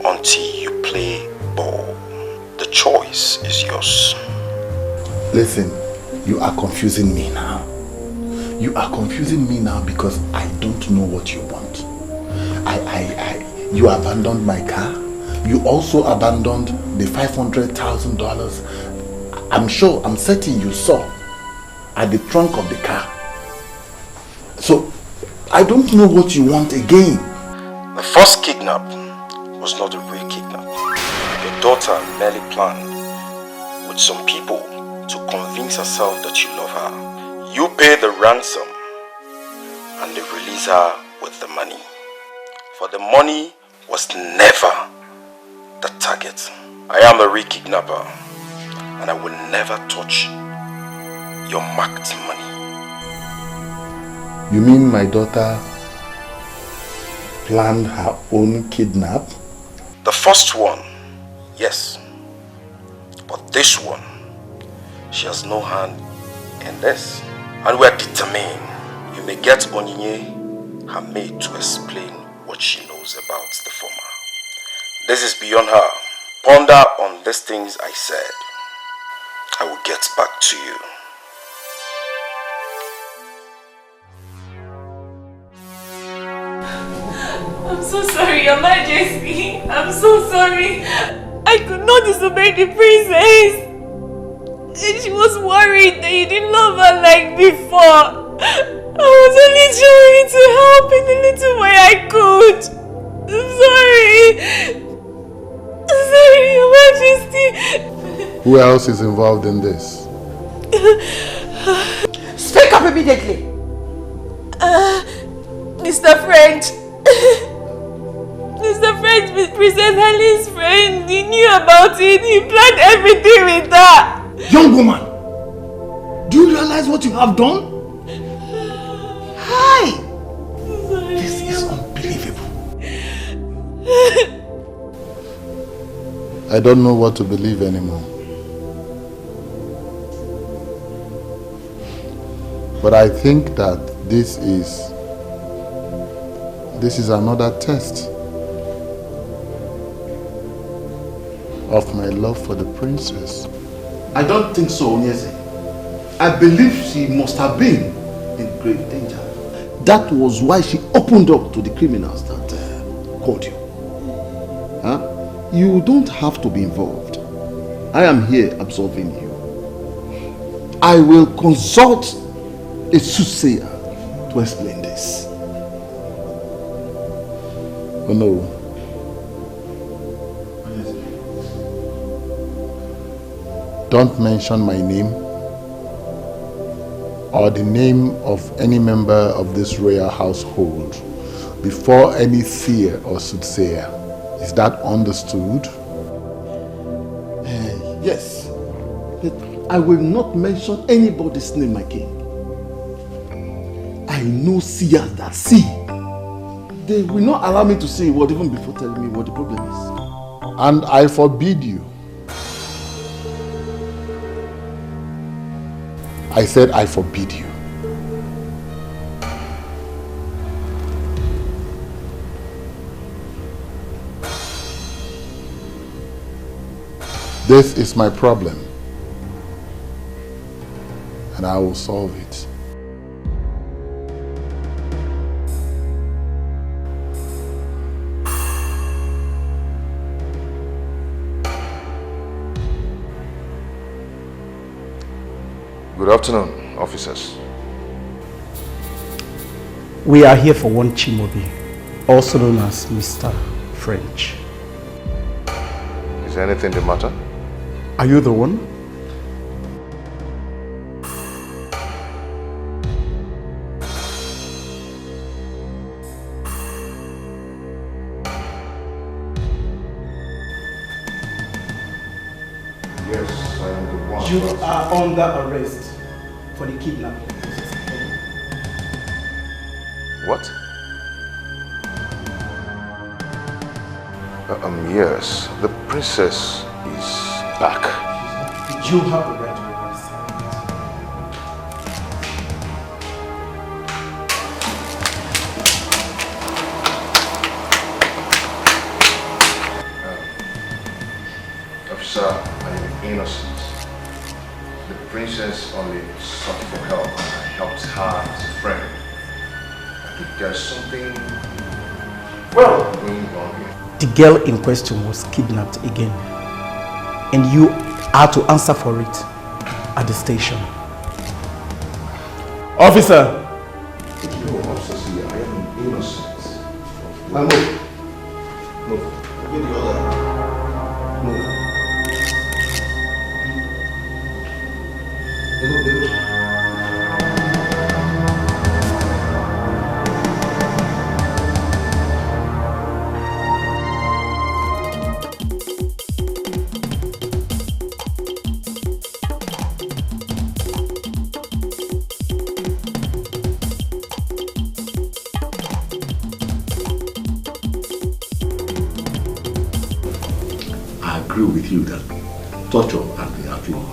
Speaker 23: until you play ball. The choice is yours.
Speaker 20: Listen, you are confusing me now. You are confusing me now because I don't know what you want. You abandoned my car. You also abandoned the $500,000. I'm certain you saw at the trunk of the car. So, I don't know what you want again.
Speaker 23: The first kidnap was not a real kidnap. Your daughter merely planned with some people to convince herself that you love her. You pay the ransom and they release her with the money. For the money was never the target. I am the real kidnapper and I will never touch your marked money.
Speaker 20: You mean my daughter planned her own kidnap?
Speaker 23: The first one, yes. But this one, she has no hand in this. And we are determined. You may get Onyinye, her maid, to explain what she knows about the former. This is beyond her. Ponder on these things I said. I will get back to you.
Speaker 13: I'm so sorry, Your Majesty. I'm so sorry. I could not disobey the princess. She was worried that you didn't love her like before. I was only trying to help in the little way I could. I'm sorry. I'm sorry, Your Majesty.
Speaker 20: Who else is involved in this?
Speaker 11: Speak up immediately.
Speaker 13: Mr. French. Mr. French, Princess Helen's friend. He knew about it. He planned everything with her.
Speaker 7: Young woman, do you realize what you have done? Hi! This is unbelievable.
Speaker 20: I don't know what to believe anymore. But I think that this is another test of my love for the princess. I don't think so, Onyeze. I believe she must have been in great danger. That was why she opened up to the criminals that called you. Huh? You don't have to be involved. I am here absolving you. I will consult a soothsayer to explain this. Oh no. Don't mention my name or the name of any member of this royal household before any seer or soothsayer. Is that understood? Yes. But I will not mention anybody's name, my king. I know seers that see. They will not allow me to say a word even before telling me what the problem is. And I forbid you. I said I forbid you. This is my problem, and I will solve it.
Speaker 9: Good afternoon, officers.
Speaker 3: We are here for one Chimobi, also known as Mr. French.
Speaker 9: Is anything the matter?
Speaker 3: Are you the one?
Speaker 9: Yes, I am the one.
Speaker 3: You are under arrest for the kidnapping.
Speaker 9: What? Yes, the princess is back.
Speaker 3: You have the right to arrest
Speaker 9: Officer, I am innocent. The princess only sought for help and I helped her as a friend. I think there's something going on here.
Speaker 3: The girl in question was kidnapped again, and you are to answer for it at the station. Officer!
Speaker 9: No, officer, see, I am innocent. Move. Get the other. Move.
Speaker 20: With you that torture has been happening,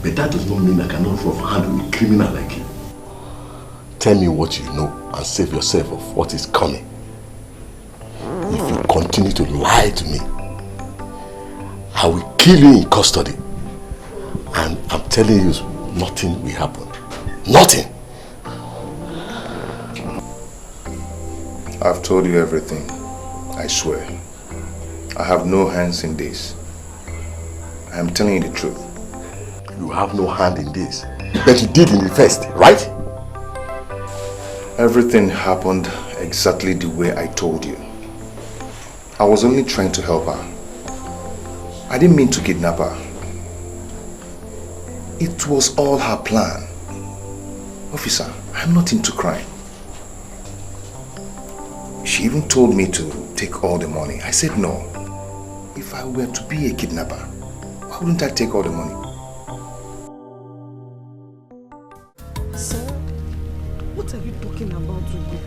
Speaker 20: but that does not mean I cannot handle a criminal like you. Tell me what you know and save yourself of what is coming. If you continue to lie to me, I will kill you in custody. And I'm telling you, nothing will happen. Nothing.
Speaker 8: I've told you everything, I swear. I have no hands in this. I am telling you the truth.
Speaker 20: You have no hand in this, but you did in the first, right?
Speaker 8: Everything happened exactly the way I told you. I was only trying to help her. I didn't mean to kidnap her. It was all her plan. Officer, I'm not into crime. She even told me to take all the money. I said no. If I were to be a kidnapper, why wouldn't I take all the money?
Speaker 1: Sir, what are you talking about, Ugo?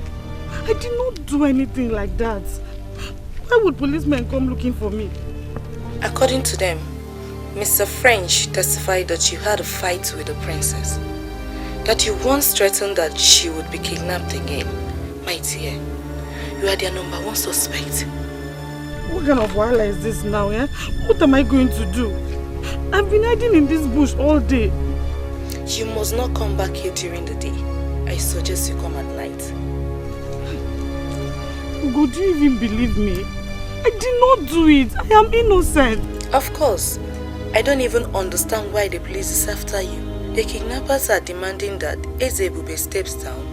Speaker 1: I did not do anything like that. Why would policemen come looking for me?
Speaker 10: According to them, Mr. French testified that you had a fight with the princess. That you once threatened that she would be kidnapped again. My dear, you are their #1 suspect.
Speaker 1: What kind of wahala is this now, eh? What am I going to do? I've been hiding in this bush all day.
Speaker 10: You must not come back here during the day. I suggest you come at night.
Speaker 1: Ugo, do you even believe me? I did not do it. I am innocent.
Speaker 10: Of course. I don't even understand why the police is after you. The kidnappers are demanding that Ezebube steps down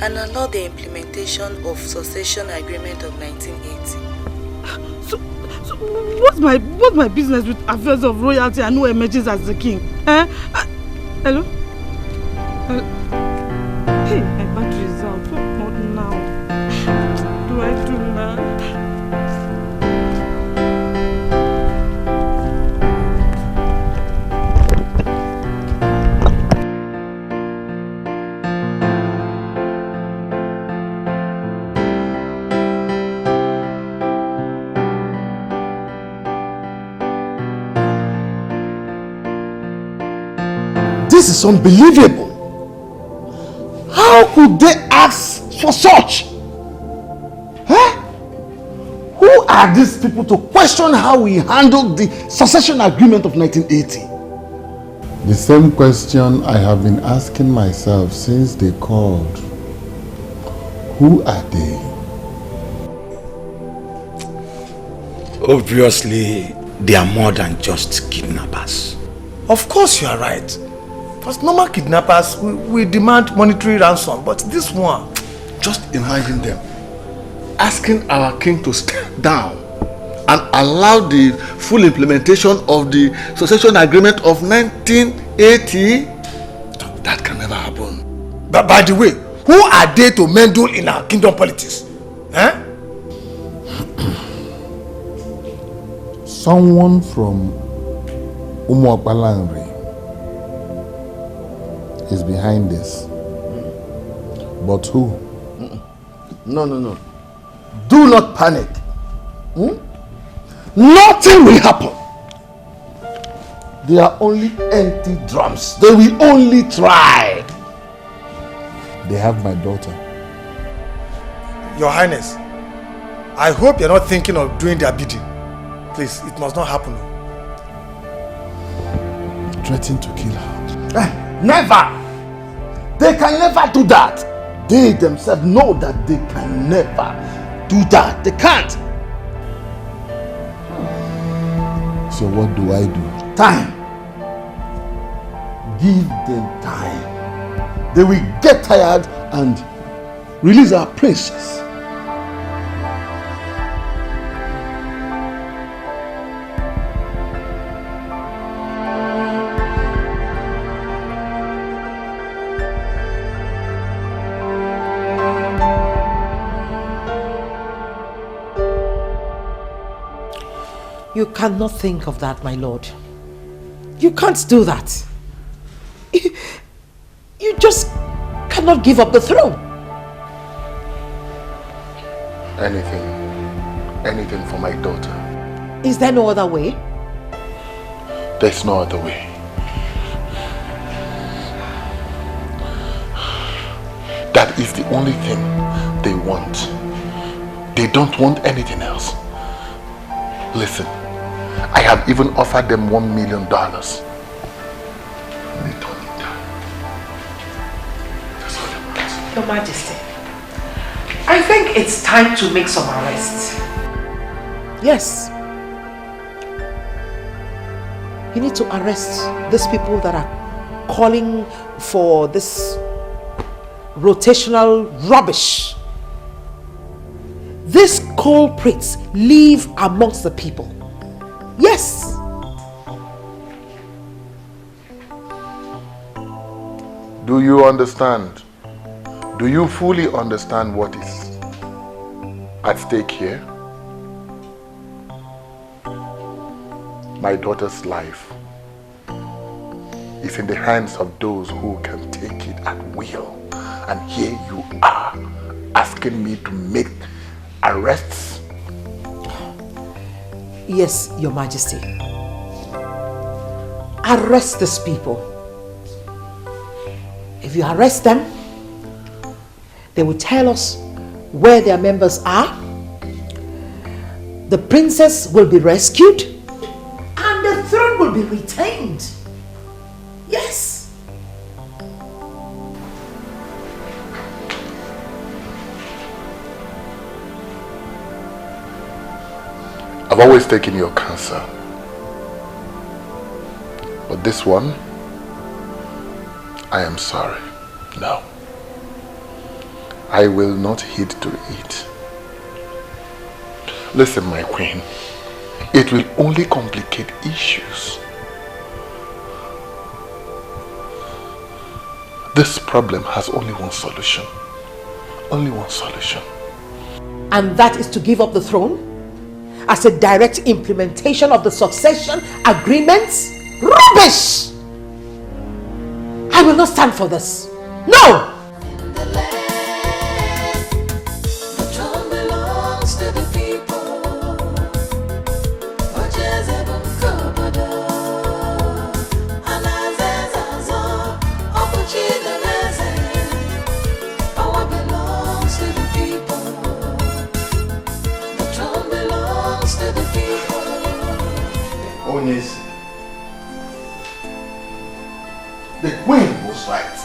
Speaker 10: and allow the implementation of Succession Agreement of 1980.
Speaker 1: So what's my business with affairs of royalty and who emerges as the king? Eh? Hello? Hey, my battery is out. What now? What do I do now?
Speaker 20: This is unbelievable. How could they ask for such? Huh? Who are these people to question how we handled the succession agreement of 1980?
Speaker 22: The same question I have been asking myself since they called. Who are they?
Speaker 24: Obviously, they are more than just kidnappers.
Speaker 16: Of course you are right. Because normal kidnappers, we demand monetary ransom, but this one...
Speaker 9: Just imagine them asking our king to step down and allow the full implementation of the succession agreement of 1980. That can never happen.
Speaker 16: But by the way, who are they to meddle in our kingdom politics? Eh?
Speaker 22: Someone from Umuapalanri is behind this. But who?
Speaker 20: No. Do not panic. Nothing will happen. They are only empty drums. They will only try.
Speaker 22: They have my daughter.
Speaker 16: Your Highness, I hope you're not thinking of doing their bidding. Please, it must not happen.
Speaker 22: Threatening to kill her.
Speaker 20: Never. They can never do that. They themselves know that they can never do that. They can't.
Speaker 22: So what do I do?
Speaker 20: Time. Give them time. They will get tired and release our princess.
Speaker 11: You cannot think of that, my lord. You can't do that. You just cannot give up the throne.
Speaker 9: Anything for my daughter.
Speaker 11: Is there no other way?
Speaker 9: There's no other way. That is the only thing they want. They don't want anything else. Listen, I have even offered them $1 million. They don't need that. That's all they want.
Speaker 11: Your Majesty, I think it's time to make some arrests. Yes. You need to arrest these people that are calling for this rotational rubbish. These culprits live amongst the people. Yes.
Speaker 9: Do you understand? Do you fully understand what is at stake here? My daughter's life is in the hands of those who can take it at will. And here you are asking me to make arrests?
Speaker 11: Yes, Your Majesty. Arrest these people. If you arrest them, they will tell us where their members are. The princess will be rescued and the throne will be retained. Yes.
Speaker 9: I've always taken your counsel. But this one, I am sorry. No. I will not heed to it. Listen, my queen. It will only complicate issues. This problem has only one solution. Only one solution.
Speaker 11: And that is to give up the throne as a direct implementation of the succession agreements? Rubbish! I will not stand for this. No!
Speaker 14: The throne belongs to the people. OGBUAGU, power belongs to the people. The throne belongs to the people.
Speaker 20: Onyezi, the queen was right.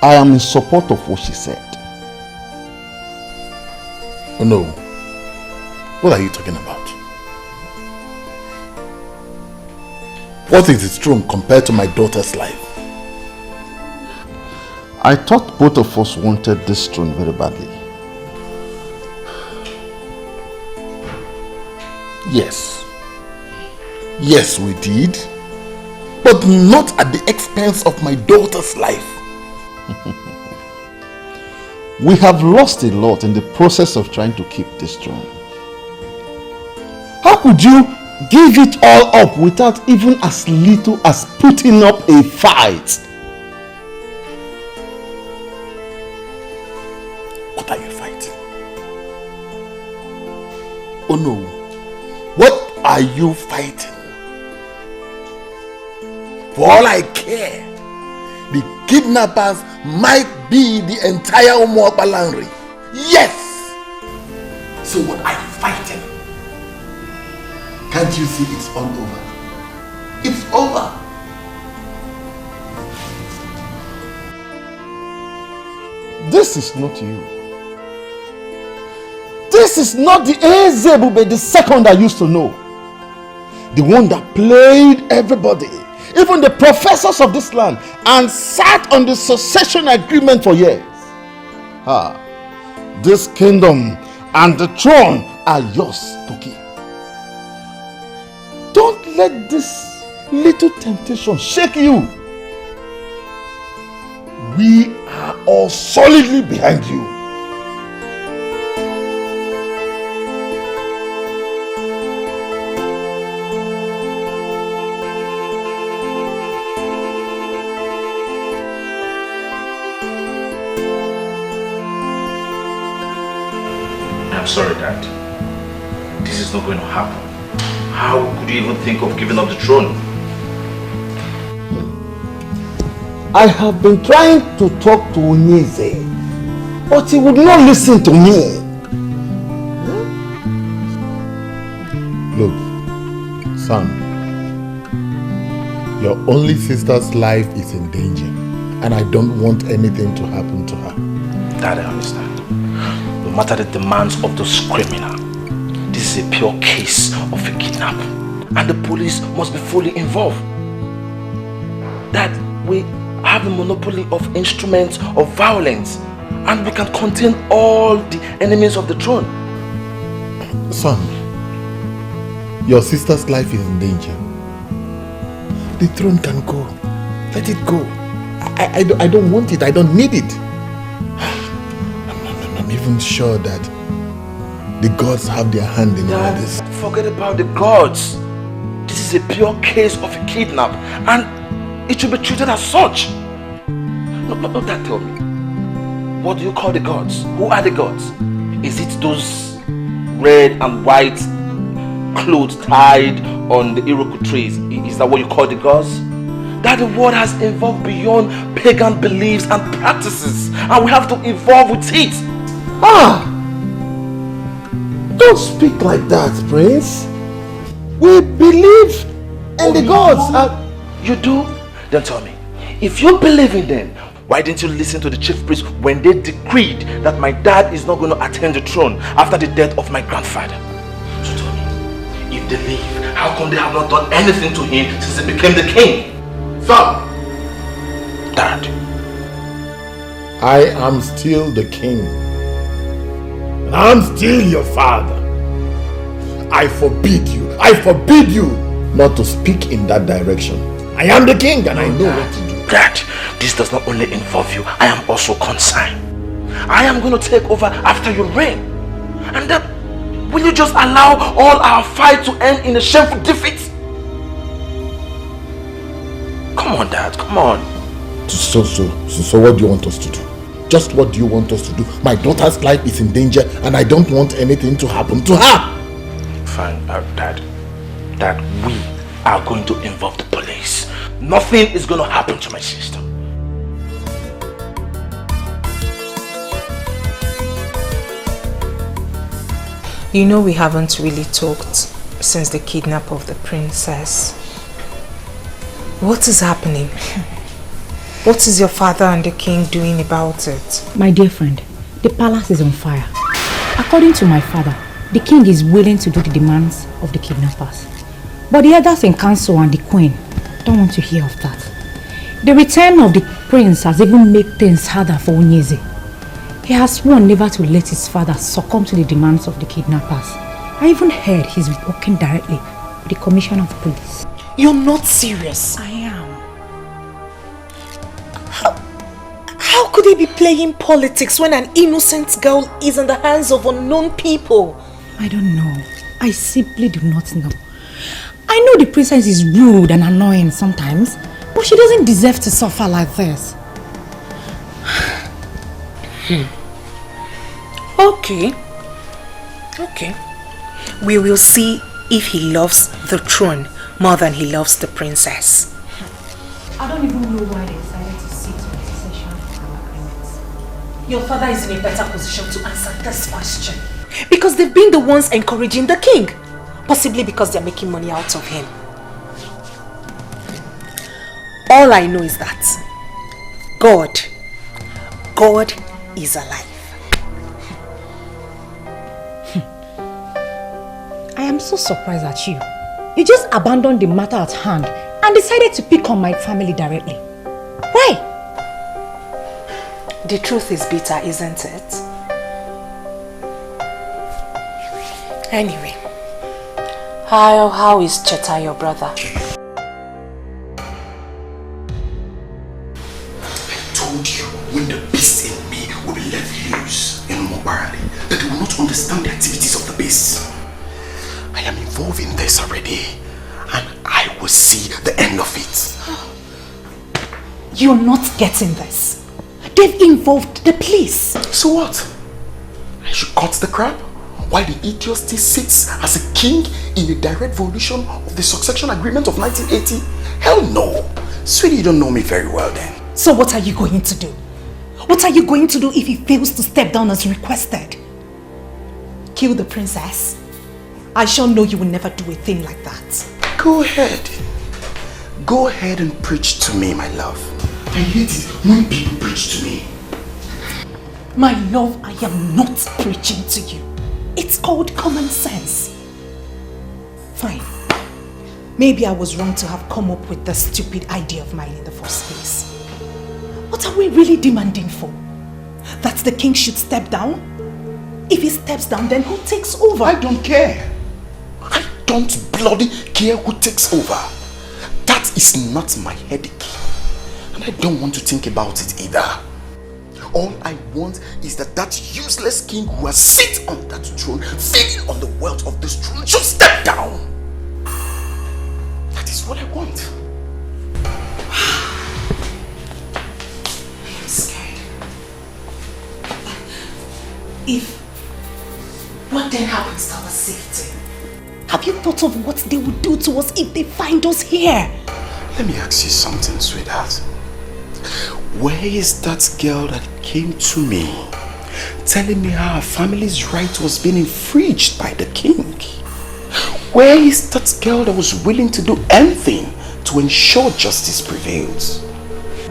Speaker 20: I am in support of what she said.
Speaker 8: Oh no. What are you talking about? What is the throne compared to my daughter's life?
Speaker 20: I thought both of us wanted this throne very badly.
Speaker 8: Yes. Yes, we did. But not at the expense of my daughter's life.
Speaker 20: We have lost a lot in the process of trying to keep this throne. How could you give it all up without even as little as putting up a fight?
Speaker 8: What are you fighting? Oh no. What are you fighting? For all I care, the kidnappers might be the entire Umuokpalanri. Yes! So what are you fighting? Can't you see it's all over? It's over.
Speaker 20: This is not you. This is not the Ezebube the second I used to know. The one that played everybody, even the professors of this land, and sat on the succession agreement for years. This kingdom and the throne are yours to keep. Don't let this little temptation shake you.
Speaker 8: We are all solidly behind you.
Speaker 23: I'm sorry, Dad. This is not going to happen. How could you even think of giving up the throne?
Speaker 20: I have been trying to talk to Onyeze, but he would not listen to me.
Speaker 22: Look, son, your only sister's life is in danger, and I don't want anything to happen to her.
Speaker 23: Dad, I understand. No matter the demands of those criminals, this is a pure case of a kidnap, and the police must be fully involved. Dad, we have the monopoly of instruments of violence, and we can contain all the enemies of the throne.
Speaker 22: Son, your sister's life is in danger. The throne can go. Let it go. I don't want it. I don't need it. I'm even sure that the gods have their hand in all this.
Speaker 23: Forget about the gods. This is a pure case of a kidnap, and it should be treated as such. No, Dad, tell me. What do you call the gods? Who are the gods? Is it those red and white clothes tied on the Iroku trees? Is that what you call the gods? That the world has evolved beyond pagan beliefs and practices, and we have to evolve with it.
Speaker 20: Don't speak like that, Prince. We believe in the gods.
Speaker 23: You do? Then tell me, if you believe in them, why didn't you listen to the chief priest when they decreed that my dad is not going to attain the throne after the death of my grandfather? So tell me, if they leave, how come they have not done anything to him since he became the king?
Speaker 22: Son!
Speaker 23: Dad.
Speaker 22: I am still the king. And I'm still your father. I forbid you not to speak in that direction. I am the king and I know what to do.
Speaker 23: Dad, this does not only involve you, I am also concerned. I am going to take over after your reign. And then, will you just allow all our fight to end in a shameful defeat? Come on, Dad, come on.
Speaker 22: So what do you want us to do? Just what do you want us to do? My daughter's life is in danger and I don't want anything to happen to her.
Speaker 23: Fine, Dad, we are going to involve the police. Nothing is going to happen to my sister.
Speaker 10: You know we haven't really talked since the kidnap of the princess. What is happening? What is your father and the king doing about it?
Speaker 4: My dear friend, the palace is on fire. According to my father, the king is willing to do the demands of the kidnappers. But the others in council and the queen don't want to hear of that. The return of the prince has even made things harder for Onyeze. He has sworn never to let his father succumb to the demands of the kidnappers. I even heard he's working directly with the commissioner of police.
Speaker 11: You're not serious.
Speaker 4: I am.
Speaker 11: How could he be playing politics when an innocent girl is in the hands of unknown people?
Speaker 4: I don't know. I simply do not know. I know the princess is rude and annoying sometimes, but she doesn't deserve to suffer like this.
Speaker 11: Okay. We will see if he loves the throne more than he loves the princess.
Speaker 4: I don't even know why they decided to sit on the succession agreements.
Speaker 11: Your father is in a better position to answer this question. Because they've been the ones encouraging the king. Possibly because they're making money out of him. All I know is that God is alive.
Speaker 4: I am so surprised at you. You just abandoned the matter at hand and decided to pick on my family directly. Why?
Speaker 11: The truth is bitter, isn't it? Anyway, how is Cheta, your brother?
Speaker 8: I told you when the beast in me will be let loose in Mobarali that they will not understand the activities of the beast. I am involved in this already and I will see the end of it.
Speaker 11: You're not getting this. They've involved the police.
Speaker 8: So what? I should cut the crap? While the idiot still sits as a king in a direct violation of the succession agreement of 1980? Hell no! Sweetie, you don't know me very well then.
Speaker 11: So what are you going to do? What are you going to do if he fails to step down as requested? Kill the princess? I sure know you will never do a thing like that.
Speaker 8: Go ahead. Go ahead and preach to me, my love. I hate it when people preach to me.
Speaker 11: My love, I am not preaching to you. It's called common sense. Fine. Maybe I was wrong to have come up with this stupid idea of mine in the first place. What are we really demanding for? That the king should step down? If he steps down, then who takes over?
Speaker 8: I don't care. I don't bloody care who takes over. That is not my headache. And I don't want to think about it either. All I want is that useless king who has sit on that throne, feeding on the wealth of this throne, should step down. That is what I want.
Speaker 11: I am scared. What then happens to our safety? Have you thought of what they would do to us if they find us here?
Speaker 8: Let me ask you something, sweetheart. Where is that girl that came to me telling me how her family's right was being infringed by the king? Where is that girl that was willing to do anything to ensure justice prevails?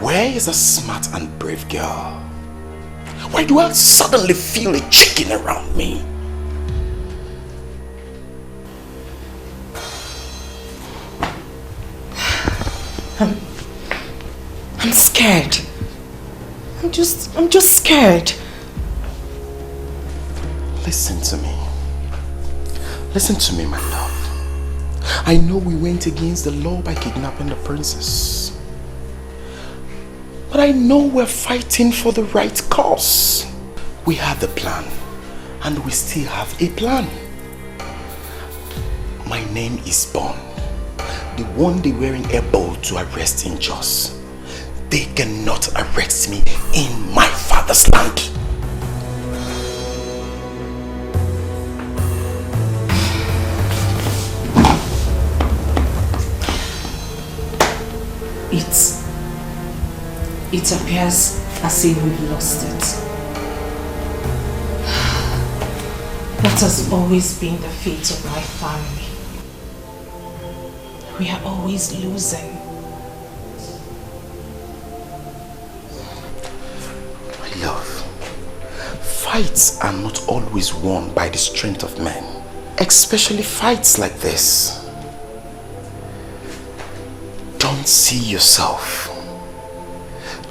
Speaker 8: Where is a smart and brave girl? Why do I suddenly feel a chicken around me?
Speaker 11: I'm scared. I'm just scared.
Speaker 8: Listen to me. Listen to me, my love. I know we went against the law by kidnapping the princess. But I know we're fighting for the right cause. We have the plan. And we still have a plan. My name is Bond. The one they were able to arrest in Jos. They cannot arrest me in my father's land.
Speaker 11: It appears as if we've lost it. That has always been the fate of my family. We are always losing.
Speaker 8: My love, fights are not always won by the strength of men, especially fights like this. Don't see yourself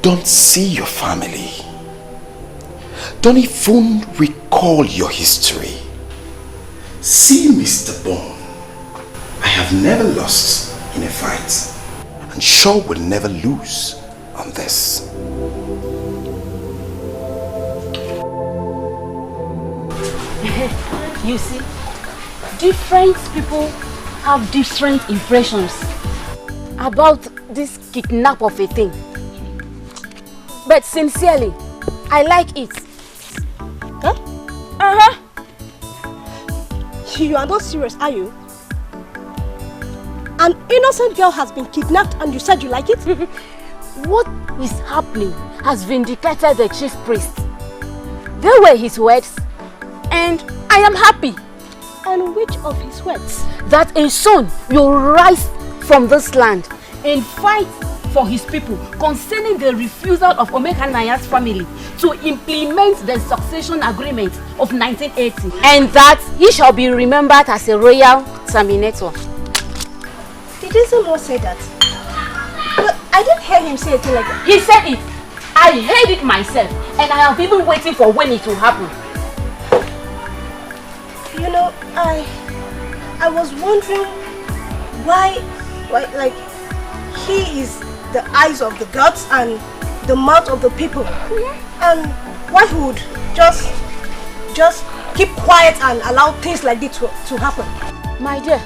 Speaker 8: Don't see your family. Don't even recall your history. See Mr. Bone. I have never lost in a fight, and sure will never lose on this.
Speaker 18: You see, different people have different impressions about this kidnap of a thing. But sincerely, I like it.
Speaker 15: Huh? You are not serious, are you? An innocent girl has been kidnapped and you said you like it?
Speaker 18: What is happening has vindicated the chief priest. They were his words, and I am happy.
Speaker 15: And which of his words?
Speaker 18: That a son will rise from this land and fight for his people concerning the refusal of Omekanaya's family to implement the succession agreement of 1980, and that he shall be remembered as a royal terminator.
Speaker 15: Did Izumo say that? But I didn't hear him say anything like that.
Speaker 18: He said it. I heard it myself, and I have been waiting for when it will happen.
Speaker 15: You know, I was wondering why like he is the eyes of the gods and the mouth of the people, and why he would just keep quiet and allow things like this to happen.
Speaker 18: My dear,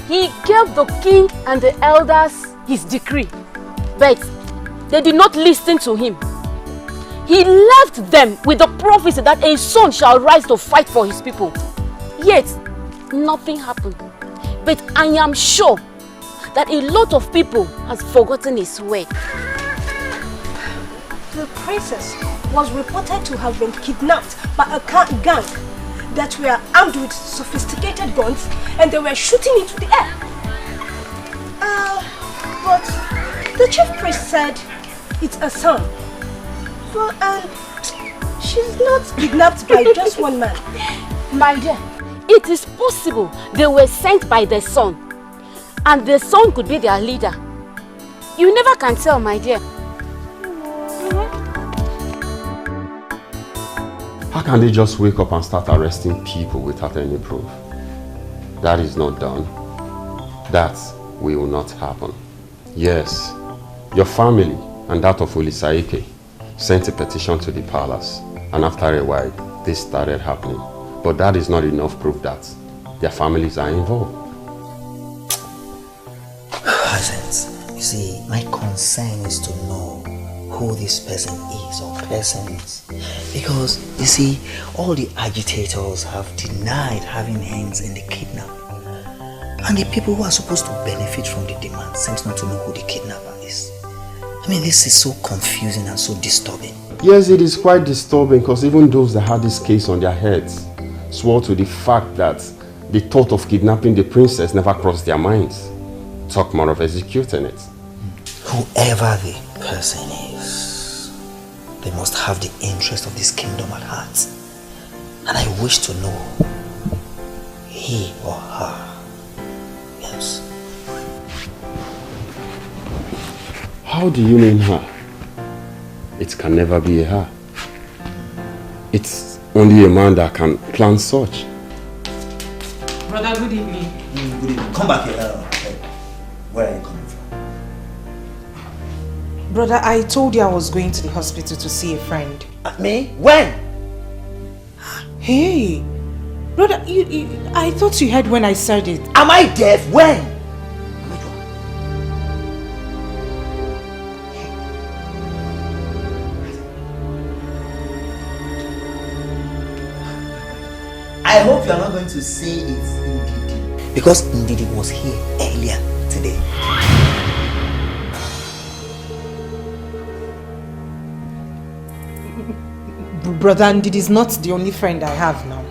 Speaker 18: he gave the king and the elders his decree, but they did not listen to him. He left them with the prophecy that a son shall rise to fight for his people. Yet, nothing happened. But I am sure that a lot of people has forgotten his word.
Speaker 15: The princess was reported to have been kidnapped by a gang that were armed with sophisticated guns, and they were shooting into the air. But the chief priest said it's a son. So, she's not kidnapped by just one man.
Speaker 18: My dear, it is possible they were sent by the son, and the son could be their leader. You never can tell, my dear.
Speaker 5: How can they just wake up and start arresting people without any proof? That is not done. That will not happen. Yes, your family and that of Olisaike sent a petition to the palace, and after a while, this started happening. But that is not enough proof that their families are involved.
Speaker 17: Presence. You see, my concern is to know who this person is or persons. Because, you see, all the agitators have denied having hands in the kidnap. And the people who are supposed to benefit from the demand seems not to know who the kidnapper is. I mean, this is so confusing and so disturbing.
Speaker 5: Yes, it is quite disturbing because even those that had this case on their heads swore to the fact that the thought of kidnapping the princess never crossed their minds. Talk more of executing it.
Speaker 17: Whoever the person is, they must have the interest of this kingdom at heart. And I wish to know he or her. Yes.
Speaker 5: How do you mean her? It can never be a her. It's only a man that can plan such.
Speaker 21: Brother, good evening.
Speaker 17: Good evening. Come back here. Where are you coming from?
Speaker 2: Brother, I told you I was going to the hospital to see a friend.
Speaker 17: Me? When?
Speaker 2: Hey, brother, I thought you heard when I said it.
Speaker 17: Am I deaf? When? I hope you are not going to say it's Ndidi. Because Ndidi was here earlier today.
Speaker 2: Brother, Ndidi is not the only friend I have now.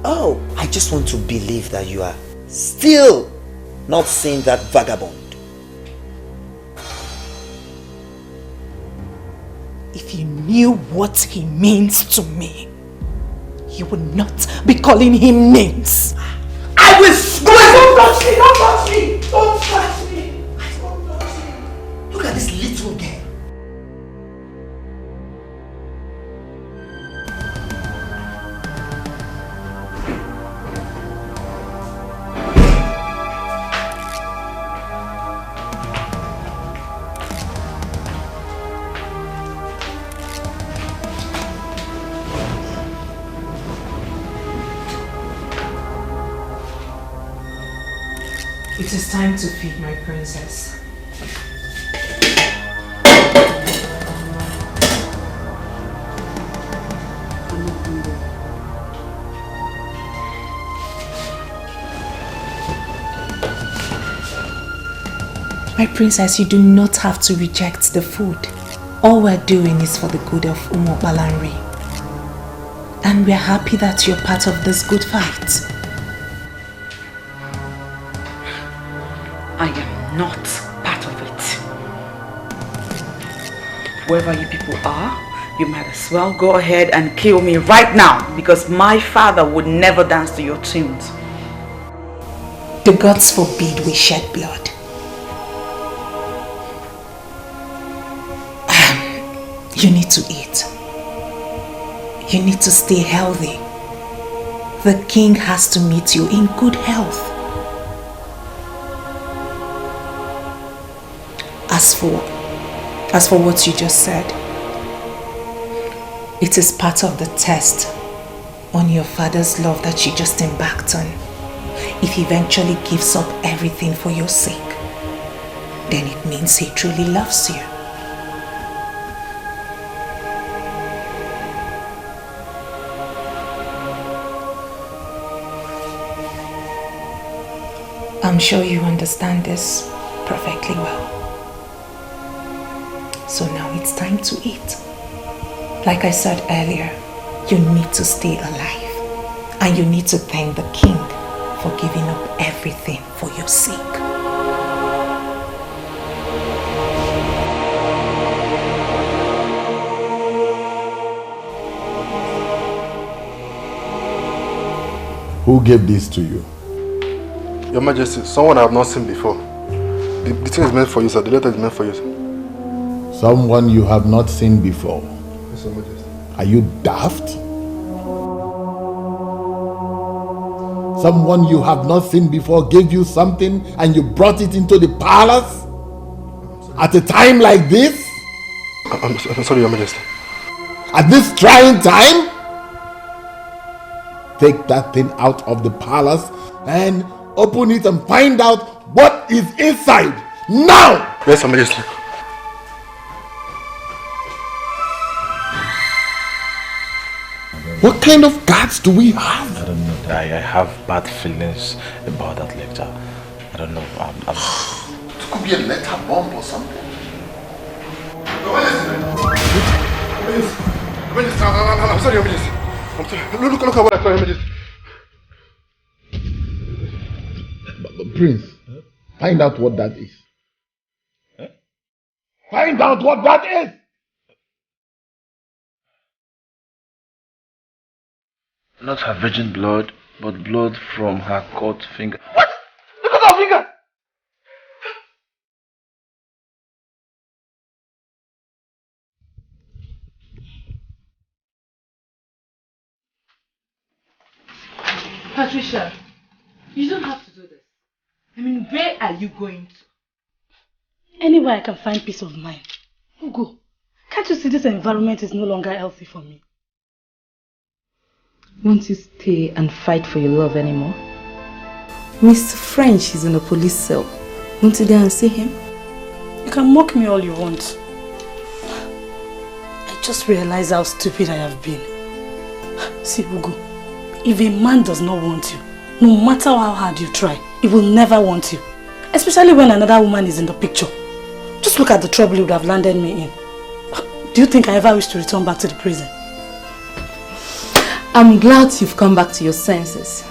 Speaker 17: Oh, I just want to believe that you are still not seeing that vagabond.
Speaker 2: If you knew what he means to me, you would not be calling him names.
Speaker 17: I will swear!
Speaker 19: Don't touch me! Don't touch me! Don't touch me!
Speaker 17: Don't touch me! Look at this little girl.
Speaker 4: It is time to feed my princess.
Speaker 10: My princess, you do not have to reject the food. All we're doing is for the good of Umo Balanri. And we're happy that you're part of this good fight.
Speaker 2: I am not part of it. Whoever you people are, you might as well go ahead and kill me right now, because my father would never dance to your tunes.
Speaker 10: The gods forbid we shed blood. You need to eat. You need to stay healthy. The king has to meet you in good health. As for what you just said, it is part of the test on your father's love that you just embarked on. If he eventually gives up everything for your sake, then it means he truly loves you. I'm sure you understand this perfectly well. So now it's time to eat. Like I said earlier, you need to stay alive. And you need to thank the king for giving up everything for your sake.
Speaker 22: Who gave this to you?
Speaker 6: Your Majesty, someone I have not seen before. The thing is meant for you, sir. The letter is meant for you, sir.
Speaker 22: Someone you have not seen before.
Speaker 6: Yes, Your Majesty.
Speaker 22: Are you daft? Someone you have not seen before gave you something and you brought it into the palace? At a time like this?
Speaker 6: I'm sorry, Your Majesty.
Speaker 22: At this trying time? Take that thing out of the palace and open it and find out what is inside. Now!
Speaker 6: Yes, Your Majesty.
Speaker 22: What kind of guards do we have?
Speaker 23: I don't know. I have bad feelings about that lecture. I don't know.
Speaker 22: It could be a letter bomb or something.
Speaker 6: I'm sorry, Your Majesty. I'm sorry. Look at what I saw, Your Majesty.
Speaker 22: Prince, find out what that is. Find out what that is!
Speaker 23: Not her virgin blood, but blood from her cut finger.
Speaker 19: What? Look at our finger!
Speaker 1: Patricia, you don't have to do this. I mean, where are you going to? Anywhere I can find peace of mind. Ugo, can't you see this environment is no longer healthy for me?
Speaker 10: Won't you stay and fight for your love anymore? Mr. French is in a police cell. Won't you go and see him?
Speaker 1: You can mock me all you want. I just realized how stupid I have been. See, Ugo, if a man does not want you, no matter how hard you try, he will never want you. Especially when another woman is in the picture. Just look at the trouble you would have landed me in. Do you think I ever wish to return back to the prison?
Speaker 10: I'm glad you've come back to your senses.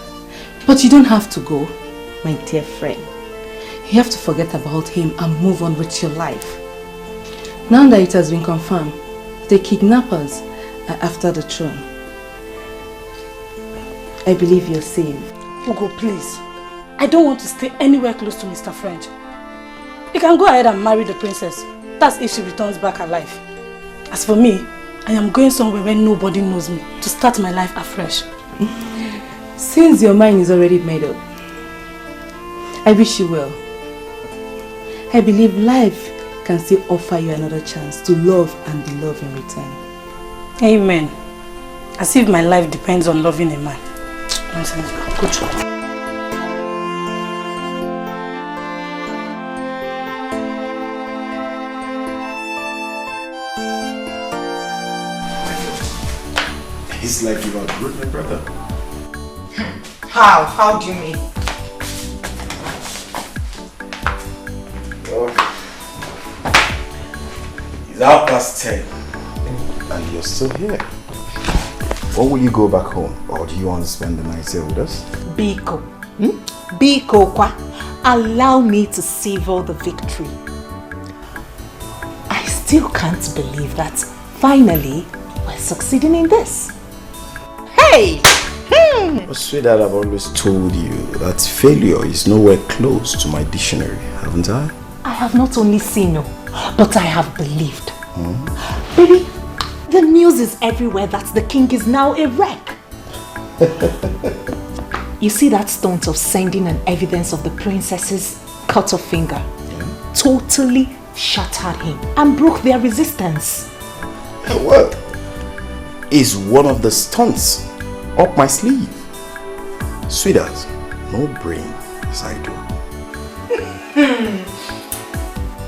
Speaker 10: But you don't have to go, my dear friend. You have to forget about him and move on with your life. Now that it has been confirmed, the kidnappers are after the throne. I believe you're safe.
Speaker 1: Ugo, please. I don't want to stay anywhere close to Mr. French. You can go ahead and marry the princess. That's if she returns back alive. As for me, I am going somewhere where nobody knows me to start my life afresh.
Speaker 10: Since your mind is already made up, I wish you well. I believe life can still offer you another chance to love and be loved in return.
Speaker 1: Amen. As if my life depends on loving a man. Good job.
Speaker 8: It's like you outgrew my brother.
Speaker 11: How? How do you mean?
Speaker 8: It's 10:30. And you're still here. Or will you go back home? Or do you want to spend the night here with us?
Speaker 11: Biko. Biko kwa. Allow me to savor the victory. I still can't believe that finally we're succeeding in this. Hey!
Speaker 8: Oh, sweetheart, I've always told you that failure is nowhere close to my dictionary, haven't I?
Speaker 11: I have not only seen no, but I have believed. Baby, the news is everywhere that the king is now a wreck. You see that stunt of sending an evidence of the princess's cut off finger? Yeah. Totally shattered him and broke their resistance.
Speaker 8: Well, is one of the stunts up my sleeve. Sweetheart, no brain as I do.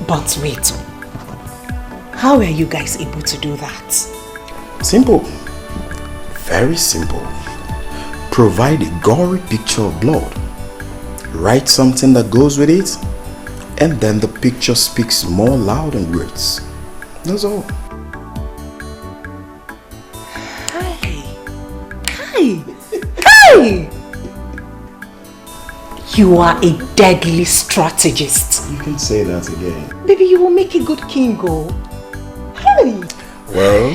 Speaker 11: But wait, how are you guys able to do that?
Speaker 8: Simple. Very simple. Provide a gory picture of blood. Write something that goes with it, and then the picture speaks more loud than words. That's all.
Speaker 11: Hey! You are a deadly strategist.
Speaker 8: You can say that again.
Speaker 11: Baby, you will make a good king, go. Hey!
Speaker 8: Well,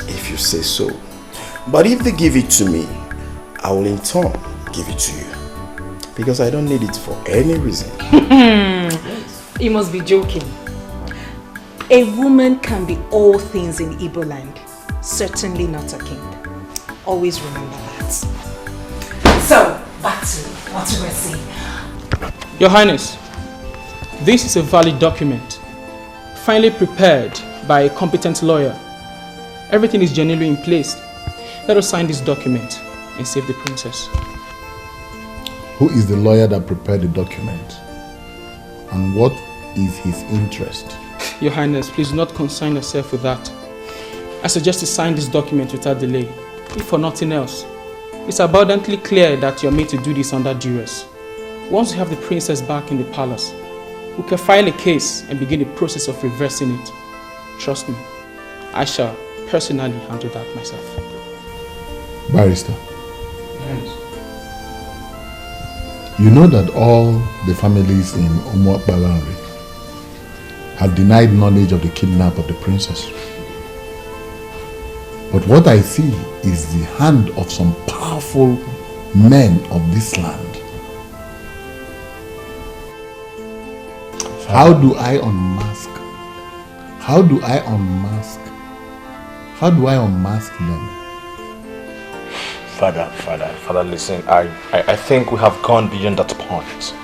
Speaker 8: if you say so. But if they give it to me, I will in turn give it to you. Because I don't need it for any reason.
Speaker 11: You must be joking. A woman can be all things in Igbo land. Certainly not a king. Always remember that. So, back to what we were saying.
Speaker 7: Your Highness, this is a valid document, finally prepared by a competent lawyer. Everything is genuinely in place. Let us sign this document and save the princess.
Speaker 22: Who is the lawyer that prepared the document? And what is his interest?
Speaker 7: Your Highness, please do not concern yourself with that. I suggest you sign this document without delay. If for nothing else, it's abundantly clear that you're made to do this under duress. Once you have the princess back in the palace, we can file a case and begin the process of reversing it. Trust me, I shall personally handle that myself.
Speaker 22: Barrister.
Speaker 7: Yes.
Speaker 22: You know that all the families in OGBUAGU have denied knowledge of the kidnap of the princess. But what I see is the hand of some powerful men of this land. How do I unmask? How do I unmask them?
Speaker 23: Father, listen, I think we have gone beyond that point.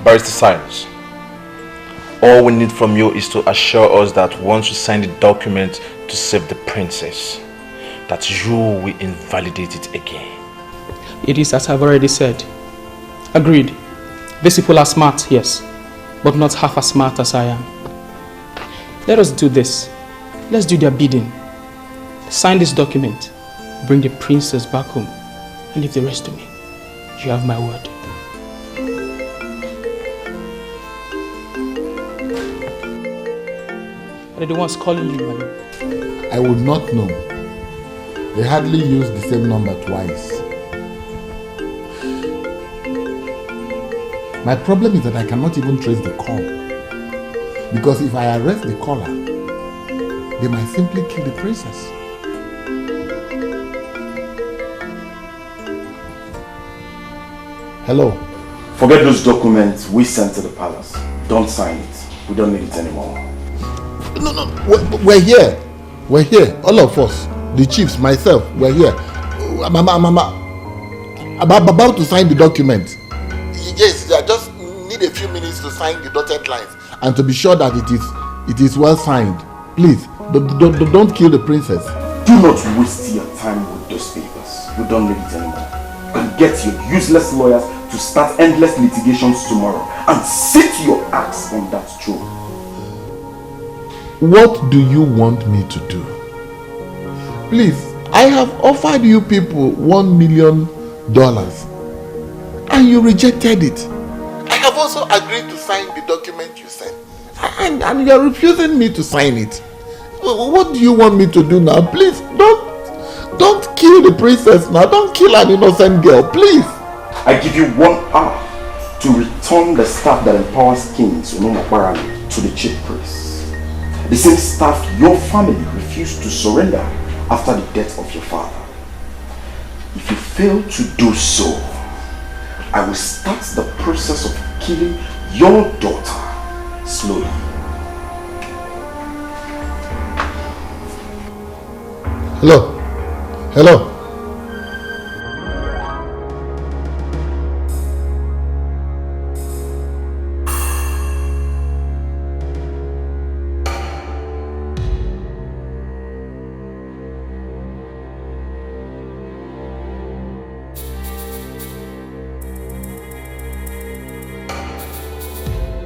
Speaker 23: Barrister Silence. All we need from you is to assure us that once you sign the document to save the princess, that you will invalidate it again.
Speaker 7: It is as I've already said. Agreed. These people are smart, yes, but not half as smart as I am. Let us do this. Let's do their bidding. Sign this document, bring the princess back home, and leave the rest to me. You have my word. Are they the ones calling you, my lord?
Speaker 22: I would not know. They hardly use the same number twice. My problem is that I cannot even trace the call. Because if I arrest the caller, they might simply kill the princess. Hello?
Speaker 8: Forget those documents we sent to the palace. Don't sign it. We don't need it anymore.
Speaker 22: No, we're here. We're here. All of us. The chiefs, myself, we're here. I'm about to sign the document. Yes, I just need a few minutes to sign the dotted lines and to be sure that it is well signed. Please, don't kill the princess.
Speaker 8: Do not waste your time with those papers. We don't need it anymore. You can get your useless lawyers to start endless litigations tomorrow and sit your ass on that throne.
Speaker 22: What do you want me to do?
Speaker 20: Please, I have offered you people $1 million and you rejected it. I have also agreed to sign the document you sent and you are refusing me to sign it. What do you want me to do now? Please, don't kill the princess now. Don't kill an innocent girl, please.
Speaker 23: I give you 1 hour to return the staff that empowers kings to the chief priest. The same staff your family refused to surrender after the death of your father. If you fail to do so, I will start the process of killing your daughter slowly.
Speaker 20: Hello? Hello?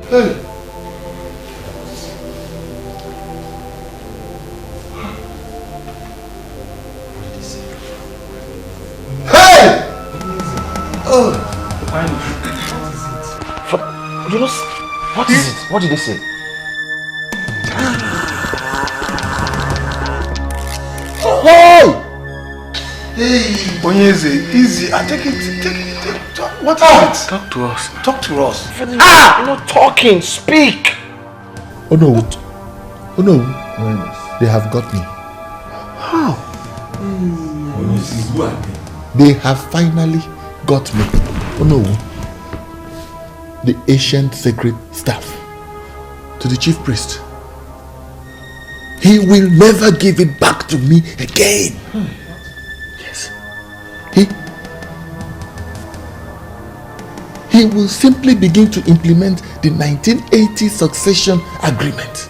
Speaker 20: Hey!
Speaker 23: What is it? What did they say?
Speaker 20: Hey!
Speaker 16: Hey! Onyeze, easy. Take it. What is it?
Speaker 23: Talk to us.
Speaker 16: Talk to us.
Speaker 23: You're not talking. Speak.
Speaker 20: Oh no. Oh no. They have got me.
Speaker 23: How?
Speaker 20: They have finally got me. Oh no. The ancient sacred staff to the chief priest. He will never give it back to me again. Yes. He will simply begin to implement the 1980 succession agreement.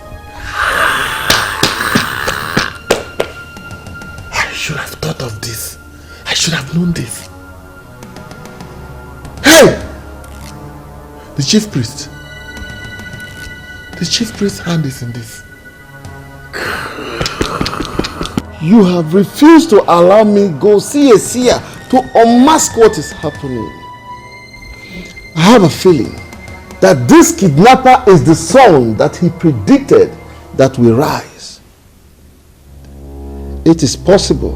Speaker 20: I should have thought of this. I should have known this. Hey! The chief priest. The chief priest's hand is in this. You have refused to allow me go see a seer to unmask what is happening. I have a feeling that this kidnapper is the son that he predicted that will rise. It is possible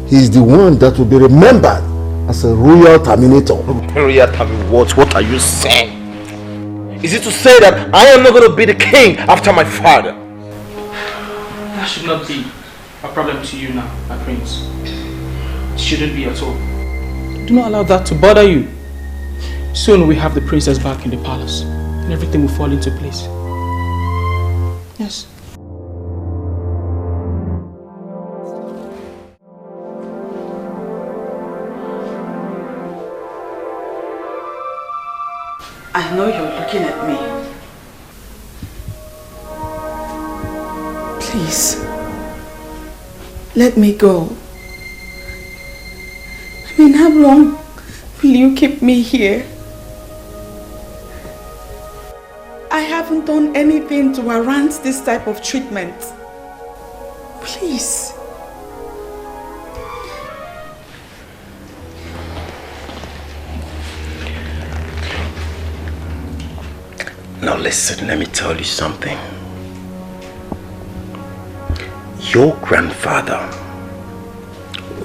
Speaker 20: he is the one that will be remembered as a royal terminator.
Speaker 23: Royal terminator? What are you saying? Is it to say that I am not going to be the king after my father?
Speaker 7: That should not be a problem to you now, my prince. It shouldn't be at all. Do not allow that to bother you. Soon we have the princess back in the palace and everything will fall into place. Yes.
Speaker 2: I know you're looking at me. Please, let me go. I mean, how long will you keep me here? I haven't done anything to warrant this type of treatment. Please.
Speaker 23: Now listen, let me tell you something. Your grandfather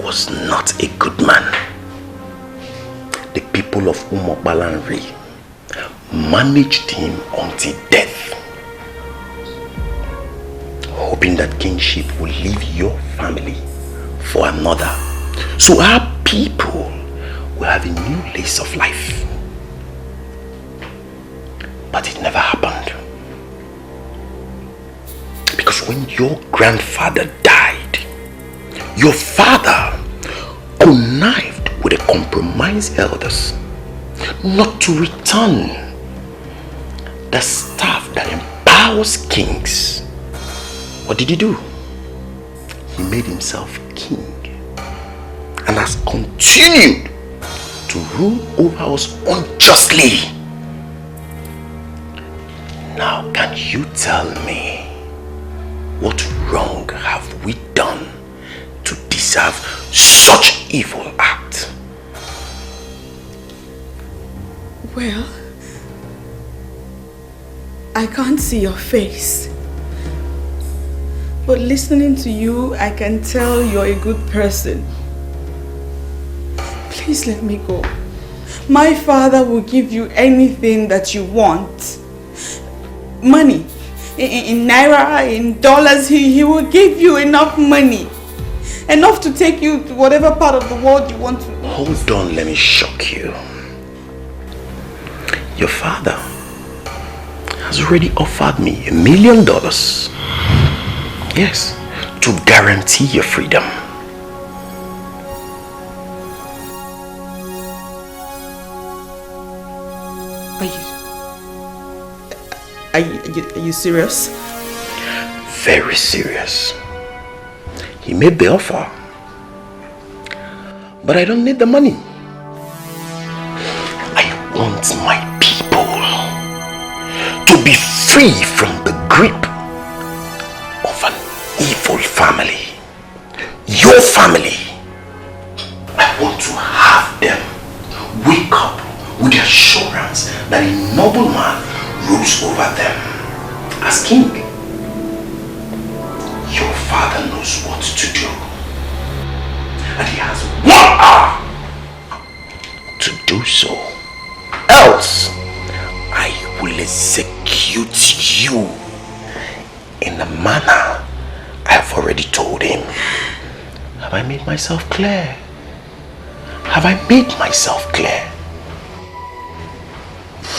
Speaker 23: was not a good man. The people of Umokbalanri managed him until death, hoping that kingship will leave your family for another. So our people will have a new lease of life. But it never happened. Because when your grandfather died, your father connived with the compromised elders not to return the staff that empowers kings. What did he do? He made himself king and has continued to rule over us unjustly. Now, can you tell me what wrong have we done to
Speaker 8: deserve such evil act?
Speaker 2: Well, I can't see your face. But listening to you, I can tell you're a good person. Please let me go. My father will give you anything that you want. Money. In naira, in dollars, he will give you enough money. Enough to take you to whatever part of the world you want to.
Speaker 8: Hold on, let me shock you. Your father has already offered me $1 million. Yes, to guarantee your freedom.
Speaker 2: Are you serious?
Speaker 8: Very serious. He made the offer. But I don't need the money. I want my people to be free from the grip of an evil family. Your family. I want to have them wake up with the assurance that a noble man rules over them as king. Your father knows what to do. And he has 1 hour to do so. Else, I will execute you in the manner I have already told him. Have I made myself clear? Have I made myself clear?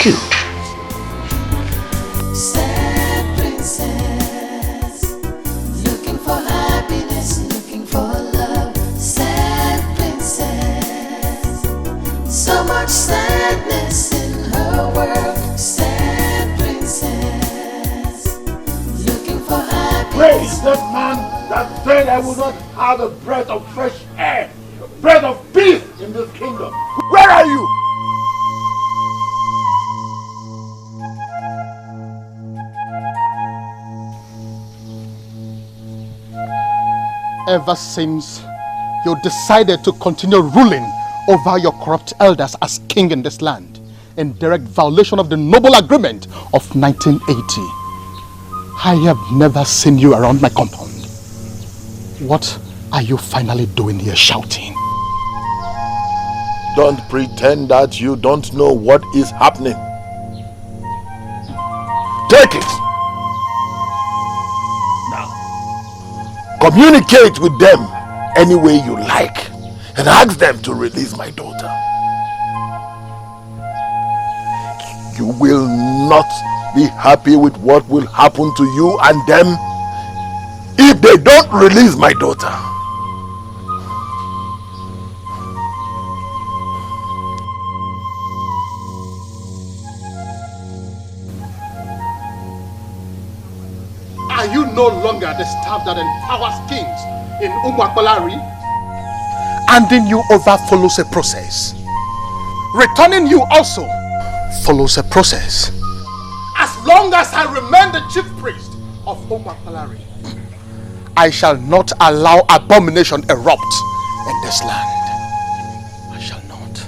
Speaker 8: Good.
Speaker 14: Sad princess, looking for happiness, looking for love. Sad princess, so much sadness in her world. Sad princess, looking for happiness.
Speaker 22: Praise the man that said I will not have a breath of fresh air, a breath of peace in this kingdom. Where are you?
Speaker 3: Ever since you decided to continue ruling over your corrupt elders as king in this land, in direct violation of the noble agreement of 1980, I have never seen you around my compound. What are you finally doing here shouting?
Speaker 22: Don't pretend that you don't know what is happening. Take it! Communicate with them any way you like and ask them to release my daughter. You will not be happy with what will happen to you and them if they don't release my daughter.
Speaker 3: Are you no longer the staff that empowers kings in OGBUAGU? Handing you over follows a process. Returning you also follows a process. As long as I remain the chief priest of OGBUAGU, I shall not allow abomination erupt in this land. I shall not.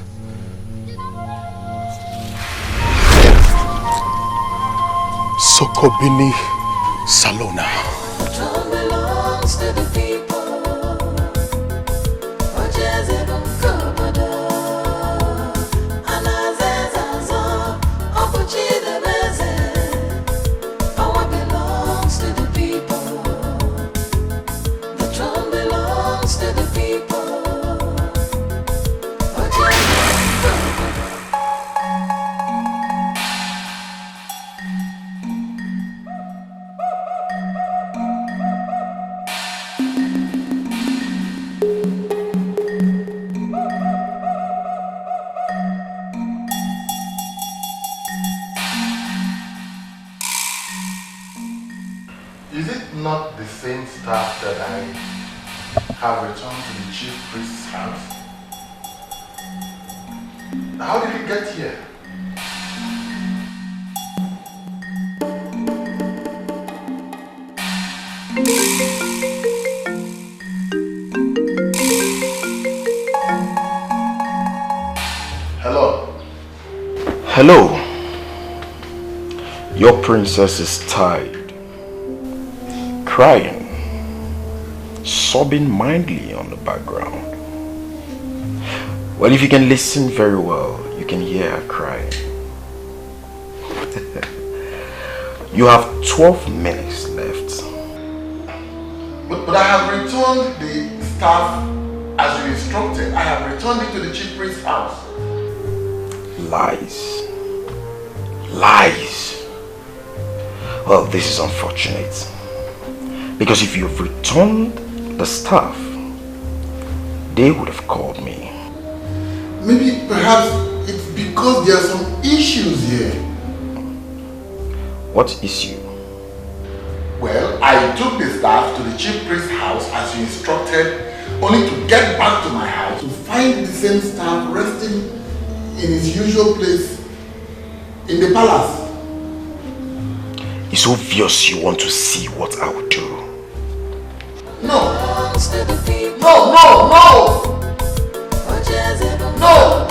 Speaker 3: Sokobini Salona.
Speaker 14: Throne belongs to the people. OGBUAGU, Anazezazo, Obuchidebeze. Power belongs to the people. The throne belongs to the people.
Speaker 22: Is it not the same staff that I have returned to the chief priest's house? How did it get here?
Speaker 8: Hello. Your princess is tired, crying, sobbing mildly on the background. Well, if you can listen very well, you can hear her crying. You have 12 minutes left.
Speaker 20: But I have returned the staff as you instructed. I have returned it to the chief priest's house.
Speaker 8: Lies. Lies. Well, this is unfortunate. Because if you've returned the staff, they would have called me.
Speaker 20: Maybe perhaps it's because there are some issues here.
Speaker 8: What issue?
Speaker 20: Well, I took the staff to the chief priest's house as you instructed, only to get back to my house to find the same staff resting in his usual place in the palace.
Speaker 8: It's obvious you want to see what I will do.
Speaker 20: No! No, no, no! No!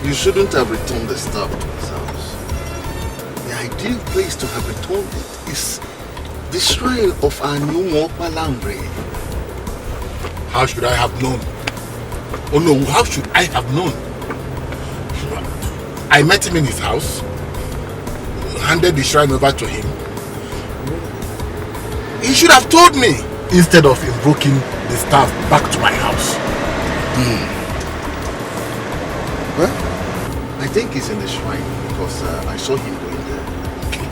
Speaker 20: You shouldn't have returned the staff to his house. The ideal place to have returned it is the shrine of our new Palambre. How should I have known? Oh no, how should I have known? I met him in his house, handed the shrine over to him. He should have told me instead of invoking the staff back to my house. Well, I think he's in the shrine because I saw him going there. Okay.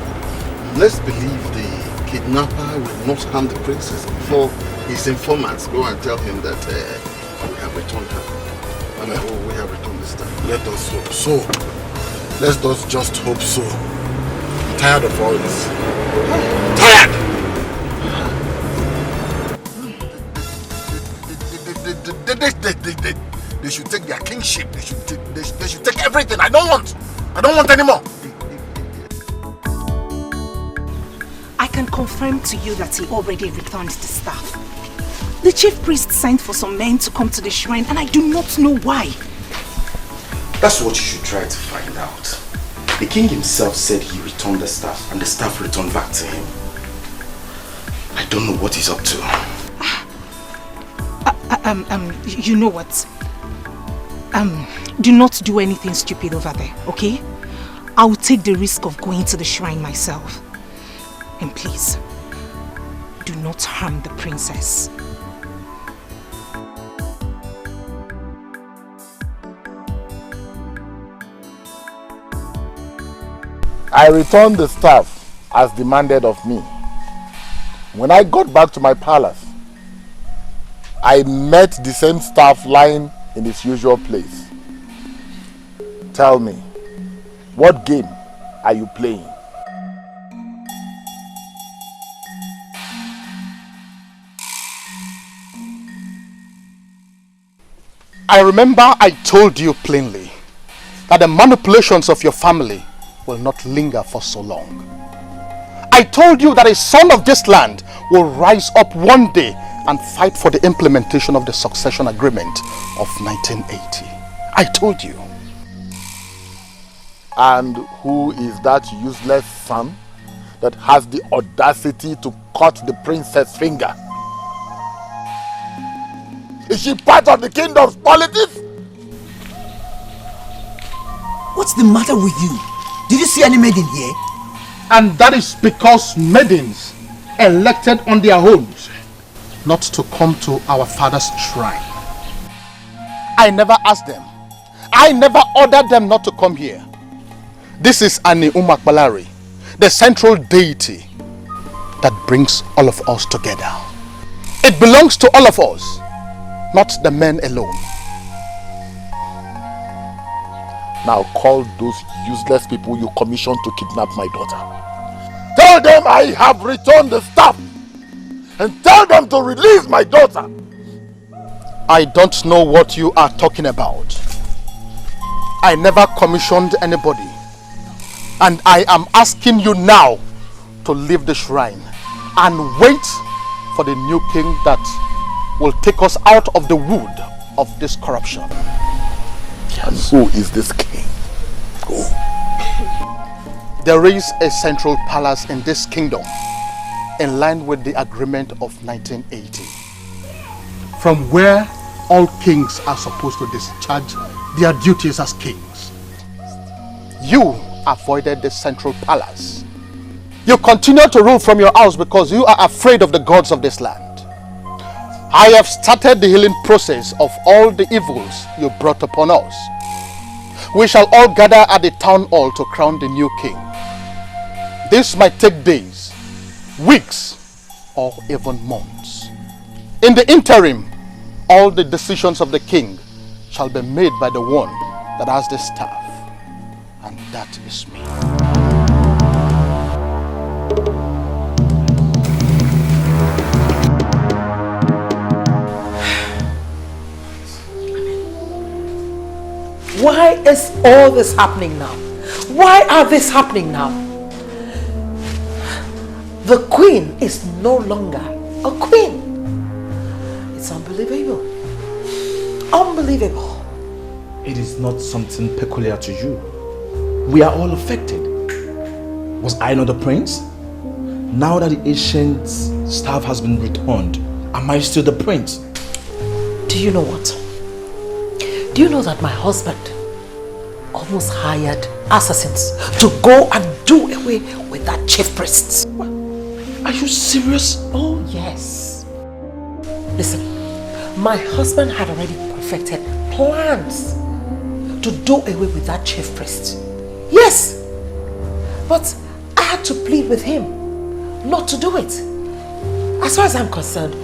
Speaker 20: Let's believe the kidnapper will not harm the princess before his informants go and tell him that we have returned her. I mean, we have returned the staff. Let us hope so. Let us just hope so. I'm tired of all this. Tired! They should take their kingship. They should take everything. I don't want anymore.
Speaker 9: I can confirm to you that he already returned the staff. The chief priest sent for some men to come to the shrine and I do not know why.
Speaker 8: That's what you should try to find out. The king himself said he returned the staff and the staff returned back to him. I don't know what he's up to.
Speaker 9: You know what? Do not do anything stupid over there, okay? I will take the risk of going to the shrine myself. And please, do not harm the princess.
Speaker 3: I returned the staff as demanded of me. When I got back to my palace, I met the same staff lying in its usual place. Tell me, what game are you playing? I remember I told you plainly that the manipulations of your family will not linger for so long. I told you that a son of this land will rise up one day and fight for the implementation of the succession agreement of 1980. I told you. And who is that useless son that has the audacity to cut the princess' finger? Is she part of the kingdom's politics?
Speaker 12: What's the matter with you? Did you see any maiden here?
Speaker 3: And that is because maidens elected on their own not to come to our father's shrine. I never asked them. I never ordered them not to come here. This is Ini Edo, the central deity that brings all of us together. It belongs to all of us, not the men alone. Now call those useless people you commissioned to kidnap my daughter. Tell them I have returned the staff. And tell them to release my daughter. I don't know what you are talking about. I never commissioned anybody And I am asking you now to leave the shrine and wait for the new king that will take us out of the wood of this corruption.
Speaker 20: And who is this king? Who?
Speaker 3: There is a central palace in this kingdom, in line with the agreement of 1980, from where all kings are supposed to discharge their duties as kings. You avoided the central palace. You continue to rule from your house because you are afraid of the gods of this land. I have started the healing process of all the evils you brought upon us. We shall all gather at the town hall to crown the new king. This might take days, weeks, or even months. In the interim, all the decisions of the king shall be made by the one that has the staff, and that is me.
Speaker 11: Why is all this happening now? Why are this happening now? The queen is no longer a queen. It's unbelievable. Unbelievable.
Speaker 8: It is not something peculiar to you. We are all affected. Was I not the prince? Now that the ancient staff has been returned, am I still the prince?
Speaker 11: Do you know what? Do you know that my husband almost hired assassins to go and do away with that chief priest?
Speaker 8: Are you serious?
Speaker 11: Oh yes. Listen, my husband had already perfected plans to do away with that chief priest. Yes, but I had to plead with him not to do it. As far as I'm concerned,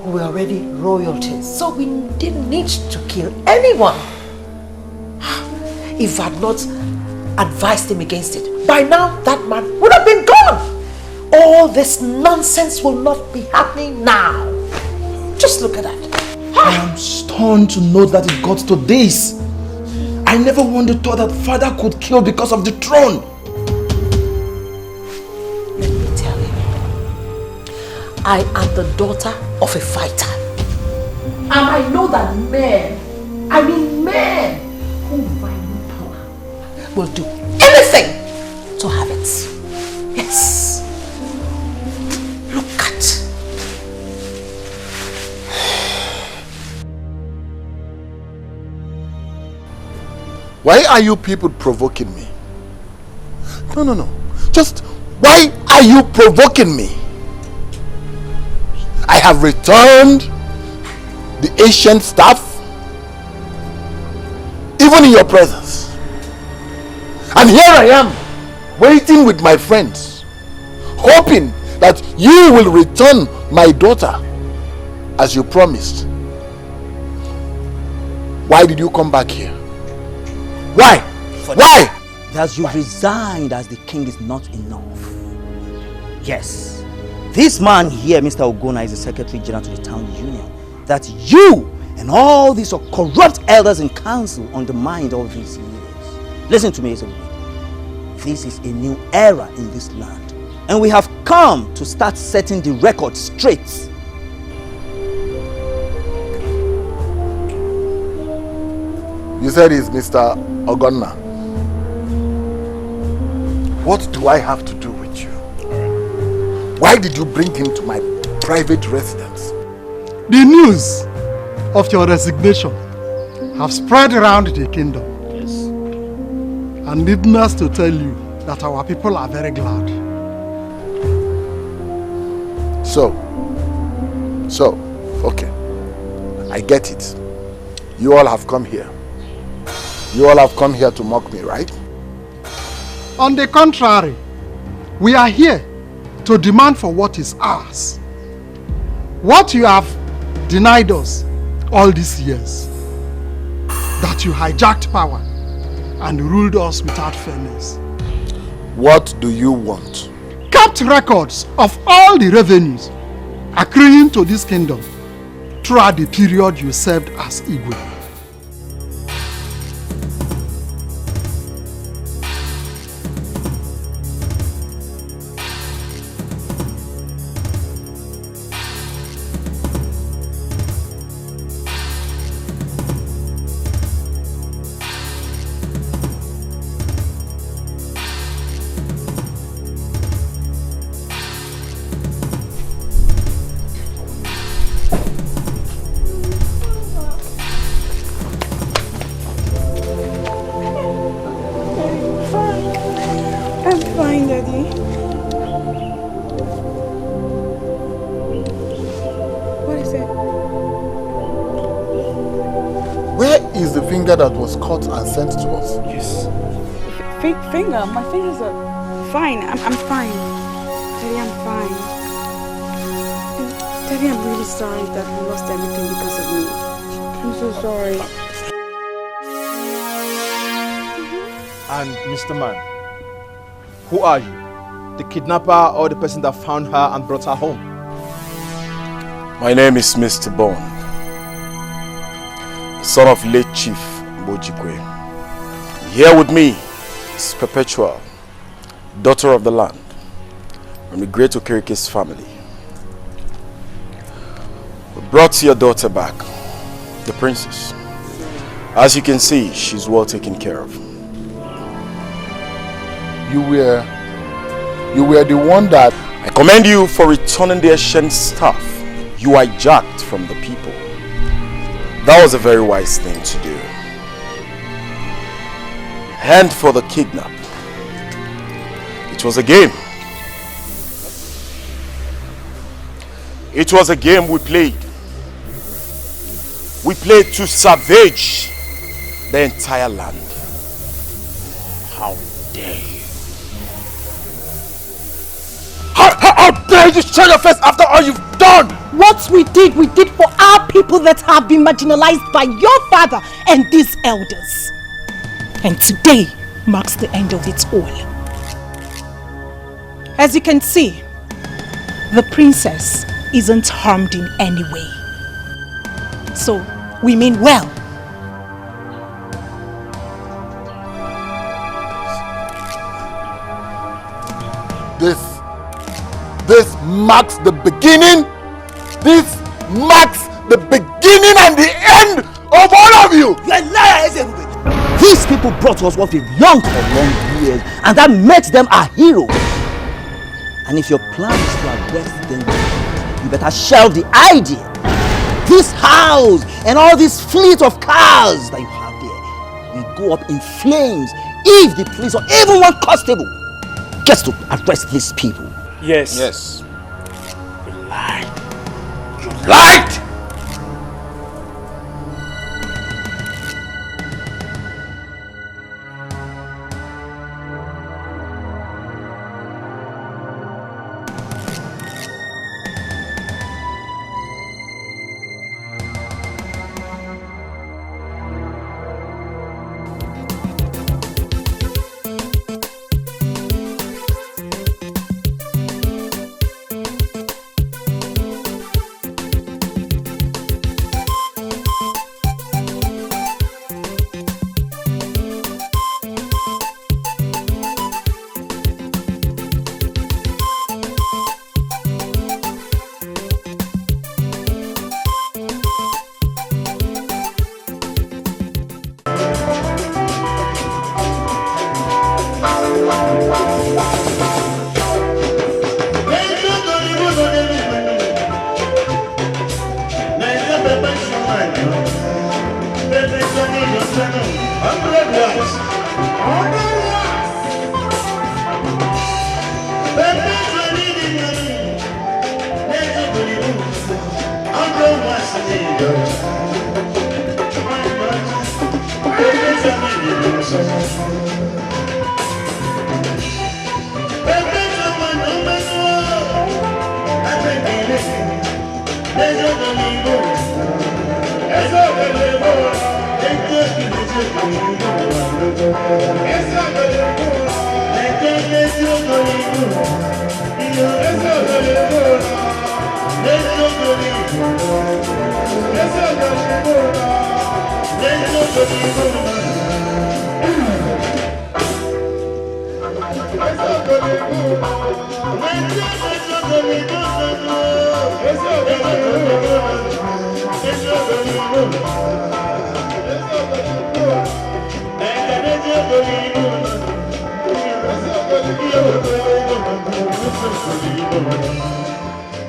Speaker 11: we were already royalties, so we didn't need to kill anyone. If I had not advised him against it, by now that man would have been gone. All this nonsense will not be happening now. Just look at that.
Speaker 8: I am stunned to know that it got to this. I never once thought that father could kill because of the throne.
Speaker 11: Let me tell you, I am the daughter of a fighter. And I know that men who value power will do anything to have it. Yes. Look at.
Speaker 3: Why are you people provoking me? No. Just why are you provoking me? I have returned the ancient staff, even in your presence. And here I am, waiting with my friends, hoping that you will return my daughter as you promised. Why did you come back here? Why? Why?
Speaker 12: That you resigned as the king is not enough. Yes. This man here, Mr. Ogona, is the Secretary General to the Town Union. That you and all these corrupt elders in council undermined all these years. Listen to me, everybody. This is a new era in this land. And we have come to start setting the record straight.
Speaker 3: You said it's Mr. Ogonna. What do I have to do with you? Why did you bring him to my private residence?
Speaker 16: The news of your resignation have spread around the kingdom.
Speaker 3: Yes.
Speaker 16: And needless to tell you that our people are very glad.
Speaker 3: So, okay. I get it. You all have come here. You all have come here to mock me, right?
Speaker 16: On the contrary, we are here to demand for what is ours. What you have denied us all these years. That you hijacked power and ruled us without fairness.
Speaker 3: What do you want?
Speaker 16: Kept records of all the revenues accruing to this kingdom throughout the period you served as Igwe.
Speaker 20: finger that was cut and sent to us?
Speaker 2: Yes. Finger? My fingers are fine. I'm fine. Daddy, I'm fine. Daddy, I'm really sorry that we lost everything because of me. I'm so sorry.
Speaker 13: And Mr. Man, who are you? The kidnapper or the person that found her and brought her home?
Speaker 8: My name is Mr. Bond, the son of late Chief Mbojikwe. Here with me is Perpetual, daughter of the land, from the great Okerike's family. We brought your daughter back, the princess. As you can see, she's well taken care of.
Speaker 20: You were the one that...
Speaker 8: I commend you for returning the ancient staff you hijacked from the people. That was a very wise thing to do. And for the kidnap, it was a game. It was a game we played. We played to savage the entire land. How dare you? How dare you show your face after all you've done?
Speaker 9: What we did for our people that have been marginalized by your father and these elders. And today marks the end of it all. As you can see, the princess isn't harmed in any way. So we mean well.
Speaker 20: This marks the beginning. This marks the beginning and the end of all of you.
Speaker 12: You're a liar, everybody. These people brought us what we've longed for long years, and that makes them our heroes. And if your plan is to arrest them, you better shelve the idea. This house and all this fleet of cars that you have there will go up in flames if the police or even one constable gets to arrest these people.
Speaker 13: Yes.
Speaker 8: Yes.
Speaker 13: You lied.
Speaker 8: You lied!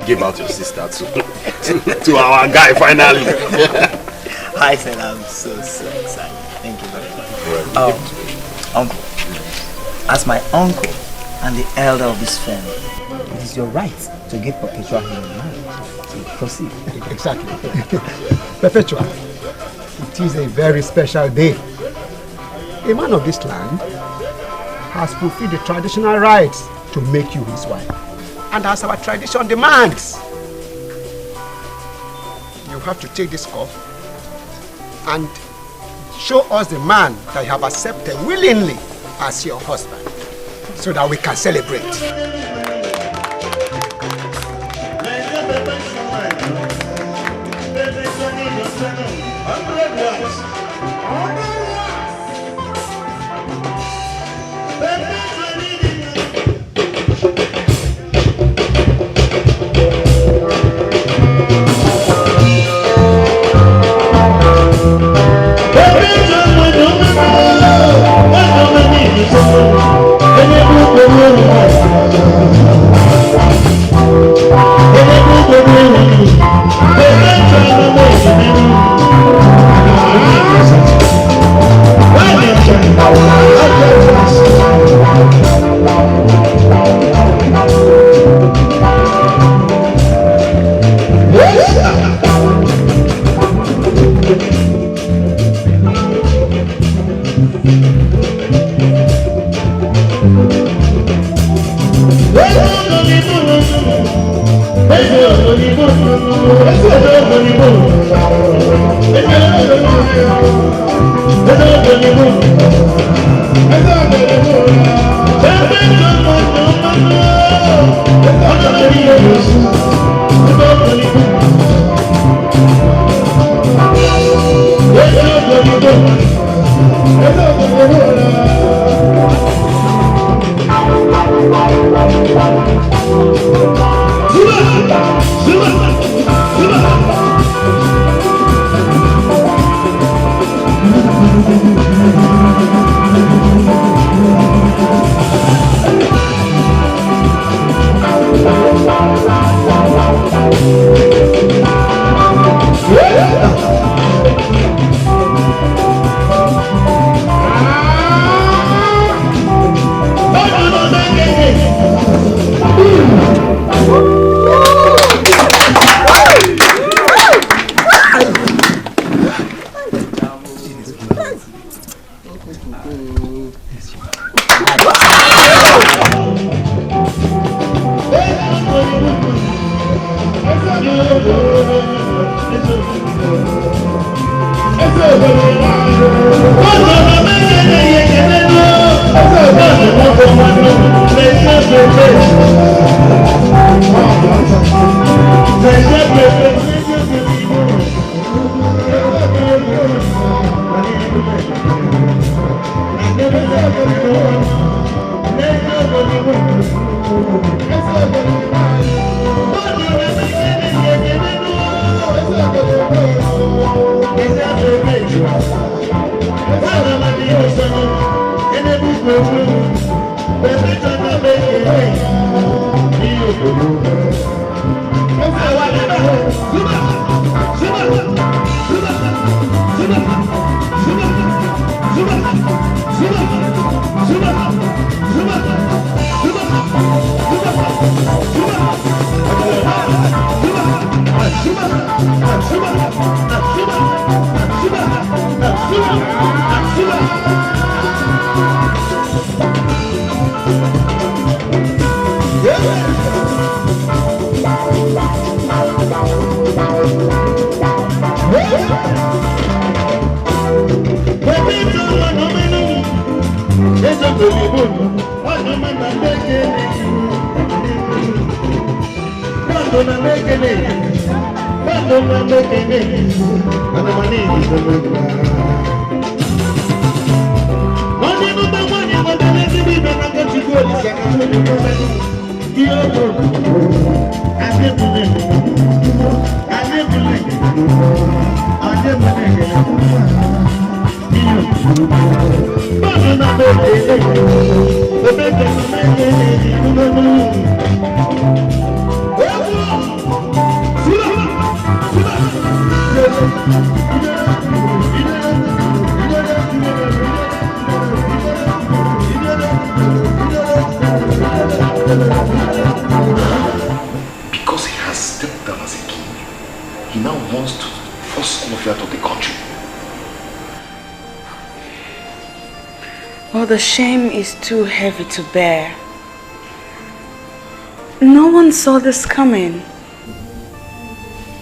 Speaker 8: Give out your sister to our guy finally.
Speaker 17: I said I'm so excited. Thank you very much. Uncle, as my uncle and the elder of this family, it is your right to give Perpetual hand in marriage. So proceed.
Speaker 16: Exactly. Perpetual,
Speaker 5: It is a very special day. A man of this land has fulfilled the traditional rites to make you his wife. And as our tradition demands, you have to take this cup and show us the man that you have accepted willingly as your husband, so that we can celebrate.
Speaker 23: Because he has stepped down as a king, he now wants to force all of you out of the country.
Speaker 2: Well, the shame is too heavy to bear. No one saw this coming.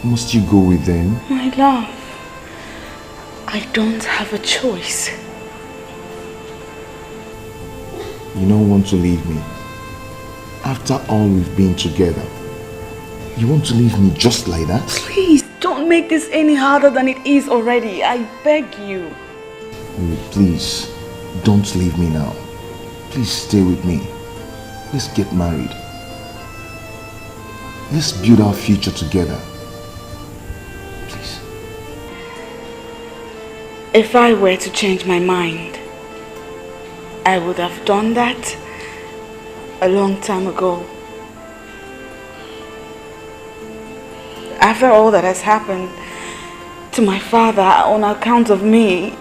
Speaker 20: Must you go with them?
Speaker 2: My love, I don't have a choice.
Speaker 20: You don't want to leave me. After all we've been together, you want to leave me just like that?
Speaker 2: Please, don't make this any harder than it is already. I beg you.
Speaker 20: Please, don't leave me now. Please stay with me. Let's get married. Let's build our future together. Please.
Speaker 2: If I were to change my mind, I would have done that a long time ago. After all that has happened to my father on account of me,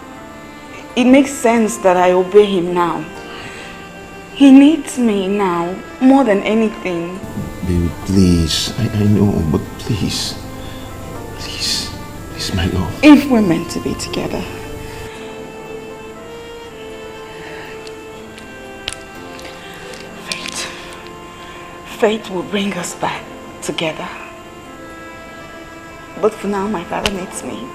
Speaker 2: it makes sense that I obey him now. He needs me now more than anything.
Speaker 20: Baby, please. I know, but please. Please. Please, my love.
Speaker 2: If we're meant to be together, fate will bring us back together. But for now, my father needs me.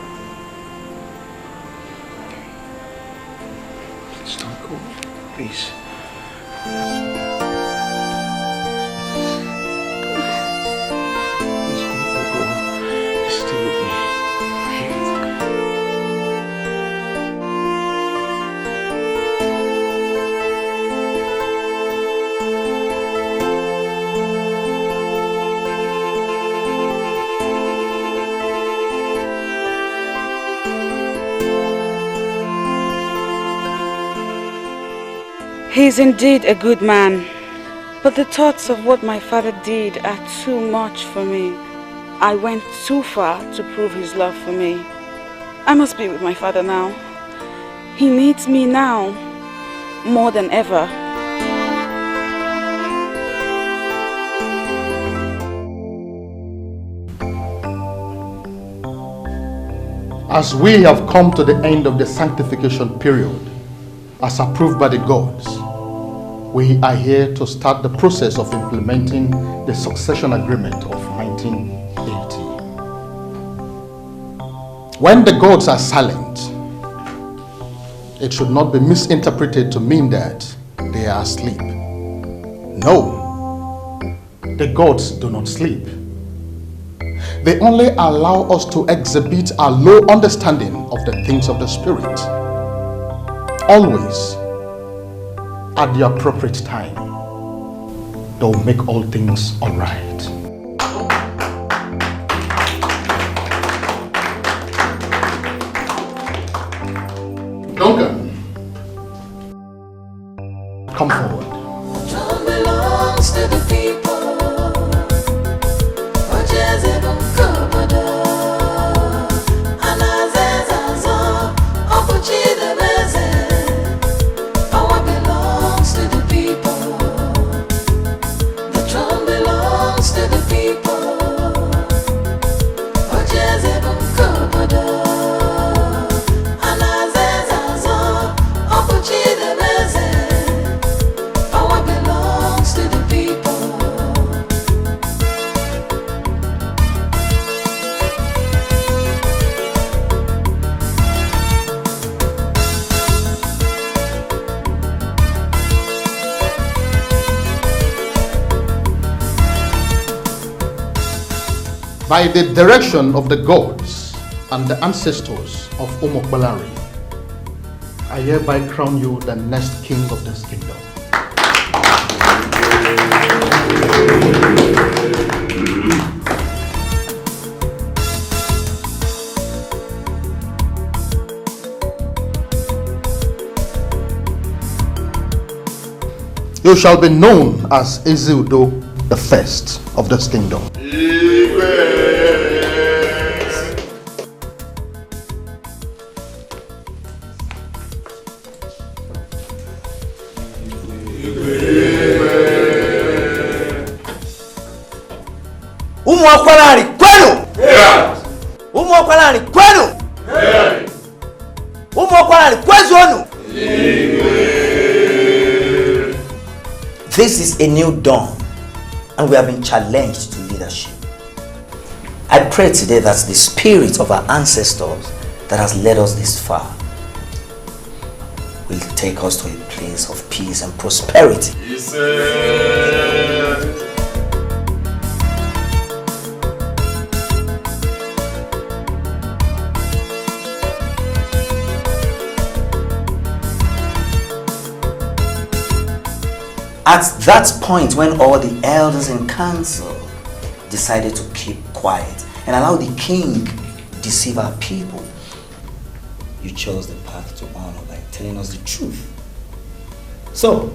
Speaker 20: Please don't go. Please.
Speaker 2: He is indeed a good man, but the thoughts of what my father did are too much for me. I went too far to prove his love for me. I must be with my father now. He needs me now, more than ever.
Speaker 3: As we have come to the end of the sanctification period, as approved by the gods, we are here to start the process of implementing the succession agreement of 1980. When the gods are silent, it should not be misinterpreted to mean that they are asleep. No, the gods do not sleep. They only allow us to exhibit our low understanding of the things of the spirit. Always, at the appropriate time, they'll make all things all right. Duncan, come forward.
Speaker 14: Throne belongs to the people. OGBUAGU, power belongs to the people. The throne belongs to the people. Power belongs to the people.
Speaker 3: By the direction of the gods and the ancestors of Omokwalari, I hereby crown you the next king of this kingdom. You shall be known as Izudo, the first of this kingdom.
Speaker 12: Umuokwalari kwenu! Umuokwalari kwenu! Umuokwalari kwezonu!
Speaker 17: This is a new dawn, and we have been challenged to leadership. I pray today that the spirit of our ancestors that has led us this far will take us to a place of peace and prosperity.
Speaker 22: Yes,
Speaker 17: At that point, when all the elders in council decided to keep quiet and allow the king deceive our people, you chose the path to honor by telling us the truth. So,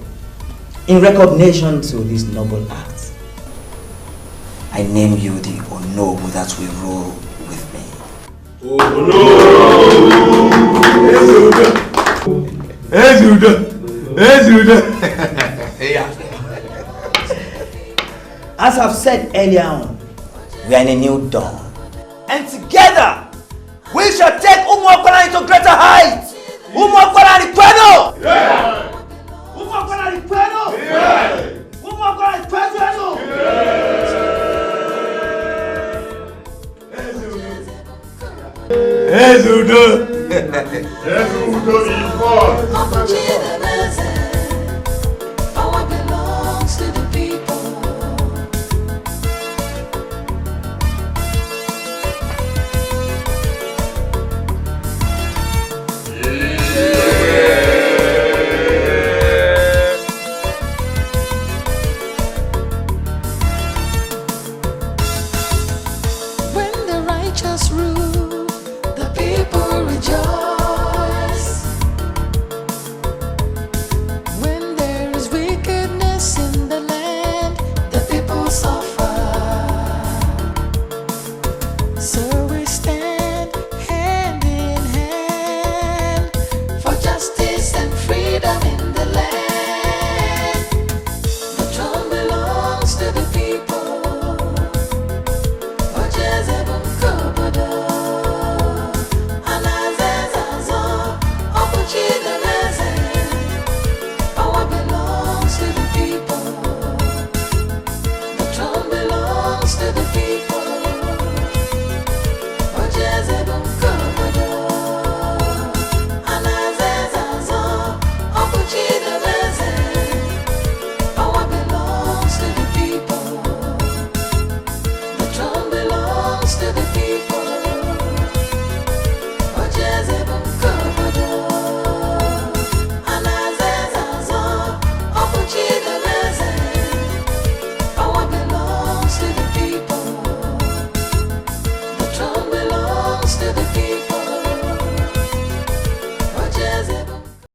Speaker 17: in recognition to this noble act, I name you the Onobu that will rule with me. As I've said earlier on, we are in a new dawn. And together, we shall take Umuakwala into greater heights. Umuakwala Rikweno! Yeah! Umuakwala Rikweno! Yeah! Umuakwala Rikweno!
Speaker 22: Ezudo! Ezudo is born!